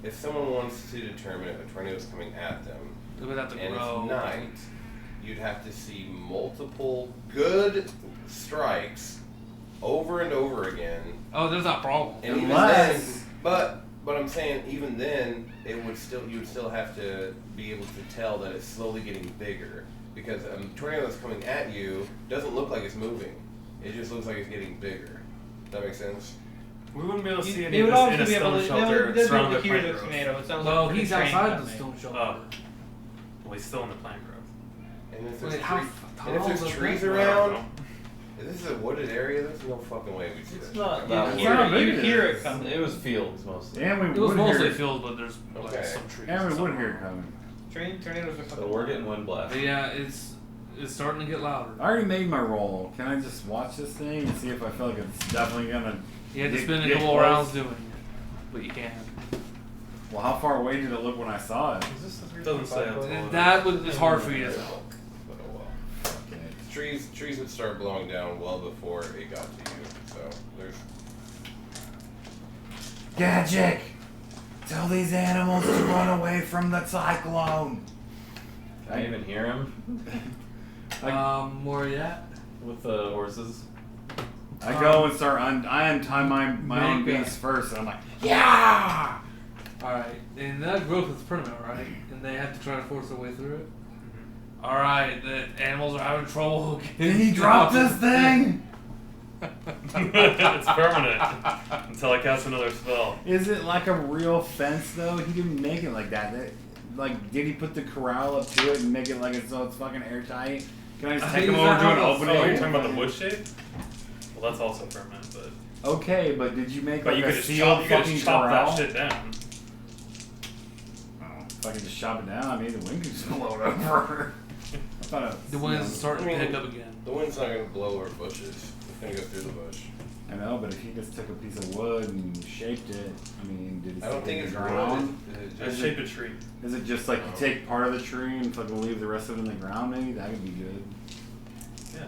if someone wants to determine if a tornado is coming at them,
It would have to
and
grow.
it's night, you'd have to see multiple good strikes over and over again.
Oh, there's that problem.
And even then, but I'm saying even then, you would still have to be able to tell that it's slowly getting bigger, because a tornado that's coming at you doesn't look like it's moving. It just looks like it's getting bigger. Does that make sense?
We wouldn't be able to see any
They
of
would
this in
obviously
a
be able
stone
to.
shelter
They would be able
surrounded
to
by
hear
plant
the
growth.
tornado. It sounds
Well,
like
he's
a train
outside the
coming.
stone shelter.
Oh. Well, he's still in the plant growth.
And if
Wait,
there's
how
trees,
tall
and if
is
there's
the
trees
plant?
I don't
around,
know.
Is this a wooded area? There's no fucking way we see
It's
that.
not.
That
You
was-
hear, you hear it coming.
It was fields mostly.
And we
It was
would
mostly
hear.
fields, but there's like
Okay.
some trees.
And we
and
would
stuff.
hear it coming.
Tornadoes are fucking.
So we're getting wind blast.
But yeah, it's starting to get louder.
I already made my roll. Can I just watch this thing and see if I feel like it's definitely gonna?
You had to
get-
spin a
get
couple
close?
rounds doing it, but you can.
Well, how far away did it look when I saw it?
Is this the
Doesn't say how tall
And
it
that is hard for you to tell.
But oh well.
Okay.
Trees would start blowing down well before it got to you. So there's.
Gadget! Tell these animals to run away from the cyclone.
Can I even hear him
Where you at?
with the horses?
I go and start. I untie my own
Make a-
beast first, and I'm like, yeah.
Alright, and that growth is permanent, right? And they have to try to force their way through it? Alright, the animals are having trouble.
Can he drop this thing?
it's permanent until I cast another spell.
Is it like a real fence though? He didn't make it like that. Like, did he put the corral up to it and make it like it's so it's fucking airtight? Can I just take him
Is
over
that
to an
how
opening?
Oh, you're talking about the wood shape? Well, that's also permanent, but
Okay, but did you make like
you
a
could just
sealed
chop, you could
fucking
just chop
corral?
that shit down.
Oh, if I could just chop it down, I mean the wind could just blow it over. I thought it,
The wind's starting to pick up again.
The wind's not gonna blow over bushes. It's gonna go through the bush.
I know, but if he just took a piece of wood and shaped it, I mean, did he
I don't
stick it
think
in
it's
the ground?
wood.
I
Is
shape
it-
a tree.
Is it just like you take part of the tree and fucking leave the rest of it in the ground? Maybe that could be good.
Yeah.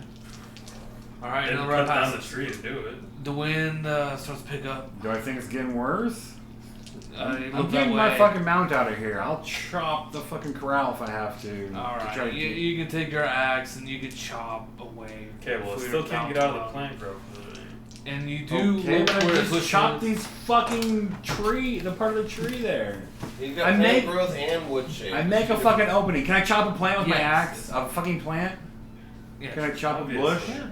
Alright,
Didn't
another round
cut down the
passes.
tree to do it.
The wind starts to pick up.
Do I think it's getting worse?
You
I'm
look that
getting
way.
my fucking mount out of here. I'll chop the fucking corral if I have to. to try
Alright,
to
you,
keep-
you can take your axe and you can chop away.
Okay, well, it
before
still
your
can't
mount
get out of the
up.
plant growth.
And you do
Okay,
look
but I
where
just
it's
chop these fucking tree, the part of the tree there.
You got
I
plant
make-
growth and wood shape.
I make a fucking opening. Can I chop a plant with my
Yes.
axe? A fucking plant?
Yes.
Can I chop a
Obvious.
bush?
Yeah.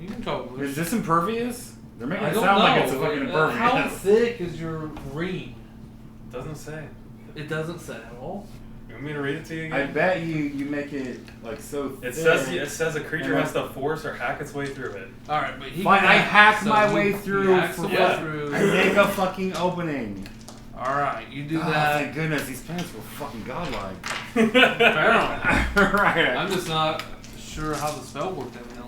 You can chop a bush.
Is this impervious? They're making
I
it
don't
sound
know.
like it's a fucking impervious.
How thick is your ring?
Doesn't say.
It doesn't say at all.
You want me to read it to you
I
again?
bet you make it like so thick.
It says a creature
And
has to force or hack its way through it.
Alright, but he
Fine,
can
I hack
so
my
he-
way
he
through
hacks
for
the way
Yeah.
through.
I make a fucking opening.
Alright, you do
Oh,
that.
thank goodness, these plants were fucking godlike.
Apparently.
Right.
I'm just not sure how the spell worked evidently.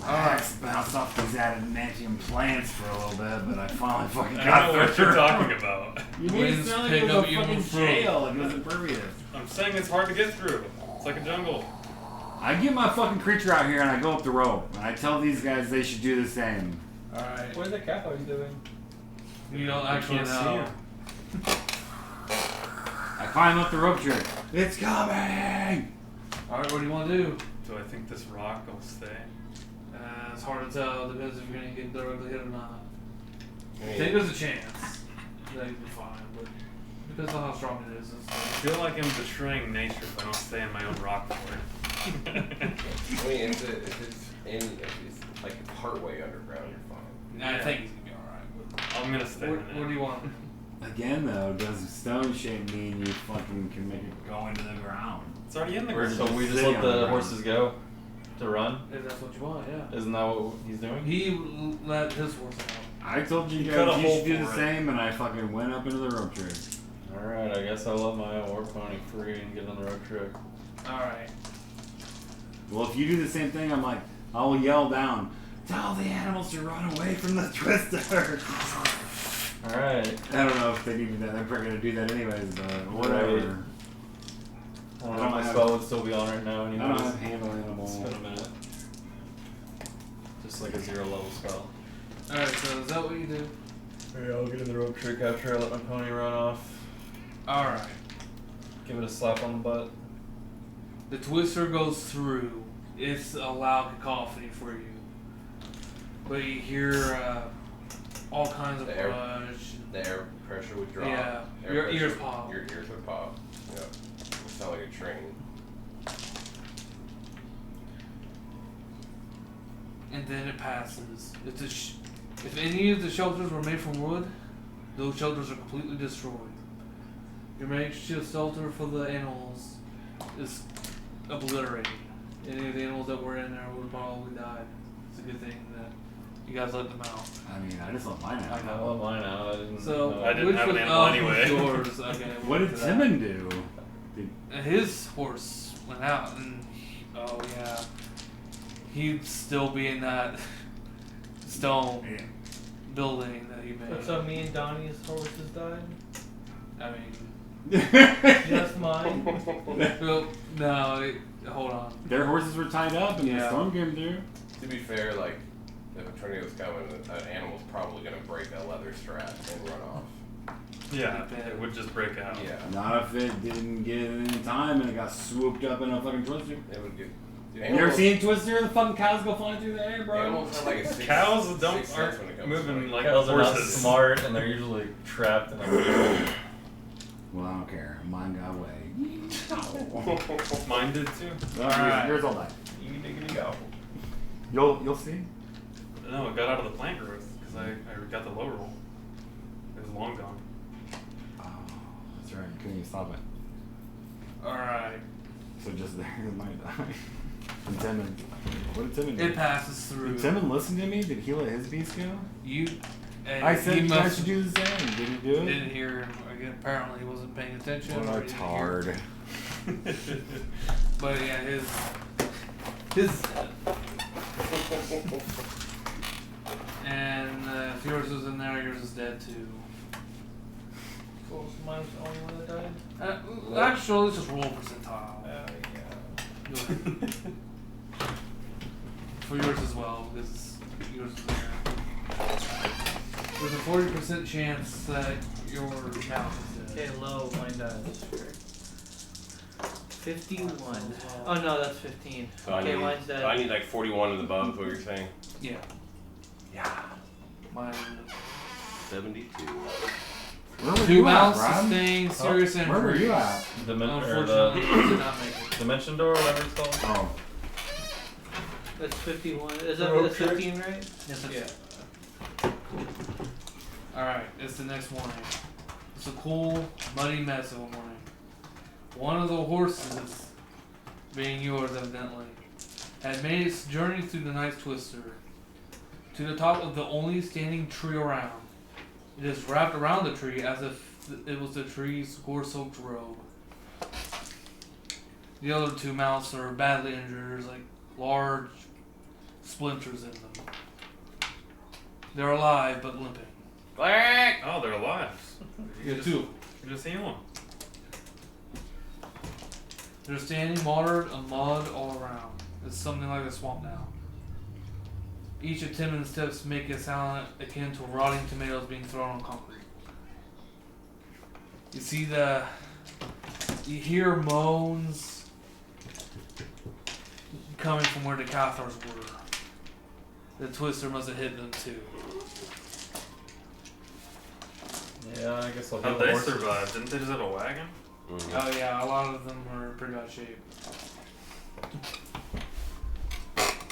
Alright, bounce off these adamantium plants for a little bit, but I finally fucking
I
got
don't know what
through.
you're talking about.
You made it
Winds
sound like
pick
it was
up
a
even
fucking
further.
jail, like it was impervious.
I'm saying it's hard to get through. It's like a jungle.
I get my fucking creature out here and I go up the rope, and I tell these guys they should do the same.
Alright.
What are the Cathars doing?
You don't actually
can't see
know.
him.
I climb up the rope trick. It's coming!
Alright, what do you want to do?
Do I think this rock will stay?
It's hard to tell. Depends if you're going to get directly hit or not.
I
I
mean,
think there's a chance that you'll be fine, but depends on how strong it is. and
I
stuff.
feel like I'm betraying nature if I don't stay in my own rock fort.
I mean, if it's like partway underground, you're fine.
I think he's going to be alright.
I'm gonna stay
What,
in
what
it.
do you want?
Again, though, does stone shape mean you fucking can make it go into the ground?
It's already in the
Where's
ground.
So we just
Sitting
let
on the
the
ground.
horses go to run?
If that's what you want, yeah.
Isn't that what he's doing?
He let his horse out.
I told you
You cut
guys
a
you
hole
should do
for
the
it.
same, and I fucking went up into the rope trick.
Alright, I guess I'll let my war pony free and get on the road trick.
Alright.
Well, if you do the same thing, I'm like, I will yell down, tell the animals to run away from the twister.
Alright.
I don't know if they need that. They're probably gonna do that anyways, but whatever.
Right. I don't know if my spell would still be on right now
I don't
anyways.
have handle animal.
It's been a minute. Just like a 0 level spell.
Alright, so is that what you do?
Yeah, I'll get in the rope trick after I let my pony run off.
Alright.
Give it a slap on the butt.
The twister goes through. It's a loud cacophony for you. But you hear all kinds of
The air-
brush.
The air pressure would drop.
Yeah,
Air
your
pressure-
ears pop.
Your ears would pop. Yeah. It would sound like a train.
And then it passes. If any of the shelters were made from wood, those shelters are completely destroyed. Your makeshift shelter for the animals is obliterated. Any of the animals that were in there would have probably died. It's a good thing that you guys let them out.
I mean, I just let mine out.
I know mine out. I didn't.
So,
I didn't
which
have an
was
animal anyway.
yours? Okay,
What did Timon do?
His horse went out, and oh yeah, he'd still be in that stone
Yeah.
building that he made.
So me and Donnie's horses died.
I mean,
Just mine.
well, no, hold on.
Their horses were tied up and the
Yeah.
storm came through.
To be fair, like, if a tornado's coming, an animal's probably gonna break a leather strap and run off.
Yeah, it would just break out.
Yeah.
Not if it didn't get it in time and it got swooped up in a fucking twister.
It would get.
You ever seen Twister? The fucking cows go flying through the air, bro.
Animals have like a sixth,
Cows
sixth
don't
sense
aren't
when it comes
moving
to
like
Cows are not
horses.
smart, and they're usually trapped in a
Well, I don't care. Mine got away.
Mine did too.
Well, yours all died.
You diggity go.
You'll see.
No, it got out of the plant growth because I got the low roll. It was long gone.
Oh, that's right. You couldn't even stop it.
Alright.
So just there, it might die. And Timon. What did Timon do?
It passes through.
Did Timon listen to me? Did he let his beast go?
You.
I said
he
you guys
must-
should do the same. Did he do it?
Didn't hear him. Again, apparently he wasn't paying attention.
What
or
a
didn't hear.
tard.
But yeah, his. And if yours was in there, yours is dead too.
Cool. So mine's the only one that died.
Actually, let's just roll percentile.
Yeah.
Go ahead. For yours as well, because yours is there. There's a 40% chance that your mouse is dead.
Okay, low. Mine dies. 51. Oh no, that's 15.
So
Okay,
I need,
mine's dead.
so I need like 41 and above is what you're saying?
Yeah.
Yeah.
Mine.
72.
Where were
Two
you at,
mouse
Rob?
sustained serious injuries.
Where were you at?
Unfortunately, did not make it.
Dimension door, whatever it's called.
Oh.
That's 51. Is that
Oh,
that's
shit.
15, right?
Yes, it's Alright, it's the next morning. It's a cool, muddy mess of a morning. One of the horses, being yours evidently, had made its journey through the Night's Twister to the top of the only standing tree around. It is wrapped around the tree as if it was the tree's gore-soaked robe. The other two mounts are badly injured. There's like large splinters in them. They're alive but limping.
Black!
Oh, they're alive.
You get two.
You just seen one.
They're standing watered and mud all around. It's something like a swamp now. Each of Timon's steps make a sound akin to rotting tomatoes being thrown on concrete. You hear moans coming from where the Cathars were. The Twister must have hit them too.
Yeah, I guess I'll
How'd
heal
they
the horses.
survive? Didn't they just have a wagon?
Oh yeah, a lot of them are in pretty bad shape.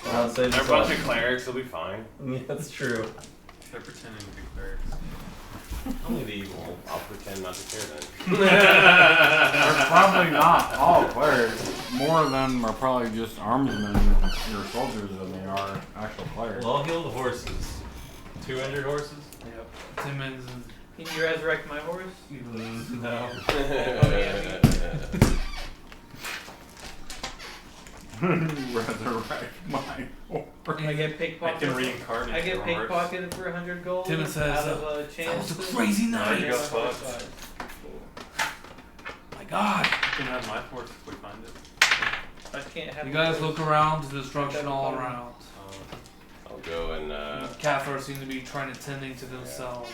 I'll say
They're a
this
bunch
all-
of clerics, they'll be fine.
Yeah, that's true.
They're pretending to be clerics.
Only the evil.
I'll pretend not to care then.
They're probably not all players. More of them are probably just armsmen and your soldiers than they are actual players.
Well, I'll heal the horses. 2 injured horses?
Yep. Timon's is
Can you resurrect my horse? No.
Resurrect my horse.
I get pickpocketed.
I can reincarnate
I get
your horse.
pickpocketed for 100 gold.
Timon says,
out of a
"That
chance.
was a
to-
crazy
Yeah,
night."
You
my
got
horse
fucked.
died.
my God.
You can have my horse if we find it.
I can't have
You
the
guys
horse.
look around to destruction all around.
I'll go and
Cathars seem to be trying to tending to themselves.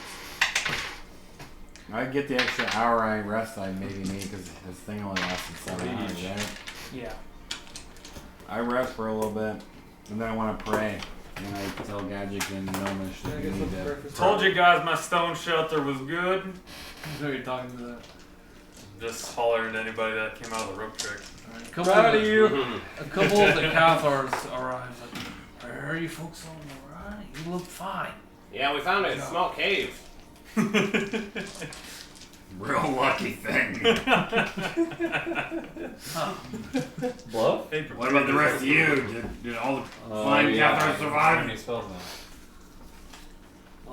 I get the extra hour I rest I maybe need because this thing only lasted 7 hours, right?
Yeah.
I rest for a little bit, and then I want to pray. And I tell Gadget and Gnomish
I
that we
guess
need
that's
to.
perfect.
Told you guys my stone shelter was good.
Who are you talking to that?
Just hollering to anybody that came out of the rope trick.
Alright, a couple of the Cathars arrive. Like, are you folks all alright? You look fine.
Yeah, we found a small cave.
Real lucky thing.
Bluff?
What about the rest of you? Did all the flying Cathars survive?
Any spells now?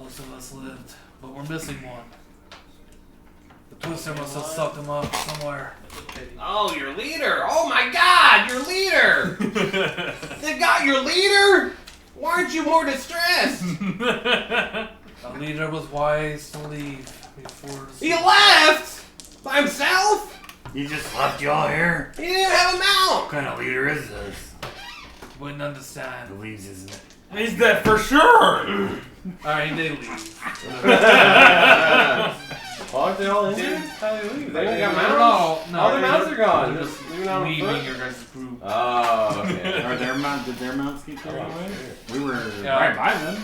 Most of us lived, but we're missing one. The Twister must have sucked him up somewhere.
Oh, your leader! Oh my God, your leader! They got your leader? Why aren't you more distressed?
The leader was wise to leave before.
He left by himself.
He just left y'all here?
He didn't have a mount.
What kind of leader is this?
Wouldn't understand.
Believes, isn't it?
He's dead for sure!
Alright, he did leave.
Aren't they all injured? How do they leave? They don't got
No,
mounts?
no,
All their mounts are gone.
They're
Just leaving out on
leaving
foot?
your guys' group.
Oh, okay.
Did their mounts keep carrying away? We were
Yeah.
right by them.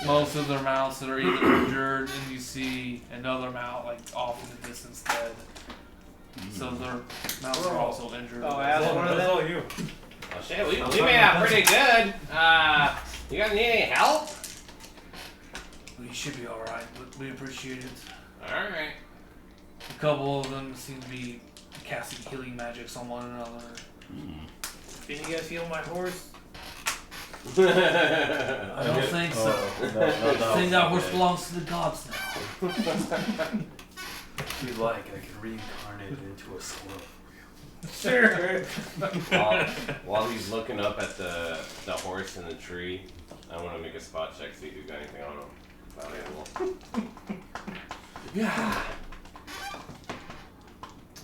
Most of their mounts that are either injured, and you see another mount like off in the distance dead. So their mounts are also injured.
Oh, I asked one of
That's
them.
all you.
Oh shit, we made out pretty good. You guys need any help?
We should be alright, but we appreciate it.
Alright.
A couple of them seem to be casting healing magics on one another.
Can you guys heal my horse?
I don't think so. I think that horse belongs to the gods now.
If you like, I can reincarnate it into a squirrel.
Sure.
While he's looking up at the horse in the tree, I want to make a spot check, see if you got anything on him. About animal.
Yeah.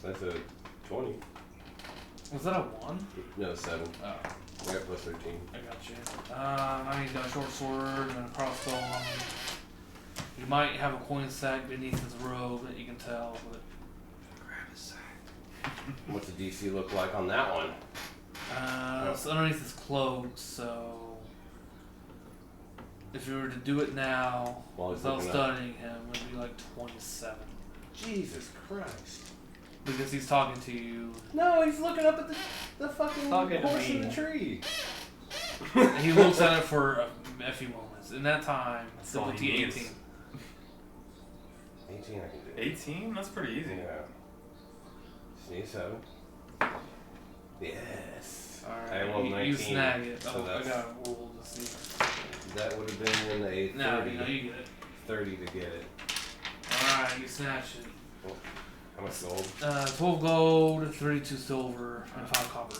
That's a 20.
Was that a 1?
No, 7.
Oh,
I got plus 13.
I got you. I mean, he's got a short sword and a crossbow on him. He might have a coin sack beneath his robe that you can tell, but
Grab his sack. What's the DC look like on that one?
it's underneath his cloak, so if you were to do it now
While he's
without
looking up.
studying him, it would be like 27.
Jesus Christ.
Because he's talking to you.
No, he's looking up at the fucking
Talking to
horse in
me.
the tree.
He looks at it for a few moments. In that time,
That's all he
difficulty
needs.
18.
18 I can do.
18? That's pretty easy.
Yeah. Sneeze 7. Yes.
Alright,
I rolled
you
19.
snag it.
So
I
that's,
got a roll to see.
that would have been in a 30.
No, you know, you get it.
30 to get it.
Alright, you snatch it.
How much gold?
12 gold, 32 silver, and 5 copper.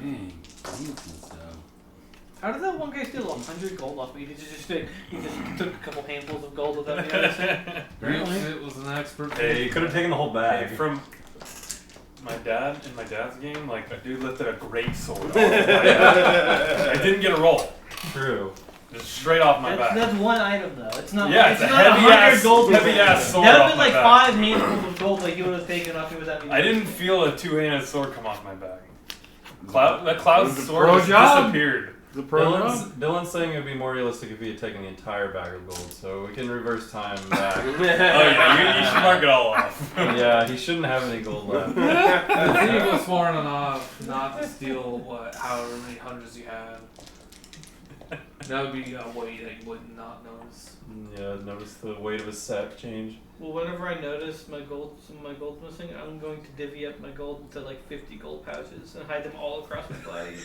Dang. Decent stuff.
How did that one guy steal 100 gold off me? Did you just he just took a couple handfuls of gold without me noticing?
Really? It was an expert.
Hey,
You could have taken the whole bag.
Hey, from my dad, in my dad's game, like, a dude lifted a great sword off my back. I didn't get a roll.
True.
Just straight off my back.
That's one item though. It's not.
Yeah,
it's
it's a
not
heavy
100
ass,
gold.
heavy ass sword
That would
off
be
my
like
back.
5 handfuls of gold that he would have taken off me without me.
I didn't feel a two-handed sword come off my back. Cloud's
It was a
sword
pro
just
job.
disappeared.
The pro
Dylan's saying it would be more realistic if he had taken the entire bag of gold, so we can reverse time back.
Oh yeah, you should mark it all off.
Yeah, he shouldn't have any gold left.
I think he was smart enough not to steal however many hundreds you had. That would be a way that you would not notice.
Yeah, notice the weight of his sack change.
Well, whenever I notice some of my gold's missing, I'm going to divvy up my gold into like 50 gold pouches and hide them all across my body.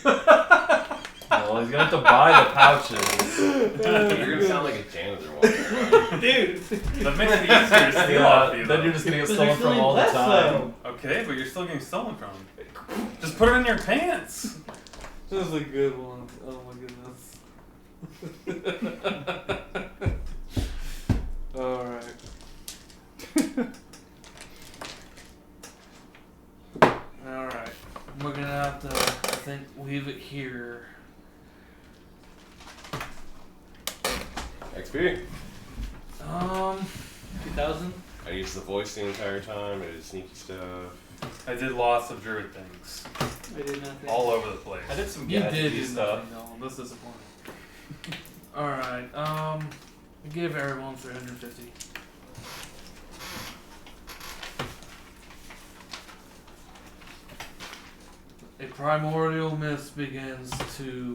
Well, he's gonna have to buy the pouches.
You're gonna sound like a janitor walking around.
Dude!
That makes it easier to steal off you.
Then
though.
you're just gonna get
But
stolen
they're
from
stealing
all the
less,
time.
Okay, but you're still getting stolen from. Just put it in your pants.
That was a good one. Oh my goodness. Alright. Alright. We're gonna have to, I think, leave it here.
XP.
2000?
I used the voice the entire time. I did sneaky stuff.
I did lots of druid things.
I did nothing.
All over the place.
I did some
You did
gadgety
do
stuff.
nothing, no, that's disappointing. Alright, give everyone 350. A primordial mist begins to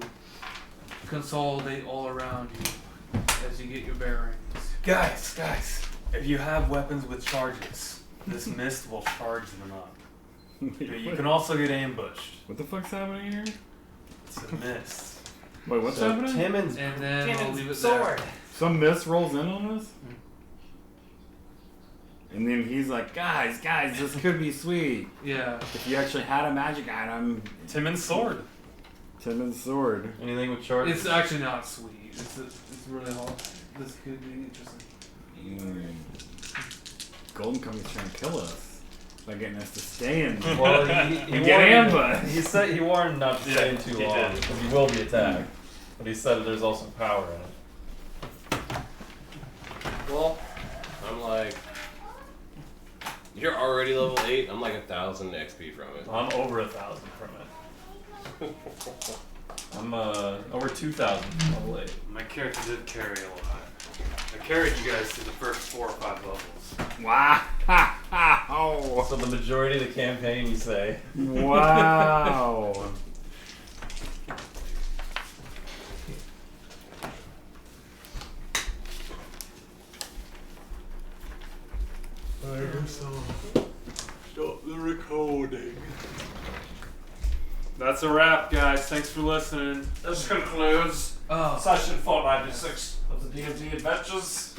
consolidate all around you as you get your bearings.
Guys, if you have weapons with charges, This mist will charge them up. You can also get ambushed.
What the fuck's happening here?
It's a mist.
Wait, what's
So
happening?
Timmons
And then we'll leave it
sword.
there.
Some mist rolls in on us? And then he's like, guys, this could be sweet.
Yeah.
If you actually had a magic item.
Timon's sword.
Timon's sword.
Anything with charge?
It's actually not sweet. It's really hard. This could be interesting.
Golden Company's trying to kill us by getting us to stay in there.
Well, he
and get ambushed.
He said he warned not to stay in too
he
long
did.
because he will be attacked. But he said there's also power in it.
Well, I'm like, you're already level 8. I'm like 1,000 XP from it.
I'm over 1,000 from it. I'm over 2,000 level 8.
My character did carry a lot. I carried you guys through the first 4 or 5 levels.
Wow.
So the majority of the campaign, you say?
Wow.
Stop the recording. That's a wrap, guys. Thanks for listening.
This concludes
Oh.
session 496 of the D&D Adventures.